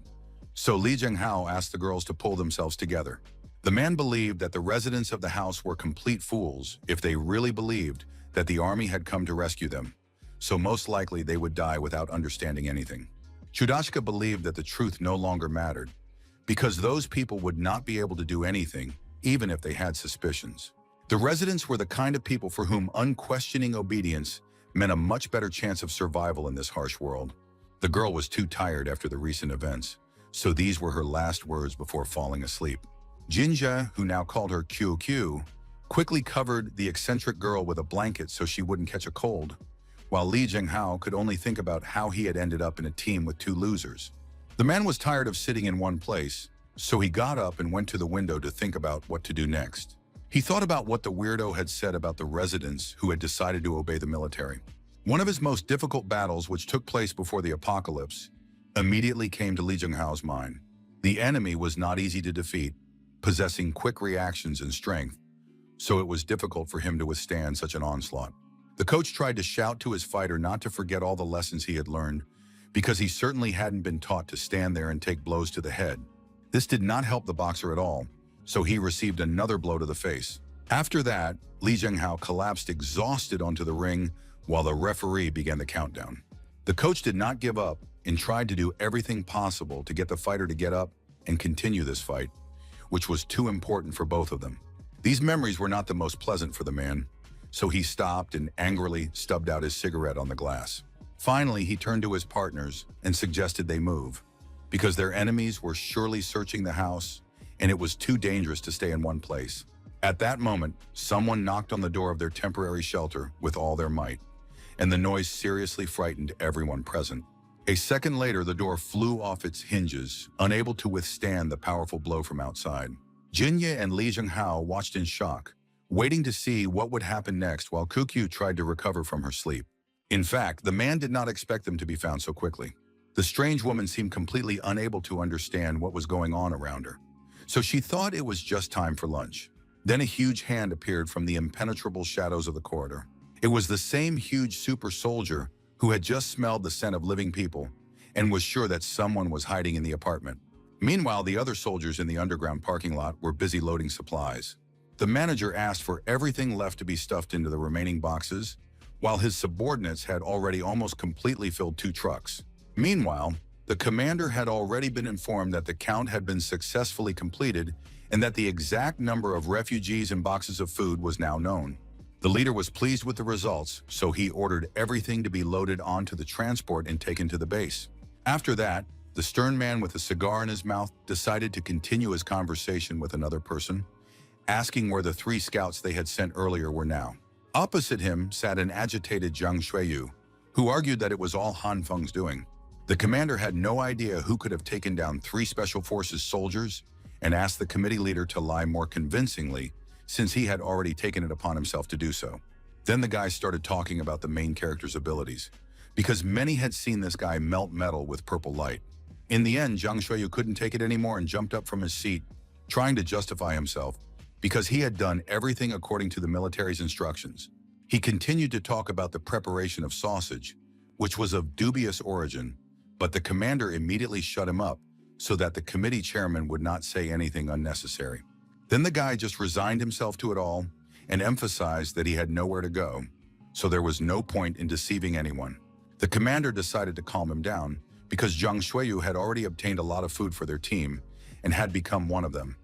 So Li Jinghao asked the girls to pull themselves together. The man believed that the residents of the house were complete fools if they really believed that the army had come to rescue them, so most likely they would die without understanding anything. Chudashka believed that the truth no longer mattered, because those people would not be able to do anything, even if they had suspicions. The residents were the kind of people for whom unquestioning obedience meant a much better chance of survival in this harsh world. The girl was too tired after the recent events, so these were her last words before falling asleep. Jinja, who now called her QQ, quickly covered the eccentric girl with a blanket so she wouldn't catch a cold, while Li Jinghao could only think about how he had ended up in a team with two losers. The man was tired of sitting in one place, so he got up and went to the window to think about what to do next. He thought about what the weirdo had said about the residents who had decided to obey the military. One of his most difficult battles, which took place before the apocalypse, immediately came to Li Jinghao's mind. The enemy was not easy to defeat, possessing quick reactions and strength, so it was difficult for him to withstand such an onslaught. The coach tried to shout to his fighter not to forget all the lessons he had learned, because he certainly hadn't been taught to stand there and take blows to the head. This did not help the boxer at all, so he received another blow to the face. After that, Li Jinghao collapsed exhausted onto the ring while the referee began the countdown. The coach did not give up and tried to do everything possible to get the fighter to get up and continue this fight, which was too important for both of them. These memories were not the most pleasant for the man, so he stopped and angrily stubbed out his cigarette on the glass. Finally, he turned to his partners and suggested they move, because their enemies were surely searching the house, and it was too dangerous to stay in one place. At that moment, someone knocked on the door of their temporary shelter with all their might, and the noise seriously frightened everyone present. A second later, the door flew off its hinges, unable to withstand the powerful blow from outside. Jinye and Li Jinghao watched in shock, waiting to see what would happen next while Kukyu tried to recover from her sleep. In fact, the man did not expect them to be found so quickly. The strange woman seemed completely unable to understand what was going on around her, so she thought it was just time for lunch. Then a huge hand appeared from the impenetrable shadows of the corridor. It was the same huge super soldier who had just smelled the scent of living people and was sure that someone was hiding in the apartment. Meanwhile, the other soldiers in the underground parking lot were busy loading supplies. The manager asked for everything left to be stuffed into the remaining boxes, while his subordinates had already almost completely filled 2 trucks. Meanwhile, the commander had already been informed that the count had been successfully completed and that the exact number of refugees and boxes of food was now known. The leader was pleased with the results, so he ordered everything to be loaded onto the transport and taken to the base. After that, the stern man with a cigar in his mouth decided to continue his conversation with another person, asking where the 3 scouts they had sent earlier were now. Opposite him sat an agitated Zhang Xueyu, who argued that it was all Han Feng's doing. The commander had no idea who could have taken down 3 Special Forces soldiers and asked the committee leader to lie more convincingly, since he had already taken it upon himself to do so. Then the guy started talking about the main character's abilities, because many had seen this guy melt metal with purple light. In the end, Zhang Xueyu couldn't take it anymore and jumped up from his seat, trying to justify himself, because he had done everything according to the military's instructions. He continued to talk about the preparation of sausage, which was of dubious origin, but the commander immediately shut him up so that the committee chairman would not say anything unnecessary. Then the guy just resigned himself to it all and emphasized that he had nowhere to go, so there was no point in deceiving anyone. The commander decided to calm him down because Zhang Xueyu had already obtained a lot of food for their team and had become one of them,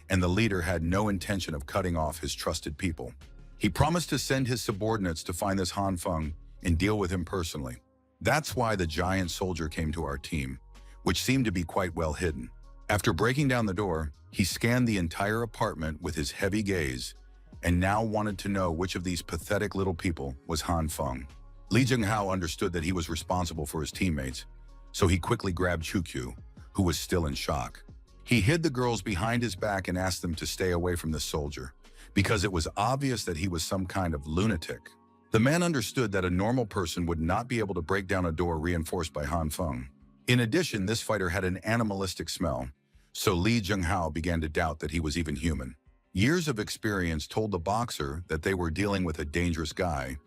and the leader had no intention of cutting off his trusted people. He promised to send his subordinates to find this Han Feng and deal with him personally. That's why the giant soldier came to our team, which seemed to be quite well hidden. After breaking down the door, he scanned the entire apartment with his heavy gaze and now wanted to know which of these pathetic little people was Han Feng. Li Jinghao understood that he was responsible for his teammates, so he quickly grabbed Chukyu, who was still in shock. He hid the girls behind his back and asked them to stay away from the soldier, because it was obvious that he was some kind of lunatic. The man understood that a normal person would not be able to break down a door reinforced by Han Feng. In addition, this fighter had an animalistic smell, so Li Jinghao began to doubt that he was even human. Years of experience told the boxer that they were dealing with a dangerous guy,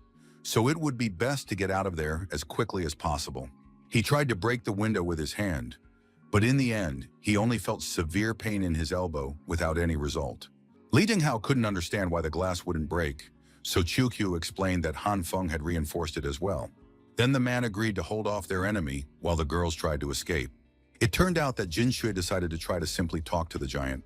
so it would be best to get out of there as quickly as possible. He tried to break the window with his hand, but in the end, he only felt severe pain in his elbow without any result. Li Jinghao couldn't understand why the glass wouldn't break, so Chukyu explained that Han Feng had reinforced it as well. Then the man agreed to hold off their enemy while the girls tried to escape. It turned out that Jin Shui decided to try to simply talk to the giant,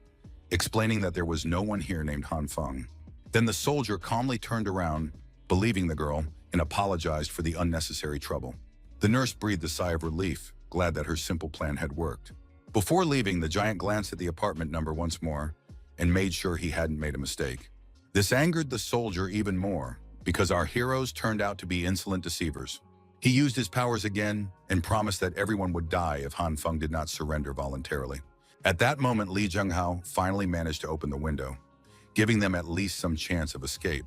explaining that there was no one here named Han Feng. Then the soldier calmly turned around, believing the girl, and apologized for the unnecessary trouble. The nurse breathed a sigh of relief, glad that her simple plan had worked. Before leaving, the giant glanced at the apartment number once more and made sure he hadn't made a mistake. This angered the soldier even more, because our heroes turned out to be insolent deceivers. He used his powers again and promised that everyone would die if Han Feng did not surrender voluntarily. At that moment, Li Jinghao finally managed to open the window, giving them at least some chance of escape.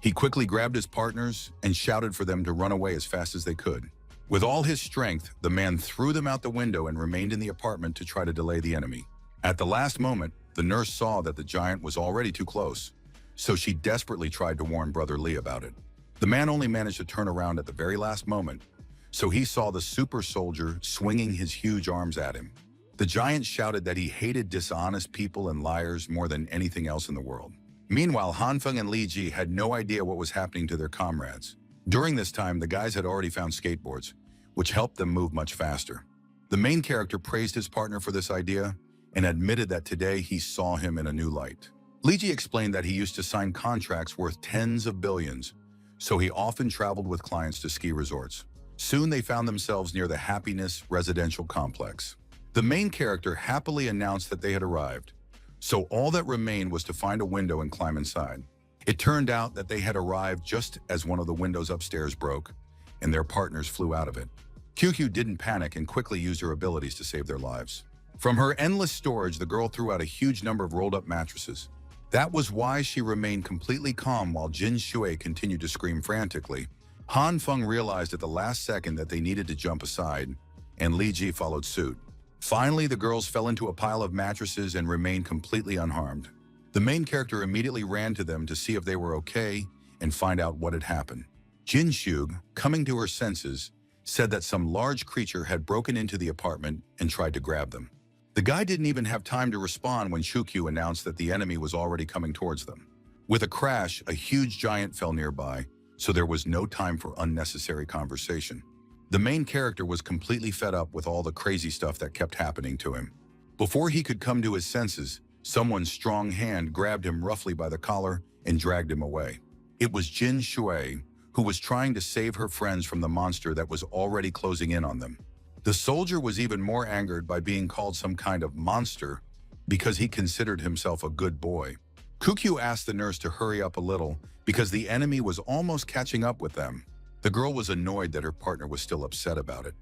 He quickly grabbed his partners and shouted for them to run away as fast as they could. With all his strength, the man threw them out the window and remained in the apartment to try to delay the enemy. At the last moment, the nurse saw that the giant was already too close, so she desperately tried to warn Brother Li about it. The man only managed to turn around at the very last moment, so he saw the super soldier swinging his huge arms at him. The giant shouted that he hated dishonest people and liars more than anything else in the world. Meanwhile, Han Feng and Li Ji had no idea what was happening to their comrades. During this time, the guys had already found skateboards, which helped them move much faster. The main character praised his partner for this idea and admitted that today he saw him in a new light. Li Ji explained that he used to sign contracts worth tens of billions, so he often traveled with clients to ski resorts. Soon they found themselves near the Happiness residential complex. The main character happily announced that they had arrived, so all that remained was to find a window and climb inside. It turned out that they had arrived just as one of the windows upstairs broke, and their partners flew out of it. QQ didn't panic and quickly used her abilities to save their lives. From her endless storage, the girl threw out a huge number of rolled-up mattresses. That was why she remained completely calm while Jin Shui continued to scream frantically. Han Feng realized at the last second that they needed to jump aside, and Li Ji followed suit. Finally, the girls fell into a pile of mattresses and remained completely unharmed. The main character immediately ran to them to see if they were okay and find out what had happened. Jin Shug, coming to her senses, said that some large creature had broken into the apartment and tried to grab them. The guy didn't even have time to respond when Shukyu announced that the enemy was already coming towards them. With a crash, a huge giant fell nearby, so there was no time for unnecessary conversation. The main character was completely fed up with all the crazy stuff that kept happening to him. Before he could come to his senses, someone's strong hand grabbed him roughly by the collar and dragged him away. It was Jin Shui, who was trying to save her friends from the monster that was already closing in on them. The soldier was even more angered by being called some kind of monster because he considered himself a good boy. Kukyu asked the nurse to hurry up a little because the enemy was almost catching up with them. The girl was annoyed that her partner was still upset about it,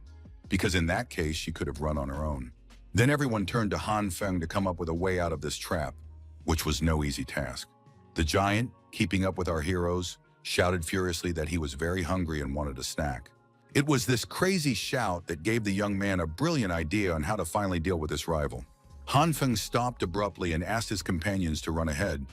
because in that case she could have run on her own. Then everyone turned to Han Feng to come up with a way out of this trap, which was no easy task. The giant, keeping up with our heroes, shouted furiously that he was very hungry and wanted a snack. It was this crazy shout that gave the young man a brilliant idea on how to finally deal with this rival. Han Feng stopped abruptly and asked his companions to run ahead,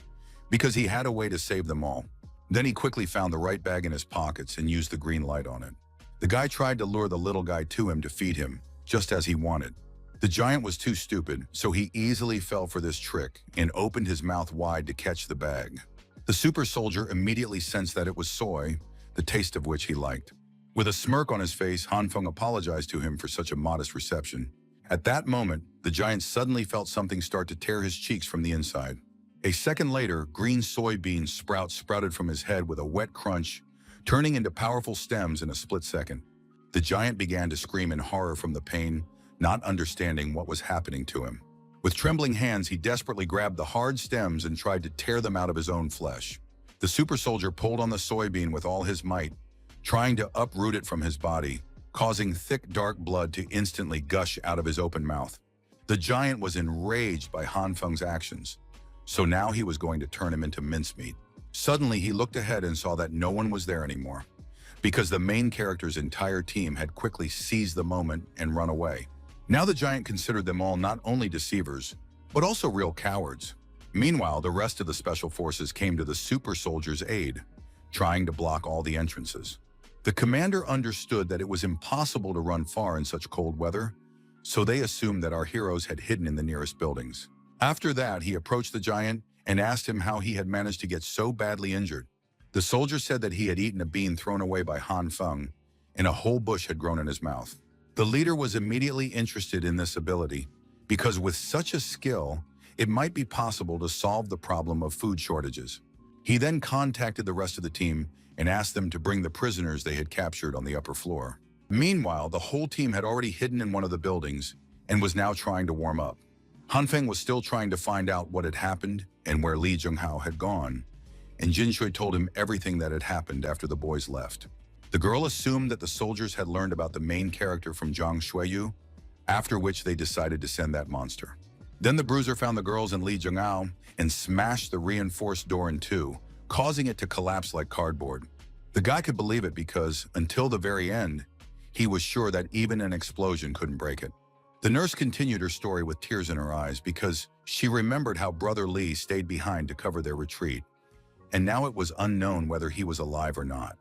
because he had a way to save them all. Then he quickly found the right bag in his pockets and used the green light on it. The guy tried to lure the little guy to him to feed him, just as he wanted. The giant was too stupid, so he easily fell for this trick and opened his mouth wide to catch the bag. The super soldier immediately sensed that it was soy, the taste of which he liked. With a smirk on his face, Han Feng apologized to him for such a modest reception. At that moment, the giant suddenly felt something start to tear his cheeks from the inside. A second later, green soybean sprouts sprouted from his head with a wet crunch, turning into powerful stems in a split second. The giant began to scream in horror from the pain, not understanding what was happening to him. With trembling hands, he desperately grabbed the hard stems and tried to tear them out of his own flesh. The super soldier pulled on the soybean with all his might, trying to uproot it from his body, causing thick, dark blood to instantly gush out of his open mouth. The giant was enraged by Han Feng's actions, so now he was going to turn him into mincemeat. Suddenly, he looked ahead and saw that no one was there anymore, because the main character's entire team had quickly seized the moment and run away. Now the giant considered them all not only deceivers, but also real cowards. Meanwhile, the rest of the special forces came to the super soldier's aid, trying to block all the entrances. The commander understood that it was impossible to run far in such cold weather, so they assumed that our heroes had hidden in the nearest buildings. After that, he approached the giant and asked him how he had managed to get so badly injured. The soldier said that he had eaten a bean thrown away by Han Feng, and a whole bush had grown in his mouth. The leader was immediately interested in this ability, because with such a skill, it might be possible to solve the problem of food shortages. He then contacted the rest of the team and asked them to bring the prisoners they had captured on the upper floor. Meanwhile, the whole team had already hidden in one of the buildings and was now trying to warm up. Han Feng was still trying to find out what had happened and where Li Junghao had gone, and Jin Shui told him everything that had happened after the boys left. The girl assumed that the soldiers had learned about the main character from Zhang Shuiyu, after which they decided to send that monster. Then the bruiser found the girls and Li Junghao and smashed the reinforced door in two, causing it to collapse like cardboard. The guy could believe it because, until the very end, he was sure that even an explosion couldn't break it. The nurse continued her story with tears in her eyes because she remembered how Brother Li stayed behind to cover their retreat, and now it was unknown whether he was alive or not.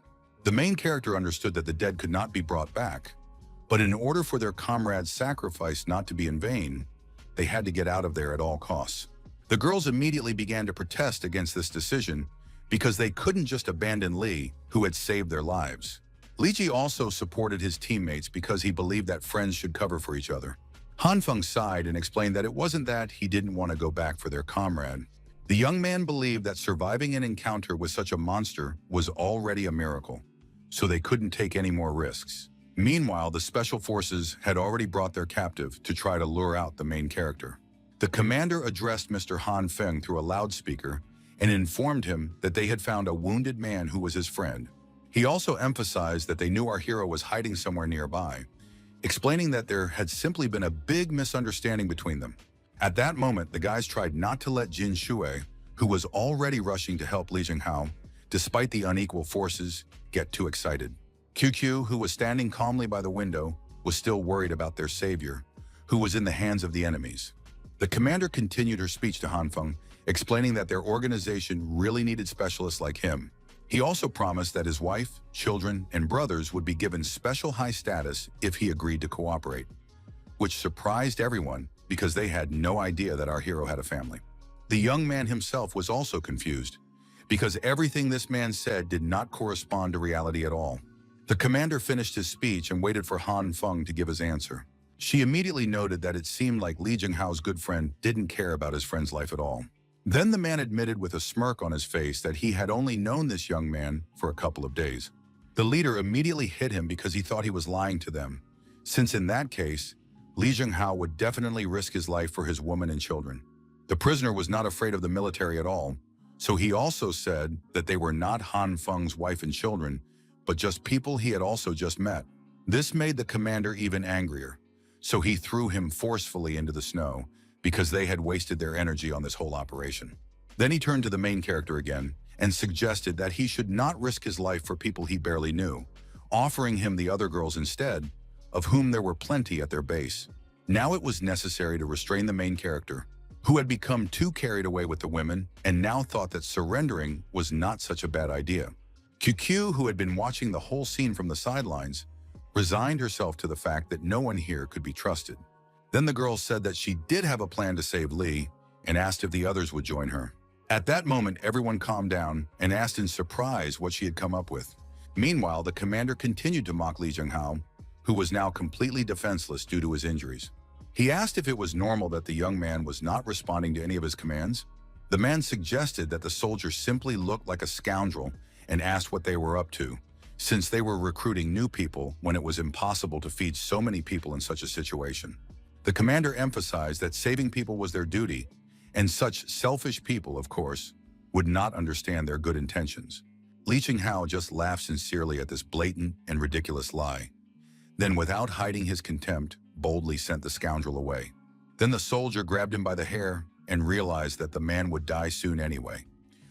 The main character understood that the dead could not be brought back, but in order for their comrade's sacrifice not to be in vain, they had to get out of there at all costs. The girls immediately began to protest against this decision because they couldn't just abandon Li, who had saved their lives. Li Ji also supported his teammates because he believed that friends should cover for each other. Han Feng sighed and explained that it wasn't that he didn't want to go back for their comrade. The young man believed that surviving an encounter with such a monster was already a miracle, so they couldn't take any more risks. Meanwhile, the special forces had already brought their captive to try to lure out the main character. The commander addressed Mr. Han Feng through a loudspeaker and informed him that they had found a wounded man who was his friend. He also emphasized that they knew our hero was hiding somewhere nearby, explaining that there had simply been a big misunderstanding between them. At that moment, the guys tried not to let Jin Shui, who was already rushing to help Li Junghao, despite the unequal forces, get too excited. QQ, who was standing calmly by the window, was still worried about their savior, who was in the hands of the enemies. The commander continued her speech to Han Feng, explaining that their organization really needed specialists like him. He also promised that his wife, children, and brothers would be given special high status if he agreed to cooperate, which surprised everyone because they had no idea that our hero had a family. The young man himself was also confused, because everything this man said did not correspond to reality at all. The commander finished his speech and waited for Han Feng to give his answer. She immediately noted that it seemed like Li Jinghao's good friend didn't care about his friend's life at all. Then the man admitted with a smirk on his face that he had only known this young man for a couple of days. The leader immediately hit him because he thought he was lying to them, since in that case, Li Jinghao would definitely risk his life for his woman and children. The prisoner was not afraid of the military at all, so he also said that they were not Han Feng's wife and children, but just people he had also just met. This made the commander even angrier, so he threw him forcefully into the snow because they had wasted their energy on this whole operation. Then he turned to the main character again and suggested that he should not risk his life for people he barely knew, offering him the other girls instead, of whom there were plenty at their base. Now it was necessary to restrain the main character, who had become too carried away with the women and now thought that surrendering was not such a bad idea. QQ, who had been watching the whole scene from the sidelines, resigned herself to the fact that no one here could be trusted. Then the girl said that she did have a plan to save Li and asked if the others would join her. At that moment, everyone calmed down and asked in surprise what she had come up with. Meanwhile, the commander continued to mock Li Jinghao, who was now completely defenseless due to his injuries. He asked if it was normal that the young man was not responding to any of his commands. The man suggested that the soldier simply looked like a scoundrel and asked what they were up to, since they were recruiting new people when it was impossible to feed so many people in such a situation. The commander emphasized that saving people was their duty, and such selfish people, of course, would not understand their good intentions. Li Jinghao just laughed sincerely at this blatant and ridiculous lie. Then, without hiding his contempt, boldly sent the scoundrel away. Then the soldier grabbed him by the hair and realized that the man would die soon anyway,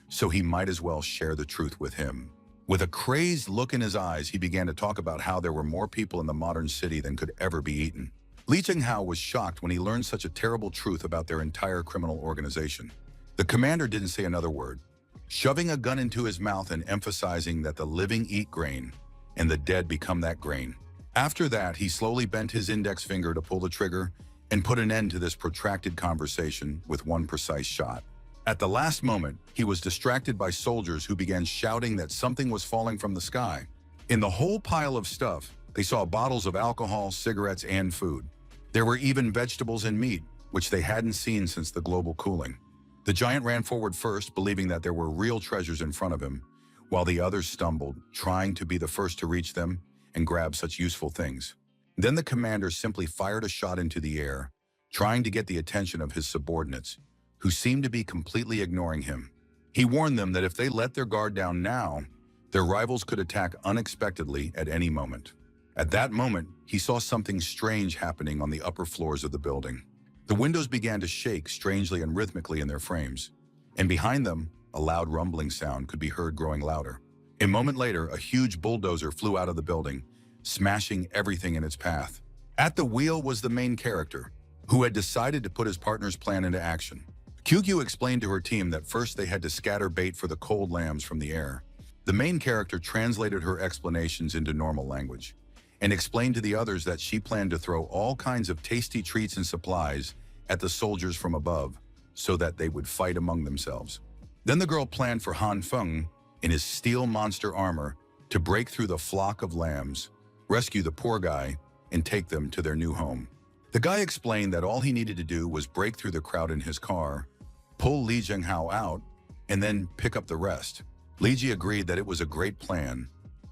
so he might as well share the truth with him. With a crazed look in his eyes, he began to talk about how there were more people in the modern city than could ever be eaten. Li Jinghao was shocked when he learned such a terrible truth about their entire criminal organization. The commander didn't say another word, shoving a gun into his mouth and emphasizing that the living eat grain and the dead become that grain. After that, he slowly bent his index finger to pull the trigger and put an end to this protracted conversation with one precise shot. At the last moment, he was distracted by soldiers who began shouting that something was falling from the sky. In the whole pile of stuff, they saw bottles of alcohol, cigarettes, and food. There were even vegetables and meat, which they hadn't seen since the global cooling. The giant ran forward first, believing that there were real treasures in front of him, while the others stumbled, trying to be the first to reach them and grab such useful things. Then the commander simply fired a shot into the air, trying to get the attention of his subordinates, who seemed to be completely ignoring him. He warned them that if they let their guard down now, their rivals could attack unexpectedly at any moment. At that moment, he saw something strange happening on the upper floors of the building. The windows began to shake strangely and rhythmically in their frames, and behind them, a loud rumbling sound could be heard growing louder. A moment later, a huge bulldozer flew out of the building, smashing everything in its path. At the wheel was the main character, who had decided to put his partner's plan into action. QQ explained to her team that first they had to scatter bait for the cold lambs from the air. The main character translated her explanations into normal language and explained to the others that she planned to throw all kinds of tasty treats and supplies at the soldiers from above so that they would fight among themselves. Then the girl planned for Han Feng, in his steel monster armor, to break through the flock of lambs, rescue the poor guy, and take them to their new home. The guy explained that all he needed to do was break through the crowd in his car, pull Li Jinghao out, and then pick up the rest. Li Ji agreed that it was a great plan,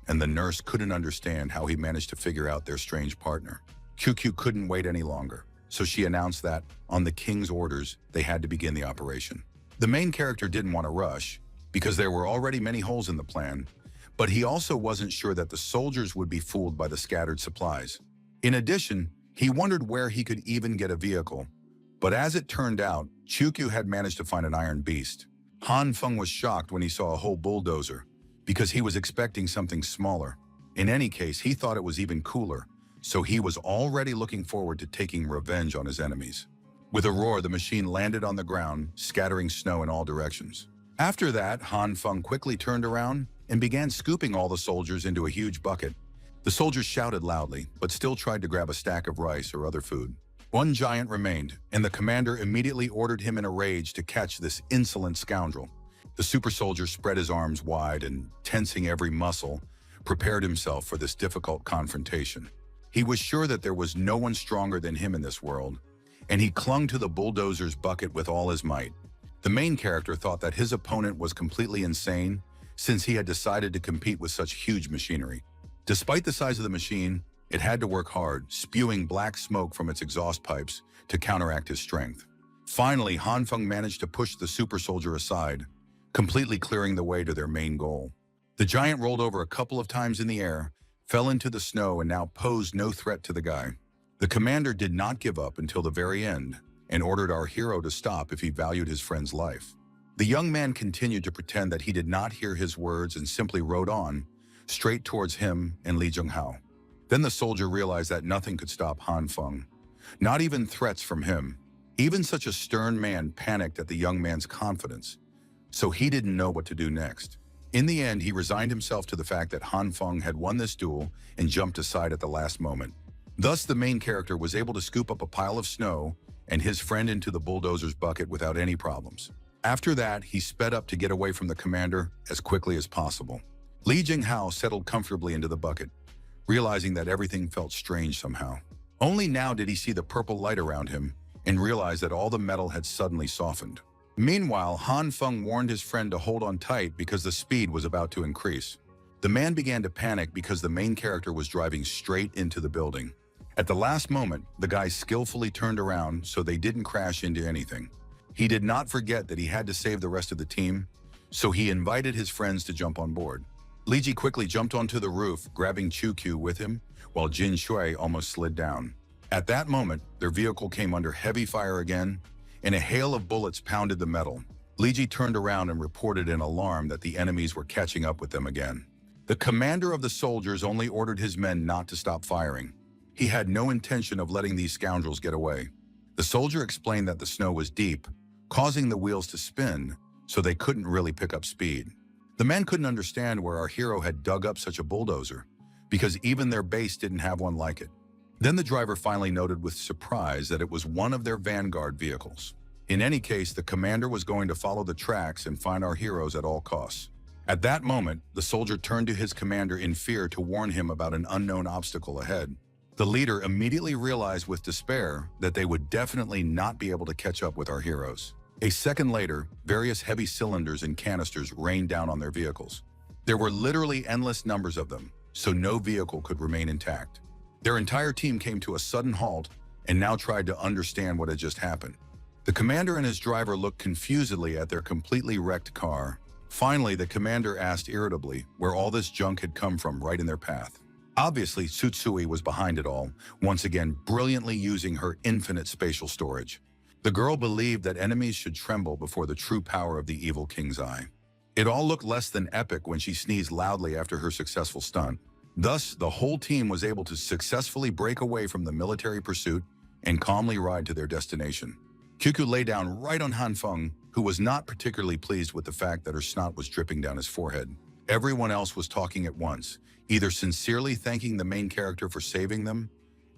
and the nurse couldn't understand how he managed to figure out their strange partner. QQ couldn't wait any longer, so she announced that, on the king's orders, they had to begin the operation. The main character didn't want to rush, because there were already many holes in the plan, but he also wasn't sure that the soldiers would be fooled by the scattered supplies. In addition, he wondered where he could even get a vehicle, but as it turned out, QQ had managed to find an iron beast. Han Feng was shocked when he saw a whole bulldozer, because he was expecting something smaller. In any case, he thought it was even cooler, so he was already looking forward to taking revenge on his enemies. With a roar, the machine landed on the ground, scattering snow in all directions. After that, Han Feng quickly turned around and began scooping all the soldiers into a huge bucket. The soldiers shouted loudly, but still tried to grab a stack of rice or other food. One giant remained, and the commander immediately ordered him in a rage to catch this insolent scoundrel. The super soldier spread his arms wide and, tensing every muscle, prepared himself for this difficult confrontation. He was sure that there was no one stronger than him in this world, and he clung to the bulldozer's bucket with all his might. The main character thought that his opponent was completely insane since he had decided to compete with such huge machinery. Despite the size of the machine, it had to work hard, spewing black smoke from its exhaust pipes to counteract his strength. Finally, Han Feng managed to push the super soldier aside, completely clearing the way to their main goal. The giant rolled over a couple of times in the air, fell into the snow, and now posed no threat to the guy. The commander did not give up until the very end and ordered our hero to stop if he valued his friend's life. The young man continued to pretend that he did not hear his words and simply rode on, straight towards him and Li Jinghao. Then the soldier realized that nothing could stop Han Feng, not even threats from him. Even such a stern man panicked at the young man's confidence, so he didn't know what to do next. In the end, he resigned himself to the fact that Han Feng had won this duel and jumped aside at the last moment. Thus, the main character was able to scoop up a pile of snow and his friend into the bulldozer's bucket without any problems. After that, he sped up to get away from the commander as quickly as possible. Li Jinghao settled comfortably into the bucket, realizing that everything felt strange somehow. Only now did he see the purple light around him and realize that all the metal had suddenly softened. Meanwhile, Han Feng warned his friend to hold on tight because the speed was about to increase. The man began to panic because the main character was driving straight into the building. At the last moment, the guy skillfully turned around so they didn't crash into anything. He did not forget that he had to save the rest of the team, so he invited his friends to jump on board. Li Ji quickly jumped onto the roof, grabbing Chu Q with him, while Jin Shui almost slid down. At that moment, their vehicle came under heavy fire again, and a hail of bullets pounded the metal. Li Ji turned around and reported in alarm that the enemies were catching up with them again. The commander of the soldiers only ordered his men not to stop firing. He had no intention of letting these scoundrels get away. The soldier explained that the snow was deep, causing the wheels to spin, so they couldn't really pick up speed. The man couldn't understand where our hero had dug up such a bulldozer, because even their base didn't have one like it. Then the driver finally noted with surprise that it was one of their vanguard vehicles. In any case, the commander was going to follow the tracks and find our heroes at all costs. At that moment, the soldier turned to his commander in fear to warn him about an unknown obstacle ahead. The leader immediately realized with despair that they would definitely not be able to catch up with our heroes. A second later, various heavy cylinders and canisters rained down on their vehicles. There were literally endless numbers of them, so no vehicle could remain intact. Their entire team came to a sudden halt and now tried to understand what had just happened. The commander and his driver looked confusedly at their completely wrecked car. Finally, the commander asked irritably where all this junk had come from right in their path. Obviously, Tsutsui was behind it all, once again brilliantly using her infinite spatial storage. The girl believed that enemies should tremble before the true power of the evil king's eye. It all looked less than epic when she sneezed loudly after her successful stunt. Thus, the whole team was able to successfully break away from the military pursuit and calmly ride to their destination. Kyuku lay down right on Han Feng, who was not particularly pleased with the fact that her snot was dripping down his forehead. Everyone else was talking at once, either sincerely thanking the main character for saving them,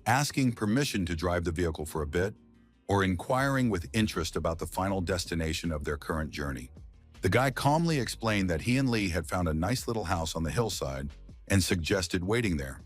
asking permission to drive the vehicle for a bit, or inquiring with interest about the final destination of their current journey. The guy calmly explained that he and Lee had found a nice little house on the hillside and suggested waiting there,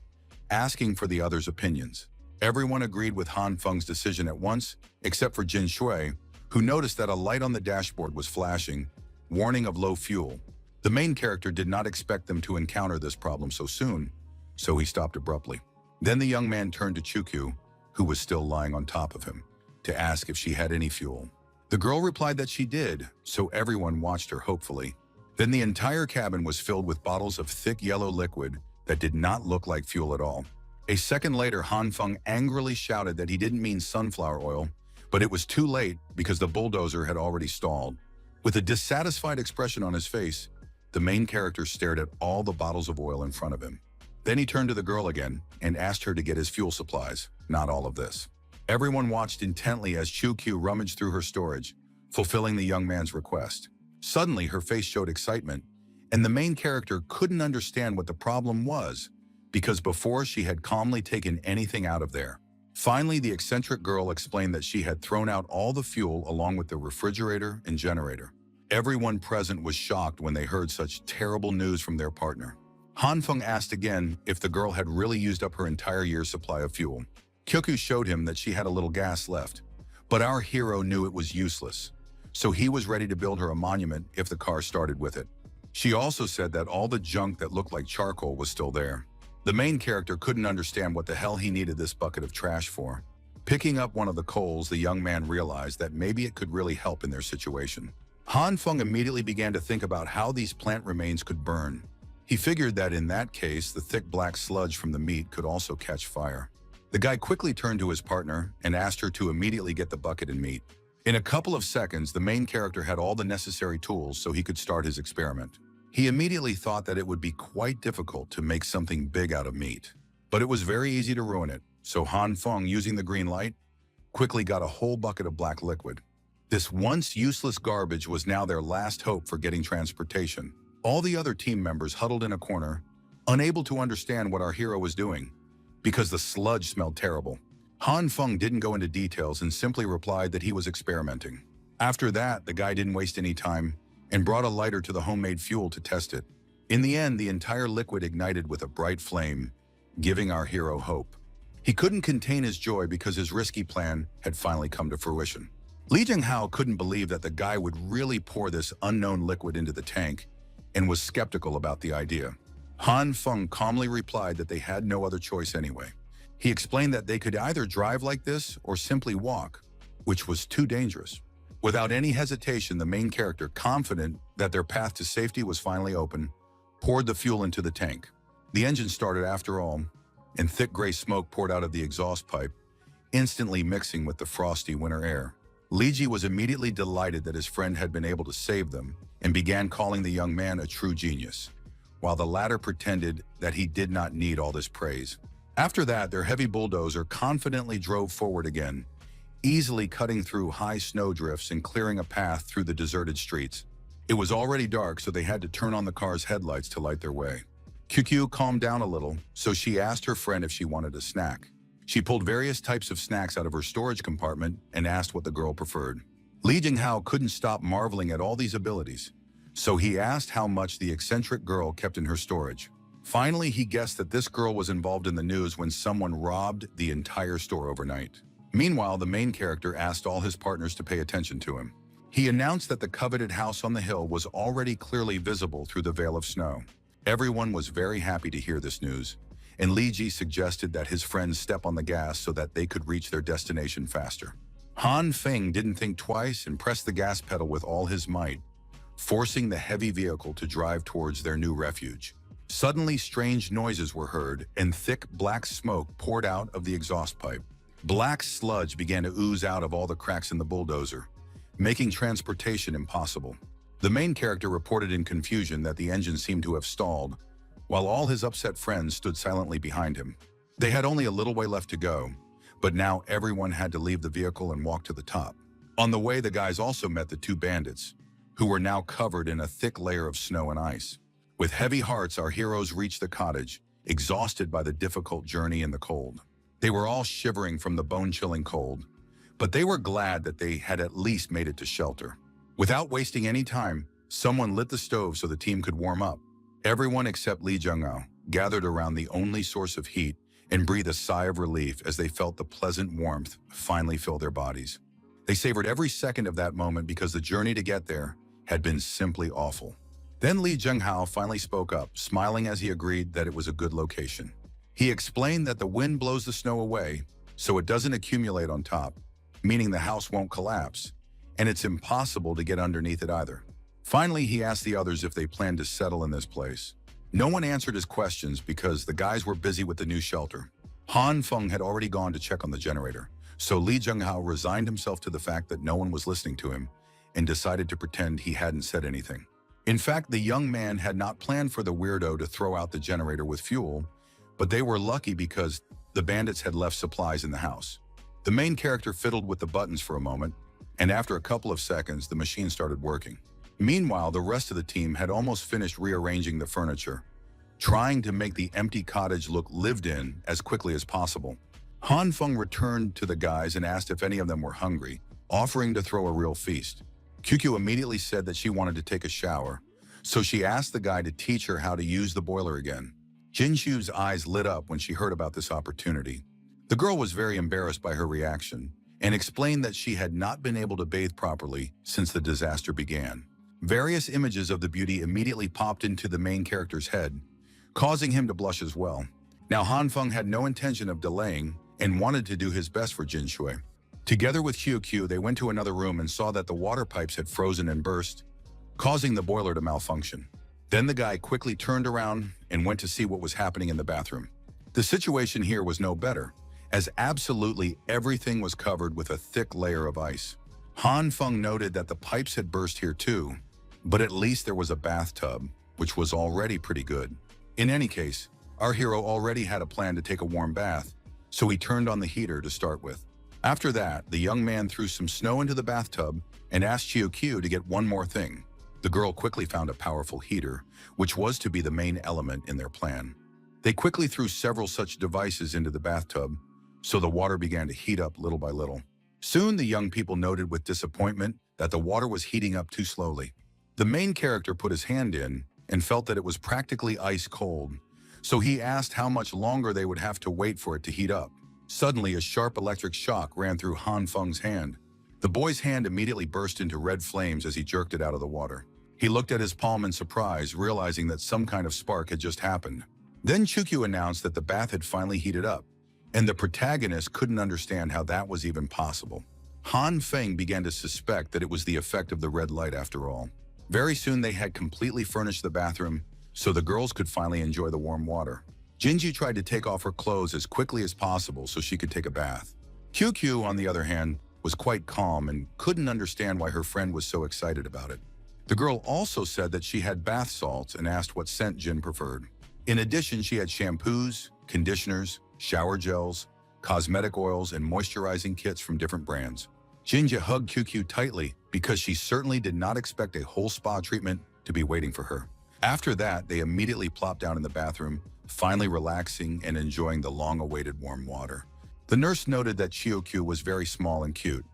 asking for the others' opinions. Everyone agreed with Han Feng's decision at once, except for Jin Shui, who noticed that a light on the dashboard was flashing, warning of low fuel. The main character did not expect them to encounter this problem so soon, so he stopped abruptly. Then the young man turned to Chukyu, who was still lying on top of him, to ask if she had any fuel. The girl replied that she did, so everyone watched her hopefully. Then the entire cabin was filled with bottles of thick yellow liquid that did not look like fuel at all. A second later, Han Feng angrily shouted that he didn't mean sunflower oil, but it was too late because the bulldozer had already stalled. With a dissatisfied expression on his face, the main character stared at all the bottles of oil in front of him. Then he turned to the girl again and asked her to get his fuel supplies, not all of this. Everyone watched intently as Chukyu rummaged through her storage, fulfilling the young man's request. Suddenly, her face showed excitement, and the main character couldn't understand what the problem was, because before she had calmly taken anything out of there. Finally, the eccentric girl explained that she had thrown out all the fuel along with the refrigerator and generator. Everyone present was shocked when they heard such terrible news from their partner. Han Feng asked again if the girl had really used up her entire year's supply of fuel. Kyoku showed him that she had a little gas left, but our hero knew it was useless, so he was ready to build her a monument if the car started with it. She also said that all the junk that looked like charcoal was still there. The main character couldn't understand what the hell he needed this bucket of trash for. Picking up one of the coals, the young man realized that maybe it could really help in their situation. Han Feng immediately began to think about how these plant remains could burn. He figured that in that case, the thick black sludge from the meat could also catch fire. The guy quickly turned to his partner and asked her to immediately get the bucket and meat. In a couple of seconds, the main character had all the necessary tools so he could start his experiment. He immediately thought that it would be quite difficult to make something big out of meat, but it was very easy to ruin it, so Han Feng, using the green light, quickly got a whole bucket of black liquid. This once useless garbage was now their last hope for getting transportation. All the other team members huddled in a corner, unable to understand what our hero was doing, because the sludge smelled terrible. Han Feng didn't go into details and simply replied that he was experimenting. After that, the guy didn't waste any time and brought a lighter to the homemade fuel to test it. In the end, the entire liquid ignited with a bright flame, giving our hero hope. He couldn't contain his joy because his risky plan had finally come to fruition. Li Jinghao couldn't believe that the guy would really pour this unknown liquid into the tank and was skeptical about the idea. Han Feng calmly replied that they had no other choice anyway. He explained that they could either drive like this or simply walk, which was too dangerous. Without any hesitation, the main character, confident that their path to safety was finally open, poured the fuel into the tank. The engine started after all, and thick gray smoke poured out of the exhaust pipe, instantly mixing with the frosty winter air. Li Ji was immediately delighted that his friend had been able to save them and began calling the young man a true genius, while the latter pretended that he did not need all this praise. After that, their heavy bulldozer confidently drove forward again, easily cutting through high snowdrifts and clearing a path through the deserted streets. It was already dark, so they had to turn on the car's headlights to light their way. QQ calmed down a little, so she asked her friend if she wanted a snack. She pulled various types of snacks out of her storage compartment and asked what the girl preferred. Li Jinghao couldn't stop marveling at all these abilities, so he asked how much the eccentric girl kept in her storage. Finally, he guessed that this girl was involved in the news when someone robbed the entire store overnight. Meanwhile, the main character asked all his partners to pay attention to him. He announced that the coveted house on the hill was already clearly visible through the veil of snow. Everyone was very happy to hear this news, and Li Ji suggested that his friends step on the gas so that they could reach their destination faster. Han Feng didn't think twice and pressed the gas pedal with all his might, forcing the heavy vehicle to drive towards their new refuge. Suddenly, strange noises were heard, and thick black smoke poured out of the exhaust pipe. Black sludge began to ooze out of all the cracks in the bulldozer, making transportation impossible. The main character reported in confusion that the engine seemed to have stalled, while all his upset friends stood silently behind him. They had only a little way left to go, but now everyone had to leave the vehicle and walk to the top. On the way, the guys also met the two bandits, who were now covered in a thick layer of snow and ice. With heavy hearts, our heroes reached the cottage, exhausted by the difficult journey in the cold. They were all shivering from the bone-chilling cold, but they were glad that they had at least made it to shelter. Without wasting any time, someone lit the stove so the team could warm up. Everyone except Li Jinghao gathered around the only source of heat and breathed a sigh of relief as they felt the pleasant warmth finally fill their bodies. They savored every second of that moment because the journey to get there had been simply awful. Then Li Jinghao finally spoke up, smiling as he agreed that it was a good location. He explained that the wind blows the snow away, so it doesn't accumulate on top, meaning the house won't collapse, and it's impossible to get underneath it either. Finally, he asked the others if they planned to settle in this place. No one answered his questions because the guys were busy with the new shelter. Han Feng had already gone to check on the generator, so Li Jinghao resigned himself to the fact that no one was listening to him and decided to pretend he hadn't said anything. In fact, the young man had not planned for the weirdo to throw out the generator with fuel, but they were lucky because the bandits had left supplies in the house. The main character fiddled with the buttons for a moment, and after a couple of seconds, the machine started working. Meanwhile, the rest of the team had almost finished rearranging the furniture, trying to make the empty cottage look lived in as quickly as possible. Han Feng returned to the guys and asked if any of them were hungry, offering to throw a real feast. QQ immediately said that she wanted to take a shower, so she asked the guy to teach her how to use the boiler again. Jinshu's eyes lit up when she heard about this opportunity. The girl was very embarrassed by her reaction and explained that she had not been able to bathe properly since the disaster began. Various images of the beauty immediately popped into the main character's head, causing him to blush as well. Now Hanfeng had no intention of delaying and wanted to do his best for Jinshui. Together with QQ, they went to another room and saw that the water pipes had frozen and burst, causing the boiler to malfunction. Then the guy quickly turned around and went to see what was happening in the bathroom. The situation here was no better, as absolutely everything was covered with a thick layer of ice. Han Feng noted that the pipes had burst here too, but at least there was a bathtub, which was already pretty good. In any case, our hero already had a plan to take a warm bath, so he turned on the heater to start with. After that, the young man threw some snow into the bathtub and asked Chiyo-Q to get one more thing. The girl quickly found a powerful heater, which was to be the main element in their plan. They quickly threw several such devices into the bathtub, so the water began to heat up little by little. Soon, the young people noted with disappointment that the water was heating up too slowly. The main character put his hand in and felt that it was practically ice cold, so he asked how much longer they would have to wait for it to heat up. Suddenly, a sharp electric shock ran through Han Feng's hand. The boy's hand immediately burst into red flames as he jerked it out of the water. He looked at his palm in surprise, realizing that some kind of spark had just happened. Then Chukyu announced that the bath had finally heated up, and the protagonist couldn't understand how that was even possible. Han Feng began to suspect that it was the effect of the red light after all. Very soon they had completely furnished the bathroom, so the girls could finally enjoy the warm water. Jinji tried to take off her clothes as quickly as possible so she could take a bath. QQ, on the other hand, was quite calm and couldn't understand why her friend was so excited about it. The girl also said that she had bath salts and asked what scent Jin preferred. In addition, she had shampoos, conditioners, shower gels, cosmetic oils, and moisturizing kits from different brands. Jinja hugged QQ tightly because she certainly did not expect a whole spa treatment to be waiting for her. After that, they immediately plopped down in the bathroom, finally relaxing and enjoying the long-awaited warm water. The nurse noted that Chiyo-Q was very small and cute,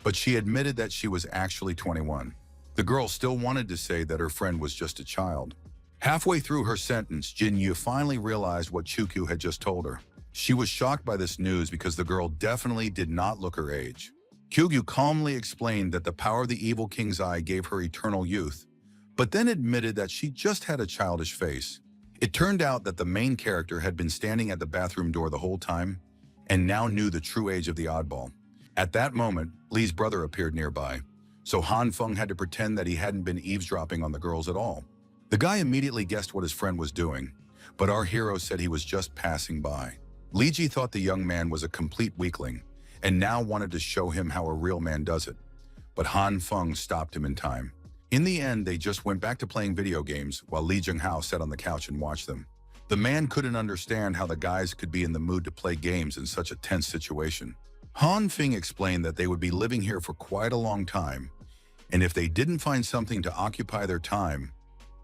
but she admitted that she was actually 21. The girl still wanted to say that her friend was just a child. Halfway through her sentence, Jin-Yu finally realized what Chukyu had just told her. She was shocked by this news because the girl definitely did not look her age. Kyugyu calmly explained that the power of the evil king's eye gave her eternal youth, but then admitted that she just had a childish face. It turned out that the main character had been standing at the bathroom door the whole time and now knew the true age of the oddball. At that moment, Lee's brother appeared nearby, so Han Feng had to pretend that he hadn't been eavesdropping on the girls at all. The guy immediately guessed what his friend was doing, but our hero said he was just passing by. Li Ji thought the young man was a complete weakling and now wanted to show him how a real man does it, but Han Feng stopped him in time. In the end, they just went back to playing video games while Li Jinghao sat on the couch and watched them. The man couldn't understand how the guys could be in the mood to play games in such a tense situation. Han Feng explained that they would be living here for quite a long time, and if they didn't find something to occupy their time,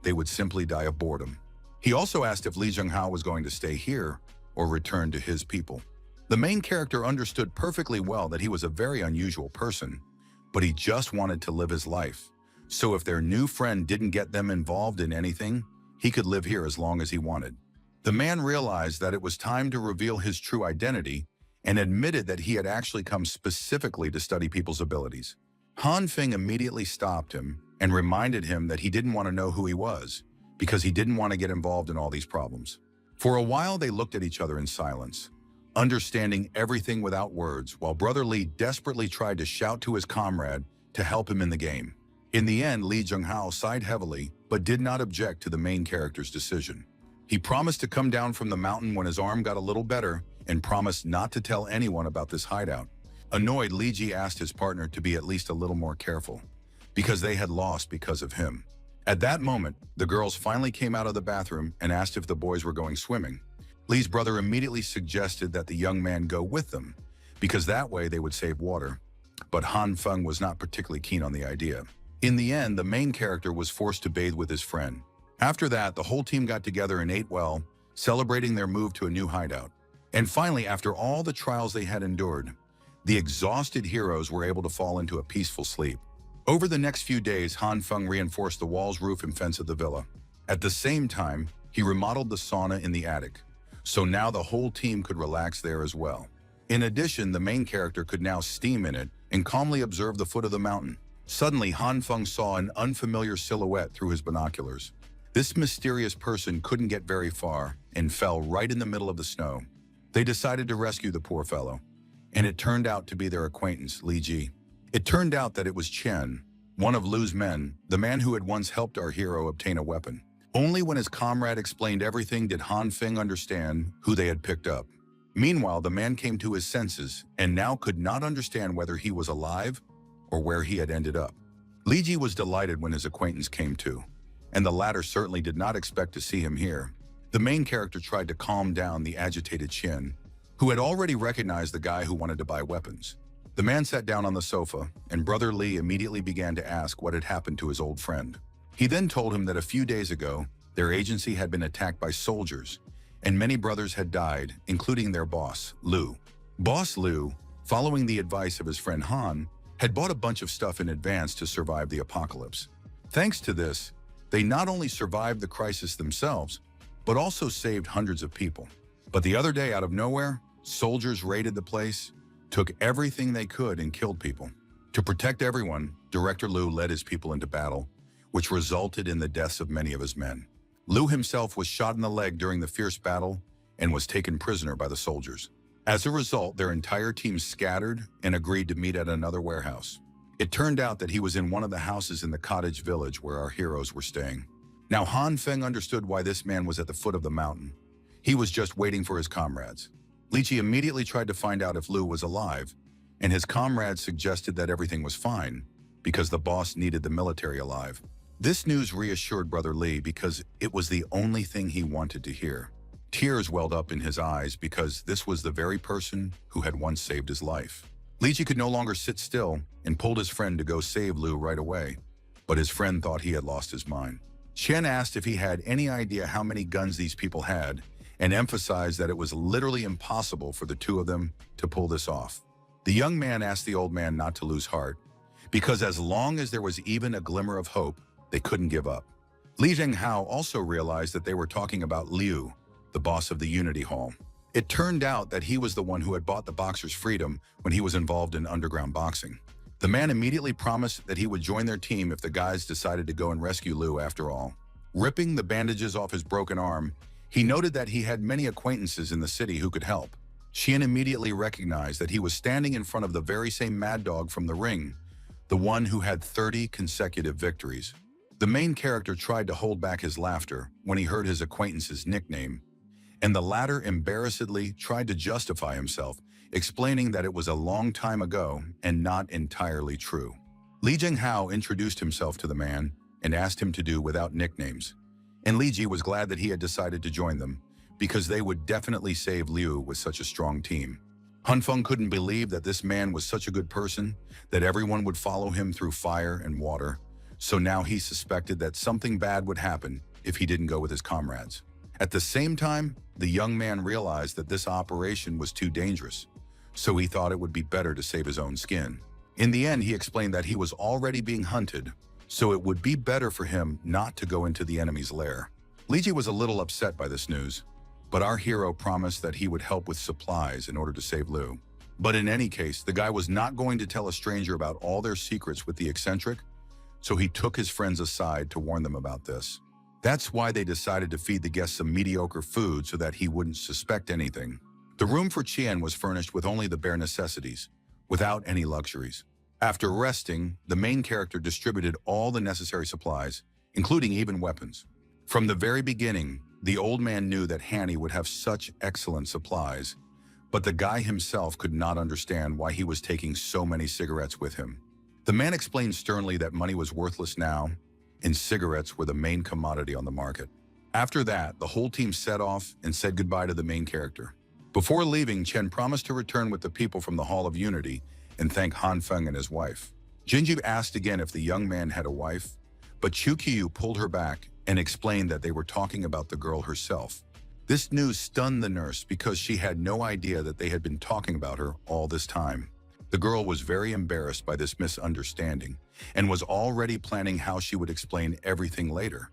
they would simply die of boredom. He also asked if Li Jinghao was going to stay here or return to his people. The main character understood perfectly well that he was a very unusual person, but he just wanted to live his life. So if their new friend didn't get them involved in anything, he could live here as long as he wanted. The man realized that it was time to reveal his true identity and admitted that he had actually come specifically to study people's abilities. Han Feng immediately stopped him and reminded him that he didn't want to know who he was because he didn't want to get involved in all these problems. For a while, they looked at each other in silence, understanding everything without words, while Brother Li desperately tried to shout to his comrade to help him in the game. In the end, Li Jinghao sighed heavily, but did not object to the main character's decision. He promised to come down from the mountain when his arm got a little better and promised not to tell anyone about this hideout. Annoyed, Li Ji asked his partner to be at least a little more careful, because they had lost because of him. At that moment, the girls finally came out of the bathroom and asked if the boys were going swimming. Li's brother immediately suggested that the young man go with them, because that way they would save water, but Han Feng was not particularly keen on the idea. In the end, the main character was forced to bathe with his friend. After that, the whole team got together and ate well, celebrating their move to a new hideout. And finally, after all the trials they had endured, the exhausted heroes were able to fall into a peaceful sleep. Over the next few days, Han Feng reinforced the walls, roof, and fence of the villa. At the same time, he remodeled the sauna in the attic, so now the whole team could relax there as well. In addition, the main character could now steam in it and calmly observe the foot of the mountain. Suddenly, Han Feng saw an unfamiliar silhouette through his binoculars. This mysterious person couldn't get very far and fell right in the middle of the snow. They decided to rescue the poor fellow, and it turned out to be their acquaintance, Li Ji. It turned out that it was Chen, one of Lu's men, the man who had once helped our hero obtain a weapon. Only when his comrade explained everything did Han Feng understand who they had picked up. Meanwhile, the man came to his senses and now could not understand whether he was alive or where he had ended up. Li Ji was delighted when his acquaintance came to, and the latter certainly did not expect to see him here. The main character tried to calm down the agitated Chen, who had already recognized the guy who wanted to buy weapons. The man sat down on the sofa, and Brother Li immediately began to ask what had happened to his old friend. He then told him that a few days ago, their agency had been attacked by soldiers, and many brothers had died, including their boss, Lu. Boss Lu, following the advice of his friend Han, had bought a bunch of stuff in advance to survive the apocalypse. Thanks to this, they not only survived the crisis themselves, but also saved hundreds of people. But the other day, out of nowhere, soldiers raided the place, took everything they could, and killed people. To protect everyone, Director Lu led his people into battle, which resulted in the deaths of many of his men. Lu himself was shot in the leg during the fierce battle and was taken prisoner by the soldiers. As a result, their entire team scattered and agreed to meet at another warehouse. It turned out that he was in one of the houses in the cottage village where our heroes were staying. Now Han Feng understood why this man was at the foot of the mountain. He was just waiting for his comrades. Li Ji immediately tried to find out if Lu was alive, and his comrades suggested that everything was fine because the boss needed the military alive. This news reassured Brother Li because it was the only thing he wanted to hear. Tears welled up in his eyes because this was the very person who had once saved his life. Li Ji could no longer sit still and pulled his friend to go save Lu right away, but his friend thought he had lost his mind. Chen asked if he had any idea how many guns these people had and emphasized that it was literally impossible for the two of them to pull this off. The young man asked the old man not to lose heart because as long as there was even a glimmer of hope, they couldn't give up. Li Zhenghao also realized that they were talking about Liu, the boss of the Unity Hall. It turned out that he was the one who had bought the boxer's freedom when he was involved in underground boxing. The man immediately promised that he would join their team if the guys decided to go and rescue Liu after all. Ripping the bandages off his broken arm, he noted that he had many acquaintances in the city who could help. Xian immediately recognized that he was standing in front of the very same mad dog from the ring, the one who had 30 consecutive victories. The main character tried to hold back his laughter when he heard his acquaintance's nickname, and the latter embarrassedly tried to justify himself, explaining that it was a long time ago and not entirely true. Li Zhenghao introduced himself to the man and asked him to do without nicknames, and Li Ji was glad that he had decided to join them because they would definitely save Liu with such a strong team. Han Feng couldn't believe that this man was such a good person, that everyone would follow him through fire and water, so now he suspected that something bad would happen if he didn't go with his comrades. At the same time, the young man realized that this operation was too dangerous, so he thought it would be better to save his own skin. In the end, he explained that he was already being hunted, so it would be better for him not to go into the enemy's lair. Li Ji was a little upset by this news, but our hero promised that he would help with supplies in order to save Liu. But in any case, the guy was not going to tell a stranger about all their secrets with the eccentric, so he took his friends aside to warn them about this. That's why they decided to feed the guests some mediocre food so that he wouldn't suspect anything. The room for Qian was furnished with only the bare necessities, without any luxuries. After resting, the main character distributed all the necessary supplies, including even weapons. From the very beginning, the old man knew that Hanny would have such excellent supplies, but the guy himself could not understand why he was taking so many cigarettes with him. The man explained sternly that money was worthless now, and cigarettes were the main commodity on the market. After that, the whole team set off and said goodbye to the main character. Before leaving, Chen promised to return with the people from the Hall of Unity and thank Han Feng and his wife. Jinju asked again if the young man had a wife, but Chu Qiu pulled her back and explained that they were talking about the girl herself. This news stunned the nurse because she had no idea that they had been talking about her all this time. The girl was very embarrassed by this misunderstanding and was already planning how she would explain everything later,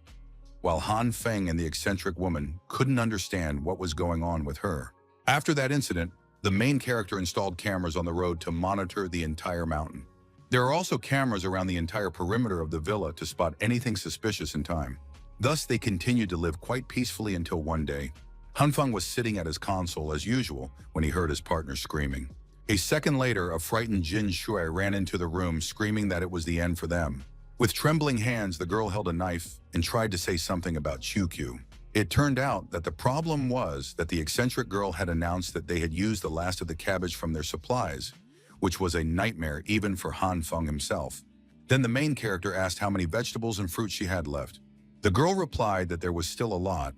while Han Feng and the eccentric woman couldn't understand what was going on with her. After that incident, the main character installed cameras on the road to monitor the entire mountain. There are also cameras around the entire perimeter of the villa to spot anything suspicious in time. Thus, they continued to live quite peacefully until one day. Han Feng was sitting at his console as usual when he heard his partner screaming. A second later, a frightened Jin Shui ran into the room screaming that it was the end for them. With trembling hands, the girl held a knife and tried to say something about QQ. It turned out that the problem was that the eccentric girl had announced that they had used the last of the cabbage from their supplies, which was a nightmare even for Han Feng himself. Then the main character asked how many vegetables and fruits she had left. The girl replied that there was still a lot,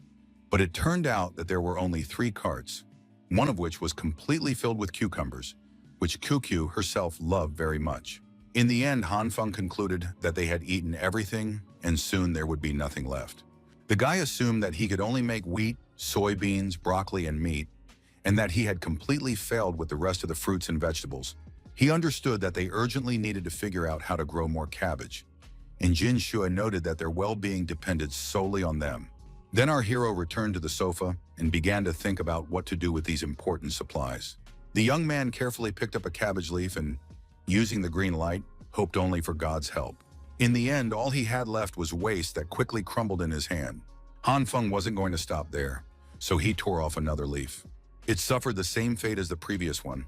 but it turned out that there were only 3 carts, one of which was completely filled with cucumbers, which QQ herself loved very much. In the end, Han Feng concluded that they had eaten everything and soon there would be nothing left. The guy assumed that he could only make wheat, soybeans, broccoli, and meat, and that he had completely failed with the rest of the fruits and vegetables. He understood that they urgently needed to figure out how to grow more cabbage, and Jin Shui noted that their well-being depended solely on them. Then our hero returned to the sofa and began to think about what to do with these important supplies. The young man carefully picked up a cabbage leaf and, using the green light, hoped only for God's help. In the end, all he had left was waste that quickly crumbled in his hand. Han Feng wasn't going to stop there, so he tore off another leaf. It suffered the same fate as the previous one,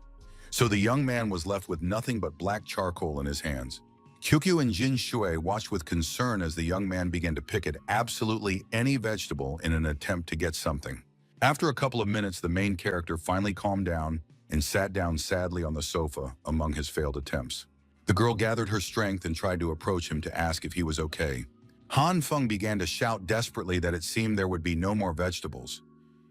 so the young man was left with nothing but black charcoal in his hands. QQ and Jin Shui watched with concern as the young man began to pick at absolutely any vegetable in an attempt to get something. After a couple of minutes, the main character finally calmed down and sat down sadly on the sofa among his failed attempts. The girl gathered her strength and tried to approach him to ask if he was okay. Han Feng began to shout desperately that it seemed there would be no more vegetables,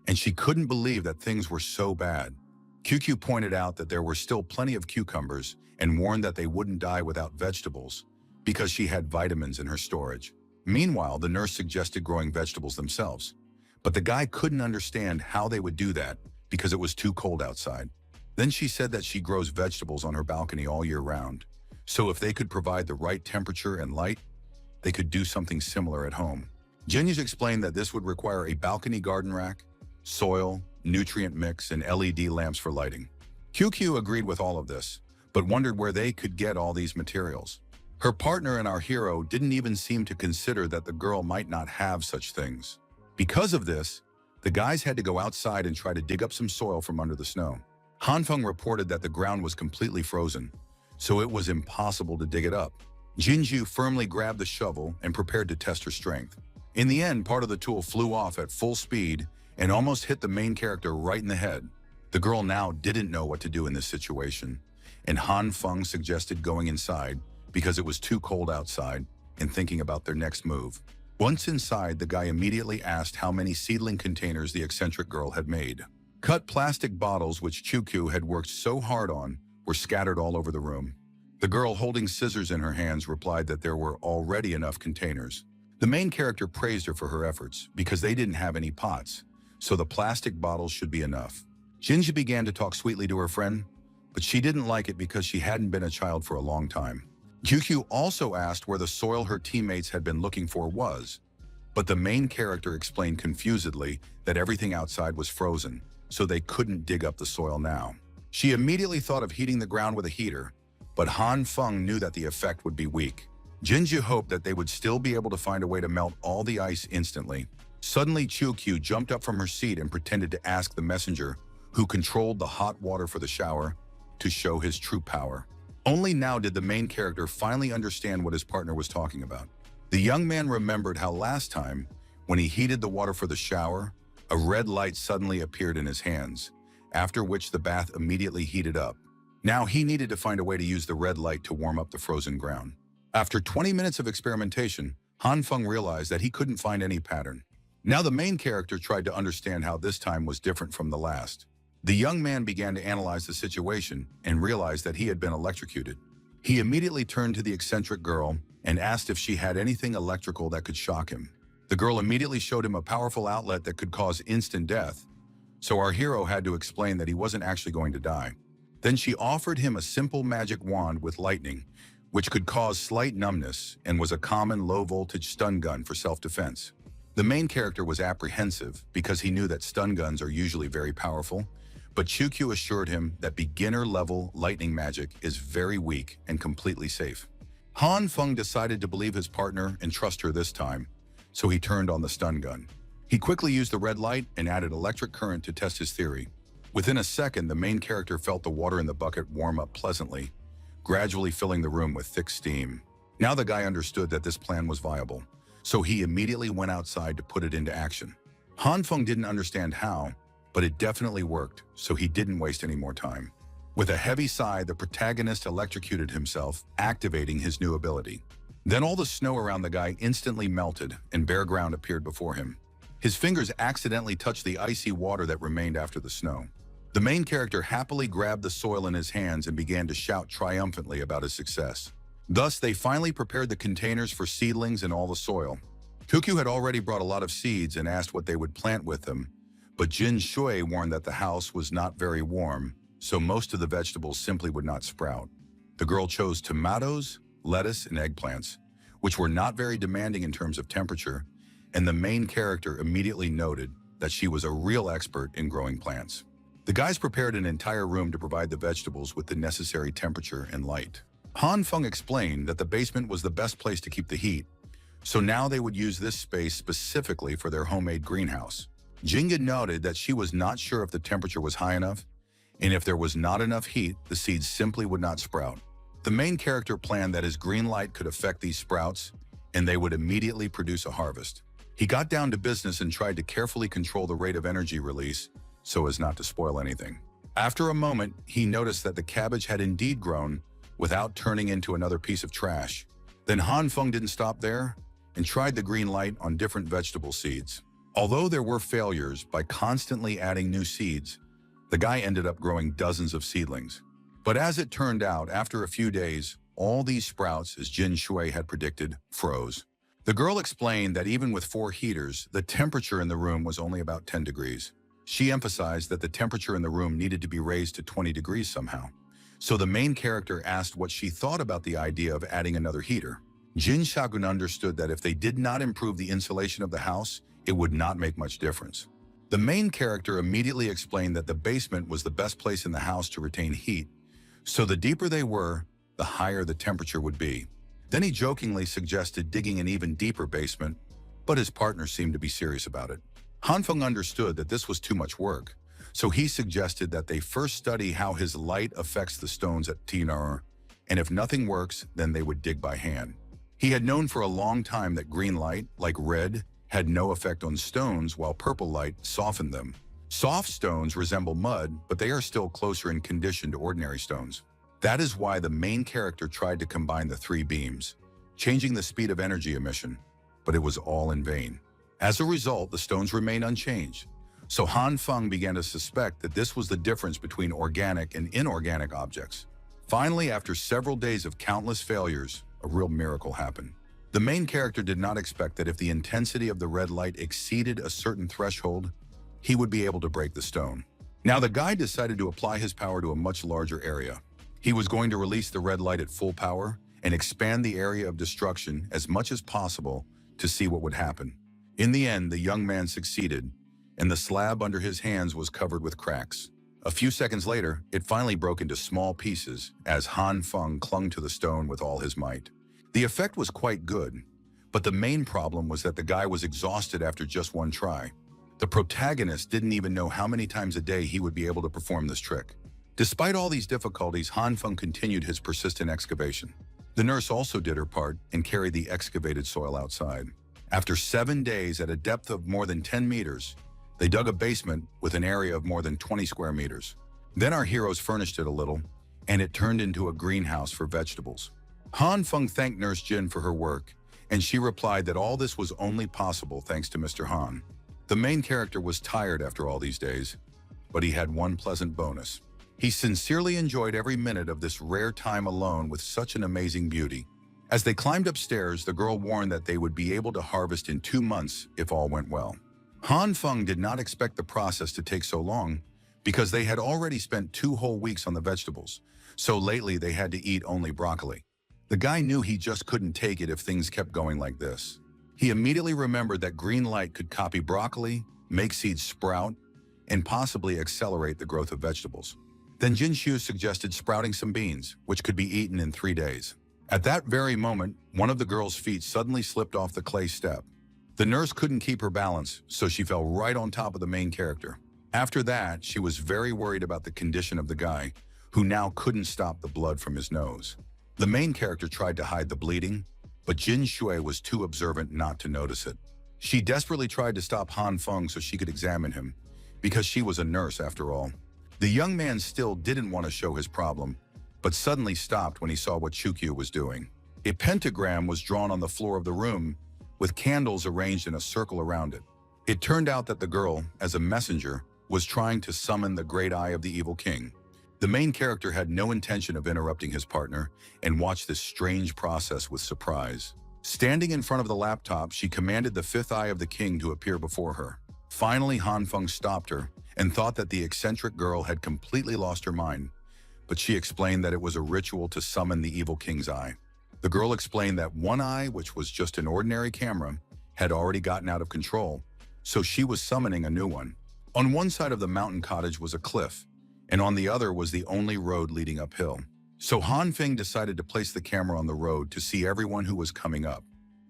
and she couldn't believe that things were so bad. QQ pointed out that there were still plenty of cucumbers and warned that they wouldn't die without vegetables because she had vitamins in her storage. Meanwhile, the nurse suggested growing vegetables themselves, but the guy couldn't understand how they would do that because it was too cold outside. Then she said that she grows vegetables on her balcony all year round, so if they could provide the right temperature and light, they could do something similar at home. Genius explained that this would require a balcony garden rack, soil, nutrient mix, and LED lamps for lighting. QQ agreed with all of this, but wondered where they could get all these materials. Her partner and our hero didn't even seem to consider that the girl might not have such things. Because of this, the guys had to go outside and try to dig up some soil from under the snow. Han Feng reported that the ground was completely frozen, so it was impossible to dig it up. Jinju firmly grabbed the shovel and prepared to test her strength. In the end, part of the tool flew off at full speed and almost hit the main character right in the head. The girl now didn't know what to do in this situation, and Han Feng suggested going inside because it was too cold outside and thinking about their next move. Once inside, the guy immediately asked how many seedling containers the eccentric girl had made. Cut plastic bottles which QQ had worked so hard on were scattered all over the room. The girl holding scissors in her hands replied that there were already enough containers. The main character praised her for her efforts because they didn't have any pots, so the plastic bottles should be enough. Jinji began to talk sweetly to her friend, but she didn't like it because she hadn't been a child for a long time. QQ also asked where the soil her teammates had been looking for was, but the main character explained confusedly that everything outside was frozen, so they couldn't dig up the soil now. She immediately thought of heating the ground with a heater, but Han Feng knew that the effect would be weak. Jinju hoped that they would still be able to find a way to melt all the ice instantly. Suddenly, Qiu jumped up from her seat and pretended to ask the messenger, who controlled the hot water for the shower, to show his true power. Only now did the main character finally understand what his partner was talking about. The young man remembered how last time, when he heated the water for the shower, a red light suddenly appeared in his hands, after which the bath immediately heated up. Now he needed to find a way to use the red light to warm up the frozen ground. After 20 minutes of experimentation, Han Feng realized that he couldn't find any pattern. Now the main character tried to understand how this time was different from the last. The young man began to analyze the situation and realized that he had been electrocuted. He immediately turned to the eccentric girl and asked if she had anything electrical that could shock him. The girl immediately showed him a powerful outlet that could cause instant death, so our hero had to explain that he wasn't actually going to die. Then she offered him a simple magic wand with lightning, which could cause slight numbness and was a common low-voltage stun gun for self-defense. The main character was apprehensive because he knew that stun guns are usually very powerful, but Chukyu assured him that beginner-level lightning magic is very weak and completely safe. Han Feng decided to believe his partner and trust her this time, so he turned on the stun gun. He quickly used the red light and added electric current to test his theory. Within a second, the main character felt the water in the bucket warm up pleasantly, gradually filling the room with thick steam. Now the guy understood that this plan was viable, so he immediately went outside to put it into action. Han Feng didn't understand how, but it definitely worked, so he didn't waste any more time. With a heavy sigh, the protagonist electrocuted himself, activating his new ability. Then all the snow around the guy instantly melted, and bare ground appeared before him. His fingers accidentally touched the icy water that remained after the snow. The main character happily grabbed the soil in his hands and began to shout triumphantly about his success. Thus, they finally prepared the containers for seedlings and all the soil. Cuckoo had already brought a lot of seeds and asked what they would plant with them, but Jin Shui warned that the house was not very warm, so most of the vegetables simply would not sprout. The girl chose tomatoes, lettuce, and eggplants, which were not very demanding in terms of temperature, and the main character immediately noted that she was a real expert in growing plants. The guys prepared an entire room to provide the vegetables with the necessary temperature and light. Han Feng explained that the basement was the best place to keep the heat, so now they would use this space specifically for their homemade greenhouse. Jinga noted that she was not sure if the temperature was high enough, and if there was not enough heat, the seeds simply would not sprout. The main character planned that his green light could affect these sprouts, and they would immediately produce a harvest. He got down to business and tried to carefully control the rate of energy release so as not to spoil anything. After a moment, he noticed that the cabbage had indeed grown without turning into another piece of trash. Then Han Feng didn't stop there and tried the green light on different vegetable seeds. Although there were failures, by constantly adding new seeds, the guy ended up growing dozens of seedlings. But as it turned out, after a few days, all these sprouts, as Jin Shui had predicted, froze. The girl explained that even with 4 heaters, the temperature in the room was only about 10 degrees. She emphasized that the temperature in the room needed to be raised to 20 degrees somehow. So the main character asked what she thought about the idea of adding another heater. Jin Shagun understood that if they did not improve the insulation of the house, it would not make much difference. The main character immediately explained that the basement was the best place in the house to retain heat, so the deeper they were, the higher the temperature would be. Then he jokingly suggested digging an even deeper basement, but his partner seemed to be serious about it. Han Feng understood that this was too much work, so he suggested that they first study how his light affects the stones at Tinar, and if nothing works, then they would dig by hand. He had known for a long time that green light, like red, had no effect on stones, while purple light softened them. Soft stones resemble mud, but they are still closer in condition to ordinary stones. That is why the main character tried to combine the 3 beams, changing the speed of energy emission, but it was all in vain. As a result, the stones remained unchanged, so Han Feng began to suspect that this was the difference between organic and inorganic objects. Finally, after several days of countless failures, a real miracle happened. The main character did not expect that if the intensity of the red light exceeded a certain threshold, he would be able to break the stone. Now the guy decided to apply his power to a much larger area. He was going to release the red light at full power and expand the area of destruction as much as possible to see what would happen. In the end, the young man succeeded, and the slab under his hands was covered with cracks. A few seconds later, it finally broke into small pieces as Han Feng clung to the stone with all his might. The effect was quite good, but the main problem was that the guy was exhausted after just one try. The protagonist didn't even know how many times a day he would be able to perform this trick. Despite all these difficulties, Han Feng continued his persistent excavation. The nurse also did her part and carried the excavated soil outside. After 7 days at a depth of more than 10 meters, they dug a basement with an area of more than 20 square meters. Then our heroes furnished it a little, and it turned into a greenhouse for vegetables. Han Feng thanked Nurse Jin for her work, and she replied that all this was only possible thanks to Mr. Han. The main character was tired after all these days, but he had one pleasant bonus. He sincerely enjoyed every minute of this rare time alone with such an amazing beauty. As they climbed upstairs, the girl warned that they would be able to harvest in 2 months if all went well. Han Feng did not expect the process to take so long because they had already spent 2 whole weeks on the vegetables, so lately they had to eat only broccoli. The guy knew he just couldn't take it if things kept going like this. He immediately remembered that green light could copy broccoli, make seeds sprout, and possibly accelerate the growth of vegetables. Then Jin Shu suggested sprouting some beans, which could be eaten in 3 days. At that very moment, one of the girl's feet suddenly slipped off the clay step. The nurse couldn't keep her balance, so she fell right on top of the main character. After that, she was very worried about the condition of the guy, who now couldn't stop the blood from his nose. The main character tried to hide the bleeding, but Jin Shui was too observant not to notice it. She desperately tried to stop Han Feng so she could examine him, because she was a nurse after all. The young man still didn't want to show his problem, but suddenly stopped when he saw what Chukyu was doing. A pentagram was drawn on the floor of the room, with candles arranged in a circle around it. It turned out that the girl, as a messenger, was trying to summon the great eye of the evil king. The main character had no intention of interrupting his partner and watched this strange process with surprise. Standing in front of the laptop, she commanded the fifth eye of the king to appear before her. Finally, Han Feng stopped her and thought that the eccentric girl had completely lost her mind, but she explained that it was a ritual to summon the evil king's eye. The girl explained that one eye, which was just an ordinary camera, had already gotten out of control, so she was summoning a new one. On one side of the mountain cottage was a cliff, and on the other was the only road leading uphill. So Han Feng decided to place the camera on the road to see everyone who was coming up.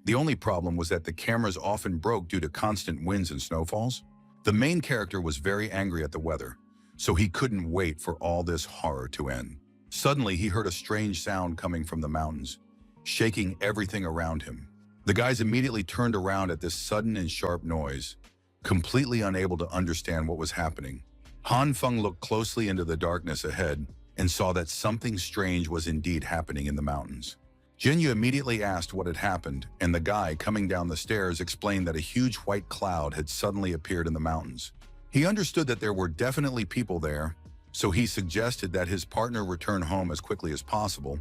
The only problem was that the cameras often broke due to constant winds and snowfalls. The main character was very angry at the weather, so he couldn't wait for all this horror to end. Suddenly, he heard a strange sound coming from the mountains, shaking everything around him. The guys immediately turned around at this sudden and sharp noise, completely unable to understand what was happening. Han Feng looked closely into the darkness ahead and saw that something strange was indeed happening in the mountains. Jinyu immediately asked what had happened, and the guy coming down the stairs explained that a huge white cloud had suddenly appeared in the mountains. He understood that there were definitely people there, so he suggested that his partner return home as quickly as possible,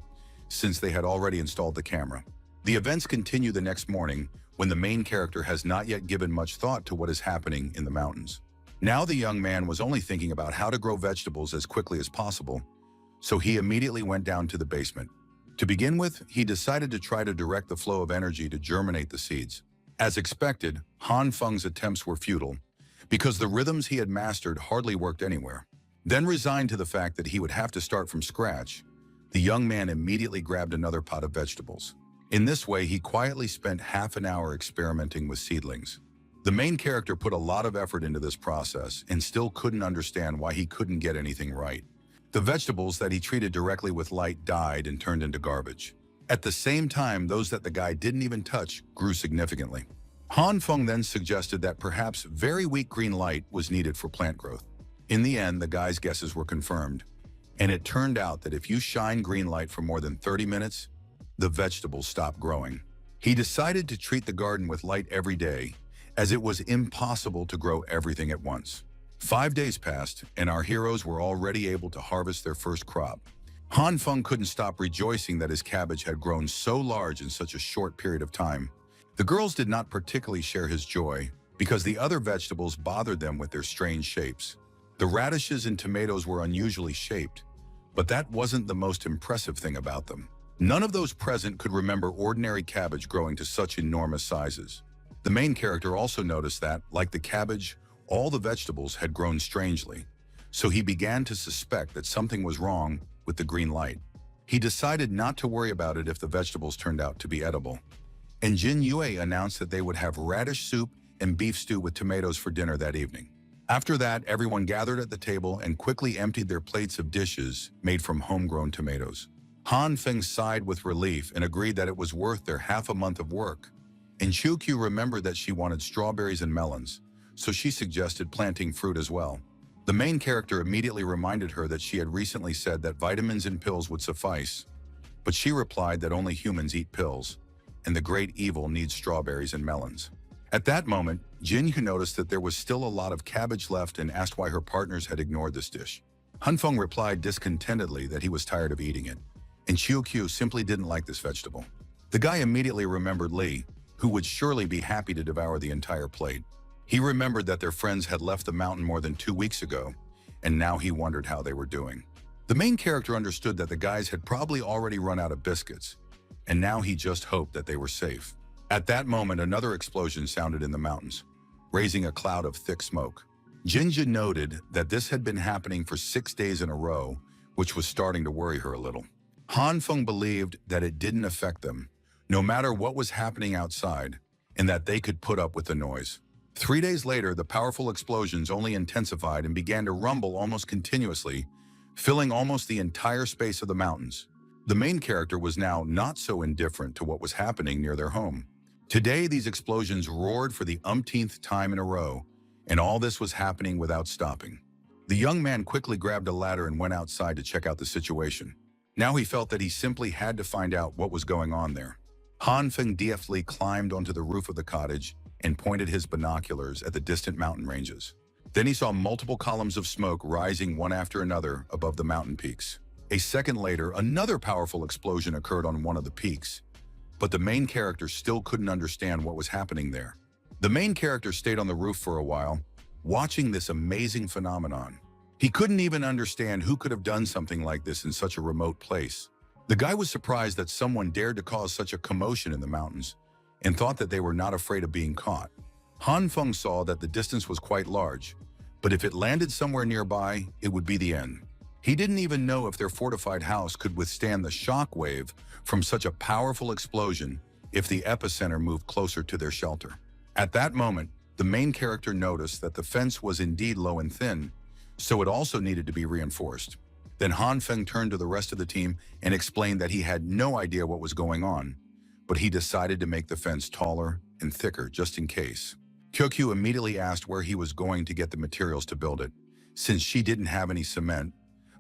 since they had already installed the camera. The events continue the next morning, when the main character has not yet given much thought to what is happening in the mountains. Now the young man was only thinking about how to grow vegetables as quickly as possible, so he immediately went down to the basement. To begin with, he decided to try to direct the flow of energy to germinate the seeds. As expected, Han Feng's attempts were futile, because the rhythms he had mastered hardly worked anywhere. Then, resigned to the fact that he would have to start from scratch, the young man immediately grabbed another pot of vegetables. In this way, he quietly spent half an hour experimenting with seedlings. The main character put a lot of effort into this process and still couldn't understand why he couldn't get anything right. The vegetables that he treated directly with light died and turned into garbage. At the same time, those that the guy didn't even touch grew significantly. Han Feng then suggested that perhaps very weak green light was needed for plant growth. In the end, the guy's guesses were confirmed, and it turned out that if you shine green light for more than 30 minutes, the vegetables stop growing. He decided to treat the garden with light every day, as it was impossible to grow everything at once. 5 days passed, and our heroes were already able to harvest their first crop. Han Feng couldn't stop rejoicing that his cabbage had grown so large in such a short period of time. The girls did not particularly share his joy, because the other vegetables bothered them with their strange shapes. The radishes and tomatoes were unusually shaped, but that wasn't the most impressive thing about them. None of those present could remember ordinary cabbage growing to such enormous sizes. The main character also noticed that, like the cabbage, all the vegetables had grown strangely, so he began to suspect that something was wrong with the green light. He decided not to worry about it if the vegetables turned out to be edible. And Jin Yue announced that they would have radish soup and beef stew with tomatoes for dinner that evening. After that, everyone gathered at the table and quickly emptied their plates of dishes made from homegrown tomatoes. Han Feng sighed with relief and agreed that it was worth their half a month of work. And Chukyu remembered that she wanted strawberries and melons, so she suggested planting fruit as well. The main character immediately reminded her that she had recently said that vitamins and pills would suffice, but she replied that only humans eat pills, and the great evil needs strawberries and melons. At that moment, Jinyu noticed that there was still a lot of cabbage left and asked why her partners had ignored this dish. Han Feng replied discontentedly that he was tired of eating it, and Chukyu simply didn't like this vegetable. The guy immediately remembered Li, who would surely be happy to devour the entire plate. He remembered that their friends had left the mountain more than 2 weeks ago, and now he wondered how they were doing. The main character understood that the guys had probably already run out of biscuits, and now he just hoped that they were safe. At that moment, another explosion sounded in the mountains, raising a cloud of thick smoke. Jinja noted that this had been happening for 6 days in a row, which was starting to worry her a little. Han Feng believed that it didn't affect them, no matter what was happening outside, and that they could put up with the noise. 3 days later, the powerful explosions only intensified and began to rumble almost continuously, filling almost the entire space of the mountains. The main character was now not so indifferent to what was happening near their home. Today, these explosions roared for the umpteenth time in a row, and all this was happening without stopping. The young man quickly grabbed a ladder and went outside to check out the situation. Now he felt that he simply had to find out what was going on there. Han Feng deftly climbed onto the roof of the cottage and pointed his binoculars at the distant mountain ranges. Then he saw multiple columns of smoke rising one after another above the mountain peaks. A second later, another powerful explosion occurred on one of the peaks, but the main character still couldn't understand what was happening there. The main character stayed on the roof for a while, watching this amazing phenomenon. He couldn't even understand who could have done something like this in such a remote place. The guy was surprised that someone dared to cause such a commotion in the mountains, and thought that they were not afraid of being caught. Han Feng saw that the distance was quite large, but if it landed somewhere nearby, it would be the end. He didn't even know if their fortified house could withstand the shock wave from such a powerful explosion if the epicenter moved closer to their shelter. At that moment, the main character noticed that the fence was indeed low and thin, so it also needed to be reinforced. Then Han Feng turned to the rest of the team and explained that he had no idea what was going on, but he decided to make the fence taller and thicker just in case. Kyokyu immediately asked where he was going to get the materials to build it, since she didn't have any cement,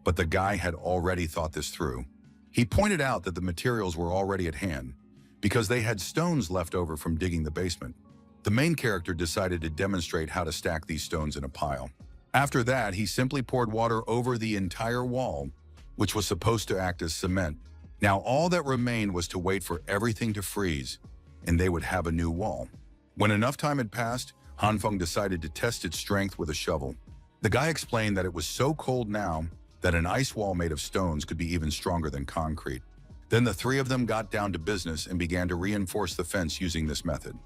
but the guy had already thought this through. He pointed out that the materials were already at hand, because they had stones left over from digging the basement. The main character decided to demonstrate how to stack these stones in a pile. After that, he simply poured water over the entire wall, which was supposed to act as cement. Now all that remained was to wait for everything to freeze, and they would have a new wall. When enough time had passed, Han Feng decided to test its strength with a shovel. The guy explained that it was so cold now that an ice wall made of stones could be even stronger than concrete. Then the three of them got down to business and began to reinforce the fence using this method.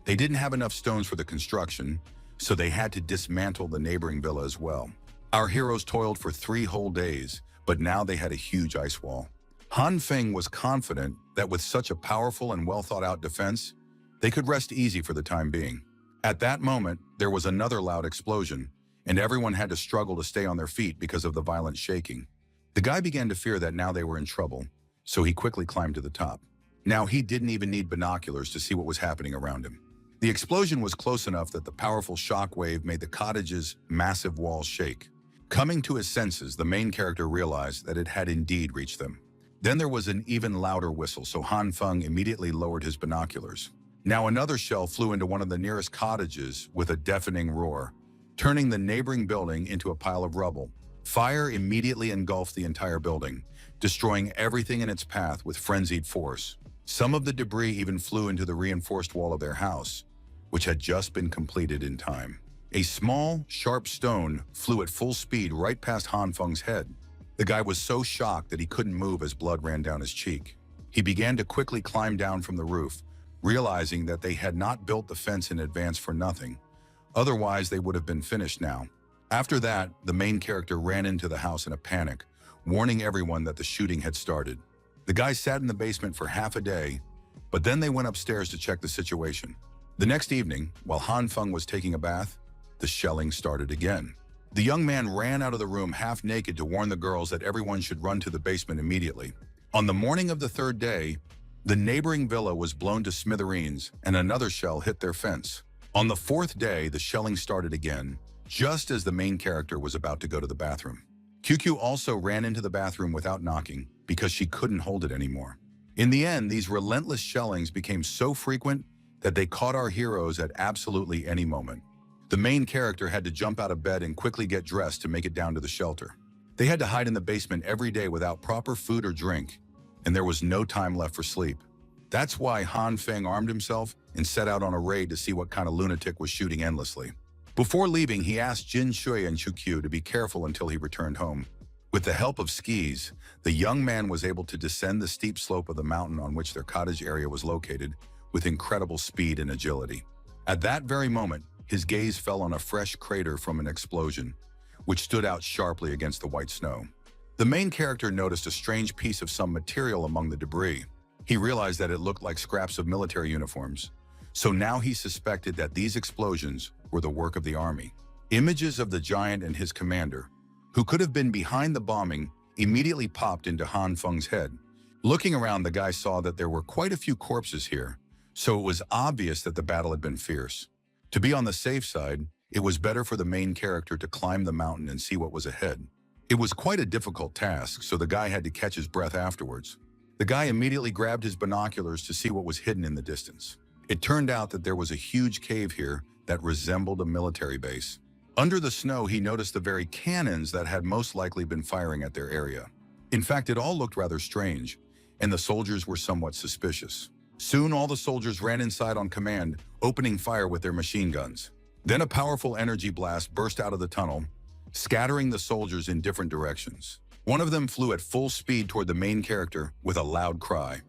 They didn't have enough stones for the construction, so they had to dismantle the neighboring villa as well. Our heroes toiled for 3 whole days, but now they had a huge ice wall. Han Feng was confident that with such a powerful and well-thought-out defense, they could rest easy for the time being. At that moment, there was another loud explosion, and everyone had to struggle to stay on their feet because of the violent shaking. The guy began to fear that now they were in trouble, so he quickly climbed to the top. Now he didn't even need binoculars to see what was happening around him. The explosion was close enough that the powerful shock wave made the cottage's massive walls shake. Coming to his senses, the main character realized that it had indeed reached them. Then there was an even louder whistle, so Han Feng immediately lowered his binoculars. Now another shell flew into one of the nearest cottages with a deafening roar, turning the neighboring building into a pile of rubble. Fire immediately engulfed the entire building, destroying everything in its path with frenzied force. Some of the debris even flew into the reinforced wall of their house, which had just been completed in time. A small, sharp stone flew at full speed right past Han Feng's head. The guy was so shocked that he couldn't move as blood ran down his cheek. He began to quickly climb down from the roof, realizing that they had not built the fence in advance for nothing. Otherwise, they would have been finished now. After that, the main character ran into the house in a panic, warning everyone that the shooting had started. The guys sat in the basement for half a day, but then they went upstairs to check the situation. The next evening, while Han Feng was taking a bath, the shelling started again. The young man ran out of the room half naked to warn the girls that everyone should run to the basement immediately. On the morning of the 3rd day, the neighboring villa was blown to smithereens and another shell hit their fence. On the 4th day, the shelling started again, just as the main character was about to go to the bathroom. QQ also ran into the bathroom without knocking because she couldn't hold it anymore. In the end, these relentless shellings became so frequent that they caught our heroes at absolutely any moment. The main character had to jump out of bed and quickly get dressed to make it down to the shelter. They had to hide in the basement every day without proper food or drink, and there was no time left for sleep. That's why Han Feng armed himself and set out on a raid to see what kind of lunatic was shooting endlessly. Before leaving, he asked Jin Shui and Chukyu to be careful until he returned home. With the help of skis, the young man was able to descend the steep slope of the mountain on which their cottage area was located with incredible speed and agility. At that very moment, his gaze fell on a fresh crater from an explosion, which stood out sharply against the white snow. The main character noticed a strange piece of some material among the debris. He realized that it looked like scraps of military uniforms. So now he suspected that these explosions were the work of the army. Images of the giant and his commander, who could have been behind the bombing, immediately popped into Han Feng's head. Looking around, the guy saw that there were quite a few corpses here, so it was obvious that the battle had been fierce. To be on the safe side, it was better for the main character to climb the mountain and see what was ahead. It was quite a difficult task, so the guy had to catch his breath afterwards. The guy immediately grabbed his binoculars to see what was hidden in the distance. It turned out that there was a huge cave here that resembled a military base. Under the snow, he noticed the very cannons that had most likely been firing at their area. In fact, it all looked rather strange, and the soldiers were somewhat suspicious. Soon, all the soldiers ran inside on command, opening fire with their machine guns. Then a powerful energy blast burst out of the tunnel, scattering the soldiers in different directions. One of them flew at full speed toward the main character with a loud cry.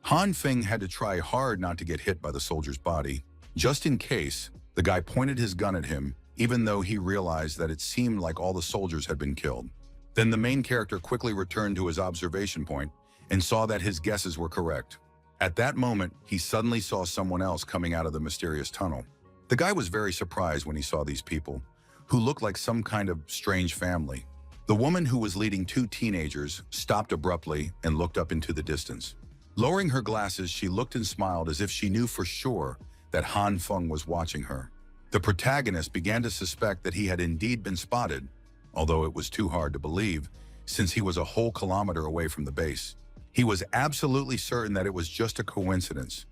Han Feng had to try hard not to get hit by the soldier's body. Just in case, the guy pointed his gun at him, even though he realized that it seemed like all the soldiers had been killed. Then the main character quickly returned to his observation point and saw that his guesses were correct. At that moment, he suddenly saw someone else coming out of the mysterious tunnel. The guy was very surprised when he saw these people, who looked like some kind of strange family. The woman who was leading two teenagers stopped abruptly and looked up into the distance. Lowering her glasses, she looked and smiled as if she knew for sure that Han Feng was watching her. The protagonist began to suspect that he had indeed been spotted, although it was too hard to believe, since he was a whole kilometer away from the base. He was absolutely certain that it was just a coincidence,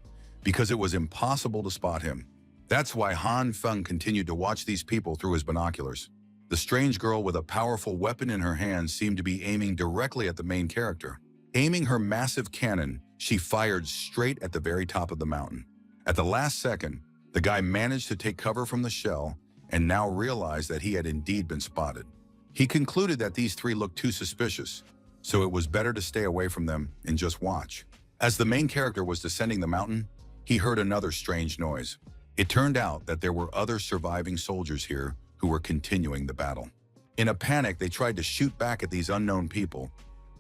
because it was impossible to spot him. That's why Han Feng continued to watch these people through his binoculars. The strange girl with a powerful weapon in her hand seemed to be aiming directly at the main character. Aiming her massive cannon, she fired straight at the very top of the mountain. At the last second, the guy managed to take cover from the shell and now realized that he had indeed been spotted. He concluded that these three looked too suspicious, so it was better to stay away from them and just watch. As the main character was descending the mountain, he heard another strange noise. It turned out that there were other surviving soldiers here who were continuing the battle. In a panic, they tried to shoot back at these unknown people,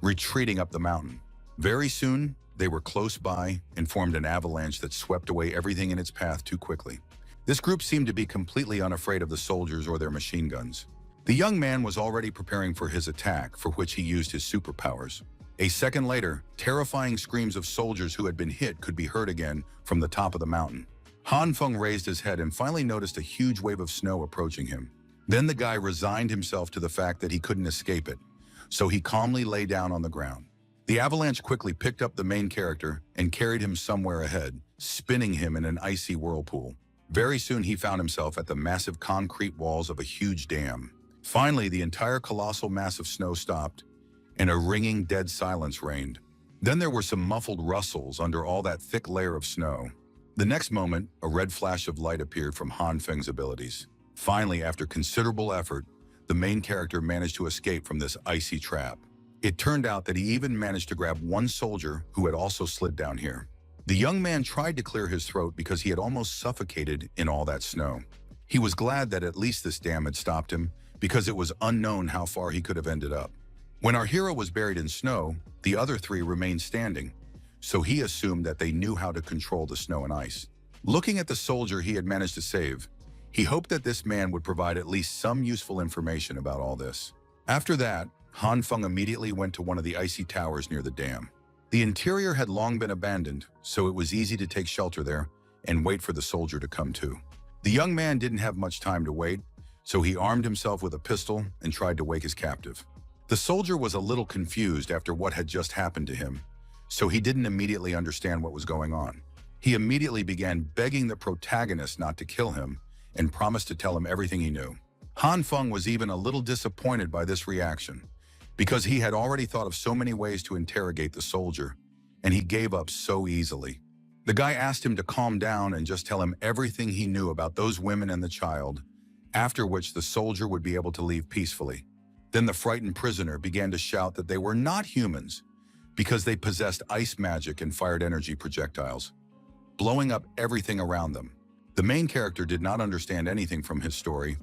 retreating up the mountain. Very soon, they were close by and formed an avalanche that swept away everything in its path too quickly. This group seemed to be completely unafraid of the soldiers or their machine guns. The young man was already preparing for his attack, for which he used his superpowers. A second later, terrifying screams of soldiers who had been hit could be heard again from the top of the mountain. Han Feng raised his head and finally noticed a huge wave of snow approaching him. Then the guy resigned himself to the fact that he couldn't escape it, so he calmly lay down on the ground. The avalanche quickly picked up the main character and carried him somewhere ahead, spinning him in an icy whirlpool. Very soon he found himself at the massive concrete walls of a huge dam. Finally, the entire colossal mass of snow stopped, and a ringing dead silence reigned. Then there were some muffled rustles under all that thick layer of snow. The next moment, a red flash of light appeared from Han Feng's abilities. Finally, after considerable effort, the main character managed to escape from this icy trap. It turned out that he even managed to grab one soldier who had also slid down here. The young man tried to clear his throat because he had almost suffocated in all that snow. He was glad that at least this dam had stopped him, because it was unknown how far he could have ended up. When our hero was buried in snow, the other three remained standing, so he assumed that they knew how to control the snow and ice. Looking at the soldier he had managed to save, he hoped that this man would provide at least some useful information about all this. After that, Han Feng immediately went to one of the icy towers near the dam. The interior had long been abandoned, so it was easy to take shelter there and wait for the soldier to come to. The young man didn't have much time to wait, so he armed himself with a pistol and tried to wake his captive. The soldier was a little confused after what had just happened to him, so he didn't immediately understand what was going on. He immediately began begging the protagonist not to kill him and promised to tell him everything he knew. Han Feng was even a little disappointed by this reaction, because he had already thought of so many ways to interrogate the soldier, and he gave up so easily. The guy asked him to calm down and just tell him everything he knew about those women and the child, after which the soldier would be able to leave peacefully. Then the frightened prisoner began to shout that they were not humans because they possessed ice magic and fired energy projectiles, blowing up everything around them. The main character did not understand anything from his story,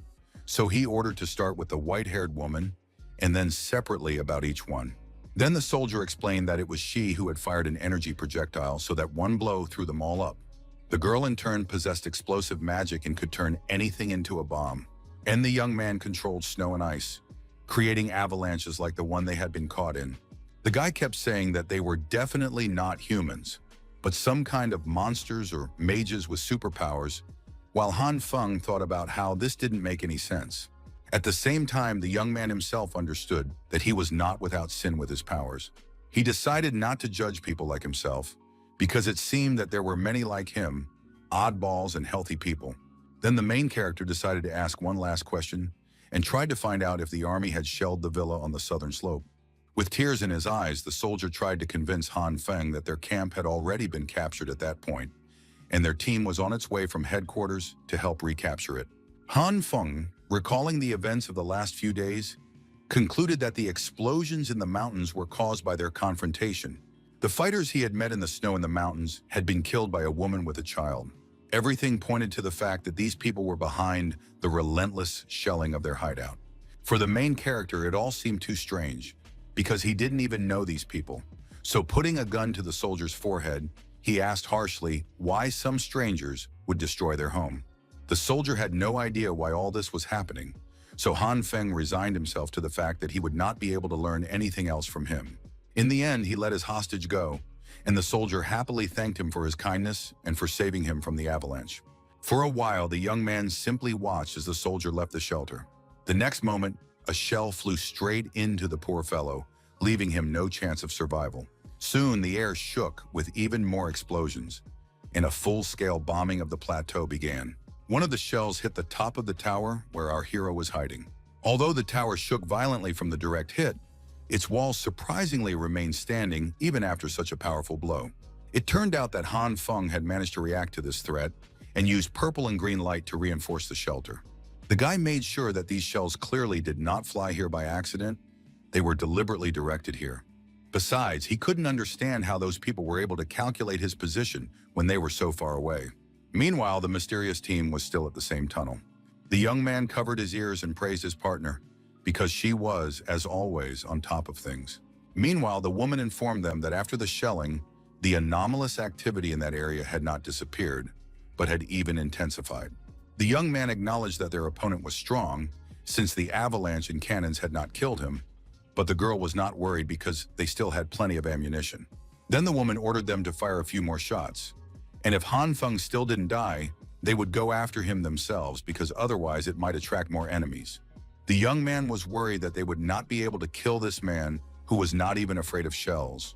so he ordered to start with the white-haired woman and then separately about each one. Then the soldier explained that it was she who had fired an energy projectile so that one blow threw them all up. The girl in turn possessed explosive magic and could turn anything into a bomb. And the young man controlled snow and ice, creating avalanches like the one they had been caught in. The guy kept saying that they were definitely not humans, but some kind of monsters or mages with superpowers, while Han Feng thought about how this didn't make any sense. At the same time, the young man himself understood that he was not without sin with his powers. He decided not to judge people like himself, because it seemed that there were many like him, oddballs and healthy people. Then the main character decided to ask one last question and tried to find out if the army had shelled the villa on the southern slope. With tears in his eyes, the soldier tried to convince Han Feng that their camp had already been captured at that point, and their team was on its way from headquarters to help recapture it. Han Feng, recalling the events of the last few days, concluded that the explosions in the mountains were caused by their confrontation. The fighters he had met in the snow in the mountains had been killed by a woman with a child. Everything pointed to the fact that these people were behind the relentless shelling of their hideout. For the main character, it all seemed too strange, because he didn't even know these people. So putting a gun to the soldier's forehead, he asked harshly why some strangers would destroy their home. The soldier had no idea why all this was happening, so Han Feng resigned himself to the fact that he would not be able to learn anything else from him. In the end, he let his hostage go, and the soldier happily thanked him for his kindness and for saving him from the avalanche. For a while, the young man simply watched as the soldier left the shelter. The next moment, a shell flew straight into the poor fellow, leaving him no chance of survival. Soon, the air shook with even more explosions, and a full-scale bombing of the plateau began. One of the shells hit the top of the tower where our hero was hiding. Although the tower shook violently from the direct hit, its walls surprisingly remained standing even after such a powerful blow. It turned out that Han Feng had managed to react to this threat and used purple and green light to reinforce the shelter. The guy made sure that these shells clearly did not fly here by accident. They were deliberately directed here. Besides, he couldn't understand how those people were able to calculate his position when they were so far away. Meanwhile, the mysterious team was still at the same tunnel. The young man covered his ears and praised his partner, because she was, as always, on top of things. Meanwhile, the woman informed them that after the shelling, the anomalous activity in that area had not disappeared, but had even intensified. The young man acknowledged that their opponent was strong, since the avalanche and cannons had not killed him, but the girl was not worried because they still had plenty of ammunition. Then the woman ordered them to fire a few more shots, and if Han Feng still didn't die, they would go after him themselves because otherwise it might attract more enemies. The young man was worried that they would not be able to kill this man who was not even afraid of shells,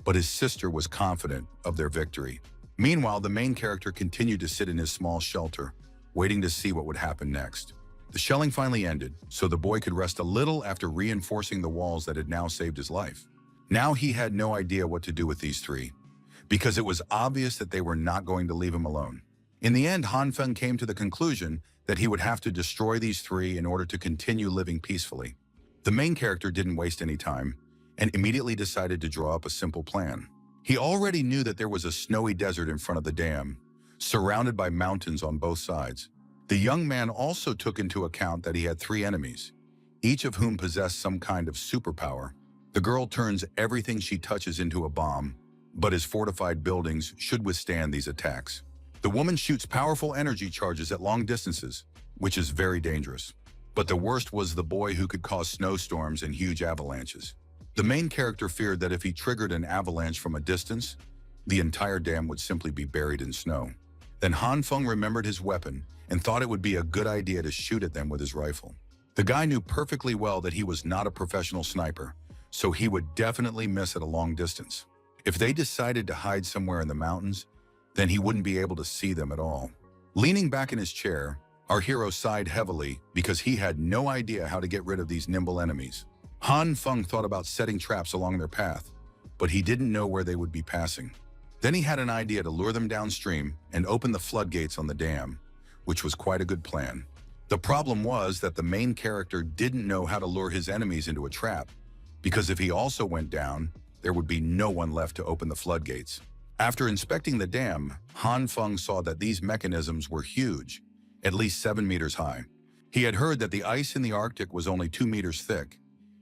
but his sister was confident of their victory. Meanwhile, the main character continued to sit in his small shelter, waiting to see what would happen next. The shelling finally ended, so the boy could rest a little after reinforcing the walls that had now saved his life. Now he had no idea what to do with these three, because it was obvious that they were not going to leave him alone. In the end, Han Feng came to the conclusion that he would have to destroy these three in order to continue living peacefully. The main character didn't waste any time and immediately decided to draw up a simple plan. He already knew that there was a snowy desert in front of the dam, surrounded by mountains on both sides. The young man also took into account that he had three enemies, each of whom possessed some kind of superpower. The girl turns everything she touches into a bomb, but his fortified buildings should withstand these attacks. The woman shoots powerful energy charges at long distances, which is very dangerous. But the worst was the boy who could cause snowstorms and huge avalanches. The main character feared that if he triggered an avalanche from a distance, the entire dam would simply be buried in snow. Then Han Feng remembered his weapon and thought it would be a good idea to shoot at them with his rifle. The guy knew perfectly well that he was not a professional sniper, so he would definitely miss at a long distance. If they decided to hide somewhere in the mountains, then he wouldn't be able to see them at all. Leaning back in his chair, our hero sighed heavily because he had no idea how to get rid of these nimble enemies. Han Feng thought about setting traps along their path, but he didn't know where they would be passing. Then he had an idea to lure them downstream and open the floodgates on the dam, which was quite a good plan. The problem was that the main character didn't know how to lure his enemies into a trap, because if he also went down, there would be no one left to open the floodgates. After inspecting the dam, Han Feng saw that these mechanisms were huge, at least 7 meters high. He had heard that the ice in the Arctic was only 2 meters thick,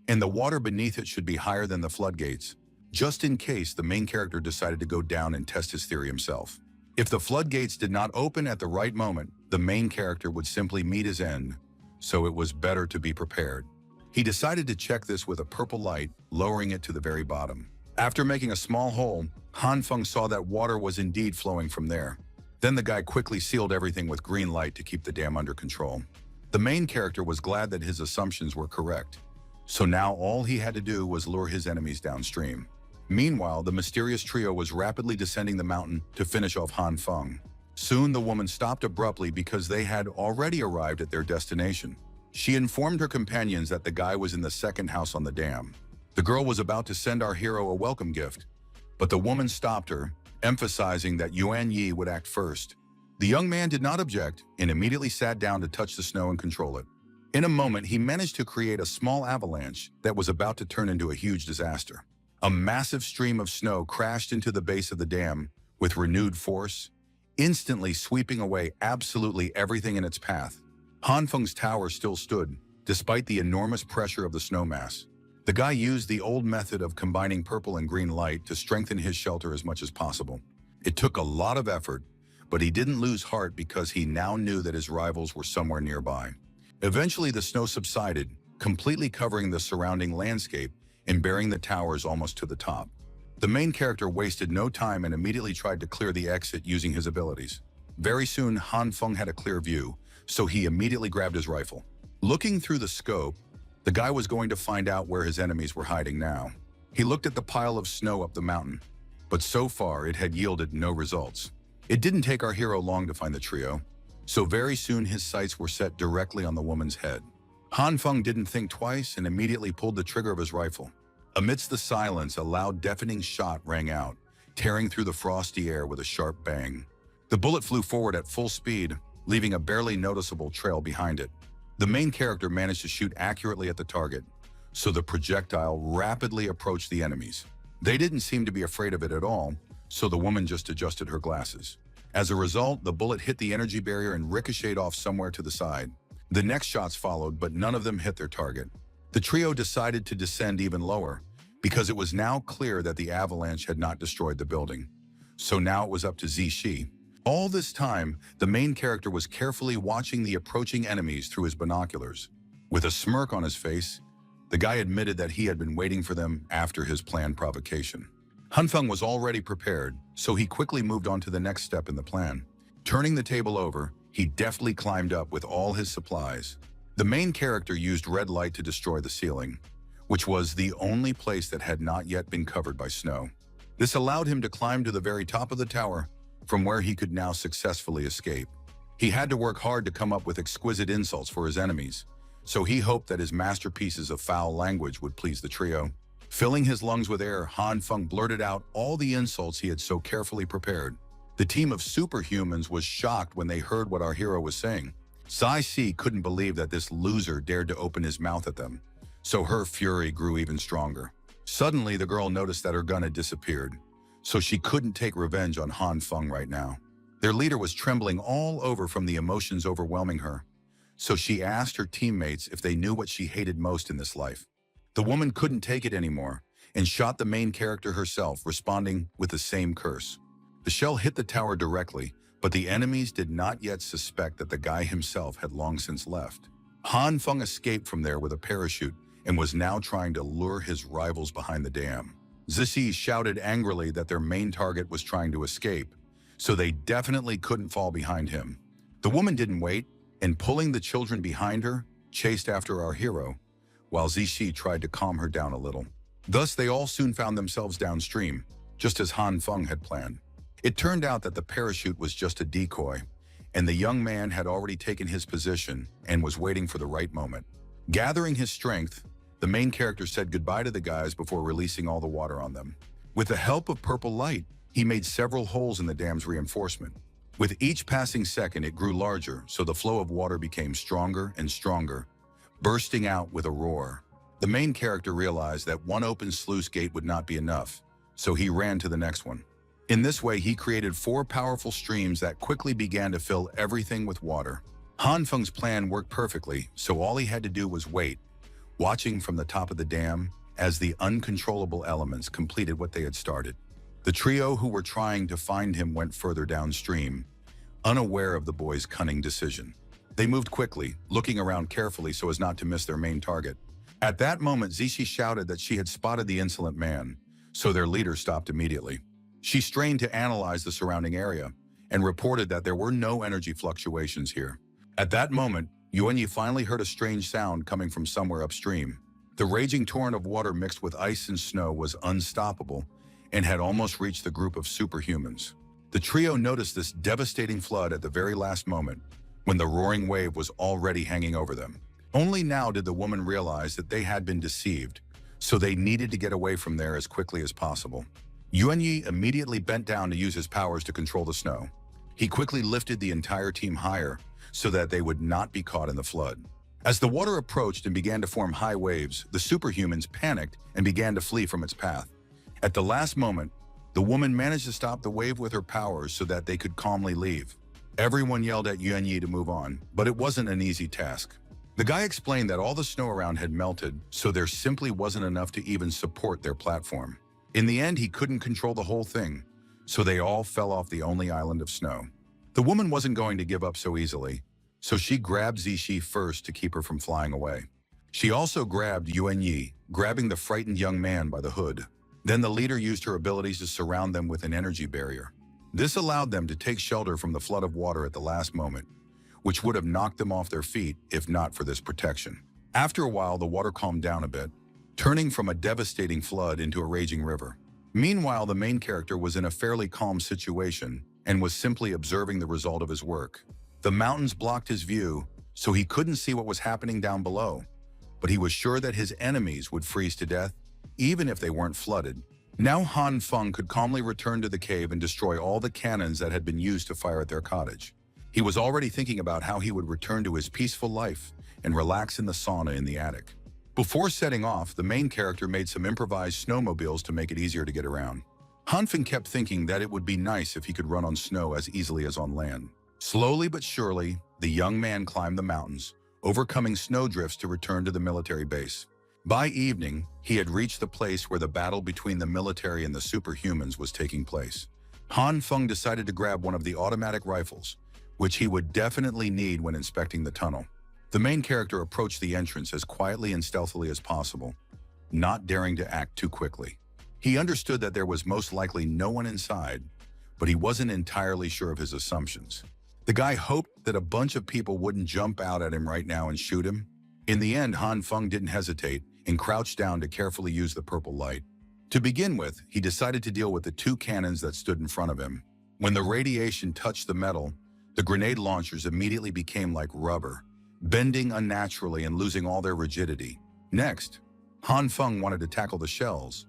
and the water beneath it should be higher than the floodgates, just in case the main character decided to go down and test his theory himself. If the floodgates did not open at the right moment, the main character would simply meet his end, so it was better to be prepared. He decided to check this with a purple light, lowering it to the very bottom. After making a small hole, Han Feng saw that water was indeed flowing from there. Then the guy quickly sealed everything with green light to keep the dam under control. The main character was glad that his assumptions were correct, so now all he had to do was lure his enemies downstream. Meanwhile, the mysterious trio was rapidly descending the mountain to finish off Han Feng. Soon the woman stopped abruptly because they had already arrived at their destination. She informed her companions that the guy was in the second house on the dam. The girl was about to send our hero a welcome gift, but the woman stopped her, emphasizing that Yuan Yi would act first. The young man did not object and immediately sat down to touch the snow and control it. In a moment, he managed to create a small avalanche that was about to turn into a huge disaster. A massive stream of snow crashed into the base of the dam with renewed force, instantly sweeping away absolutely everything in its path. Han Feng's tower still stood, despite the enormous pressure of the snow mass. The guy used the old method of combining purple and green light to strengthen his shelter as much as possible. It took a lot of effort, but he didn't lose heart because he now knew that his rivals were somewhere nearby. Eventually, the snow subsided, completely covering the surrounding landscape and bearing the towers almost to the top. The main character wasted no time and immediately tried to clear the exit using his abilities. Very soon, Han Feng had a clear view, so he immediately grabbed his rifle. Looking through the scope, the guy was going to find out where his enemies were hiding now. He looked at the pile of snow up the mountain, but so far it had yielded no results. It didn't take our hero long to find the trio, so very soon his sights were set directly on the woman's head. Han Feng didn't think twice and immediately pulled the trigger of his rifle. Amidst the silence, a loud, deafening shot rang out, tearing through the frosty air with a sharp bang. The bullet flew forward at full speed, leaving a barely noticeable trail behind it. The main character managed to shoot accurately at the target, so the projectile rapidly approached the enemies. They didn't seem to be afraid of it at all, so the woman just adjusted her glasses. As a result, the bullet hit the energy barrier and ricocheted off somewhere to the side. The next shots followed, but none of them hit their target. The trio decided to descend even lower, because it was now clear that the avalanche had not destroyed the building. So now it was up to Zixi. All this time, the main character was carefully watching the approaching enemies through his binoculars. With a smirk on his face, the guy admitted that he had been waiting for them after his planned provocation. Han Feng was already prepared, so he quickly moved on to the next step in the plan. Turning the table over, he deftly climbed up with all his supplies. The main character used red light to destroy the ceiling, which was the only place that had not yet been covered by snow. This allowed him to climb to the very top of the tower, from where he could now successfully escape. He had to work hard to come up with exquisite insults for his enemies, so he hoped that his masterpieces of foul language would please the trio. Filling his lungs with air, Han Feng blurted out all the insults he had so carefully prepared. The team of superhumans was shocked when they heard what our hero was saying. Zixi couldn't believe that this loser dared to open his mouth at them, so her fury grew even stronger. Suddenly, the girl noticed that her gun had disappeared, so she couldn't take revenge on Han Feng right now. Their leader was trembling all over from the emotions overwhelming her, so she asked her teammates if they knew what she hated most in this life. The woman couldn't take it anymore and shot the main character herself, responding with the same curse. The shell hit the tower directly, but the enemies did not yet suspect that the guy himself had long since left. Han Feng escaped from there with a parachute and was now trying to lure his rivals behind the dam. Zixi shouted angrily that their main target was trying to escape, so they definitely couldn't fall behind him. The woman didn't wait, and pulling the children behind her, chased after our hero, while Zixi tried to calm her down a little. Thus, they all soon found themselves downstream, just as Han Feng had planned. It turned out that the parachute was just a decoy, and the young man had already taken his position and was waiting for the right moment. Gathering his strength, the main character said goodbye to the guys before releasing all the water on them. With the help of purple light, he made several holes in the dam's reinforcement. With each passing second, it grew larger, so the flow of water became stronger and stronger, bursting out with a roar. The main character realized that one open sluice gate would not be enough, so he ran to the next one. In this way, he created 4 powerful streams that quickly began to fill everything with water. Han Feng's plan worked perfectly, so all he had to do was wait, watching from the top of the dam as the uncontrollable elements completed what they had started. The trio who were trying to find him went further downstream, unaware of the boy's cunning decision. They moved quickly, looking around carefully so as not to miss their main target. At that moment, Zishi shouted that she had spotted the insolent man, so their leader stopped immediately. She strained to analyze the surrounding area and reported that there were no energy fluctuations here. At that moment, Yuanyi finally heard a strange sound coming from somewhere upstream. The raging torrent of water mixed with ice and snow was unstoppable and had almost reached the group of superhumans. The trio noticed this devastating flood at the very last moment, when the roaring wave was already hanging over them. Only now did the woman realize that they had been deceived, so they needed to get away from there as quickly as possible. Yuanyi immediately bent down to use his powers to control the snow. He quickly lifted the entire team higher so that they would not be caught in the flood. As the water approached and began to form high waves, the superhumans panicked and began to flee from its path. At the last moment, the woman managed to stop the wave with her powers so that they could calmly leave. Everyone yelled at Yuanyi to move on, but it wasn't an easy task. The guy explained that all the snow around had melted, so there simply wasn't enough to even support their platform. In the end, he couldn't control the whole thing, so they all fell off the only island of snow. The woman wasn't going to give up so easily, so she grabbed Zishi first to keep her from flying away. She also grabbed Yuanyi, grabbing the frightened young man by the hood. Then the leader used her abilities to surround them with an energy barrier. This allowed them to take shelter from the flood of water at the last moment, which would have knocked them off their feet if not for this protection. After a while, the water calmed down a bit, turning from a devastating flood into a raging river. Meanwhile, the main character was in a fairly calm situation and was simply observing the result of his work. The mountains blocked his view, so he couldn't see what was happening down below, but he was sure that his enemies would freeze to death, even if they weren't flooded. Now Han Feng could calmly return to the cave and destroy all the cannons that had been used to fire at their cottage. He was already thinking about how he would return to his peaceful life and relax in the sauna in the attic. Before setting off, the main character made some improvised snowmobiles to make it easier to get around. Han Feng kept thinking that it would be nice if he could run on snow as easily as on land. Slowly but surely, the young man climbed the mountains, overcoming snowdrifts to return to the military base. By evening, he had reached the place where the battle between the military and the superhumans was taking place. Han Feng decided to grab one of the automatic rifles, which he would definitely need when inspecting the tunnel. The main character approached the entrance as quietly and stealthily as possible, not daring to act too quickly. He understood that there was most likely no one inside, but he wasn't entirely sure of his assumptions. The guy hoped that a bunch of people wouldn't jump out at him right now and shoot him. In the end, Han Feng didn't hesitate and crouched down to carefully use the purple light. To begin with, he decided to deal with the 2 cannons that stood in front of him. When the radiation touched the metal, the grenade launchers immediately became like rubber, bending unnaturally and losing all their rigidity. Next, Han Feng wanted to tackle the shells,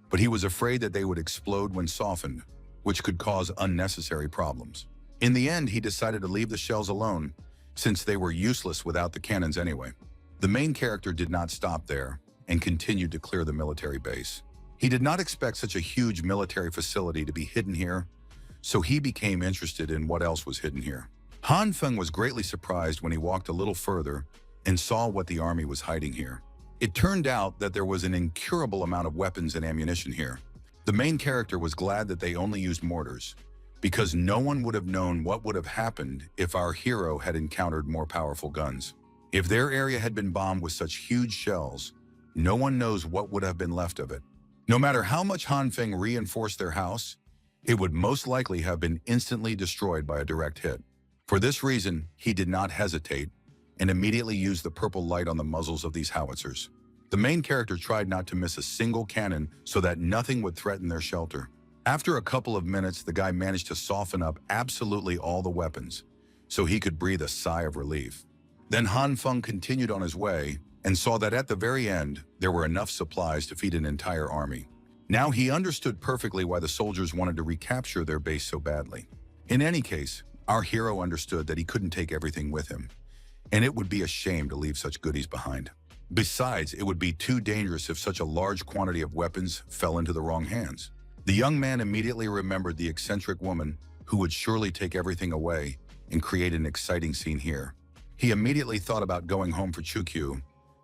but he was afraid that they would explode when softened, which could cause unnecessary problems. In the end, he decided to leave the shells alone, since they were useless without the cannons anyway. The main character did not stop there and continued to clear the military base. He did not expect such a huge military facility to be hidden here, so he became interested in what else was hidden here. Han Feng was greatly surprised when he walked a little further and saw what the army was hiding here. It turned out that there was an incurable amount of weapons and ammunition here. The main character was glad that they only used mortars, because no one would have known what would have happened if our hero had encountered more powerful guns. If their area had been bombed with such huge shells, no one knows what would have been left of it. No matter how much Han Feng reinforced their house, it would most likely have been instantly destroyed by a direct hit. For this reason, he did not hesitate and immediately used the purple light on the muzzles of these howitzers. The main character tried not to miss a single cannon so that nothing would threaten their shelter. After a couple of minutes, the guy managed to soften up absolutely all the weapons, so he could breathe a sigh of relief. Then Han Feng continued on his way and saw that at the very end, there were enough supplies to feed an entire army. Now he understood perfectly why the soldiers wanted to recapture their base so badly. In any case, Our hero understood that he couldn't take everything with him, and it would be a shame to leave such goodies behind. Besides, it would be too dangerous if such a large quantity of weapons fell into the wrong hands. The young man immediately remembered the eccentric woman who would surely take everything away and create an exciting scene here. He immediately thought about going home for Chukyu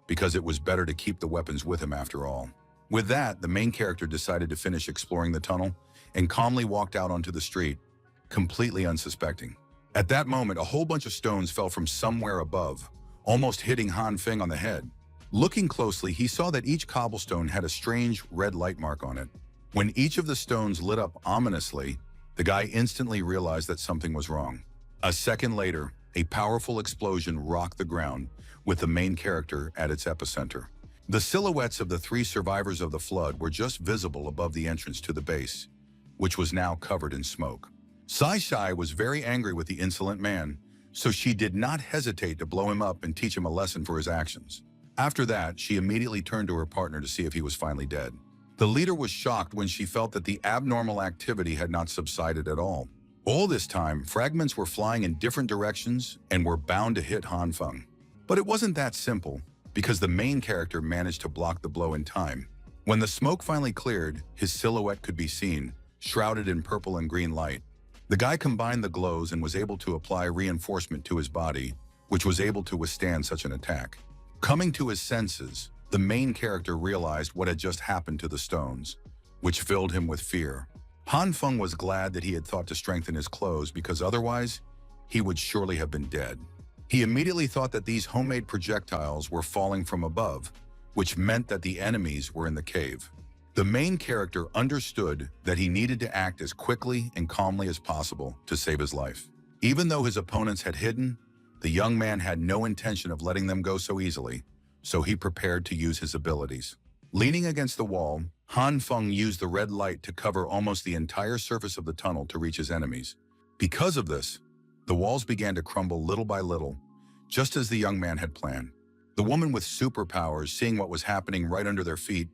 because it was better to keep the weapons with him after all. With that, the main character decided to finish exploring the tunnel and calmly walked out onto the street, completely unsuspecting. At that moment, a whole bunch of stones fell from somewhere above, almost hitting Han Feng on the head. Looking closely, he saw that each cobblestone had a strange red light mark on it. When each of the stones lit up ominously, the guy instantly realized that something was wrong. A second later, a powerful explosion rocked the ground, with the main character at its epicenter. The silhouettes of the three survivors of the flood were just visible above the entrance to the base, which was now covered in smoke. Sai Shai was very angry with the insolent man, so she did not hesitate to blow him up and teach him a lesson for his actions. After that, she immediately turned to her partner to see if he was finally dead. The leader was shocked when she felt that the abnormal activity had not subsided at all. All this time, fragments were flying in different directions and were bound to hit Han Feng. But it wasn't that simple, because the main character managed to block the blow in time. When the smoke finally cleared, his silhouette could be seen, shrouded in purple and green light. The guy combined the glows and was able to apply reinforcement to his body, which was able to withstand such an attack. Coming to his senses, the main character realized what had just happened to the stones, which filled him with fear. Han Feng was glad that he had thought to strengthen his clothes because otherwise, he would surely have been dead. He immediately thought that these homemade projectiles were falling from above, which meant that the enemies were in the cave. The main character understood that he needed to act as quickly and calmly as possible to save his life. Even though his opponents had hidden, the young man had no intention of letting them go so easily, so he prepared to use his abilities. Leaning against the wall, Han Feng used the red light to cover almost the entire surface of the tunnel to reach his enemies. Because of this, the walls began to crumble little by little, just as the young man had planned. The woman with superpowers, seeing what was happening right under their feet,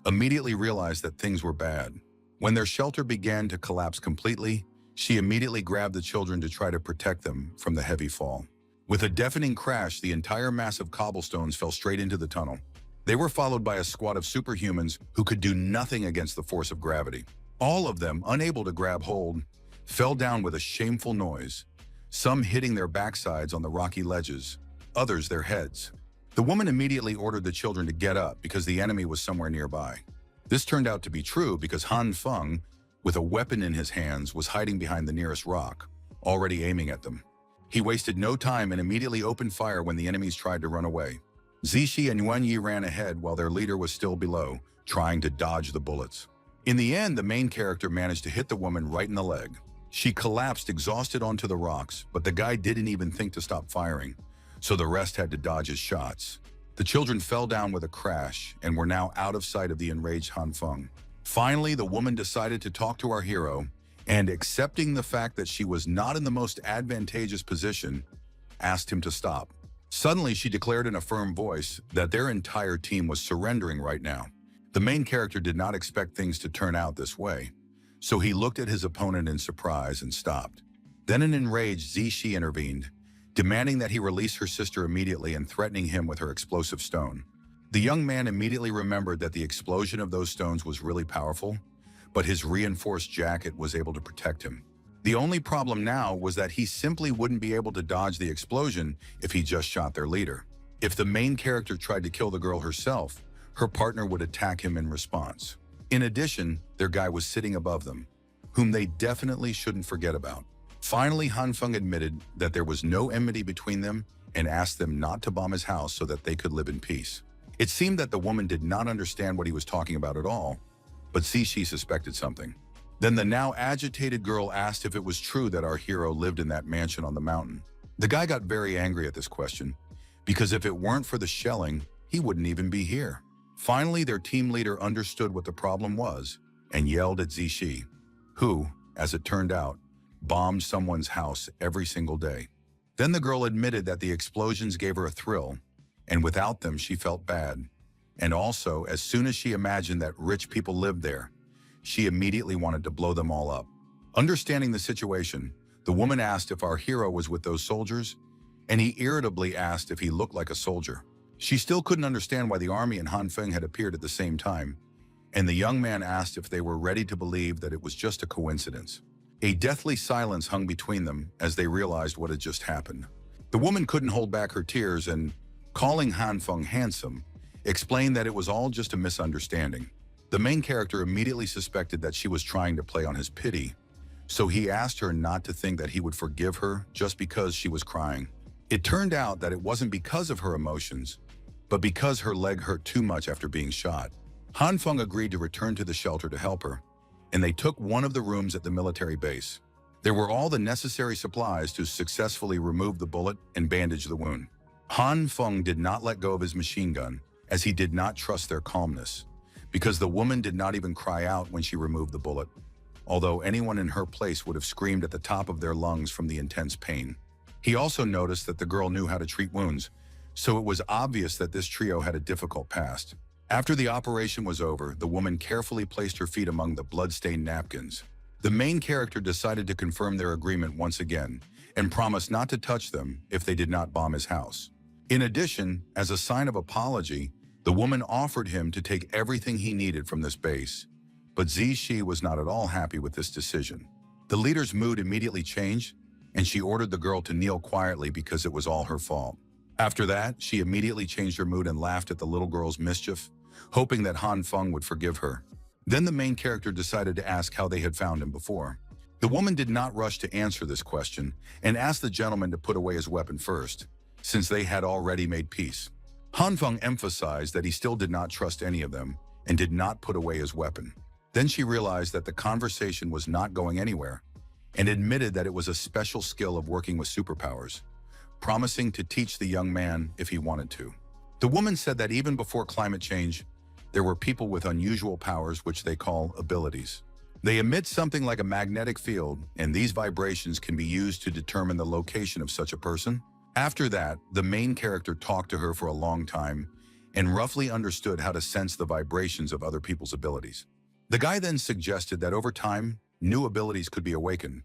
immediately realized that things were bad. When their shelter began to collapse completely, she immediately grabbed the children to try to protect them from the heavy fall. With a deafening crash, the entire mass of cobblestones fell straight into the tunnel. They were followed by a squad of superhumans who could do nothing against the force of gravity. All of them, unable to grab hold, fell down with a shameful noise, some hitting their backsides on the rocky ledges, others their heads. The woman immediately ordered the children to get up because the enemy was somewhere nearby. This turned out to be true because Han Feng, with a weapon in his hands, was hiding behind the nearest rock, already aiming at them. He wasted no time and immediately opened fire when the enemies tried to run away. Zixi and Yuan Yi ran ahead while their leader was still below, trying to dodge the bullets. In the end, the main character managed to hit the woman right in the leg. She collapsed exhausted onto the rocks, but the guy didn't even think to stop firing, so the rest had to dodge his shots. The children fell down with a crash and were now out of sight of the enraged Han Feng. Finally, the woman decided to talk to our hero, and accepting the fact that she was not in the most advantageous position, asked him to stop. Suddenly, she declared in a firm voice that their entire team was surrendering right now. The main character did not expect things to turn out this way, so he looked at his opponent in surprise and stopped. Then an enraged Zixi intervened, demanding that he release her sister immediately and threatening him with her explosive stone. The young man immediately remembered that the explosion of those stones was really powerful, but his reinforced jacket was able to protect him. The only problem now was that he simply wouldn't be able to dodge the explosion if he just shot their leader. If the main character tried to kill the girl herself, her partner would attack him in response. In addition, their guy was sitting above them, whom they definitely shouldn't forget about. Finally, Han Feng admitted that there was no enmity between them and asked them not to bomb his house so that they could live in peace. It seemed that the woman did not understand what he was talking about at all, but Zixi suspected something. Then the now agitated girl asked if it was true that our hero lived in that mansion on the mountain. The guy got very angry at this question, because if it weren't for the shelling, he wouldn't even be here. Finally, their team leader understood what the problem was and yelled at Zixi, who, as it turned out, bombed someone's house every single day. Then the girl admitted that the explosions gave her a thrill, and without them she felt bad. And also, as soon as she imagined that rich people lived there, she immediately wanted to blow them all up. Understanding the situation, The woman asked if our hero was with those soldiers, and he irritably asked if he looked like a soldier. She still couldn't understand why the army and Han Feng had appeared at the same time, and the young man asked if they were ready to believe that it was just a coincidence. A deathly silence hung between them as they realized what had just happened. The woman couldn't hold back her tears and, calling Han Feng handsome, explained that it was all just a misunderstanding. The main character immediately suspected that she was trying to play on his pity, so he asked her not to think that he would forgive her just because she was crying. It turned out that it wasn't because of her emotions, but because her leg hurt too much after being shot. Han Feng agreed to return to the shelter to help her, and they took one of the rooms at the military base. There were all the necessary supplies to successfully remove the bullet and bandage the wound. Han Feng did not let go of his machine gun, as he did not trust their calmness, because the woman did not even cry out when she removed the bullet, although anyone in her place would have screamed at the top of their lungs from the intense pain. He also noticed that the girl knew how to treat wounds, so it was obvious that this trio had a difficult past. After the operation was over, the woman carefully placed her feet among the blood-stained napkins. The main character decided to confirm their agreement once again and promised not to touch them if they did not bomb his house. In addition, as a sign of apology, the woman offered him to take everything he needed from this base. But Zixi was not at all happy with this decision. The leader's mood immediately changed, and she ordered the girl to kneel quietly because it was all her fault. After that, she immediately changed her mood and laughed at the little girl's mischief, hoping that Han Feng would forgive her. Then the main character decided to ask how they had found him before. The woman did not rush to answer this question and asked the gentleman to put away his weapon first, since they had already made peace. Han Feng emphasized that he still did not trust any of them and did not put away his weapon. Then she realized that the conversation was not going anywhere and admitted that it was a special skill of working with superpowers, promising to teach the young man if he wanted to. The woman said that even before climate change, there were people with unusual powers which they call abilities. They emit something like a magnetic field, and these vibrations can be used to determine the location of such a person. After that, the main character talked to her for a long time and roughly understood how to sense the vibrations of other people's abilities. The guy then suggested that over time, new abilities could be awakened,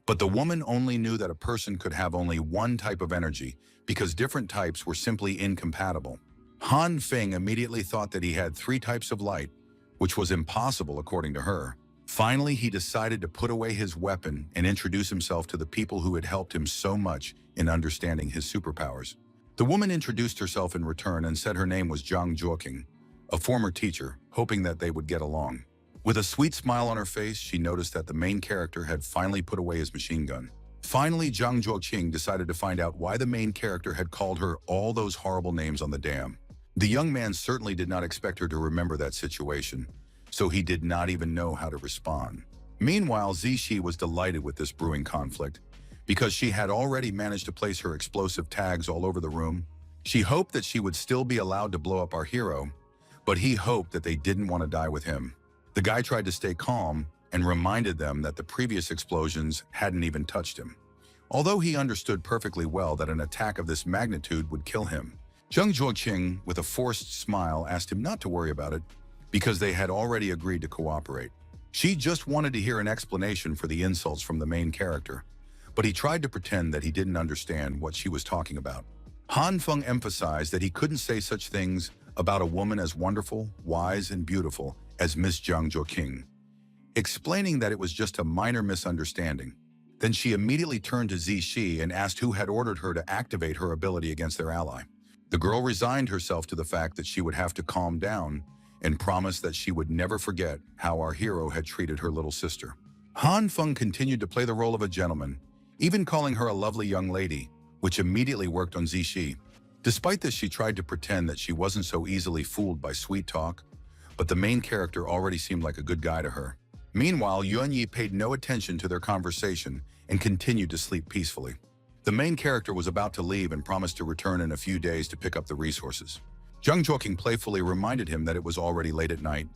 but the woman only knew that a person could have only one type of energy because different types were simply incompatible. Han Feng immediately thought that he had 3 types of light, which was impossible according to her. Finally, he decided to put away his weapon and introduce himself to the people who had helped him so much in understanding his superpowers. The woman introduced herself in return and said her name was Zhang Zhuoqing, a former teacher, hoping that they would get along. With a sweet smile on her face, she noticed that the main character had finally put away his machine gun. Finally, Zhang Zhuoqing decided to find out why the main character had called her all those horrible names on the dam. The young man certainly did not expect her to remember that situation, so he did not even know how to respond. Meanwhile, Zixi was delighted with this brewing conflict because she had already managed to place her explosive tags all over the room. She hoped that she would still be allowed to blow up our hero, but he hoped that they didn't want to die with him. The guy tried to stay calm and reminded them that the previous explosions hadn't even touched him, although he understood perfectly well that an attack of this magnitude would kill him. Zhang Zhuoqing, with a forced smile, asked him not to worry about it because they had already agreed to cooperate. She just wanted to hear an explanation for the insults from the main character, but he tried to pretend that he didn't understand what she was talking about. Han Feng emphasized that he couldn't say such things about a woman as wonderful, wise, and beautiful as Miss Zhang Zhuoqing, explaining that it was just a minor misunderstanding. Then she immediately turned to Zixi and asked who had ordered her to activate her ability against their ally. The girl resigned herself to the fact that she would have to calm down and promised that she would never forget how our hero had treated her little sister. Han Feng continued to play the role of a gentleman, even calling her a lovely young lady, which immediately worked on Zixi. Despite this, she tried to pretend that she wasn't so easily fooled by sweet talk, but the main character already seemed like a good guy to her. Meanwhile, Yuanyi paid no attention to their conversation and continued to sleep peacefully. The main character was about to leave and promised to return in a few days to pick up the resources. Zhang Zhuoqing playfully reminded him that it was already late at night,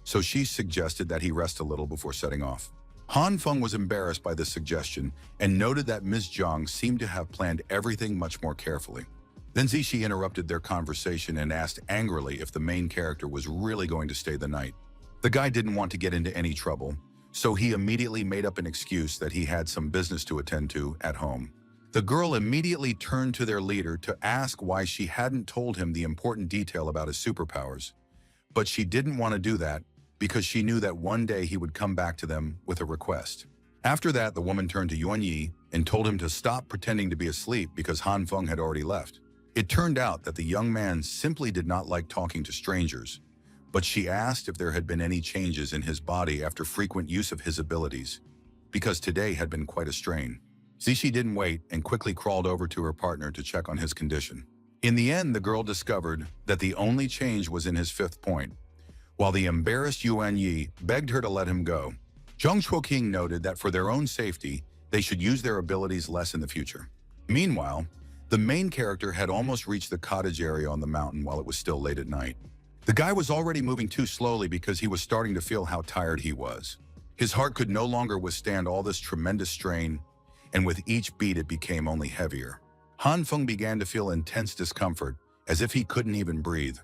so she suggested that he rest a little before setting off. Han Feng was embarrassed by this suggestion and noted that Ms. Zhang seemed to have planned everything much more carefully. Then Zixi interrupted their conversation and asked angrily if the main character was really going to stay the night. The guy didn't want to get into any trouble, so he immediately made up an excuse that he had some business to attend to at home. The girl immediately turned to their leader to ask why she hadn't told him the important detail about his superpowers. But she didn't want to do that because she knew that one day he would come back to them with a request. After that, the woman turned to Yuan Yi and told him to stop pretending to be asleep because Han Feng had already left. It turned out that the young man simply did not like talking to strangers, but she asked if there had been any changes in his body after frequent use of his abilities, because today had been quite a strain. Zishi didn't wait and quickly crawled over to her partner to check on his condition. In the end, the girl discovered that the only change was in his fifth point, while the embarrassed Yuan Yi begged her to let him go. Zhang Chuoqing noted that for their own safety, they should use their abilities less in the future. Meanwhile, the main character had almost reached the cottage area on the mountain while it was still late at night. The guy was already moving too slowly because he was starting to feel how tired he was. His heart could no longer withstand all this tremendous strain, and with each beat it became only heavier. Han Feng began to feel intense discomfort, as if he couldn't even breathe.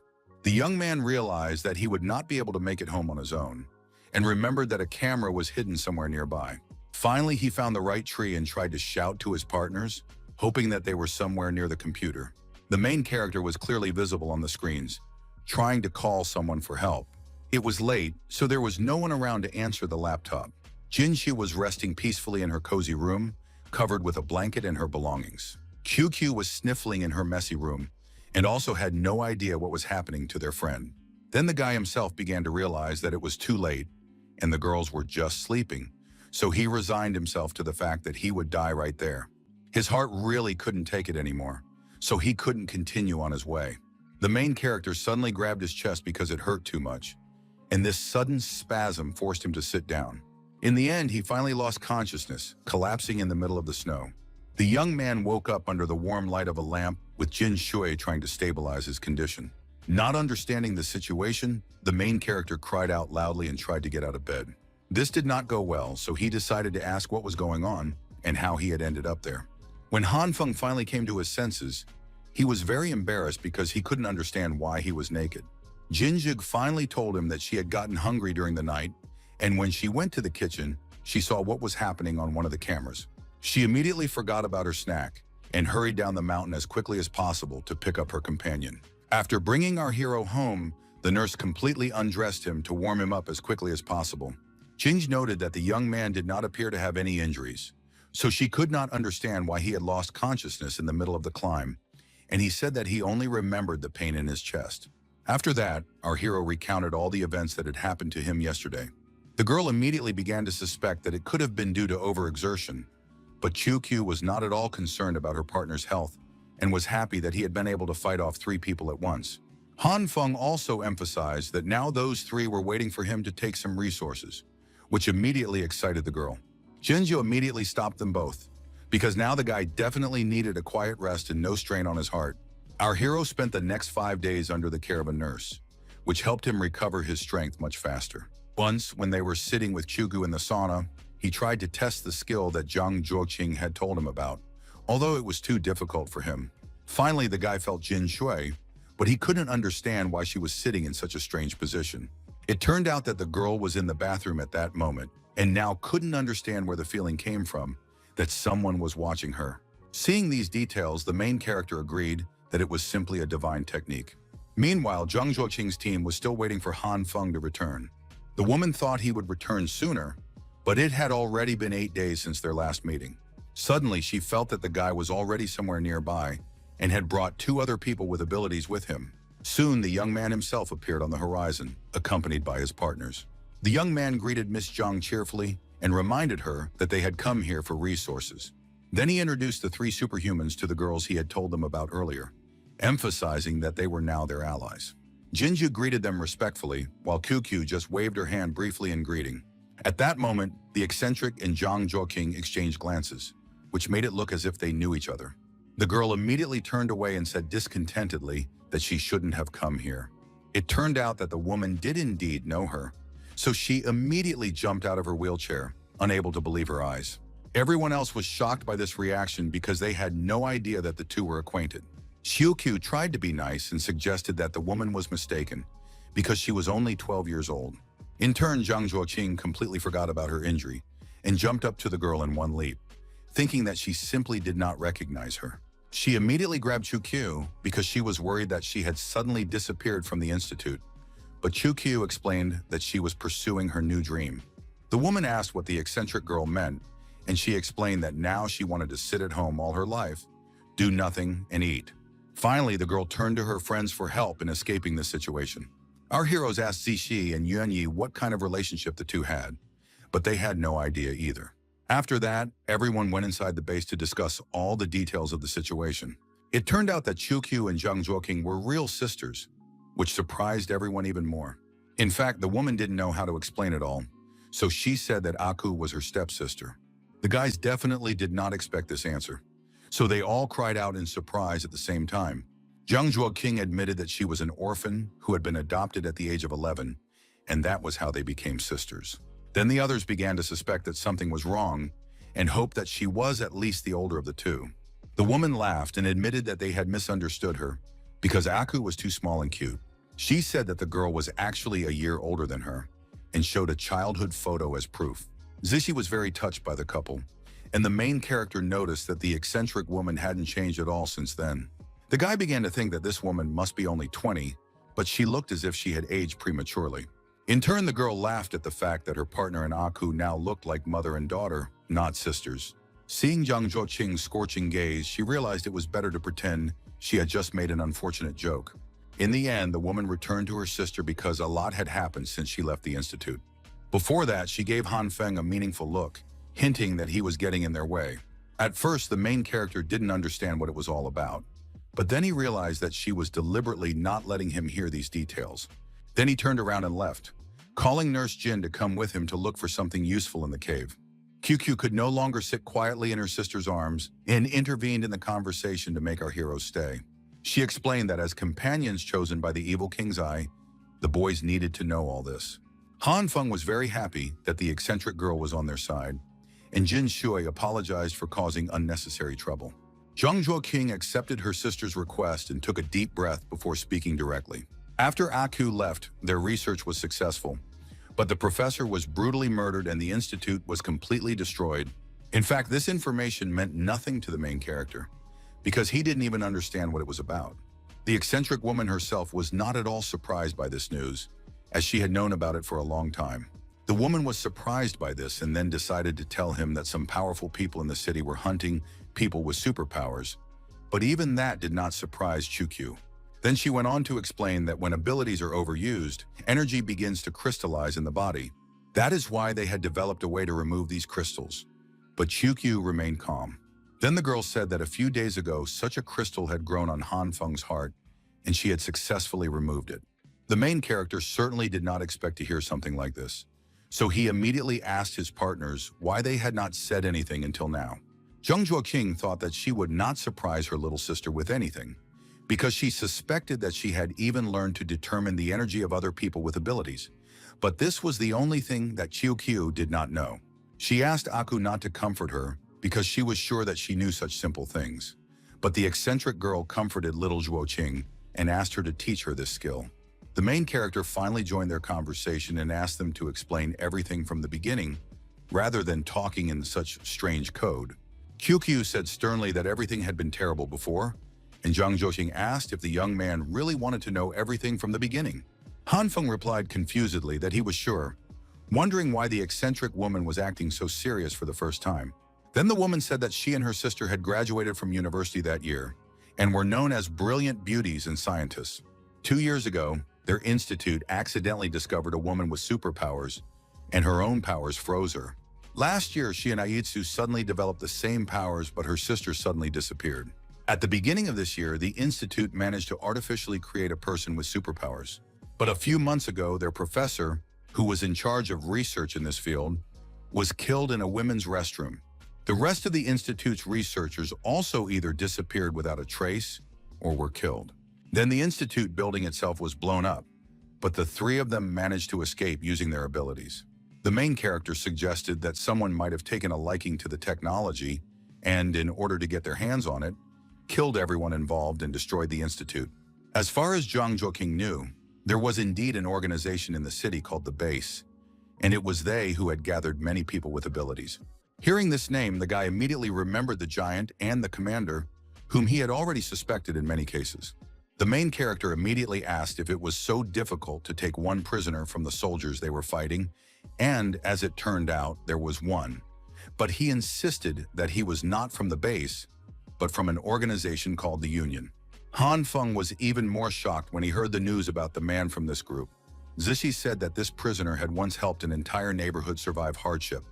The young man realized that he would not be able to make it home on his own, and remembered that a camera was hidden somewhere nearby. Finally, he found the right tree and tried to shout to his partners, hoping that they were somewhere near the computer. The main character was clearly visible on the screens, trying to call someone for help. It was late, so there was no one around to answer the laptop. Jinxi was resting peacefully in her cozy room, covered with a blanket and her belongings. QQ was sniffling in her messy room, and also had no idea what was happening to their friend. Then the guy himself began to realize that it was too late, and the girls were just sleeping, so he resigned himself to the fact that he would die right there. His heart really couldn't take it anymore, so he couldn't continue on his way. The main character suddenly grabbed his chest because it hurt too much, and this sudden spasm forced him to sit down. In the end, he finally lost consciousness, collapsing in the middle of the snow. The young man woke up under the warm light of a lamp, with Jin Shui trying to stabilize his condition. Not understanding the situation, the main character cried out loudly and tried to get out of bed. This did not go well, so he decided to ask what was going on and how he had ended up there. When Han Feng finally came to his senses, he was very embarrassed because he couldn't understand why he was naked. Jin Jig finally told him that she had gotten hungry during the night, and when she went to the kitchen, she saw what was happening on one of the cameras. She immediately forgot about her snack and hurried down the mountain as quickly as possible to pick up her companion. After bringing our hero home, the nurse completely undressed him to warm him up as quickly as possible. Jinj noted that the young man did not appear to have any injuries, so she could not understand why he had lost consciousness in the middle of the climb, and he said that he only remembered the pain in his chest. After that, our hero recounted all the events that had happened to him yesterday. The girl immediately began to suspect that it could have been due to overexertion, but Q was not at all concerned about her partner's health and was happy that he had been able to fight off 3 people at once. Han Feng also emphasized that now those 3 were waiting for him to take some resources, which immediately excited the girl. Jinju immediately stopped them both, because now the guy definitely needed a quiet rest and no strain on his heart. Our hero spent the next 5 days under the care of a nurse, which helped him recover his strength much faster. Once, when they were sitting with Chugu in the sauna, he tried to test the skill that Zhang Zhuoqing had told him about, although it was too difficult for him. Finally, the guy felt Jin Shui, but he couldn't understand why she was sitting in such a strange position. It turned out that the girl was in the bathroom at that moment, and now couldn't understand where the feeling came from, that someone was watching her. Seeing these details, the main character agreed that it was simply a divine technique. Meanwhile, Zhang Zhuoqing's team was still waiting for Han Feng to return. The woman thought he would return sooner, but it had already been 8 days since their last meeting. Suddenly, she felt that the guy was already somewhere nearby and had brought 2 other people with abilities with him. Soon, the young man himself appeared on the horizon, accompanied by his partners. The young man greeted Miss Zhang cheerfully and reminded her that they had come here for resources. Then he introduced the 3 superhumans to the girls he had told them about earlier, emphasizing that they were now their allies. Jinju greeted them respectfully, while QQ just waved her hand briefly in greeting. At that moment, the eccentric and Zhang Zhuoqing exchanged glances, which made it look as if they knew each other. The girl immediately turned away and said discontentedly that she shouldn't have come here. It turned out that the woman did indeed know her, so she immediately jumped out of her wheelchair, unable to believe her eyes. Everyone else was shocked by this reaction because they had no idea that the 2 were acquainted. Xiuqiu tried to be nice and suggested that the woman was mistaken because she was only 12 years old. In turn, Zhang Zhuoqing completely forgot about her injury and jumped up to the girl in one leap, thinking that she simply did not recognize her. She immediately grabbed Chu because she was worried that she had suddenly disappeared from the institute, but Chu explained that she was pursuing her new dream. The woman asked what the eccentric girl meant, and she explained that now she wanted to sit at home all her life, do nothing, and eat. Finally, the girl turned to her friends for help in escaping the situation. Our heroes asked Zixi and Yuanyi what kind of relationship the two had, but they had no idea either. After that, everyone went inside the base to discuss all the details of the situation. It turned out that Chu and Zhang Zhuoqing were real sisters, which surprised everyone even more. In fact, the woman didn't know how to explain it all, so she said that Aku was her stepsister. The guys definitely did not expect this answer, so they all cried out in surprise at the same time. Zhang Zhuoqing admitted that she was an orphan who had been adopted at the age of 11, and that was how they became sisters. Then the others began to suspect that something was wrong and hoped that she was at least the older of the two. The woman laughed and admitted that they had misunderstood her because Aku was too small and cute. She said that the girl was actually a year older than her and showed a childhood photo as proof. Zixi was very touched by the couple, and the main character noticed that the eccentric woman hadn't changed at all since then. The guy began to think that this woman must be only 20, but she looked as if she had aged prematurely. In turn, the girl laughed at the fact that her partner and Aku now looked like mother and daughter, not sisters. Seeing Zhang Zhuoqing's scorching gaze, she realized it was better to pretend she had just made an unfortunate joke. In the end, the woman returned to her sister because a lot had happened since she left the institute. Before that, she gave Han Feng a meaningful look, hinting that he was getting in their way. At first, the main character didn't understand what it was all about, but then he realized that she was deliberately not letting him hear these details. Then he turned around and left, calling Nurse Jin to come with him to look for something useful in the cave. QQ could no longer sit quietly in her sister's arms and intervened in the conversation to make our heroes stay. She explained that as companions chosen by the evil King's Eye, the boys needed to know all this. Han Feng was very happy that the eccentric girl was on their side, and Jin Shui apologized for causing unnecessary trouble. Zhang Zhuoqing accepted her sister's request and took a deep breath before speaking directly. After Aku left, their research was successful, but the professor was brutally murdered and the institute was completely destroyed. In fact, this information meant nothing to the main character, because he didn't even understand what it was about. The eccentric woman herself was not at all surprised by this news, as she had known about it for a long time. The woman was surprised by this and then decided to tell him that some powerful people in the city were hunting people with superpowers, but even that did not surprise Chu. Then she went on to explain that when abilities are overused, energy begins to crystallize in the body. That is why they had developed a way to remove these crystals. But Chu remained calm. Then the girl said that a few days ago, such a crystal had grown on Han Feng's heart, and she had successfully removed it. The main character certainly did not expect to hear something like this, so he immediately asked his partners why they had not said anything until now. Zhang Zhuoqing thought that she would not surprise her little sister with anything, because she suspected that she had even learned to determine the energy of other people with abilities. But this was the only thing that Qiu did not know. She asked Aku not to comfort her because she was sure that she knew such simple things. But the eccentric girl comforted little Zhuoqing and asked her to teach her this skill. The main character finally joined their conversation and asked them to explain everything from the beginning, rather than talking in such strange code. Qiu said sternly that everything had been terrible before, and Zhang Zhuoqing asked if the young man really wanted to know everything from the beginning. Han Feng replied confusedly that he was sure, wondering why the eccentric woman was acting so serious for the first time. Then the woman said that she and her sister had graduated from university that year and were known as brilliant beauties and scientists. 2 years ago, their institute accidentally discovered a woman with superpowers, and her own powers froze her. Last year, she and Aitsu suddenly developed the same powers, but her sister suddenly disappeared. At the beginning of this year, the institute managed to artificially create a person with superpowers. But a few months ago, their professor, who was in charge of research in this field, was killed in a women's restroom. The rest of the institute's researchers also either disappeared without a trace or were killed. Then the institute building itself was blown up, but the 3 of them managed to escape using their abilities. The main character suggested that someone might have taken a liking to the technology and, in order to get their hands on it, killed everyone involved and destroyed the institute. As far as Zhang Zhuoqing knew, There was indeed an organization in the city called the Base, and it was they who had gathered many people with abilities. Hearing this name, the guy immediately remembered the giant and the commander, whom he had already suspected in many cases. The main character immediately asked if it was so difficult to take one prisoner from the soldiers they were fighting, and as it turned out, there was one. But he insisted that he was not from the base, but from an organization called the Union. Han Feng was even more shocked when he heard the news about the man from this group. Zishi said that this prisoner had once helped an entire neighborhood survive hardship,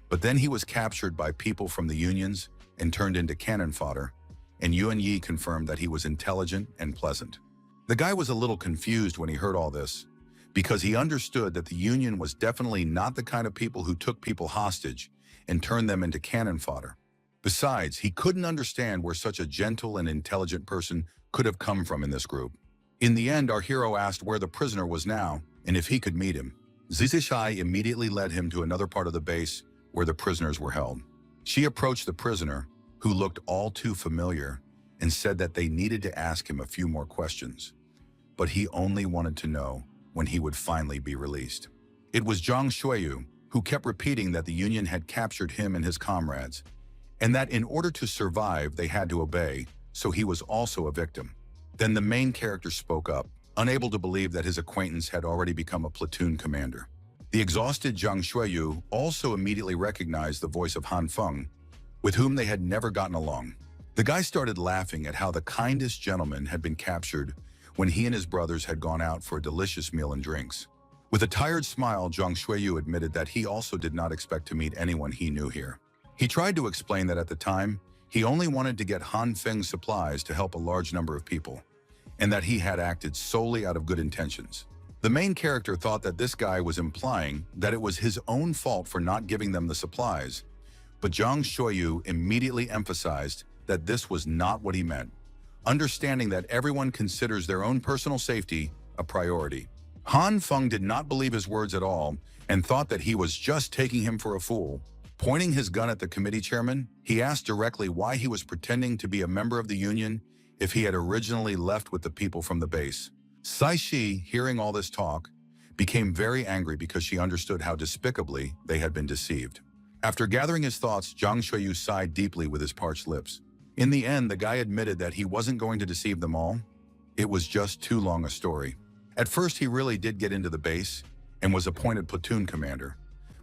but then he was captured by people from the unions and turned into cannon fodder, and Yuan Yi confirmed that he was intelligent and pleasant. The guy was a little confused when he heard all this, because he understood that the Union was definitely not the kind of people who took people hostage and turned them into cannon fodder. Besides, he couldn't understand where such a gentle and intelligent person could have come from in this group. In the end, our hero asked where the prisoner was now and if he could meet him. Zizishai immediately led him to another part of the base where the prisoners were held. She approached the prisoner, who looked all too familiar, and said that they needed to ask him a few more questions, but he only wanted to know when he would finally be released. It was Zhang Shuiyu, who kept repeating that the Union had captured him and his comrades, and that in order to survive they had to obey, so he was also a victim. Then the main character spoke up, unable to believe that his acquaintance had already become a platoon commander. The exhausted Zhang Shuiyu also immediately recognized the voice of Han Feng, with whom they had never gotten along. The guy started laughing at how the kindest gentleman had been captured when he and his brothers had gone out for a delicious meal and drinks. With a tired smile, Zhang Shuiyu admitted that he also did not expect to meet anyone he knew here. He tried to explain that at the time, he only wanted to get Han Feng's supplies to help a large number of people, and that he had acted solely out of good intentions. The main character thought that this guy was implying that it was his own fault for not giving them the supplies, but Zhang Shuiyu immediately emphasized that this was not what he meant, understanding that everyone considers their own personal safety a priority. Han Feng did not believe his words at all and thought that he was just taking him for a fool. Pointing his gun at the committee chairman, he asked directly why he was pretending to be a member of the Union if he had originally left with the people from the base. Sai Shi, hearing all this talk, became very angry because she understood how despicably they had been deceived. After gathering his thoughts, Zhang Shuiyu sighed deeply with his parched lips. In the end, the guy admitted that he wasn't going to deceive them all. It was just too long a story. At first, he really did get into the base and was appointed platoon commander,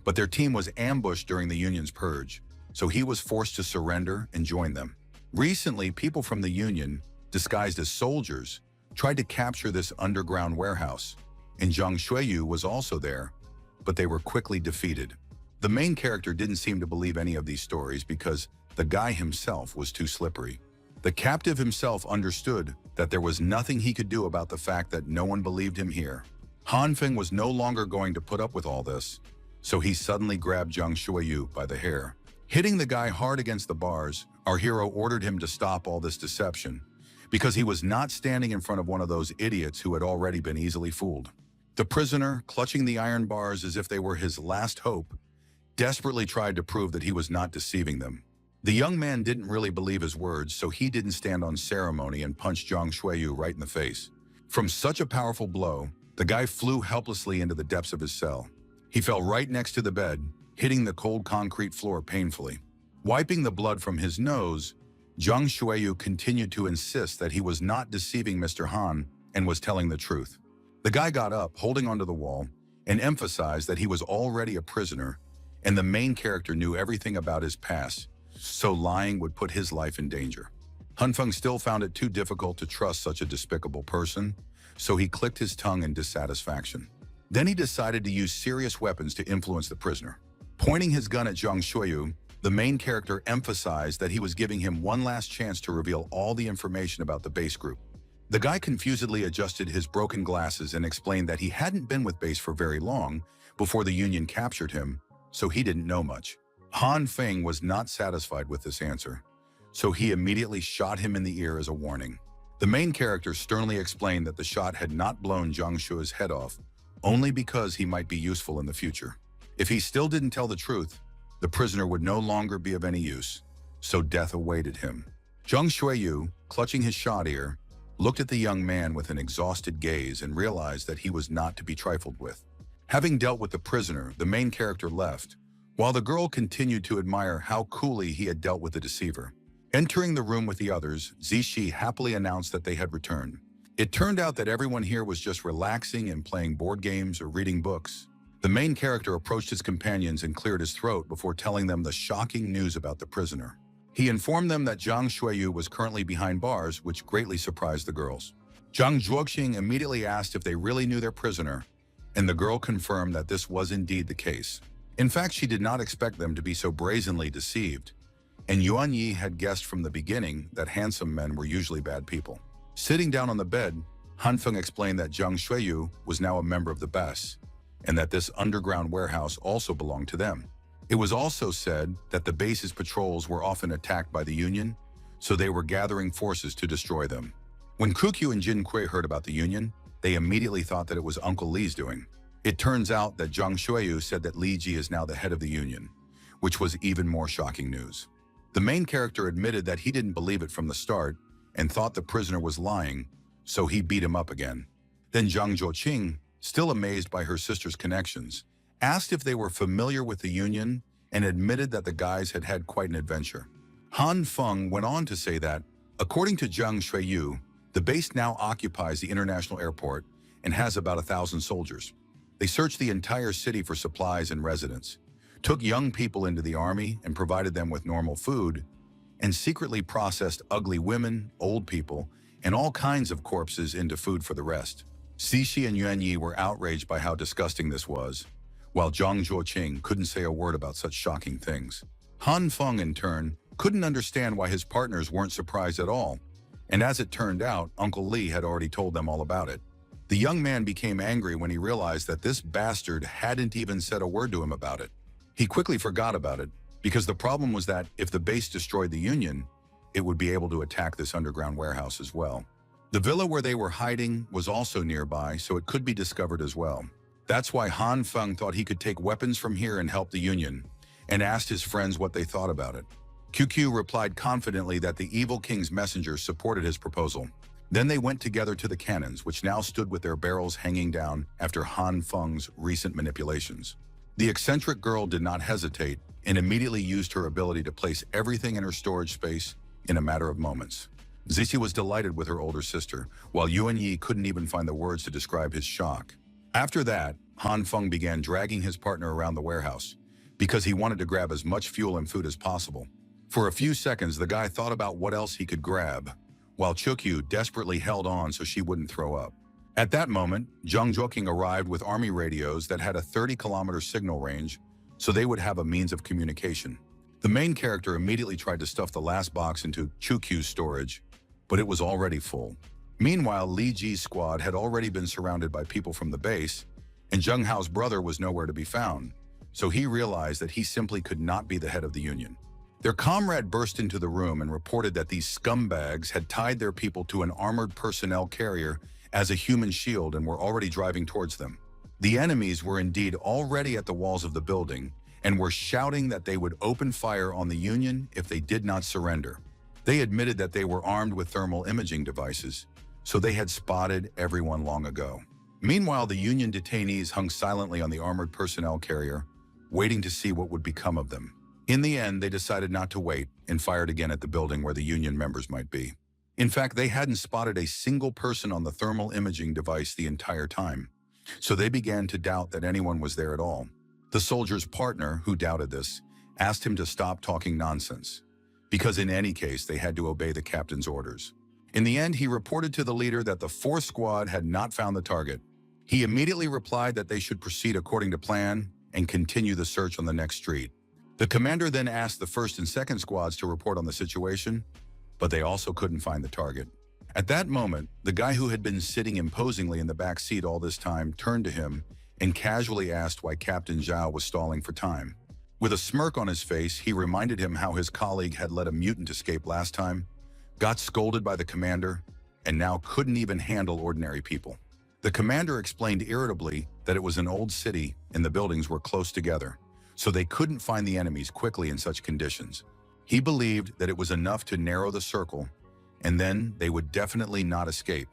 but their team was ambushed during the Union's purge, so he was forced to surrender and join them. Recently, people from the Union, disguised as soldiers, tried to capture this underground warehouse, and Zhang Shuiyu was also there, but they were quickly defeated. The main character didn't seem to believe any of these stories because the guy himself was too slippery. The captive himself understood that there was nothing he could do about the fact that no one believed him here. Han Feng was no longer going to put up with all this, so he suddenly grabbed Zhang Shuiyu by the hair. Hitting the guy hard against the bars, our hero ordered him to stop all this deception, because he was not standing in front of one of those idiots who had already been easily fooled. The prisoner, clutching the iron bars as if they were his last hope, desperately tried to prove that he was not deceiving them. The young man didn't really believe his words, so he didn't stand on ceremony and punched Zhang Shuiyu right in the face. From such a powerful blow, the guy flew helplessly into the depths of his cell. He fell right next to the bed, hitting the cold concrete floor painfully. Wiping the blood from his nose, Zhang Shuiyu continued to insist that he was not deceiving Mr. Han and was telling the truth. The guy got up, holding onto the wall, and emphasized that he was already a prisoner, and the main character knew everything about his past, so lying would put his life in danger. Han Feng still found it too difficult to trust such a despicable person, so he clicked his tongue in dissatisfaction. Then he decided to use serious weapons to influence the prisoner. Pointing his gun at Zhang Shuiyu, the main character emphasized that he was giving him one last chance to reveal all the information about the base group. The guy confusedly adjusted his broken glasses and explained that he hadn't been with base for very long before the Union captured him, so he didn't know much. Han Feng was not satisfied with this answer, so he immediately shot him in the ear as a warning. The main character sternly explained that the shot had not blown Zhang Shui's head off, only because he might be useful in the future. If he still didn't tell the truth, the prisoner would no longer be of any use, so death awaited him. Zhang Shuiyu, clutching his shot ear, looked at the young man with an exhausted gaze and realized that he was not to be trifled with. Having dealt with the prisoner, the main character left, while the girl continued to admire how coolly he had dealt with the deceiver. Entering the room with the others, Zishi happily announced that they had returned. It turned out that everyone here was just relaxing and playing board games or reading books. The main character approached his companions and cleared his throat before telling them the shocking news about the prisoner. He informed them that Zhang Shuiyu was currently behind bars, which greatly surprised the girls. Zhang Zhuoxing immediately asked if they really knew their prisoner, and the girl confirmed that this was indeed the case. In fact, she did not expect them to be so brazenly deceived, and Yuan Yi had guessed from the beginning that handsome men were usually bad people. Sitting down on the bed, Han Feng explained that Zhang Shuiyu was now a member of the base, and that this underground warehouse also belonged to them. It was also said that the base's patrols were often attacked by the Union, so they were gathering forces to destroy them. When Kukyu and Jin Kui heard about the Union, they immediately thought that it was Uncle Li's doing. It turns out that Zhang Shuiyu said that Li Ji is now the head of the Union, which was even more shocking news. The main character admitted that he didn't believe it from the start and thought the prisoner was lying, so he beat him up again. Then Zhang Zhuoqing, still amazed by her sister's connections, asked if they were familiar with the Union and admitted that the guys had had quite an adventure. Han Feng went on to say that, according to Zhang Shuiyu, the base now occupies the international airport and has about 1,000 soldiers. They searched the entire city for supplies and residents, took young people into the army and provided them with normal food, and secretly processed ugly women, old people, and all kinds of corpses into food for the rest. Cixi and Yuan Yi were outraged by how disgusting this was, while Zhang Zhuoqing couldn't say a word about such shocking things. Han Feng, in turn, couldn't understand why his partners weren't surprised at all, and as it turned out, Uncle Li had already told them all about it. The young man became angry when he realized that this bastard hadn't even said a word to him about it. He quickly forgot about it, because the problem was that if the base destroyed the Union, it would be able to attack this underground warehouse as well. The villa where they were hiding was also nearby, so it could be discovered as well. That's why Han Feng thought he could take weapons from here and help the Union, and asked his friends what they thought about it. QQ replied confidently that the evil king's messengers supported his proposal. Then they went together to the cannons, which now stood with their barrels hanging down after Han Feng's recent manipulations. The eccentric girl did not hesitate and immediately used her ability to place everything in her storage space in a matter of moments. Zizi was delighted with her older sister, while Yuan Yi couldn't even find the words to describe his shock. After that, Han Feng began dragging his partner around the warehouse because he wanted to grab as much fuel and food as possible. For a few seconds, the guy thought about what else he could grab, while Chukyu desperately held on so she wouldn't throw up. At that moment, Zhang Zhuoqing arrived with army radios that had a 30-kilometer signal range, so they would have a means of communication. The main character immediately tried to stuff the last box into Chukyu's storage, but it was already full. Meanwhile, Li Ji's squad had already been surrounded by people from the base, and Zheng Hao's brother was nowhere to be found, so he realized that he simply could not be the head of the Union. Their comrade burst into the room and reported that these scumbags had tied their people to an armored personnel carrier as a human shield and were already driving towards them. The enemies were indeed already at the walls of the building and were shouting that they would open fire on the Union if they did not surrender. They admitted that they were armed with thermal imaging devices, so they had spotted everyone long ago. Meanwhile, the Union detainees hung silently on the armored personnel carrier, waiting to see what would become of them. In the end, they decided not to wait and fired again at the building where the Union members might be. In fact, they hadn't spotted a single person on the thermal imaging device the entire time, so they began to doubt that anyone was there at all. The soldier's partner, who doubted this, asked him to stop talking nonsense, because in any case, they had to obey the captain's orders. In the end, he reported to the leader that the fourth squad had not found the target. He immediately replied that they should proceed according to plan and continue the search on the next street. The commander then asked the first and second squads to report on the situation, but they also couldn't find the target. At that moment, the guy who had been sitting imposingly in the back seat all this time turned to him and casually asked why Captain Zhao was stalling for time. With a smirk on his face, he reminded him how his colleague had let a mutant escape last time, got scolded by the commander, and now couldn't even handle ordinary people. The commander explained irritably that it was an old city and the buildings were close together, so they couldn't find the enemies quickly in such conditions. He believed that it was enough to narrow the circle and then they would definitely not escape.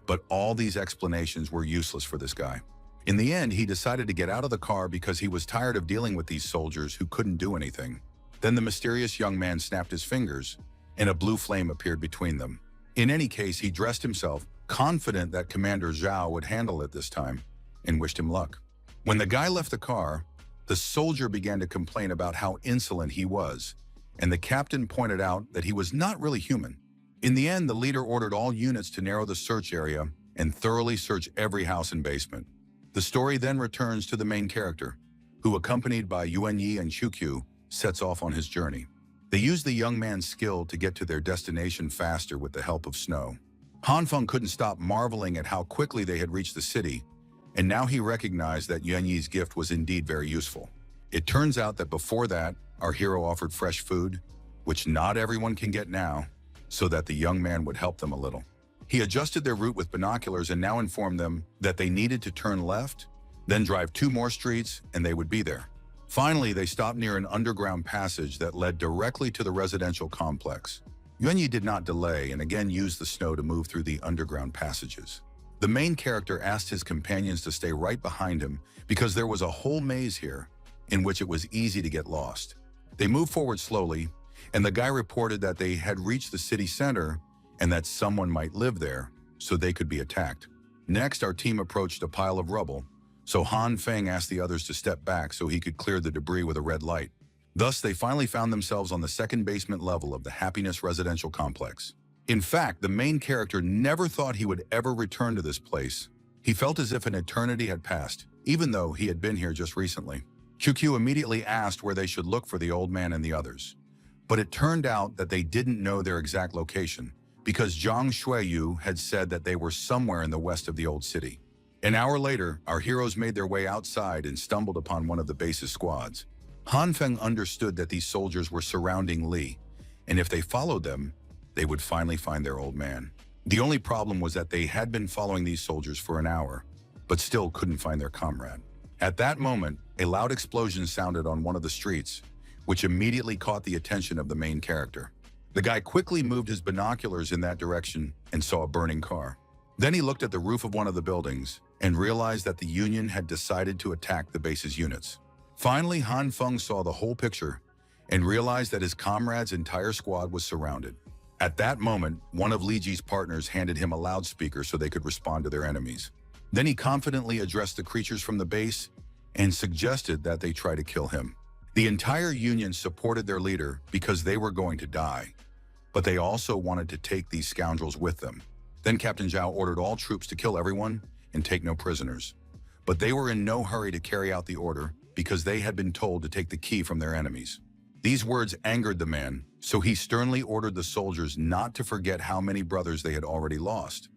But all these explanations were useless for this guy. In the end, he decided to get out of the car because he was tired of dealing with these soldiers who couldn't do anything. Then the mysterious young man snapped his fingers, and a blue flame appeared between them. In any case, he dressed himself, confident that Commander Zhao would handle it this time, and wished him luck. When the guy left the car, the soldier began to complain about how insolent he was, and the captain pointed out that he was not really human. In the end, the leader ordered all units to narrow the search area and thoroughly search every house and basement. The story then returns to the main character, who, accompanied by Yuan Yi and Qiu, sets off on his journey. They use the young man's skill to get to their destination faster with the help of snow. Han Feng couldn't stop marveling at how quickly they had reached the city, and now he recognized that Yuan Yi's gift was indeed very useful. It turns out that before that, our hero offered fresh food, which not everyone can get now, so that the young man would help them a little. He adjusted their route with binoculars and now informed them that they needed to turn left, then drive 2 more streets, and they would be there. Finally, they stopped near an underground passage that led directly to the residential complex. Yuan Yi did not delay and again used the snow to move through the underground passages. The main character asked his companions to stay right behind him because there was a whole maze here in which it was easy to get lost. They moved forward slowly, and the guy reported that they had reached the city center and that someone might live there, so they could be attacked. Next, our team approached a pile of rubble, so Han Feng asked the others to step back so he could clear the debris with a red light. Thus, they finally found themselves on the second basement level of the Happiness residential complex. In fact, the main character never thought he would ever return to this place. He felt as if an eternity had passed, even though he had been here just recently. Qiu immediately asked where they should look for the old man and the others. But it turned out that they didn't know their exact location, because Zhang Shuiyu had said that they were somewhere in the west of the old city. An hour later, our heroes made their way outside and stumbled upon one of the base's squads. Han Feng understood that these soldiers were surrounding Li, and if they followed them, they would finally find their old man. The only problem was that they had been following these soldiers for an hour, but still couldn't find their comrade. At that moment, a loud explosion sounded on one of the streets, which immediately caught the attention of the main character. The guy quickly moved his binoculars in that direction and saw a burning car. Then he looked at the roof of one of the buildings and realized that the Union had decided to attack the base's units. Finally, Han Feng saw the whole picture and realized that his comrade's entire squad was surrounded. At that moment, one of Li Ji's partners handed him a loudspeaker so they could respond to their enemies. Then he confidently addressed the creatures from the base and suggested that they try to kill him. The entire Union supported their leader because they were going to die, but they also wanted to take these scoundrels with them. Then Captain Zhao ordered all troops to kill everyone and take no prisoners. But they were in no hurry to carry out the order because they had been told to take the key from their enemies. These words angered the man, so he sternly ordered the soldiers not to forget how many brothers they had already lost.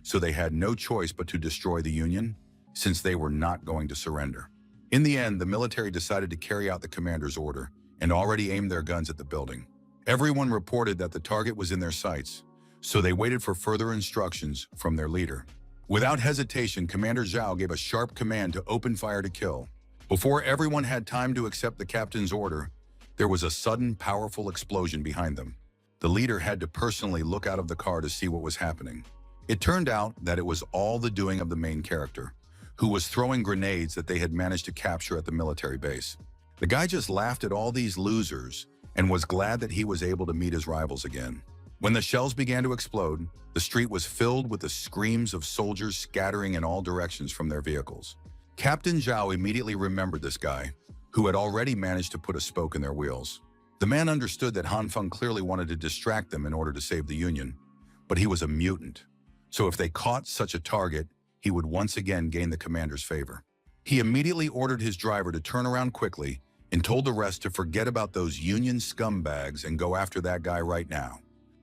So they had no choice but to destroy the Union, since they were not going to surrender. In the end, the military decided to carry out the commander's order and already aimed their guns at the building. Everyone reported that the target was in their sights, so they waited for further instructions from their leader. Without hesitation, Commander Zhao gave a sharp command to open fire to kill. Before everyone had time to accept the captain's order, there was a sudden, powerful explosion behind them. The leader had to personally look out of the car to see what was happening. It turned out that it was all the doing of the main character, who was throwing grenades that they had managed to capture at the military base. The guy just laughed at all these losers and was glad that he was able to meet his rivals again. When the shells began to explode, the street was filled with the screams of soldiers scattering in all directions from their vehicles. Captain Zhao immediately remembered this guy, who had already managed to put a spoke in their wheels. The man understood that Han Feng clearly wanted to distract them in order to save the Union, but he was a mutant, so if they caught such a target, he would once again gain the commander's favor. He immediately ordered his driver to turn around quickly and told the rest to forget about those Union scumbags and go after that guy right now.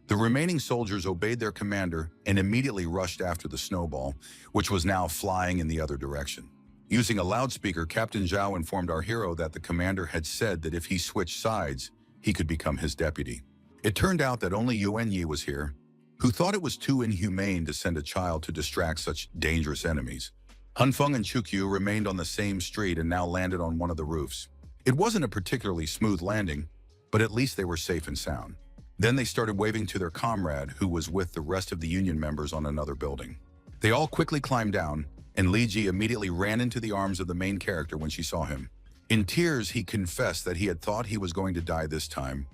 The remaining soldiers obeyed their commander and immediately rushed after the snowball, which was now flying in the other direction. Using a loudspeaker, Captain Zhao informed our hero that the commander had said that if he switched sides, he could become his deputy. It turned out that only Yuan Yi was here, who thought it was too inhumane to send a child to distract such dangerous enemies. Han Feng and Qiu remained on the same street and now landed on one of the roofs. It wasn't a particularly smooth landing, but at least they were safe and sound. Then they started waving to their comrade who was with the rest of the Union members on another building. They all quickly climbed down, and Li Ji immediately ran into the arms of the main character when she saw him. In tears, he confessed that he had thought he was going to die this time,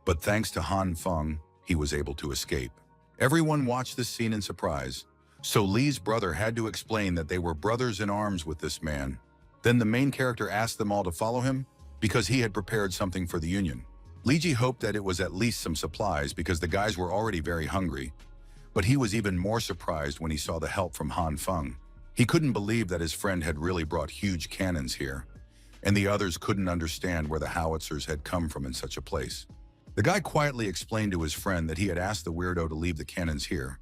but thanks to Han Feng, he was able to escape. Everyone watched this scene in surprise, so Li's brother had to explain that they were brothers in arms with this man. Then the main character asked them all to follow him because he had prepared something for the Union. Li Ji hoped that it was at least some supplies because the guys were already very hungry, but he was even more surprised when he saw the help from Han Feng. He couldn't believe that his friend had really brought huge cannons here, and the others couldn't understand where the howitzers had come from in such a place. The guy quietly explained to his friend that he had asked the weirdo to leave the cannons here,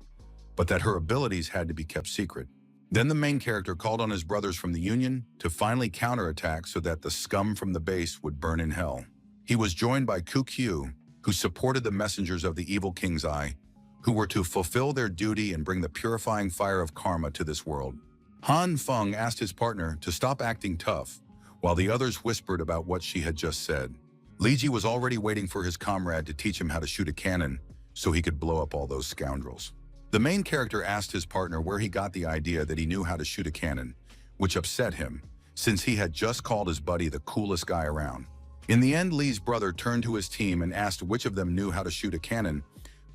but that her abilities had to be kept secret. Then the main character called on his brothers from the Union to finally counterattack so that the scum from the base would burn in hell. He was joined by Ku Q, who supported the messengers of the evil King's Eye, who were to fulfill their duty and bring the purifying fire of karma to this world. Han Feng asked his partner to stop acting tough, while the others whispered about what she had just said. Li Ji was already waiting for his comrade to teach him how to shoot a cannon so he could blow up all those scoundrels. The main character asked his partner where he got the idea that he knew how to shoot a cannon, which upset him, since he had just called his buddy the coolest guy around. In the end, Li's brother turned to his team and asked which of them knew how to shoot a cannon,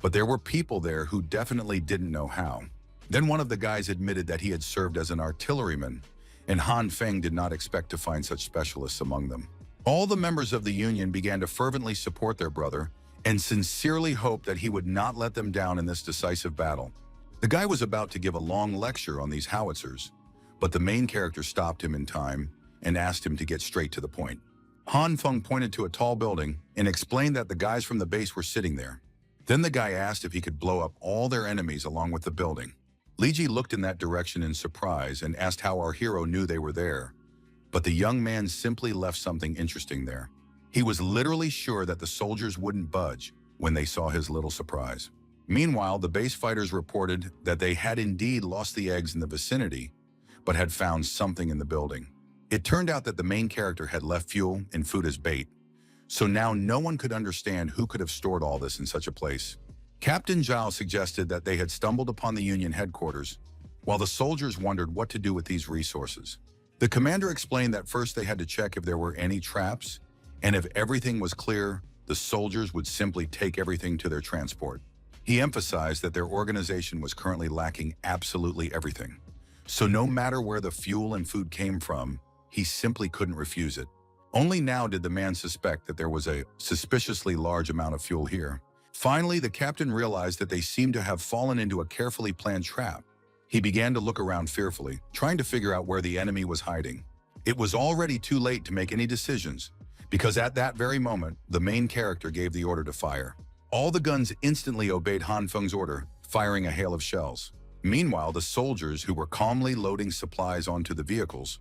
but there were people there who definitely didn't know how. Then one of the guys admitted that he had served as an artilleryman, and Han Feng did not expect to find such specialists among them. All the members of the Union began to fervently support their brother and sincerely hoped that he would not let them down in this decisive battle. The guy was about to give a long lecture on these howitzers, but the main character stopped him in time and asked him to get straight to the point. Han Feng pointed to a tall building and explained that the guys from the base were sitting there. Then the guy asked if he could blow up all their enemies along with the building. Li Ji looked in that direction in surprise and asked how our hero knew they were there, but the young man simply left something interesting there. He was literally sure that the soldiers wouldn't budge when they saw his little surprise. Meanwhile, the base fighters reported that they had indeed lost the eggs in the vicinity, but had found something in the building. It turned out that the main character had left fuel and food as bait, so now no one could understand who could have stored all this in such a place. Captain Zhao suggested that they had stumbled upon the Union headquarters, while the soldiers wondered what to do with these resources. The commander explained that first they had to check if there were any traps, and if everything was clear, the soldiers would simply take everything to their transport. He emphasized that their organization was currently lacking absolutely everything. So no matter where the fuel and food came from, he simply couldn't refuse it. Only now did the man suspect that there was a suspiciously large amount of fuel here. Finally, the captain realized that they seemed to have fallen into a carefully planned trap. He began to look around fearfully, trying to figure out where the enemy was hiding. It was already too late to make any decisions, because at that very moment, the main character gave the order to fire. All the guns instantly obeyed Han Feng's order, firing a hail of shells. Meanwhile, the soldiers, who were calmly loading supplies onto the vehicles,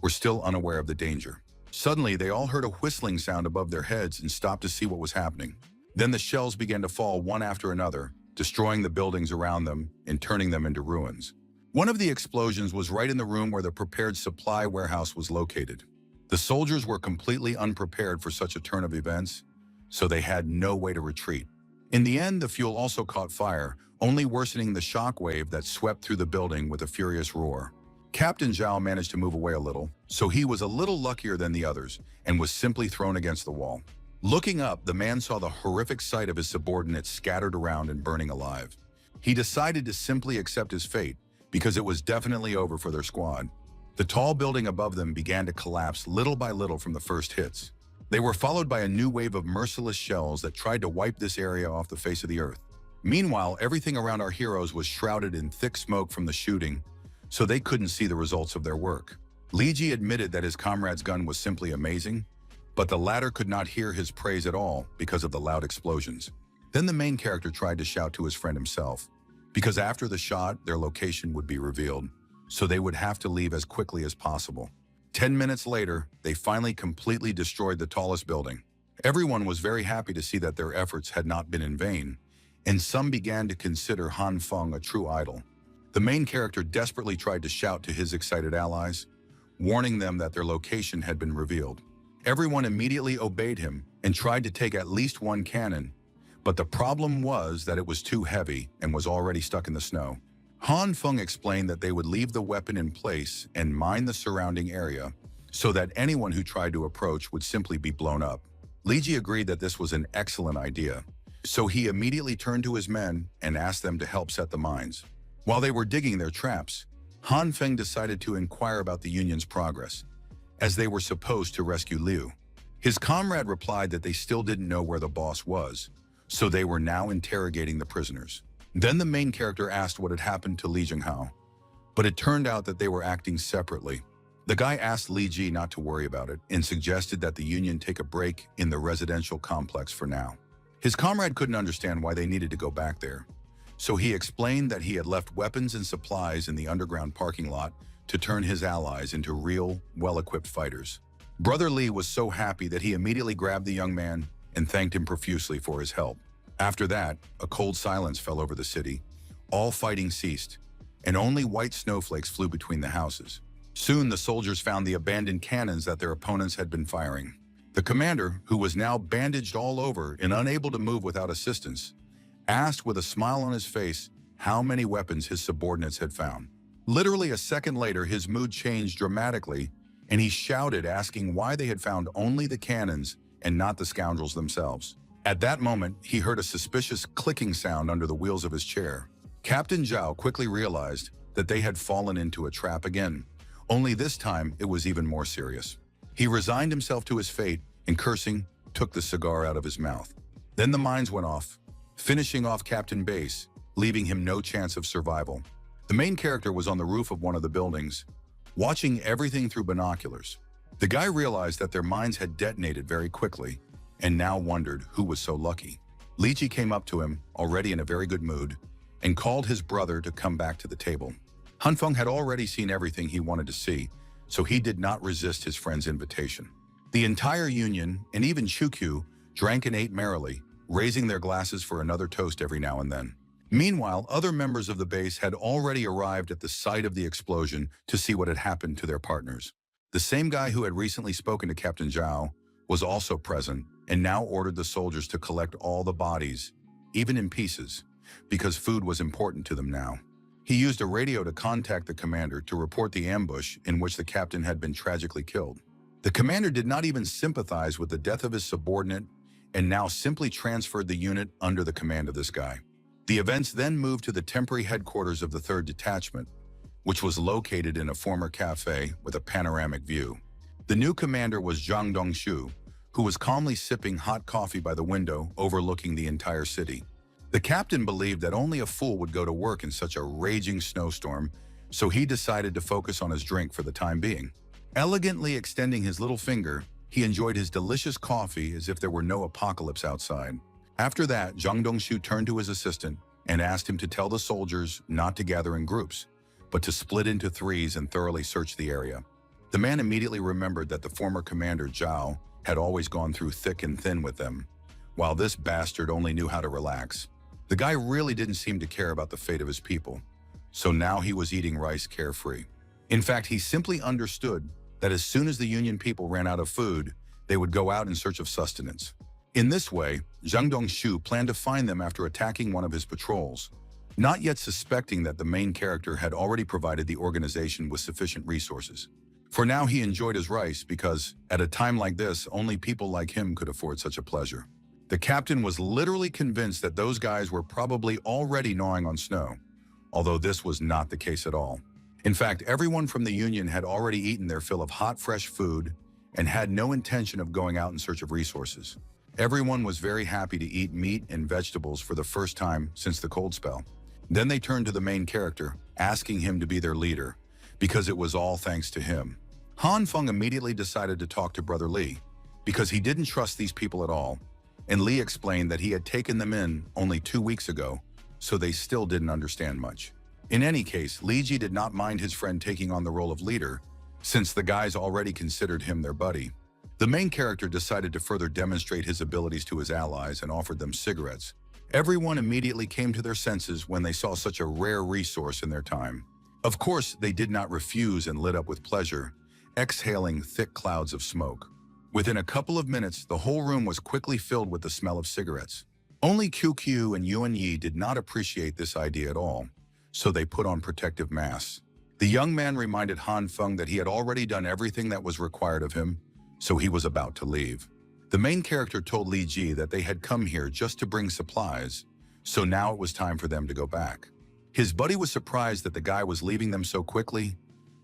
were still unaware of the danger. Suddenly, they all heard a whistling sound above their heads and stopped to see what was happening. Then the shells began to fall one after another, destroying the buildings around them and turning them into ruins. One of the explosions was right in the room where the prepared supply warehouse was located. The soldiers were completely unprepared for such a turn of events, so they had no way to retreat. In the end, the fuel also caught fire, only worsening the shock wave that swept through the building with a furious roar. Captain Zhao managed to move away a little, so he was a little luckier than the others and was simply thrown against the wall. Looking up, the man saw the horrific sight of his subordinates scattered around and burning alive. He decided to simply accept his fate because it was definitely over for their squad. The tall building above them began to collapse little by little from the first hits. They were followed by a new wave of merciless shells that tried to wipe this area off the face of the earth. Meanwhile, everything around our heroes was shrouded in thick smoke from the shooting, so they couldn't see the results of their work. Li Ji admitted that his comrade's gun was simply amazing, but the latter could not hear his praise at all because of the loud explosions. Then the main character tried to shout to his friend himself, because after the shot, their location would be revealed, so they would have to leave as quickly as possible. 10 minutes later, they finally completely destroyed the tallest building. Everyone was very happy to see that their efforts had not been in vain, and some began to consider Han Feng a true idol. The main character desperately tried to shout to his excited allies, warning them that their location had been revealed. Everyone immediately obeyed him and tried to take at least one cannon, But the problem was that it was too heavy and was already stuck in the snow. Han Feng explained that they would leave the weapon in place and mine the surrounding area so that anyone who tried to approach would simply be blown up. Li Ji agreed that this was an excellent idea, so he immediately turned to his men and asked them to help set the mines. While they were digging their traps, Han Feng decided to inquire about the Union's progress, as they were supposed to rescue Liu. His comrade replied that they still didn't know where the boss was, so they were now interrogating the prisoners. Then the main character asked what had happened to Li Jinghao, but it turned out that they were acting separately. The guy asked Li Ji not to worry about it and suggested that the Union take a break in the residential complex for now. His comrade couldn't understand why they needed to go back there, so he explained that he had left weapons and supplies in the underground parking lot to turn his allies into real, well-equipped fighters. Brother Li was so happy that he immediately grabbed the young man and thanked him profusely for his help. After that, a cold silence fell over the city. All fighting ceased, and only white snowflakes flew between the houses. Soon, the soldiers found the abandoned cannons that their opponents had been firing. The commander, who was now bandaged all over and unable to move without assistance, asked with a smile on his face how many weapons his subordinates had found. Literally a second later, his mood changed dramatically, and he shouted, asking why they had found only the cannons and not the scoundrels themselves. At that moment, he heard a suspicious clicking sound under the wheels of his chair. Captain Zhao quickly realized that they had fallen into a trap again, only this time it was even more serious. He resigned himself to his fate and, cursing, took the cigar out of his mouth. Then the mines went off, finishing off Captain Base, leaving him no chance of survival. The main character was on the roof of one of the buildings, watching everything through binoculars. The guy realized that their mines had detonated very quickly and now wondered who was so lucky. Li Ji came up to him, already in a very good mood, and called his brother to come back to the table. Han Feng had already seen everything he wanted to see, so he did not resist his friend's invitation. The entire Union, and even Chukyu, drank and ate merrily, raising their glasses for another toast every now and then. Meanwhile, other members of the base had already arrived at the site of the explosion to see what had happened to their partners. The same guy who had recently spoken to Captain Zhao was also present and now ordered the soldiers to collect all the bodies, even in pieces, because food was important to them now. He used a radio to contact the commander to report the ambush in which the captain had been tragically killed. The commander did not even sympathize with the death of his subordinate and now simply transferred the unit under the command of this guy. The events then moved to the temporary headquarters of the 3rd Detachment, which was located in a former cafe with a panoramic view. The new commander was Zhang Dongshu, who was calmly sipping hot coffee by the window overlooking the entire city. The captain believed that only a fool would go to work in such a raging snowstorm, so he decided to focus on his drink for the time being. Elegantly extending his little finger, he enjoyed his delicious coffee as if there were no apocalypse outside. After that, Zhang Dongshu turned to his assistant and asked him to tell the soldiers not to gather in groups, but to split into threes and thoroughly search the area. The man immediately remembered that the former commander, Zhao, had always gone through thick and thin with them, while this bastard only knew how to relax. The guy really didn't seem to care about the fate of his people, so now he was eating rice carefree. In fact, he simply understood that as soon as the Union people ran out of food, they would go out in search of sustenance. In this way, Zhang Dongshu planned to find them after attacking one of his patrols, not yet suspecting that the main character had already provided the organization with sufficient resources. For now, he enjoyed his rice because, at a time like this, only people like him could afford such a pleasure. The captain was literally convinced that those guys were probably already gnawing on snow, although this was not the case at all. In fact, everyone from the Union had already eaten their fill of hot, fresh food and had no intention of going out in search of resources. Everyone was very happy to eat meat and vegetables for the first time since the cold spell. Then they turned to the main character, asking him to be their leader, because it was all thanks to him. Han Feng immediately decided to talk to Brother Li, because he didn't trust these people at all, and Li explained that he had taken them in only 2 weeks ago, so they still didn't understand much. In any case, Li Ji did not mind his friend taking on the role of leader, since the guys already considered him their buddy. The main character decided to further demonstrate his abilities to his allies and offered them cigarettes. Everyone immediately came to their senses when they saw such a rare resource in their time. Of course, they did not refuse and lit up with pleasure, exhaling thick clouds of smoke. Within a couple of minutes, the whole room was quickly filled with the smell of cigarettes. Only QQ and Yuan Yi did not appreciate this idea at all, so they put on protective masks. The young man reminded Han Feng that he had already done everything that was required of him, so he was about to leave. The main character told Li Ji that they had come here just to bring supplies, so now it was time for them to go back. His buddy was surprised that the guy was leaving them so quickly,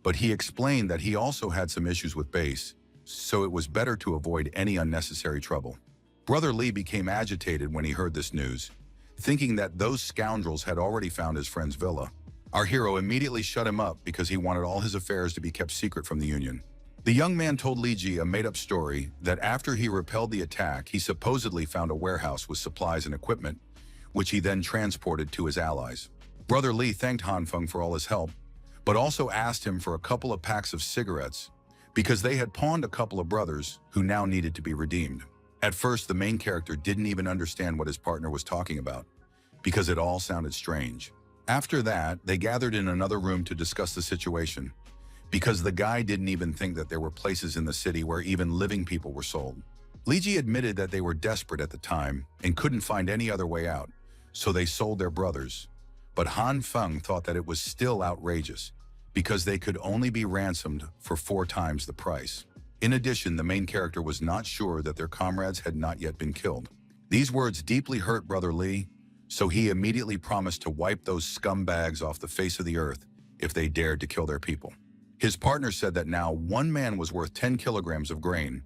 but he explained that he also had some issues with base, so it was better to avoid any unnecessary trouble. Brother Li became agitated when he heard this news, thinking that those scoundrels had already found his friend's villa. Our hero immediately shut him up because he wanted all his affairs to be kept secret from the Union. The young man told Li Ji a made-up story that after he repelled the attack, he supposedly found a warehouse with supplies and equipment, which he then transported to his allies. Brother Li thanked Han Feng for all his help, but also asked him for a couple of packs of cigarettes because they had pawned a couple of brothers who now needed to be redeemed. At first, the main character didn't even understand what his partner was talking about because it all sounded strange. After that, they gathered in another room to discuss the situation because the guy didn't even think that there were places in the city where even living people were sold. Li Ji admitted that they were desperate at the time and couldn't find any other way out, so they sold their brothers. But Han Feng thought that it was still outrageous because they could only be ransomed for 4 times the price. In addition, the main character was not sure that their comrades had not yet been killed. These words deeply hurt Brother Li, so he immediately promised to wipe those scumbags off the face of the earth if they dared to kill their people. His partner said that now one man was worth 10 kilograms of grain,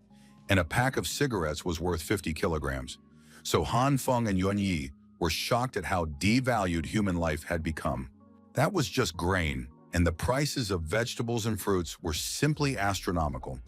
and a pack of cigarettes was worth 50 kilograms. So Han Feng and Yuan Yi were shocked at how devalued human life had become. That was just grain, and the prices of vegetables and fruits were simply astronomical,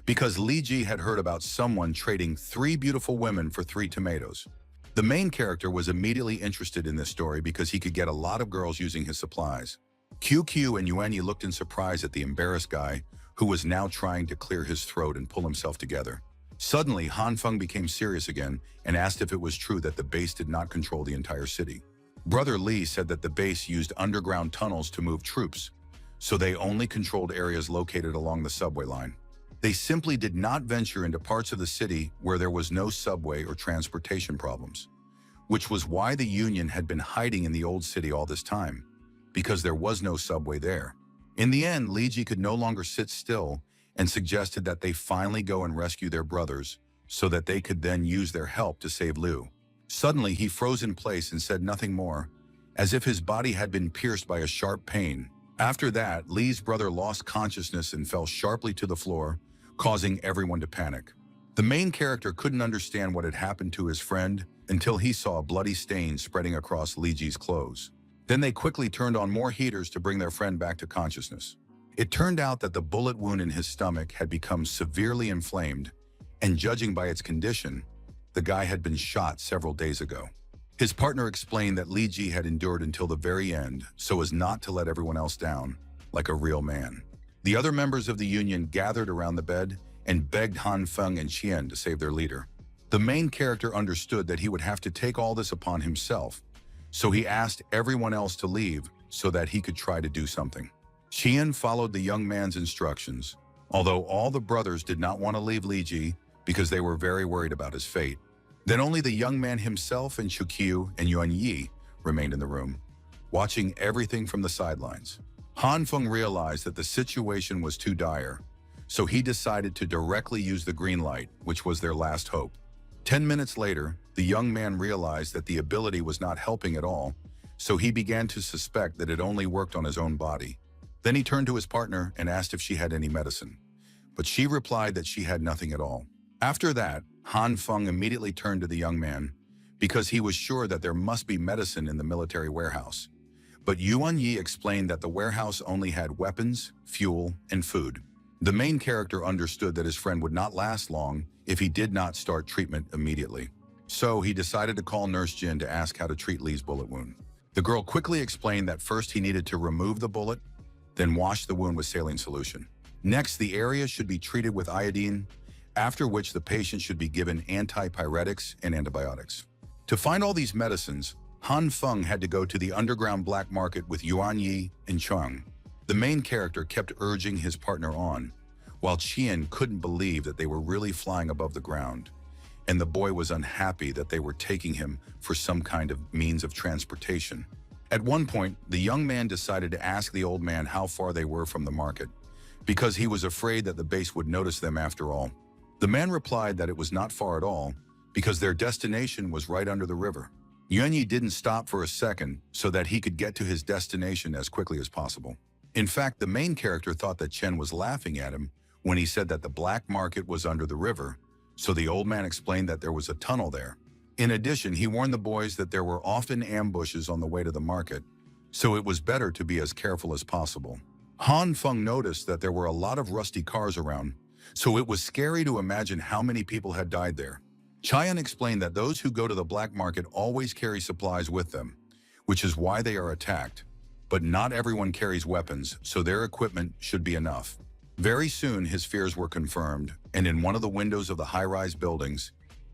because Li Ji had heard about someone trading 3 beautiful women for 3 tomatoes. The main character was immediately interested in this story because he could get a lot of girls using his supplies. QQ and Yuan Yi looked in surprise at the embarrassed guy, who was now trying to clear his throat and pull himself together. Suddenly, Han Feng became serious again and asked if it was true that the base did not control the entire city. Brother Li said that the base used underground tunnels to move troops, so they only controlled areas located along the subway line. They simply did not venture into parts of the city where there was no subway or transportation problems, which was why the Union had been hiding in the old city all this time, because there was no subway there. In the end, Li Ji could no longer sit still and suggested that they finally go and rescue their brothers so that they could then use their help to save Liu. Suddenly, he froze in place and said nothing more, as if his body had been pierced by a sharp pain. After that, Li's brother lost consciousness and fell sharply to the floor, causing everyone to panic. The main character couldn't understand what had happened to his friend until he saw a bloody stain spreading across Li Ji's clothes. Then they quickly turned on more heaters to bring their friend back to consciousness. It turned out that the bullet wound in his stomach had become severely inflamed, and judging by its condition, the guy had been shot several days ago. His partner explained that Li Ji had endured until the very end so as not to let everyone else down, like a real man. The other members of the Union gathered around the bed and begged Han Feng and Qian to save their leader. The main character understood that he would have to take all this upon himself, so he asked everyone else to leave so that he could try to do something. Qian followed the young man's instructions, although all the brothers did not want to leave Li Ji because they were very worried about his fate. Then only the young man himself and Qiu and Yuan Yi remained in the room, watching everything from the sidelines. Han Feng realized that the situation was too dire, so he decided to directly use the green light, which was their last hope. 10 minutes later, the young man realized that the ability was not helping at all, so he began to suspect that it only worked on his own body. Then he turned to his partner and asked if she had any medicine, but she replied that she had nothing at all. After that, Han Feng immediately turned to the young man because he was sure that there must be medicine in the military warehouse. But Yuan Yi explained that the warehouse only had weapons, fuel, and food. The main character understood that his friend would not last long if he did not start treatment immediately. So he decided to call Nurse Jin to ask how to treat Li's bullet wound. The girl quickly explained that first he needed to remove the bullet, then wash the wound with saline solution. Next, the area should be treated with iodine, after which the patient should be given antipyretics and antibiotics. To find all these medicines, Han Feng had to go to the underground black market with Yuan Yi and Cheng. The main character kept urging his partner on, while Qian couldn't believe that they were really flying above the ground. and the boy was unhappy that they were taking him for some kind of means of transportation. At one point, the young man decided to ask the old man how far they were from the market, because he was afraid that the base would notice them after all. The man replied that it was not far at all, because their destination was right under the river. Yuanyi didn't stop for a second so that he could get to his destination as quickly as possible. In fact, the main character thought that Chen was laughing at him when he said that the black market was under the river, so the old man explained that there was a tunnel there. In addition, he warned the boys that there were often ambushes on the way to the market, so it was better to be as careful as possible. Han Feng noticed that there were a lot of rusty cars around, so it was scary to imagine how many people had died there. Chayan explained that those who go to the black market always carry supplies with them, which is why they are attacked. But not everyone carries weapons, so their equipment should be enough. Very soon, his fears were confirmed, and in one of the windows of the high-rise buildings,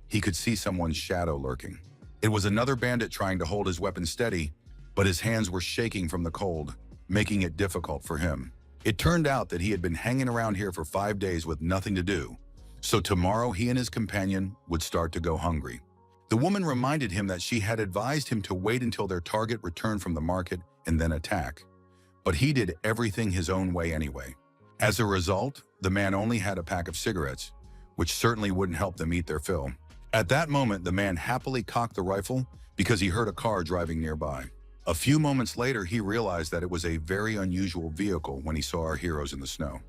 he could see someone's shadow lurking. It was another bandit trying to hold his weapon steady, but his hands were shaking from the cold, making it difficult for him. It turned out that he had been hanging around here for 5 days with nothing to do, so tomorrow he and his companion would start to go hungry. The woman reminded him that she had advised him to wait until their target returned from the market and then attack. But he did everything his own way anyway. As a result, the man only had a pack of cigarettes, which certainly wouldn't help them eat their fill. At that moment, the man happily cocked the rifle because he heard a car driving nearby. A few moments later, he realized that it was a very unusual vehicle when he saw our heroes in the snow.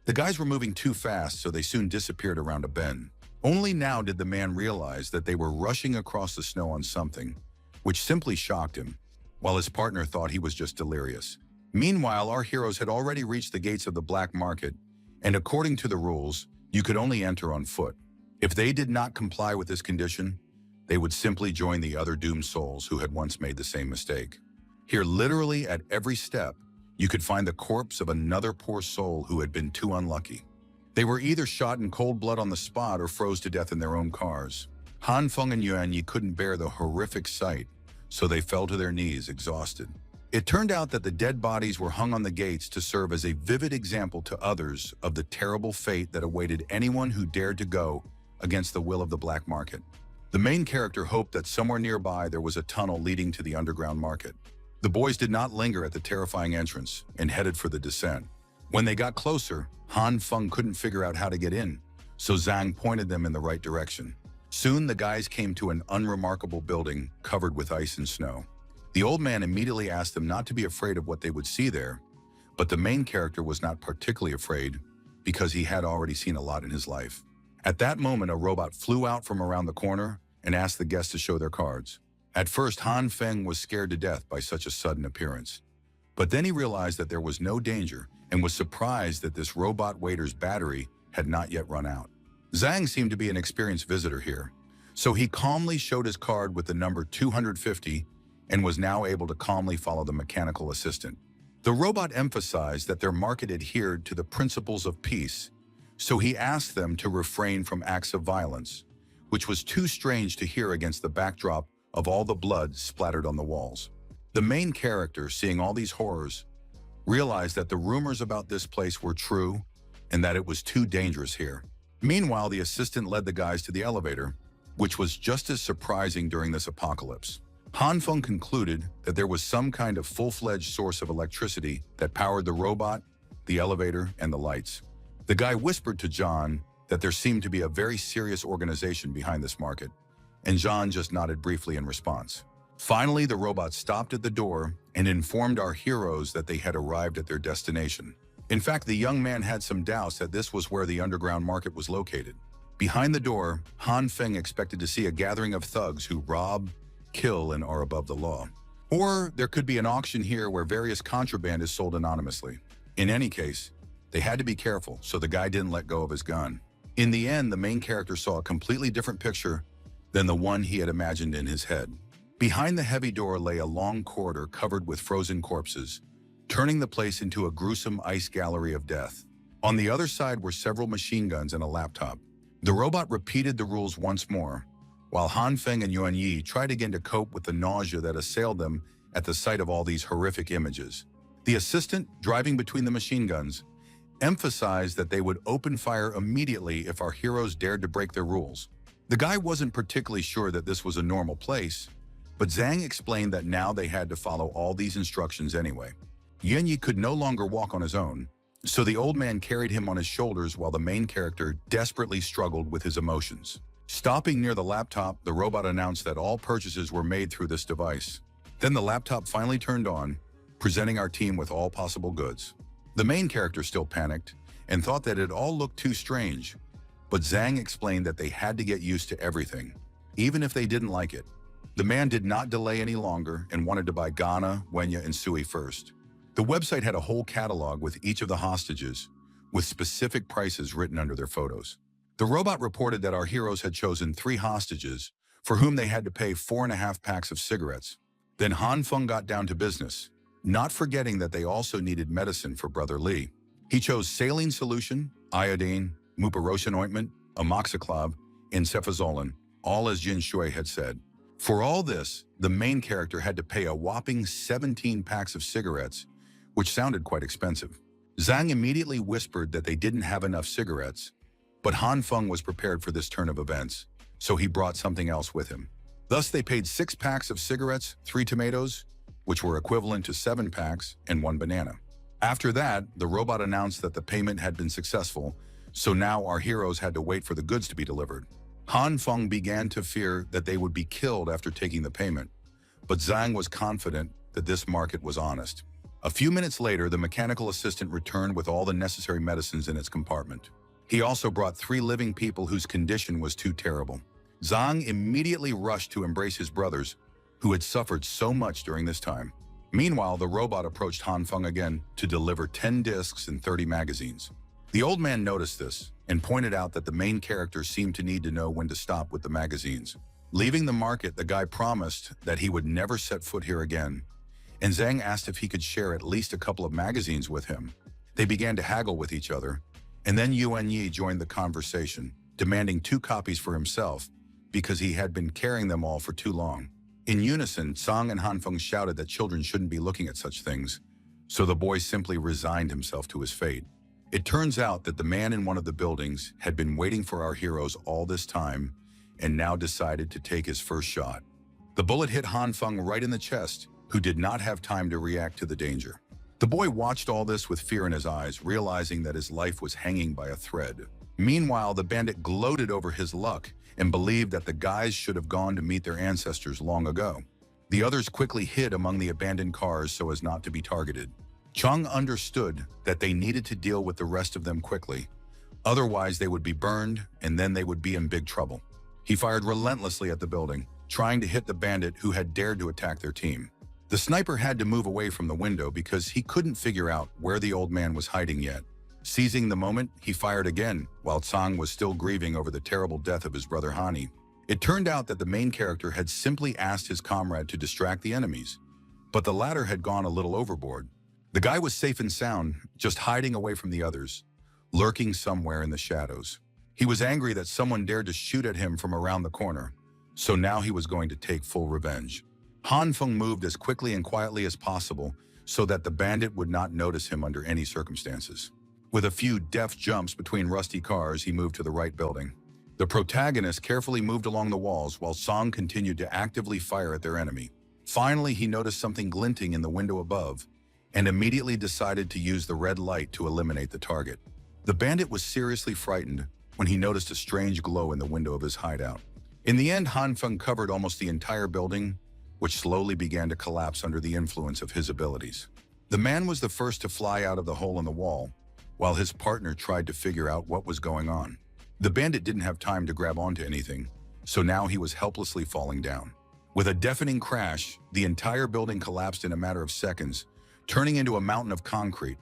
The guys were moving too fast, so they soon disappeared around a bend. Only now did the man realize that they were rushing across the snow on something, which simply shocked him, while his partner thought he was just delirious. Meanwhile, our heroes had already reached the gates of the black market, and according to the rules, you could only enter on foot. If they did not comply with this condition, they would simply join the other doomed souls who had once made the same mistake. Here, literally at every step, you could find the corpse of another poor soul who had been too unlucky. They were either shot in cold blood on the spot or froze to death in their own cars. Han Feng and Yuanyi couldn't bear the horrific sight, so they fell to their knees, exhausted. It turned out that the dead bodies were hung on the gates to serve as a vivid example to others of the terrible fate that awaited anyone who dared to go against the will of the black market. The main character hoped that somewhere nearby there was a tunnel leading to the underground market. The boys did not linger at the terrifying entrance and headed for the descent. When they got closer, Han Feng couldn't figure out how to get in, so Zhang pointed them in the right direction. Soon the guys came to an unremarkable building covered with ice and snow. The old man immediately asked them not to be afraid of what they would see there, but the main character was not particularly afraid because he had already seen a lot in his life. At that moment, a robot flew out from around the corner and asked the guests to show their cards. At first, Han Feng was scared to death by such a sudden appearance. But then he realized that there was no danger and was surprised that this robot waiter's battery had not yet run out. Zhang seemed to be an experienced visitor here, so he calmly showed his card with the number 250 and was now able to calmly follow the mechanical assistant. The robot emphasized that their market adhered to the principles of peace, so he asked them to refrain from acts of violence, which was too strange to hear against the backdrop of all the blood splattered on the walls. The main character, seeing all these horrors, realized that the rumors about this place were true and that it was too dangerous here. Meanwhile, the assistant led the guys to the elevator, which was just as surprising during this apocalypse. Han Feng concluded that there was some kind of full-fledged source of electricity that powered the robot, the elevator, and the lights. The guy whispered to John that there seemed to be a very serious organization behind this market, and John just nodded briefly in response. Finally, the robot stopped at the door and informed our heroes that they had arrived at their destination. In fact, the young man had some doubts that this was where the underground market was located. Behind the door, Han Feng expected to see a gathering of thugs who rob, kill, and are above the law. Or there could be an auction here where various contraband is sold anonymously. In any case, they had to be careful, so the guy didn't let go of his gun. In the end, the main character saw a completely different picture than the one he had imagined in his head. Behind the heavy door lay a long corridor covered with frozen corpses, turning the place into a gruesome ice gallery of death. On the other side were several machine guns and a laptop. The robot repeated the rules once more, while Han Feng and Yuanyi tried again to cope with the nausea that assailed them at the sight of all these horrific images. The assistant, driving between the machine guns, emphasized that they would open fire immediately if our heroes dared to break their rules. The guy wasn't particularly sure that this was a normal place, but Zhang explained that now they had to follow all these instructions anyway. Yanyi could no longer walk on his own, so the old man carried him on his shoulders while the main character desperately struggled with his emotions. Stopping near the laptop, the robot announced that all purchases were made through this device. Then the laptop finally turned on, presenting our team with all possible goods. The main character still panicked and thought that it all looked too strange, but Zhang explained that they had to get used to everything, even if they didn't like it. The man did not delay any longer and wanted to buy Ghana, Wenya, and Sui first. The website had a whole catalog with each of the hostages, with specific prices written under their photos. The robot reported that our heroes had chosen 3 hostages, for whom they had to pay 4.5 packs of cigarettes. Then Han Feng got down to business, not forgetting that they also needed medicine for Brother Li. He chose saline solution, iodine, mupirocin ointment, amoxiclav, and cefazolin, all as Jin Shui had said. For all this, the main character had to pay a whopping 17 packs of cigarettes, which sounded quite expensive. Zhang immediately whispered that they didn't have enough cigarettes, but Han Feng was prepared for this turn of events, so he brought something else with him. Thus, they paid 6 packs of cigarettes, 3 tomatoes, which were equivalent to 7 packs, and 1 banana. After that, the robot announced that the payment had been successful, so now our heroes had to wait for the goods to be delivered. Han Feng began to fear that they would be killed after taking the payment, but Zhang was confident that this market was honest. A few minutes later, the mechanical assistant returned with all the necessary medicines in its compartment. He also brought 3 living people whose condition was too terrible. Zhang immediately rushed to embrace his brothers, who had suffered so much during this time. Meanwhile, the robot approached Han Feng again to deliver 10 discs and 30 magazines. The old man noticed this and pointed out that the main character seemed to need to know when to stop with the magazines. Leaving the market, the guy promised that he would never set foot here again, and Zhang asked if he could share at least a couple of magazines with him. They began to haggle with each other, and then Yuan Yi joined the conversation, demanding 2 copies for himself because he had been carrying them all for too long. In unison, Zhang and Han Feng shouted that children shouldn't be looking at such things, so the boy simply resigned himself to his fate. It turns out that the man in one of the buildings had been waiting for our heroes all this time and now decided to take his first shot. The bullet hit Han Feng right in the chest, who did not have time to react to the danger. The boy watched all this with fear in his eyes, realizing that his life was hanging by a thread. Meanwhile, the bandit gloated over his luck and believed that the guys should have gone to meet their ancestors long ago. The others quickly hid among the abandoned cars so as not to be targeted. Chung understood that they needed to deal with the rest of them quickly, otherwise they would be burned and then they would be in big trouble. He fired relentlessly at the building, trying to hit the bandit who had dared to attack their team. The sniper had to move away from the window because he couldn't figure out where the old man was hiding yet. Seizing the moment, he fired again, while Tsang was still grieving over the terrible death of his brother Hani. It turned out that the main character had simply asked his comrade to distract the enemies, but the latter had gone a little overboard. The guy was safe and sound, just hiding away from the others, lurking somewhere in the shadows. He was angry that someone dared to shoot at him from around the corner, so now he was going to take full revenge. Han Feng moved as quickly and quietly as possible so that the bandit would not notice him under any circumstances. With a few deft jumps between rusty cars, he moved to the right building. The protagonist carefully moved along the walls while Song continued to actively fire at their enemy. Finally, he noticed something glinting in the window above and immediately decided to use the red light to eliminate the target. The bandit was seriously frightened when he noticed a strange glow in the window of his hideout. In the end, Han Feng covered almost the entire building, which slowly began to collapse under the influence of his abilities. The man was the first to fly out of the hole in the wall, while his partner tried to figure out what was going on. The bandit didn't have time to grab onto anything, so now he was helplessly falling down. With a deafening crash, the entire building collapsed in a matter of seconds, turning into a mountain of concrete.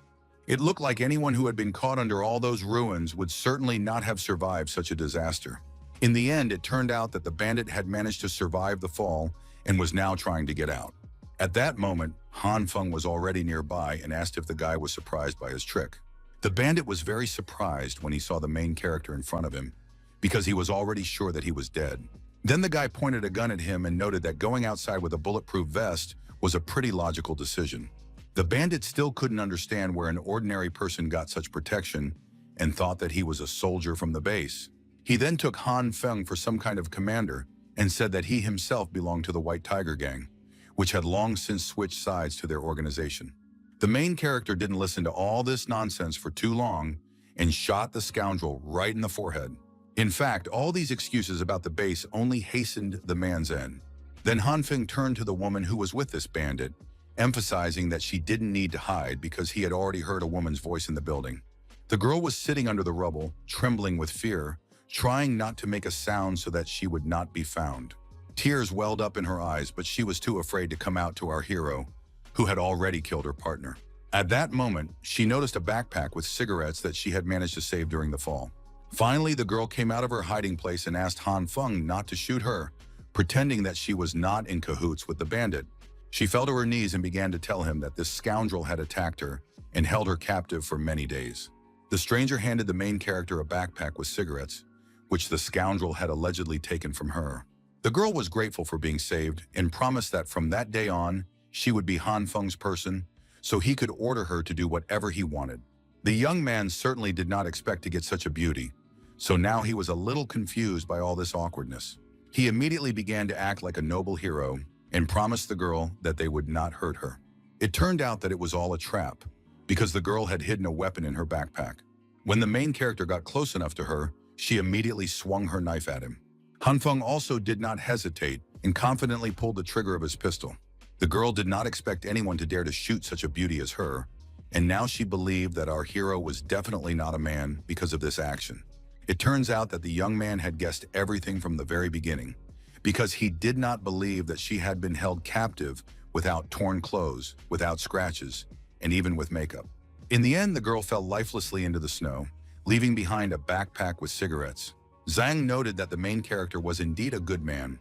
It looked like anyone who had been caught under all those ruins would certainly not have survived such a disaster. In the end, it turned out that the bandit had managed to survive the fall and was now trying to get out. At that moment, Han Feng was already nearby and asked if the guy was surprised by his trick. The bandit was very surprised when he saw the main character in front of him, because he was already sure that he was dead. Then the guy pointed a gun at him and noted that going outside with a bulletproof vest was a pretty logical decision. The bandit still couldn't understand where an ordinary person got such protection and thought that he was a soldier from the base. He then took Han Feng for some kind of commander and said that he himself belonged to the White Tiger Gang, which had long since switched sides to their organization. The main character didn't listen to all this nonsense for too long and shot the scoundrel right in the forehead. In fact, all these excuses about the base only hastened the man's end. Then Han Feng turned to the woman who was with this bandit, emphasizing that she didn't need to hide because he had already heard a woman's voice in the building. The girl was sitting under the rubble, trembling with fear, trying not to make a sound so that she would not be found. Tears welled up in her eyes, but she was too afraid to come out to our hero, who had already killed her partner. At that moment, she noticed a backpack with cigarettes that she had managed to save during the fall. Finally, the girl came out of her hiding place and asked Han Feng not to shoot her, pretending that she was not in cahoots with the bandit. She fell to her knees and began to tell him that this scoundrel had attacked her and held her captive for many days. The stranger handed the main character a backpack with cigarettes, which the scoundrel had allegedly taken from her. The girl was grateful for being saved and promised that from that day on, she would be Han Feng's person, so he could order her to do whatever he wanted. The young man certainly did not expect to get such a beauty, so now he was a little confused by all this awkwardness. He immediately began to act like a noble hero and promised the girl that they would not hurt her. It turned out that it was all a trap, because the girl had hidden a weapon in her backpack. When the main character got close enough to her, she immediately swung her knife at him. Han Feng also did not hesitate and confidently pulled the trigger of his pistol. The girl did not expect anyone to dare to shoot such a beauty as her, and now she believed that our hero was definitely not a man because of this action. It turns out that the young man had guessed everything from the very beginning, because he did not believe that she had been held captive without torn clothes, without scratches, and even with makeup. In the end, the girl fell lifelessly into the snow, leaving behind a backpack with cigarettes. Zhang noted that the main character was indeed a good man,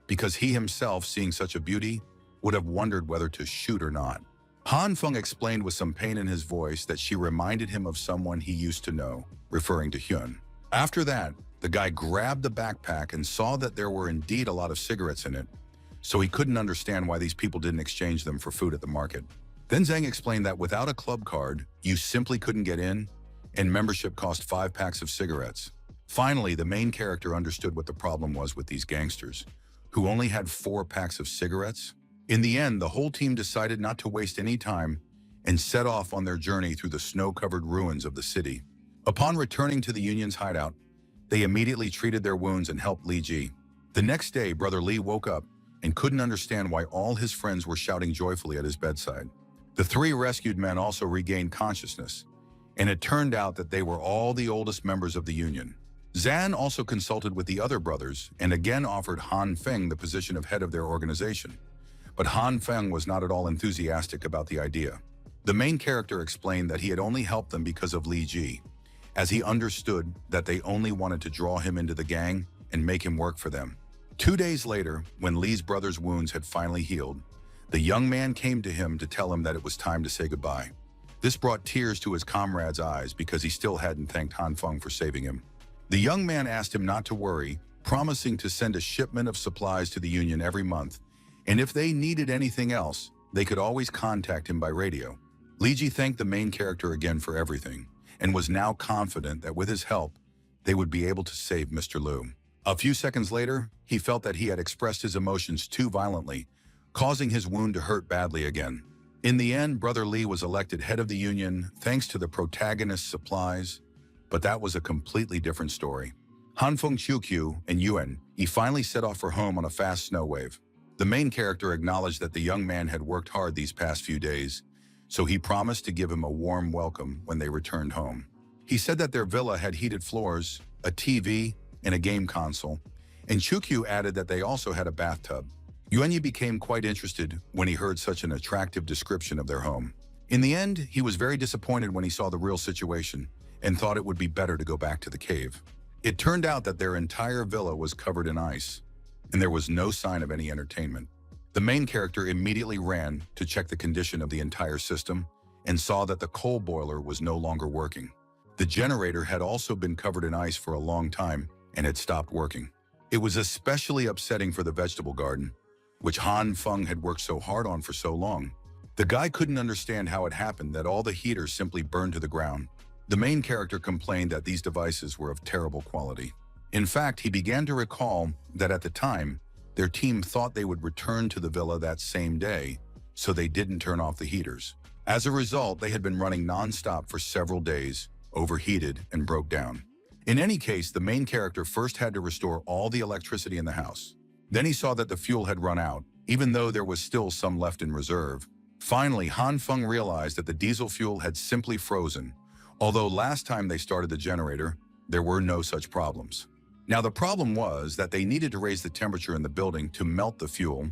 because he himself, seeing such a beauty, would have wondered whether to shoot or not. Han Feng explained with some pain in his voice that she reminded him of someone he used to know, referring to Hyun. After that, the guy grabbed the backpack and saw that there were indeed a lot of cigarettes in it, so he couldn't understand why these people didn't exchange them for food at the market. Then Zhang explained that without a club card, you simply couldn't get in, and membership cost 5 packs of cigarettes. Finally, the main character understood what the problem was with these gangsters, who only had 4 packs of cigarettes. In the end, the whole team decided not to waste any time and set off on their journey through the snow-covered ruins of the city. Upon returning to the Union's hideout, they immediately treated their wounds and helped Li Ji. The next day, Brother Li woke up and couldn't understand why all his friends were shouting joyfully at his bedside. The 3 rescued men also regained consciousness, and it turned out that they were all the oldest members of the Union. Zan also consulted with the other brothers and again offered Han Feng the position of head of their organization. But Han Feng was not at all enthusiastic about the idea. The main character explained that he had only helped them because of Li Ji, as he understood that they only wanted to draw him into the gang and make him work for them. 2 days later, when Li's brother's wounds had finally healed, the young man came to him to tell him that it was time to say goodbye. This brought tears to his comrade's eyes because he still hadn't thanked Han Feng for saving him. The young man asked him not to worry, promising to send a shipment of supplies to the Union every month, and if they needed anything else, they could always contact him by radio. Li Ji thanked the main character again for everything, and was now confident that with his help, they would be able to save Mr. Liu. A few seconds later, he felt that he had expressed his emotions too violently, causing his wound to hurt badly again. In the end, Brother Li was elected head of the Union thanks to the protagonist's supplies, but that was a completely different story. Han Feng Qiu and Yuan finally set off for home on a fast snow wave. The main character acknowledged that the young man had worked hard these past few days, so he promised to give him a warm welcome when they returned home. He said that their villa had heated floors, a TV, and a game console, and Chukyu added that they also had a bathtub. Yuanyi became quite interested when he heard such an attractive description of their home. In the end, he was very disappointed when he saw the real situation and thought it would be better to go back to the cave. It turned out that their entire villa was covered in ice, and there was no sign of any entertainment. The main character immediately ran to check the condition of the entire system and saw that the coal boiler was no longer working. The generator had also been covered in ice for a long time and had stopped working. It was especially upsetting for the vegetable garden, which Han Feng had worked so hard on for so long. The guy couldn't understand how it happened that all the heaters simply burned to the ground. The main character complained that these devices were of terrible quality. In fact, he began to recall that at the time, their team thought they would return to the villa that same day, so they didn't turn off the heaters. As a result, they had been running non-stop for several days, overheated, and broke down. In any case, the main character first had to restore all the electricity in the house. Then he saw that the fuel had run out, even though there was still some left in reserve. Finally, Han Feng realized that the diesel fuel had simply frozen, although last time they started the generator, there were no such problems. Now the problem was that they needed to raise the temperature in the building to melt the fuel,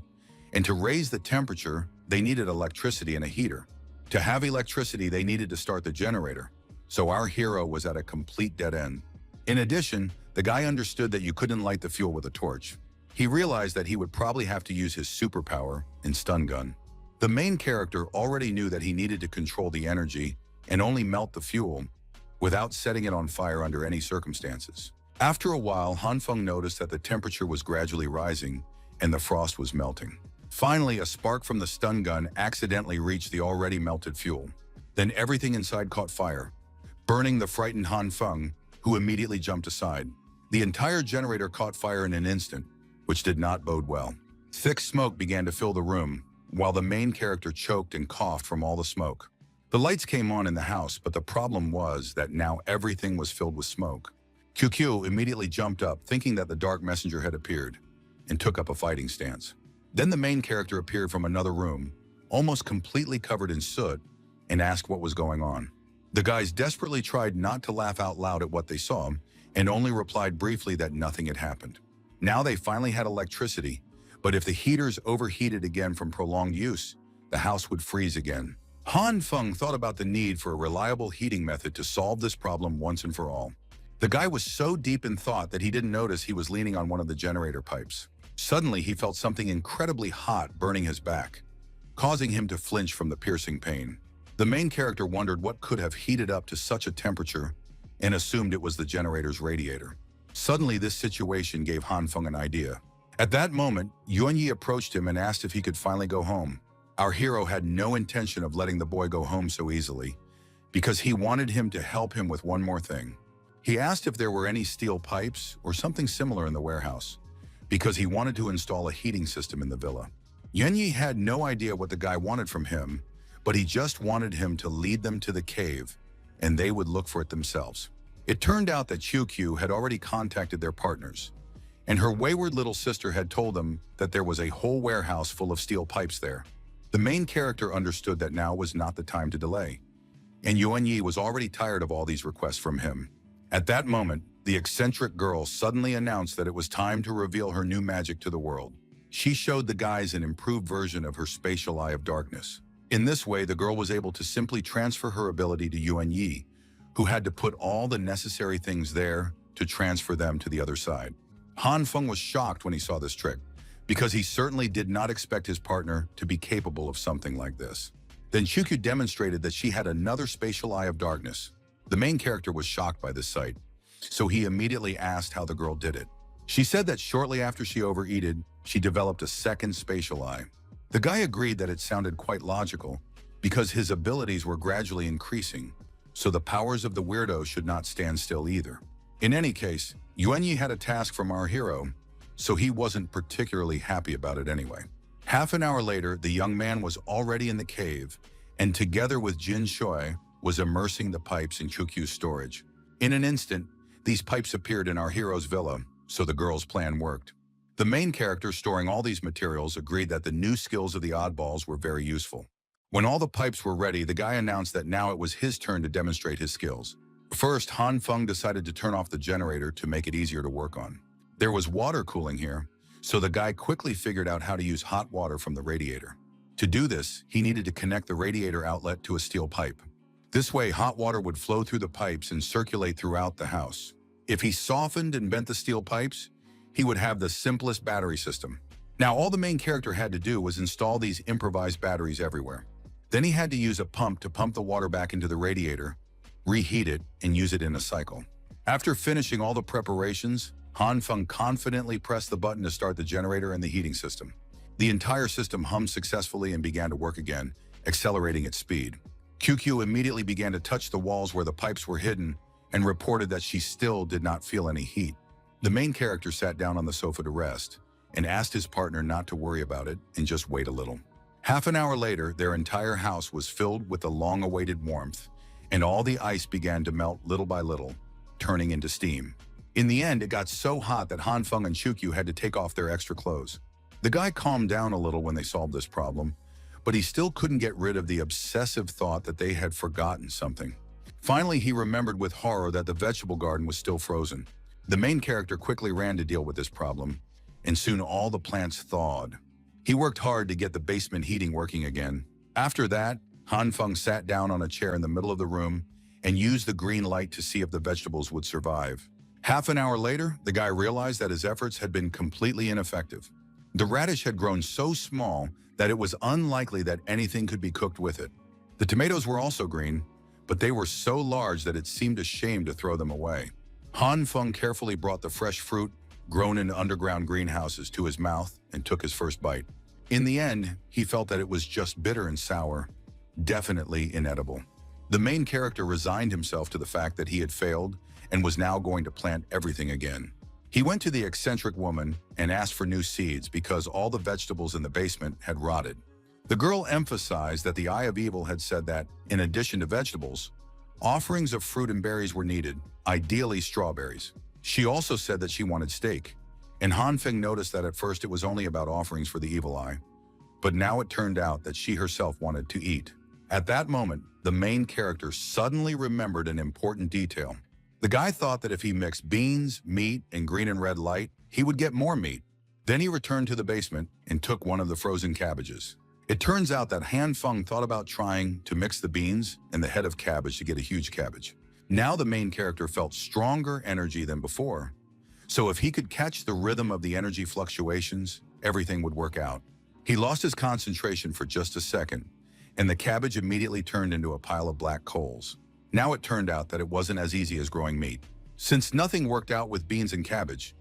and to raise the temperature, they needed electricity and a heater. To have electricity, they needed to start the generator, so our hero was at a complete dead end. In addition, the guy understood that you couldn't light the fuel with a torch. He realized that he would probably have to use his superpower in stun gun. The main character already knew that he needed to control the energy and only melt the fuel without setting it on fire under any circumstances. After a while, Han Feng noticed that the temperature was gradually rising and the frost was melting. Finally, a spark from the stun gun accidentally reached the already melted fuel. Then everything inside caught fire, burning the frightened Han Feng, who immediately jumped aside. The entire generator caught fire in an instant, which did not bode well. Thick smoke began to fill the room, while the main character choked and coughed from all the smoke. The lights came on in the house, but the problem was that now everything was filled with smoke. QQ immediately jumped up, thinking that the dark messenger had appeared, and took up a fighting stance. Then the main character appeared from another room, almost completely covered in soot, and asked what was going on. The guys desperately tried not to laugh out loud at what they saw, and only replied briefly that nothing had happened. Now they finally had electricity, but if the heaters overheated again from prolonged use, the house would freeze again. Han Feng thought about the need for a reliable heating method to solve this problem once and for all. The guy was so deep in thought that he didn't notice he was leaning on one of the generator pipes. Suddenly, he felt something incredibly hot burning his back, causing him to flinch from the piercing pain. The main character wondered what could have heated up to such a temperature and assumed it was the generator's radiator. Suddenly, this situation gave Han Feng an idea. At that moment, Yuanyi approached him and asked if he could finally go home. Our hero had no intention of letting the boy go home so easily, because he wanted him to help him with one more thing. He asked if there were any steel pipes or something similar in the warehouse, because he wanted to install a heating system in the villa. Yuanyi had no idea what the guy wanted from him, but he just wanted him to lead them to the cave, and they would look for it themselves. It turned out that QQ had already contacted their partners, and her wayward little sister had told them that there was a whole warehouse full of steel pipes there. The main character understood that now was not the time to delay, and Yuanyi was already tired of all these requests from him. At that moment, the eccentric girl suddenly announced that it was time to reveal her new magic to the world. She showed the guys an improved version of her spatial eye of darkness. In this way, the girl was able to simply transfer her ability to Yuanyi, who had to put all the necessary things there to transfer them to the other side. Han Feng was shocked when he saw this trick, because he certainly did not expect his partner to be capable of something like this. Then QQ demonstrated that she had another spatial eye of darkness. The main character was shocked by this sight, so he immediately asked how the girl did it. She said that shortly after she overeated, she developed a second spatial eye. The guy agreed that it sounded quite logical, because his abilities were gradually increasing, so the powers of the weirdo should not stand still either. In any case, Yuanyi had a task from our hero, so he wasn't particularly happy about it anyway. Half an hour later, the young man was already in the cave, and together with Jin Shui, was immersing the pipes in QQ's storage. In an instant, these pipes appeared in our hero's villa, so the girl's plan worked. The main character storing all these materials agreed that the new skills of the oddballs were very useful. When all the pipes were ready, the guy announced that now it was his turn to demonstrate his skills. First, Han Feng decided to turn off the generator to make it easier to work on. There was water cooling here, so the guy quickly figured out how to use hot water from the radiator. To do this, he needed to connect the radiator outlet to a steel pipe. This way, hot water would flow through the pipes and circulate throughout the house. If he softened and bent the steel pipes, he would have the simplest battery system. Now, all the main character had to do was install these improvised batteries everywhere. Then he had to use a pump to pump the water back into the radiator, reheat it, and use it in a cycle. After finishing all the preparations, Han Feng confidently pressed the button to start the generator and the heating system. The entire system hummed successfully and began to work again, accelerating its speed. QQ immediately began to touch the walls where the pipes were hidden and reported that she still did not feel any heat. The main character sat down on the sofa to rest and asked his partner not to worry about it and just wait a little. Half an hour later, their entire house was filled with the long-awaited warmth, and all the ice began to melt little by little, turning into steam. In the end, it got so hot that Hanfeng and Chukyu had to take off their extra clothes. The guy calmed down a little when they solved this problem, but he still couldn't get rid of the obsessive thought that they had forgotten something. Finally, he remembered with horror that the vegetable garden was still frozen. The main character quickly ran to deal with this problem, and soon all the plants thawed. He worked hard to get the basement heating working again. After that, Hanfeng sat down on a chair in the middle of the room and used the green light to see if the vegetables would survive. Half an hour later, the guy realized that his efforts had been completely ineffective. The radish had grown so small that it was unlikely that anything could be cooked with it. The tomatoes were also green, but they were so large that it seemed a shame to throw them away. Hanfeng carefully brought the fresh fruit grown in underground greenhouses to his mouth and took his first bite. In the end, he felt that it was just bitter and sour, definitely inedible. The main character resigned himself to the fact that he had failed and was now going to plant everything again. He went to the eccentric woman and asked for new seeds because all the vegetables in the basement had rotted. The girl emphasized that the Eye of Evil had said that, in addition to vegetables, offerings of fruit and berries were needed, ideally strawberries. She also said that she wanted steak, and Hanfeng noticed that at first it was only about offerings for the evil eye, but now it turned out that she herself wanted to eat. At that moment, the main character suddenly remembered an important detail. The guy thought that if he mixed beans, meat, and green and red light, he would get more meat. Then he returned to the basement and took one of the frozen cabbages. It turns out that Hanfeng thought about trying to mix the beans and the head of cabbage to get a huge cabbage. Now the main character felt stronger energy than before, so if he could catch the rhythm of the energy fluctuations, everything would work out. He lost his concentration for just a second, and the cabbage immediately turned into a pile of black coals. Now it turned out that it wasn't as easy as growing meat. Since nothing worked out with beans and cabbage,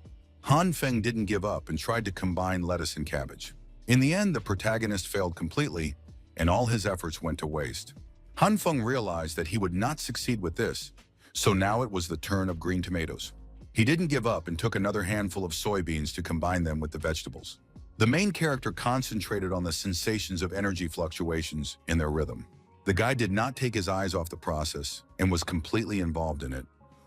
Hanfeng didn't give up and tried to combine lettuce and cabbage. In the end, the protagonist failed completely, and all his efforts went to waste. Hanfeng realized that he would not succeed with this, so now it was the turn of green tomatoes. He didn't give up and took another handful of soybeans to combine them with the vegetables. The main character concentrated on the sensations of energy fluctuations in their rhythm. The guy did not take his eyes off the process and was completely involved in it,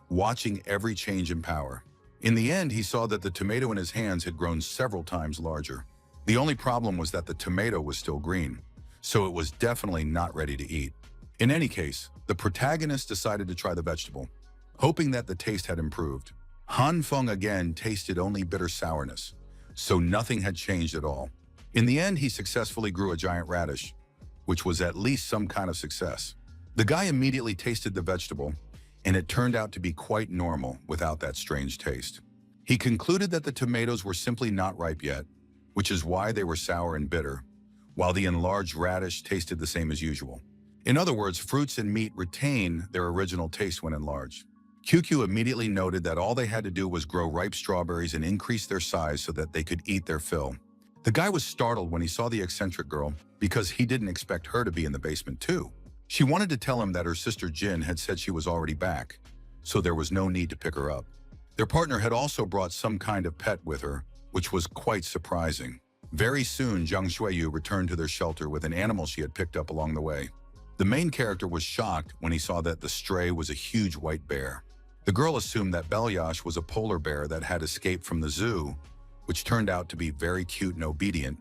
watching every change in power. In the end, he saw that the tomato in his hands had grown several times larger. The only problem was that the tomato was still green, so it was definitely not ready to eat. In any case, the protagonist decided to try the vegetable, hoping that the taste had improved. Hanfeng again tasted only bitter sourness, so nothing had changed at all. In the end, he successfully grew a giant radish, which was at least some kind of success. The guy immediately tasted the vegetable, and it turned out to be quite normal without that strange taste. He concluded that the tomatoes were simply not ripe yet, which is why they were sour and bitter, while the enlarged radish tasted the same as usual. In other words, fruits and meat retain their original taste when enlarged. QQ immediately noted that all they had to do was grow ripe strawberries and increase their size so that they could eat their fill. The guy was startled when he saw the eccentric girl because he didn't expect her to be in the basement too. She wanted to tell him that her sister Jin had said she was already back, so there was no need to pick her up. Their partner had also brought some kind of pet with her, which was quite surprising. Very soon, Zhang Shuiyu returned to their shelter with an animal she had picked up along the way. The main character was shocked when he saw that the stray was a huge white bear. The girl assumed that Belyash was a polar bear that had escaped from the zoo, which turned out to be very cute and obedient,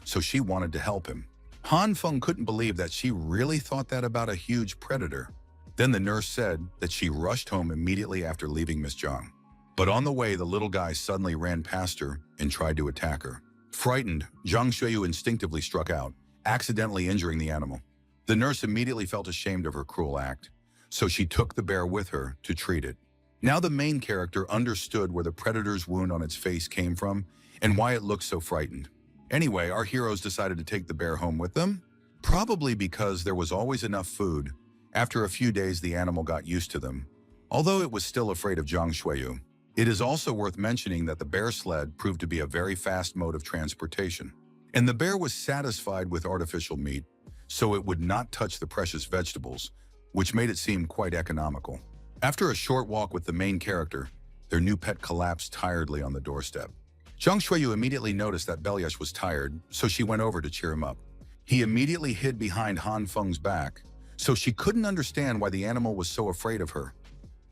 so she wanted to help him. Hanfeng couldn't believe that she really thought that about a huge predator. Then the nurse said that she rushed home immediately after leaving Miss Zhang. But on the way, the little guy suddenly ran past her and tried to attack her. Frightened, Zhang Shuiyu instinctively struck out, accidentally injuring the animal. The nurse immediately felt ashamed of her cruel act, so she took the bear with her to treat it. Now the main character understood where the predator's wound on its face came from and why it looked so frightened. Anyway, our heroes decided to take the bear home with them, probably because there was always enough food. After a few days, the animal got used to them, although it was still afraid of Zhang Shuiyu. It is also worth mentioning that the bear sled proved to be a very fast mode of transportation, and the bear was satisfied with artificial meat, so it would not touch the precious vegetables, which made it seem quite economical. After a short walk with the main character, Their new pet collapsed tiredly on the doorstep. Zhang Shuiyu immediately noticed that Belyash was tired, so she went over to cheer him up. He immediately hid behind Han Feng's back, so she couldn't understand why the animal was so afraid of her,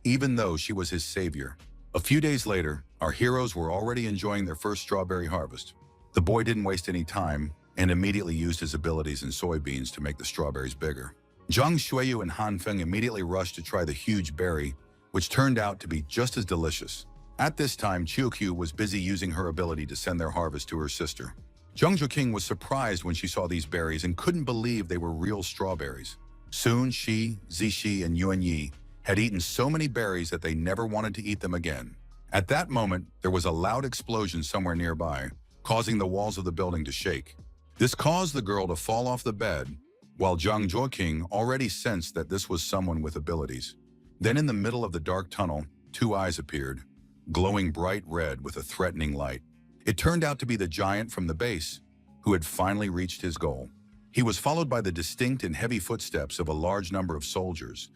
even though she was his savior. A few days later, our heroes were already enjoying their first strawberry harvest. The boy didn't waste any time and immediately used his abilities in soybeans to make the strawberries bigger. Zhang Shuiyu and Han Feng immediately rushed to try the huge berry, which turned out to be just as delicious. At this time, Qiuqiu was busy using her ability to send their harvest to her sister. Zhang Zhuqing was surprised when she saw these berries and couldn't believe they were real strawberries. Soon, she, Zixi, and Yuanyi had eaten so many berries that they never wanted to eat them again. At that moment, there was a loud explosion somewhere nearby, causing the walls of the building to shake. This caused the girl to fall off the bed, while Zhang Zhuqing already sensed that this was someone with abilities. Then in the middle of the dark tunnel, two eyes appeared, glowing bright red with a threatening light. It turned out to be the giant from the base, who had finally reached his goal. He was followed by the distinct and heavy footsteps of a large number of soldiers,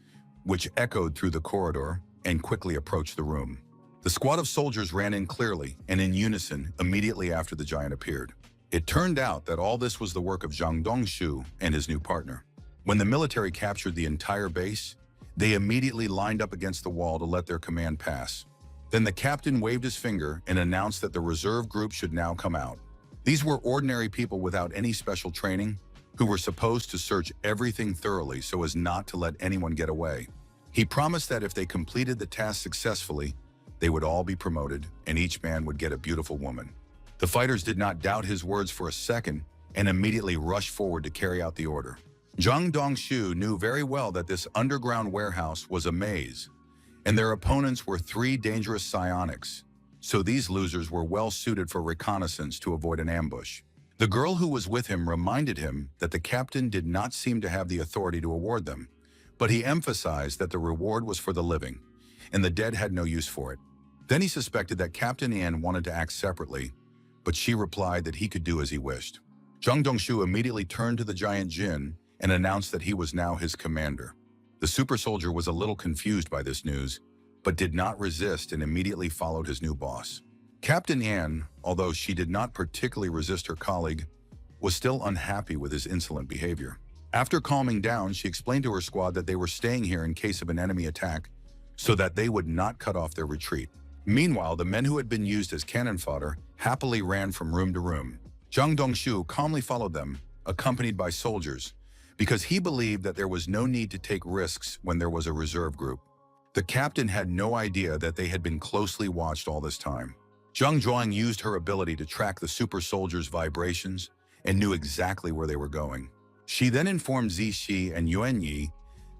which echoed through the corridor and quickly approached the room. The squad of soldiers ran in clearly and in unison immediately after the giant appeared. It turned out that all this was the work of Zhang Dongshu and his new partner. When the military captured the entire base, they immediately lined up against the wall to let their command pass. Then the captain waved his finger and announced that the reserve group should now come out. These were ordinary people without any special training, who were supposed to search everything thoroughly so as not to let anyone get away. He promised that if they completed the task successfully, they would all be promoted and each man would get a beautiful woman. The fighters did not doubt his words for a second and immediately rushed forward to carry out the order. Zhang Dongshu knew very well that this underground warehouse was a maze, and their opponents were three dangerous psionics, so these losers were well suited for reconnaissance to avoid an ambush. The girl who was with him reminded him that the captain did not seem to have the authority to award them, but he emphasized that the reward was for the living, and the dead had no use for it. Then he suspected that Captain Yan wanted to act separately, but she replied that he could do as he wished. Zhang Dongshu immediately turned to the giant Jin and announced that he was now his commander. The super soldier was a little confused by this news, but did not resist and immediately followed his new boss. Captain Yan, although she did not particularly resist her colleague, was still unhappy with his insolent behavior. After calming down, she explained to her squad that they were staying here in case of an enemy attack, so that they would not cut off their retreat. Meanwhile, the men who had been used as cannon fodder happily ran from room to room. Zhang Dongshu calmly followed them, accompanied by soldiers, because he believed that there was no need to take risks when there was a reserve group. The captain had no idea that they had been closely watched all this time. Zhang Zhuang used her ability to track the super soldiers' vibrations and knew exactly where they were going. She then informed Zixi and Yuanyi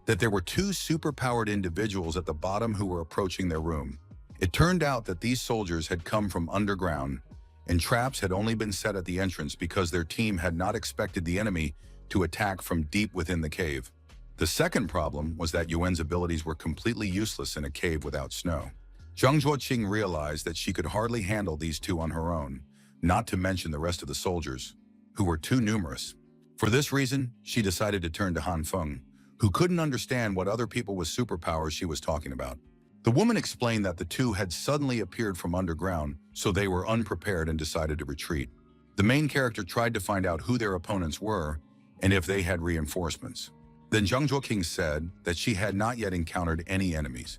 that there were two super-powered individuals at the bottom who were approaching their room. It turned out that these soldiers had come from underground, and traps had only been set at the entrance because their team had not expected the enemy to attack from deep within the cave. The second problem was that Yuan's abilities were completely useless in a cave without snow. Zhang Zhuoqing realized that she could hardly handle these two on her own, not to mention the rest of the soldiers, who were too numerous. For this reason, she decided to turn to Han Feng, who couldn't understand what other people with superpowers she was talking about. The woman explained that the two had suddenly appeared from underground, so they were unprepared and decided to retreat. The main character tried to find out who their opponents were and if they had reinforcements. Then Zhang Zhuoqing said that she had not yet encountered any enemies,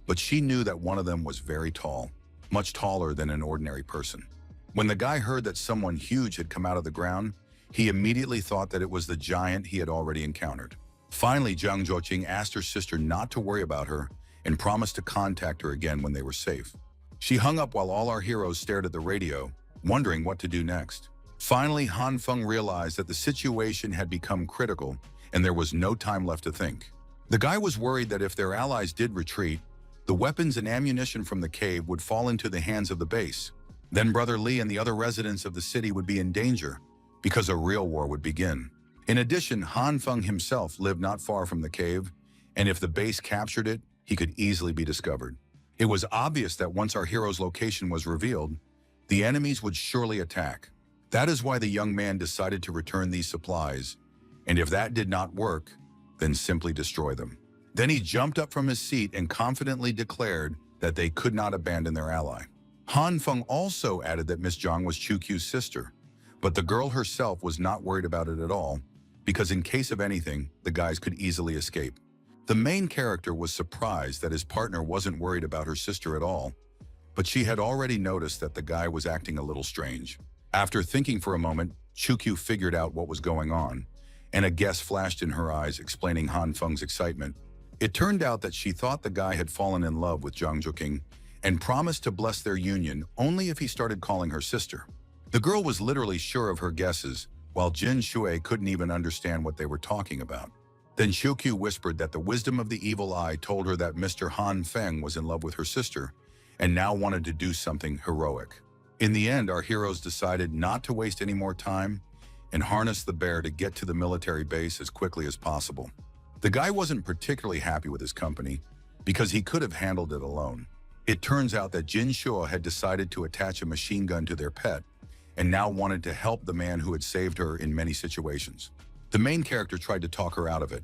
but she knew that one of them was very tall, much taller than an ordinary person. When the guy heard that someone huge had come out of the ground, he immediately thought that it was the giant he had already encountered. Finally, Zhang Zhuoqing asked her sister not to worry about her and promised to contact her again when they were safe. She hung up while all our heroes stared at the radio, wondering what to do next. Finally, Han Feng realized that the situation had become critical and there was no time left to think. The guy was worried that if their allies did retreat, the weapons and ammunition from the cave would fall into the hands of the base. Then Brother Li and the other residents of the city would be in danger, because a real war would begin. In addition, Han Feng himself lived not far from the cave, and if the base captured it, he could easily be discovered. It was obvious that once our hero's location was revealed, the enemies would surely attack. That is why the young man decided to return these supplies, and if that did not work, then simply destroy them. Then he jumped up from his seat and confidently declared that they could not abandon their ally. Han Feng also added that Miss Zhang was Chu Q's sister, but the girl herself was not worried about it at all, because in case of anything, the guys could easily escape. The main character was surprised that his partner wasn't worried about her sister at all, but she had already noticed that the guy was acting a little strange. After thinking for a moment, Chu Q figured out what was going on, and a guess flashed in her eyes explaining Han Feng's excitement. It turned out that she thought the guy had fallen in love with Zhang Zhuqing and promised to bless their union only if he started calling her sister. The girl was literally sure of her guesses, while Jin Shui couldn't even understand what they were talking about. Then Xiuqiu whispered that the wisdom of the evil eye told her that Mr. Han Feng was in love with her sister and now wanted to do something heroic. In the end, our heroes decided not to waste any more time and harnessed the bear to get to the military base as quickly as possible. The guy wasn't particularly happy with his company because he could have handled it alone. It turns out that Jin Shui had decided to attach a machine gun to their pet and now wanted to help the man who had saved her in many situations. The main character tried to talk her out of it,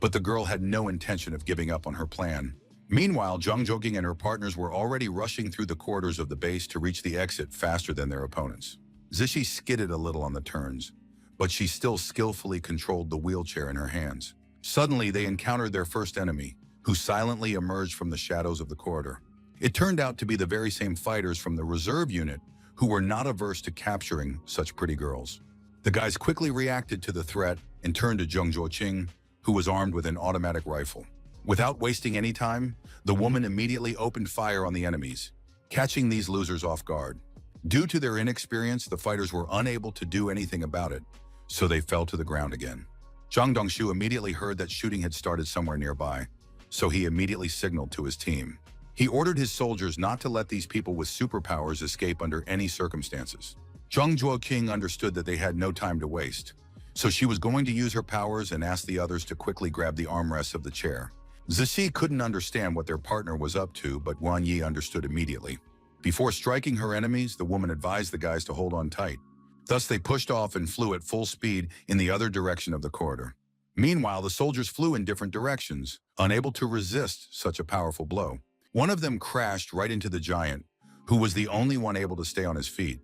but the girl had no intention of giving up on her plan. Meanwhile, Zhang Zhuqing and her partners were already rushing through the corridors of the base to reach the exit faster than their opponents. Zishi skidded a little on the turns, but she still skillfully controlled the wheelchair in her hands. Suddenly, they encountered their first enemy, who silently emerged from the shadows of the corridor. It turned out to be the very same fighters from the reserve unit who were not averse to capturing such pretty girls. The guys quickly reacted to the threat and turned to Zhang Zhuqing, who was armed with an automatic rifle. Without wasting any time, the woman immediately opened fire on the enemies, catching these losers off guard. Due to their inexperience, the fighters were unable to do anything about it, so they fell to the ground again. Zhang Dongshu immediately heard that shooting had started somewhere nearby, so he immediately signaled to his team. He ordered his soldiers not to let these people with superpowers escape under any circumstances. Zhang Zhuoqing understood that they had no time to waste, so she was going to use her powers and asked the others to quickly grab the armrests of the chair. Zishi couldn't understand what their partner was up to, but Wang Yi understood immediately. Before striking her enemies, the woman advised the guys to hold on tight. Thus, they pushed off and flew at full speed in the other direction of the corridor. Meanwhile, the soldiers flew in different directions, unable to resist such a powerful blow. One of them crashed right into the giant, who was the only one able to stay on his feet.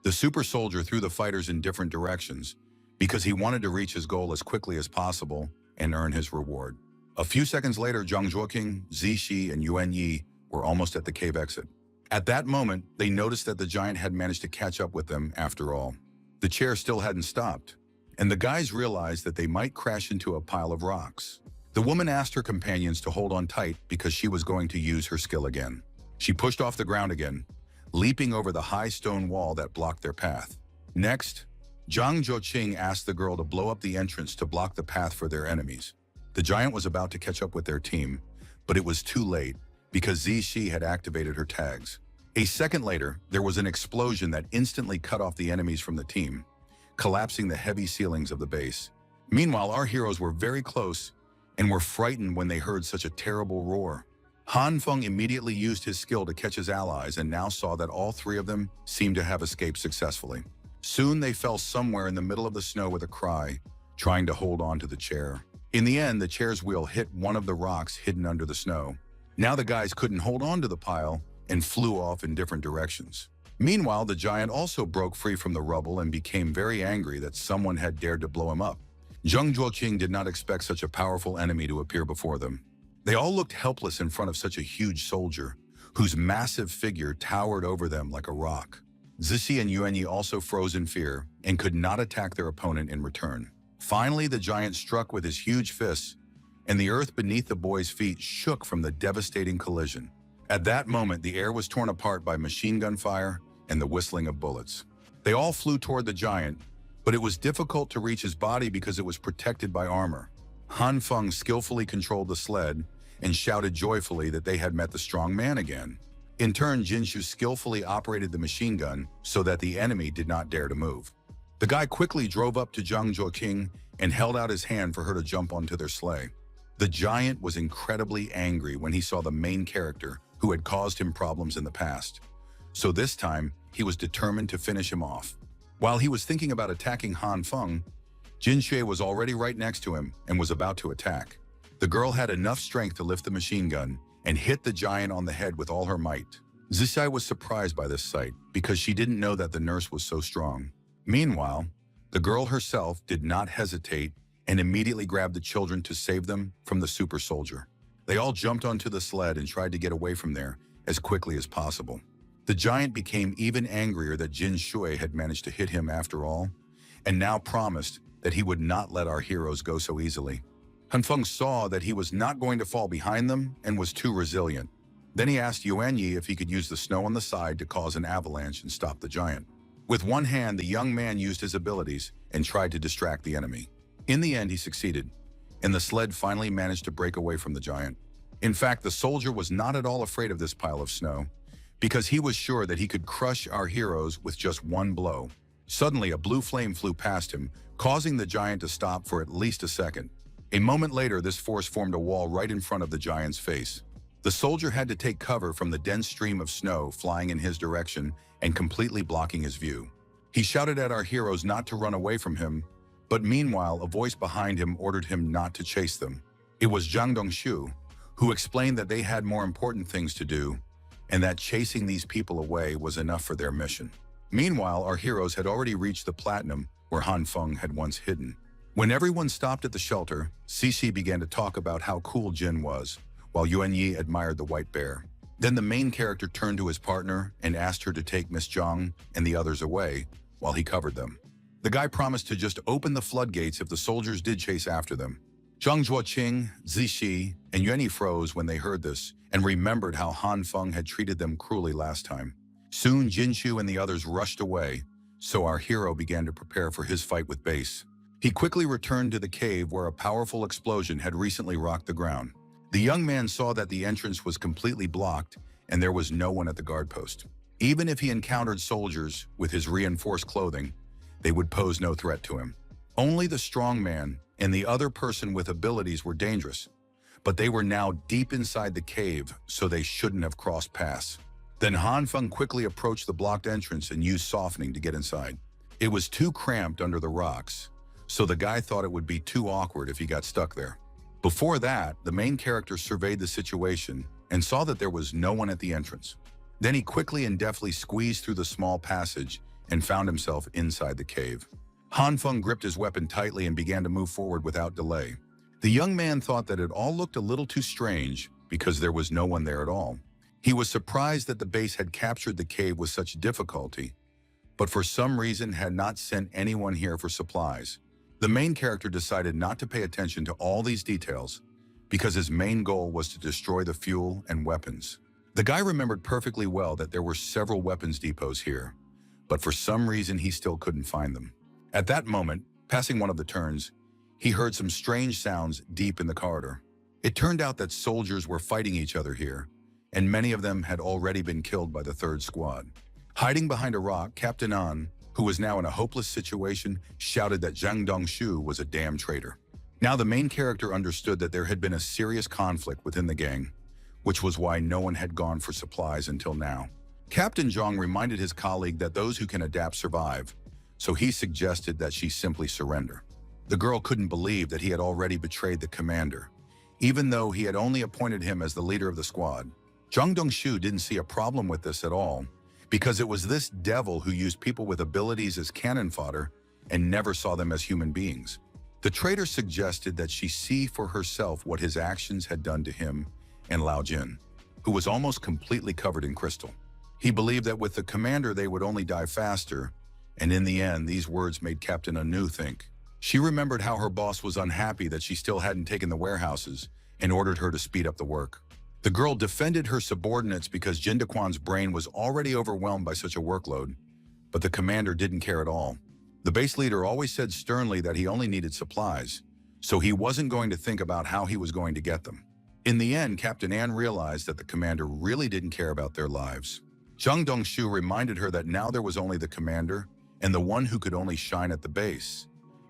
The super soldier threw the fighters in different directions because he wanted to reach his goal as quickly as possible and earn his reward. A few seconds later, Zhang Zhuoqing, Zishi, and Yuan Yi were almost at the cave exit. At that moment, they noticed that the giant had managed to catch up with them after all. The chair still hadn't stopped, and the guys realized that they might crash into a pile of rocks. The woman asked her companions to hold on tight because she was going to use her skill again. She pushed off the ground again, leaping over the high stone wall that blocked their path. Next, Zhang Zhuoqing asked the girl to blow up the entrance to block the path for their enemies. The giant was about to catch up with their team, but it was too late because Zishi had activated her tags. A second later, there was an explosion that instantly cut off the enemies from the team, collapsing the heavy ceilings of the base. Meanwhile, our heroes were very close and were frightened when they heard such a terrible roar. Han Feng immediately used his skill to catch his allies and now saw that all three of them seemed to have escaped successfully. Soon they fell somewhere in the middle of the snow with a cry, trying to hold on to the chair. In the end, the chair's wheel hit one of the rocks hidden under the snow. Now the guys couldn't hold on to the pile and flew off in different directions. Meanwhile, the giant also broke free from the rubble and became very angry that someone had dared to blow him up. Zhang Zhuoqing did not expect such a powerful enemy to appear before them. They all looked helpless in front of such a huge soldier, whose massive figure towered over them like a rock. Zishi and Yuan Yi also froze in fear and could not attack their opponent in return. Finally, the giant struck with his huge fists, and the earth beneath the boys' feet shook from the devastating collision. At that moment, the air was torn apart by machine gun fire and the whistling of bullets. They all flew toward the giant, but it was difficult to reach his body because it was protected by armor. Han Feng skillfully controlled the sled and shouted joyfully that they had met the strong man again. In turn, Jinshu skillfully operated the machine gun so that the enemy did not dare to move. The guy quickly drove up to Zhang Zhuoqing and held out his hand for her to jump onto their sleigh. The giant was incredibly angry when he saw the main character who had caused him problems in the past. So this time, he was determined to finish him off. While he was thinking about attacking Han Feng, Jin Shui was already right next to him and was about to attack. The girl had enough strength to lift the machine gun and hit the giant on the head with all her might. Zishai was surprised by this sight because she didn't know that the nurse was so strong. Meanwhile, the girl herself did not hesitate and immediately grabbed the children to save them from the super soldier. They all jumped onto the sled and tried to get away from there as quickly as possible. The giant became even angrier that Jin Shui had managed to hit him after all, and now promised that he would not let our heroes go so easily. Han Feng saw that he was not going to fall behind them and was too resilient. Then he asked Yuan Yi if he could use the snow on the side to cause an avalanche and stop the giant. With one hand, the young man used his abilities and tried to distract the enemy. In the end, he succeeded, and the sled finally managed to break away from the giant. In fact, the soldier was not at all afraid of this pile of snow, because he was sure that he could crush our heroes with just one blow. Suddenly, a blue flame flew past him, causing the giant to stop for at least a second. A moment later, this force formed a wall right in front of the giant's face. The soldier had to take cover from the dense stream of snow flying in his direction and completely blocking his view. He shouted at our heroes not to run away from him, but meanwhile, a voice behind him ordered him not to chase them. It was Zhang Dongshu, who explained that they had more important things to do, and that chasing these people away was enough for their mission. Meanwhile, our heroes had already reached the platinum where Han Feng had once hidden. When everyone stopped at the shelter, Cece began to talk about how cool Jin was, while Yuan Yi admired the white bear. Then the main character turned to his partner and asked her to take Miss Zhang and the others away while he covered them. The guy promised to just open the floodgates if the soldiers did chase after them. Zhang Zhuoqing, Zixi, and Yuan Yi froze when they heard this and remembered how Han Feng had treated them cruelly last time. Soon, Jinshu and the others rushed away, so our hero began to prepare for his fight with Base. He quickly returned to the cave where a powerful explosion had recently rocked the ground. The young man saw that the entrance was completely blocked and there was no one at the guard post. Even if he encountered soldiers with his reinforced clothing, they would pose no threat to him. Only the strong man and the other person with abilities were dangerous, but they were now deep inside the cave, so they shouldn't have crossed paths. Then Han Feng quickly approached the blocked entrance and used softening to get inside. It was too cramped under the rocks, so the guy thought it would be too awkward if he got stuck there. Before that, the main character surveyed the situation and saw that there was no one at the entrance. Then he quickly and deftly squeezed through the small passage and found himself inside the cave. Han Feng gripped his weapon tightly and began to move forward without delay. The young man thought that it all looked a little too strange because there was no one there at all. He was surprised that the base had captured the cave with such difficulty, but for some reason had not sent anyone here for supplies. The main character decided not to pay attention to all these details because his main goal was to destroy the fuel and weapons. The guy remembered perfectly well that there were several weapons depots here, but for some reason he still couldn't find them. At that moment, passing one of the turns, he heard some strange sounds deep in the corridor. It turned out that soldiers were fighting each other here, and many of them had already been killed by the third squad. Hiding behind a rock, Captain An, who was now in a hopeless situation, shouted that Zhang Dongshu was a damn traitor. Now the main character understood that there had been a serious conflict within the gang, which was why no one had gone for supplies until now. Captain Zhang reminded his colleague that those who can adapt survive, so he suggested that she simply surrender. The girl couldn't believe that he had already betrayed the commander, even though he had only appointed him as the leader of the squad. Zhang Dongshu didn't see a problem with this at all, because it was this devil who used people with abilities as cannon fodder and never saw them as human beings. The traitor suggested that she see for herself what his actions had done to him and Lao Jin, who was almost completely covered in crystal. He believed that with the commander they would only die faster, and in the end these words made Captain Anu think. She remembered how her boss was unhappy that she still hadn't taken the warehouses and ordered her to speed up the work. The girl defended her subordinates because Jin Daquan's brain was already overwhelmed by such a workload, but the commander didn't care at all. The base leader always said sternly that he only needed supplies, so he wasn't going to think about how he was going to get them. In the end, Captain An realized that the commander really didn't care about their lives. Zhang Dongshu reminded her that now there was only the commander and the one who could only shine at the base,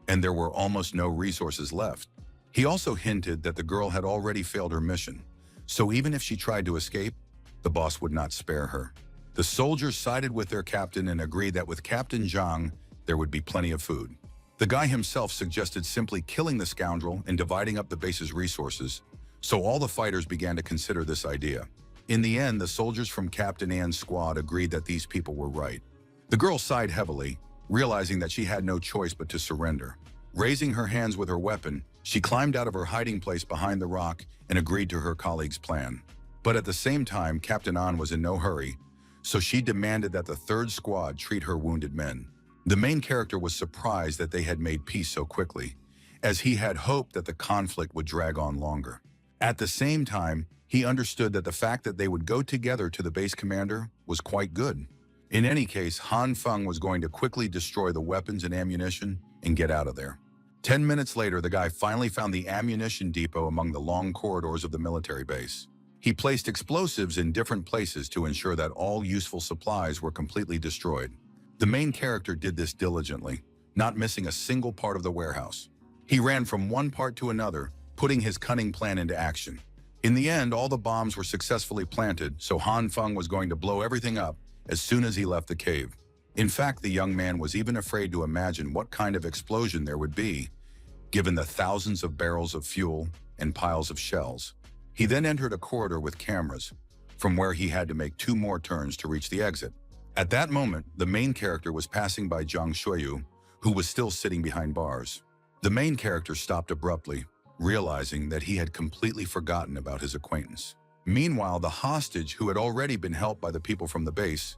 and there were almost no resources left. He also hinted that the girl had already failed her mission, so even if she tried to escape, the boss would not spare her. The soldiers sided with their captain and agreed that with Captain Zhang, there would be plenty of food. The guy himself suggested simply killing the scoundrel and dividing up the base's resources, So all the fighters began to consider this idea. In the end, the soldiers from Captain An's squad agreed that these people were right. The girl sighed heavily, realizing that she had no choice but to surrender. Raising her hands with her weapon, she climbed out of her hiding place behind the rock and agreed to her colleague's plan. But at the same time, Captain An was in no hurry, so she demanded that the third squad treat her wounded men. The main character was surprised that they had made peace so quickly, as he had hoped that the conflict would drag on longer. At the same time, he understood that the fact that they would go together to the base commander was quite good. In any case, Han Feng was going to quickly destroy the weapons and ammunition and get out of there. 10 minutes later, the guy finally found the ammunition depot among the long corridors of the military base. He placed explosives in different places to ensure that all useful supplies were completely destroyed. The main character did this diligently, not missing a single part of the warehouse. He ran from one part to another, putting his cunning plan into action. In the end, all the bombs were successfully planted, so Han Feng was going to blow everything up as soon as he left the cave. In fact, the young man was even afraid to imagine what kind of explosion there would be, given the thousands of barrels of fuel and piles of shells. He then entered a corridor with cameras, from where he had to make 2 more turns to reach the exit. At that moment, the main character was passing by Zhang Shuiyu, who was still sitting behind bars. The main character stopped abruptly, realizing that he had completely forgotten about his acquaintance. Meanwhile, the hostage, who had already been helped by the people from the base,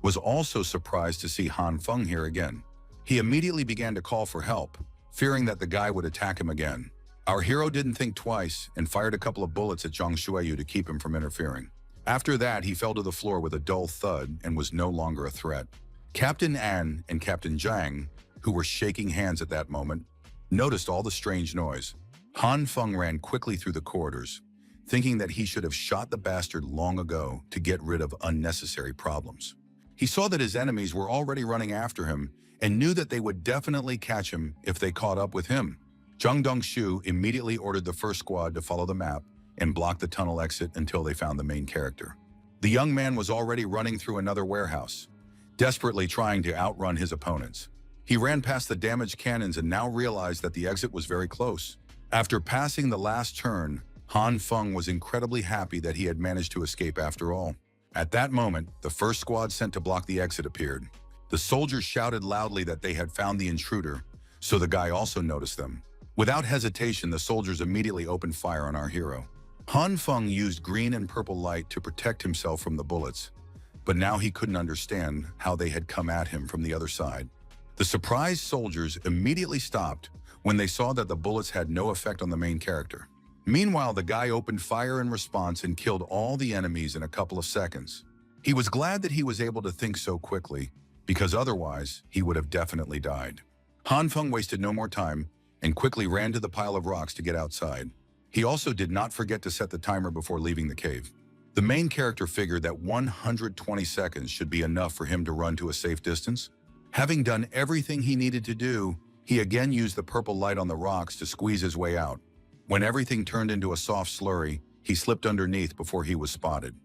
was also surprised to see Han Feng here again. He immediately began to call for help, fearing that the guy would attack him again. Our hero didn't think twice and fired a couple of bullets at Zhang Shuiyu to keep him from interfering. After that, he fell to the floor with a dull thud and was no longer a threat. Captain An and Captain Zhang, who were shaking hands at that moment, noticed all the strange noise. Han Feng ran quickly through the corridors, thinking that he should have shot the bastard long ago to get rid of unnecessary problems. He saw that his enemies were already running after him and knew that they would definitely catch him if they caught up with him. Zhang Dongshu immediately ordered the first squad to follow the map and block the tunnel exit until they found the main character. The young man was already running through another warehouse, desperately trying to outrun his opponents. He ran past the damaged cannons and now realized that the exit was very close. After passing the last turn, Han Feng was incredibly happy that he had managed to escape after all. At that moment, the first squad sent to block the exit appeared. The soldiers shouted loudly that they had found the intruder, so the guy also noticed them. Without hesitation, the soldiers immediately opened fire on our hero. Han Feng used green and purple light to protect himself from the bullets, but now he couldn't understand how they had come at him from the other side. The surprised soldiers immediately stopped when they saw that the bullets had no effect on the main character. Meanwhile, the guy opened fire in response and killed all the enemies in a couple of seconds. He was glad that he was able to think so quickly, because otherwise he would have definitely died. Han Feng wasted no more time and quickly ran to the pile of rocks to get outside. He also did not forget to set the timer before leaving the cave. The main character figured that 120 seconds should be enough for him to run to a safe distance. Having done everything he needed to do, he again used the purple light on the rocks to squeeze his way out. When everything turned into a soft slurry, he slipped underneath before he was spotted.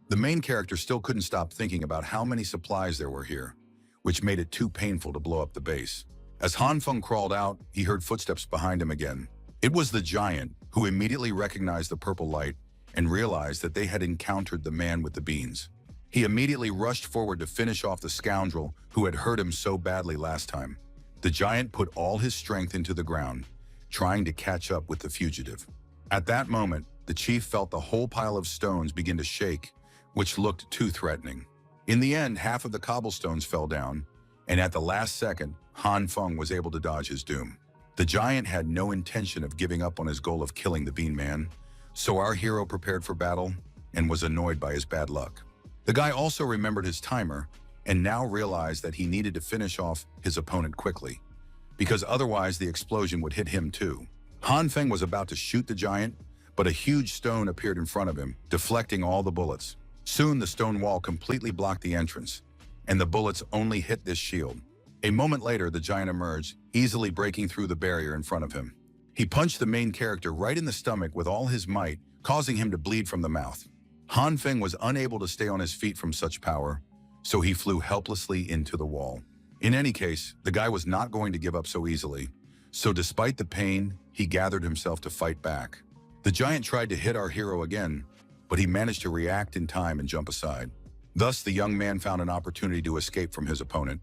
The main character still couldn't stop thinking about how many supplies there were here, which made it too painful to blow up the base. As Han Feng crawled out, he heard footsteps behind him again. It was the giant, who immediately recognized the purple light and realized that they had encountered the man with the beans. He immediately rushed forward to finish off the scoundrel who had hurt him so badly last time. The giant put all his strength into the ground, trying to catch up with the fugitive. At that moment, the chief felt the whole pile of stones begin to shake, which looked too threatening. In the end, half of the cobblestones fell down, and at the last second, Han Feng was able to dodge his doom. The giant had no intention of giving up on his goal of killing the Bean Man, so our hero prepared for battle and was annoyed by his bad luck. The guy also remembered his timer and now realized that he needed to finish off his opponent quickly, because otherwise the explosion would hit him too. Han Feng was about to shoot the giant, but a huge stone appeared in front of him, deflecting all the bullets. Soon the stone wall completely blocked the entrance, and the bullets only hit this shield. A moment later, the giant emerged, easily breaking through the barrier in front of him. He punched the main character right in the stomach with all his might, causing him to bleed from the mouth. Han Feng was unable to stay on his feet from such power, so he flew helplessly into the wall. In any case, the guy was not going to give up so easily, so despite the pain, he gathered himself to fight back. The giant tried to hit our hero again, but he managed to react in time and jump aside. Thus, the young man found an opportunity to escape from his opponent,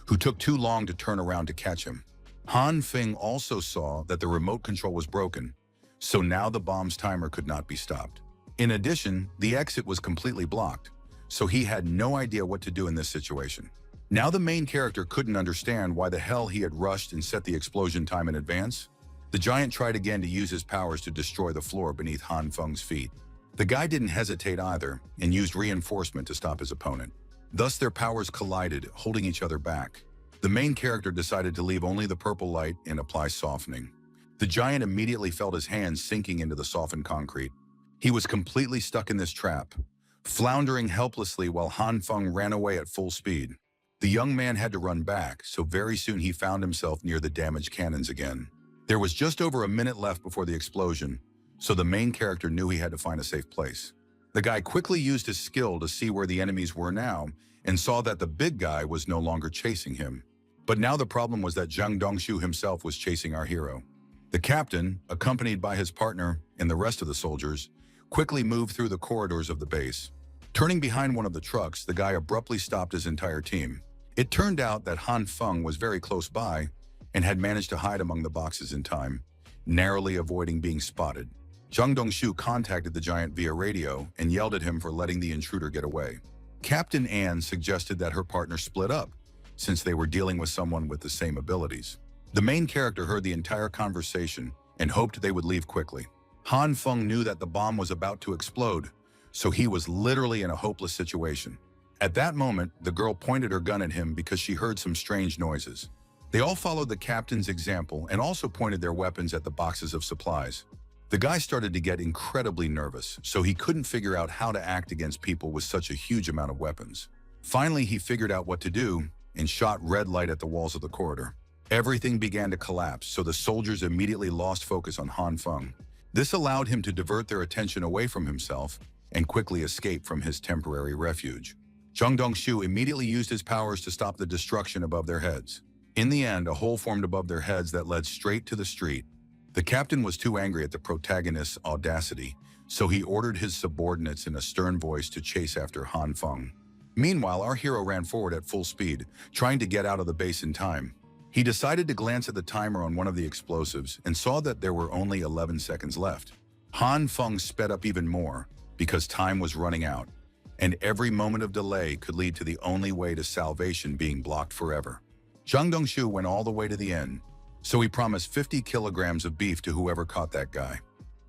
who took too long to turn around to catch him. Han Feng also saw that the remote control was broken, so now the bomb's timer could not be stopped. In addition, the exit was completely blocked, so he had no idea what to do in this situation. Now the main character couldn't understand why the hell he had rushed and set the explosion time in advance. The giant tried again to use his powers to destroy the floor beneath Han Feng's feet. The guy didn't hesitate either and used reinforcement to stop his opponent. Thus their powers collided, holding each other back. The main character decided to leave only the purple light and apply softening. The giant immediately felt his hands sinking into the softened concrete. He was completely stuck in this trap, floundering helplessly while Han Feng ran away at full speed. The young man had to run back, so very soon he found himself near the damaged cannons again. There was just over a minute left before the explosion, so the main character knew he had to find a safe place. The guy quickly used his skill to see where the enemies were now and saw that the big guy was no longer chasing him. But now the problem was that Zhang Dongshu himself was chasing our hero. The captain, accompanied by his partner and the rest of the soldiers, quickly moved through the corridors of the base. Turning behind one of the trucks, the guy abruptly stopped his entire team. It turned out that Han Feng was very close by and had managed to hide among the boxes in time, narrowly avoiding being spotted. Zhang Dongshu contacted the giant via radio and yelled at him for letting the intruder get away. Captain Anne suggested that her partner split up, since they were dealing with someone with the same abilities. The main character heard the entire conversation and hoped they would leave quickly. Han Feng knew that the bomb was about to explode, so he was literally in a hopeless situation. At that moment, the girl pointed her gun at him because she heard some strange noises. They all followed the captain's example and also pointed their weapons at the boxes of supplies. The guy started to get incredibly nervous, so he couldn't figure out how to act against people with such a huge amount of weapons. Finally, he figured out what to do and shot red light at the walls of the corridor. Everything began to collapse, so the soldiers immediately lost focus on Han Feng. This allowed him to divert their attention away from himself and quickly escape from his temporary refuge. Zhang Dongshu immediately used his powers to stop the destruction above their heads. In the end, a hole formed above their heads that led straight to the street. The captain was too angry at the protagonist's audacity, so he ordered his subordinates in a stern voice to chase after Han Feng. Meanwhile, our hero ran forward at full speed, trying to get out of the base in time. He decided to glance at the timer on one of the explosives and saw that there were only 11 seconds left. Han Feng sped up even more because time was running out, and every moment of delay could lead to the only way to salvation being blocked forever. Zhang Dongshu went all the way to the end, so he promised 50 kilograms of beef to whoever caught that guy.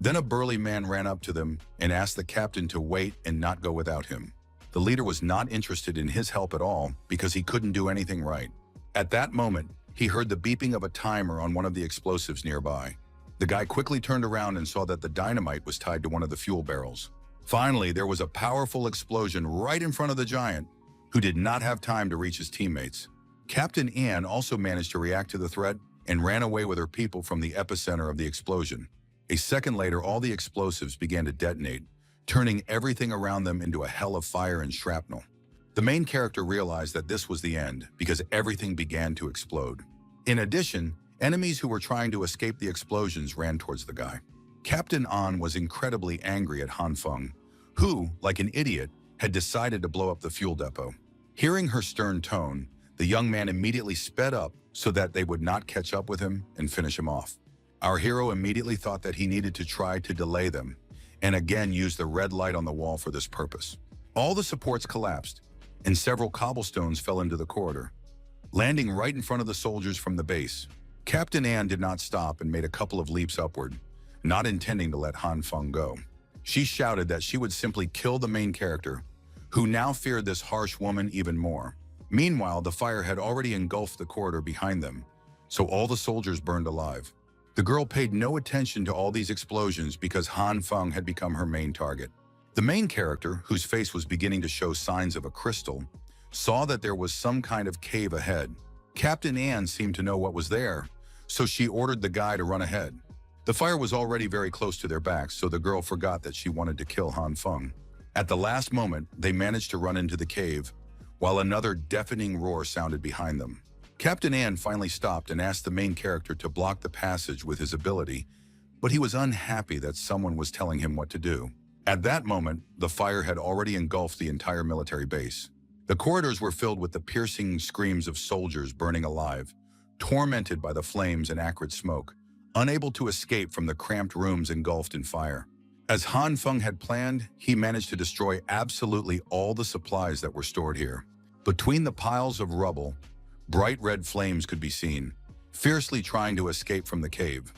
Then a burly man ran up to them and asked the captain to wait and not go without him. The leader was not interested in his help at all because he couldn't do anything right. At that moment, he heard the beeping of a timer on one of the explosives nearby. The guy quickly turned around and saw that the dynamite was tied to one of the fuel barrels. Finally, there was a powerful explosion right in front of the giant, who did not have time to reach his teammates. Captain Anne also managed to react to the threat and ran away with her people from the epicenter of the explosion. A second later, all the explosives began to detonate, turning everything around them into a hell of fire and shrapnel. The main character realized that this was the end because everything began to explode. In addition, enemies who were trying to escape the explosions ran towards the guy. Captain An was incredibly angry at Han Feng, who, like an idiot, had decided to blow up the fuel depot. Hearing her stern tone, the young man immediately sped up so that they would not catch up with him and finish him off. Our hero immediately thought that he needed to try to delay them, and again used the red light on the wall for this purpose. All the supports collapsed, and several cobblestones fell into the corridor, landing right in front of the soldiers from the base. Captain Anne did not stop and made a couple of leaps upward, not intending to let Han Feng go. She shouted that she would simply kill the main character, who now feared this harsh woman even more. Meanwhile, the fire had already engulfed the corridor behind them, so all the soldiers burned alive. The girl paid no attention to all these explosions because Han Feng had become her main target. The main character, whose face was beginning to show signs of a crystal, saw that there was some kind of cave ahead. Captain Anne seemed to know what was there, so she ordered the guy to run ahead. The fire was already very close to their backs, so the girl forgot that she wanted to kill Han Feng. At the last moment, they managed to run into the cave, while another deafening roar sounded behind them. Captain Anne finally stopped and asked the main character to block the passage with his ability, but he was unhappy that someone was telling him what to do. At that moment, the fire had already engulfed the entire military base. The corridors were filled with the piercing screams of soldiers burning alive, tormented by the flames and acrid smoke, unable to escape from the cramped rooms engulfed in fire. As Han Feng had planned, he managed to destroy absolutely all the supplies that were stored here. Between the piles of rubble, bright red flames could be seen, fiercely trying to escape from the cave.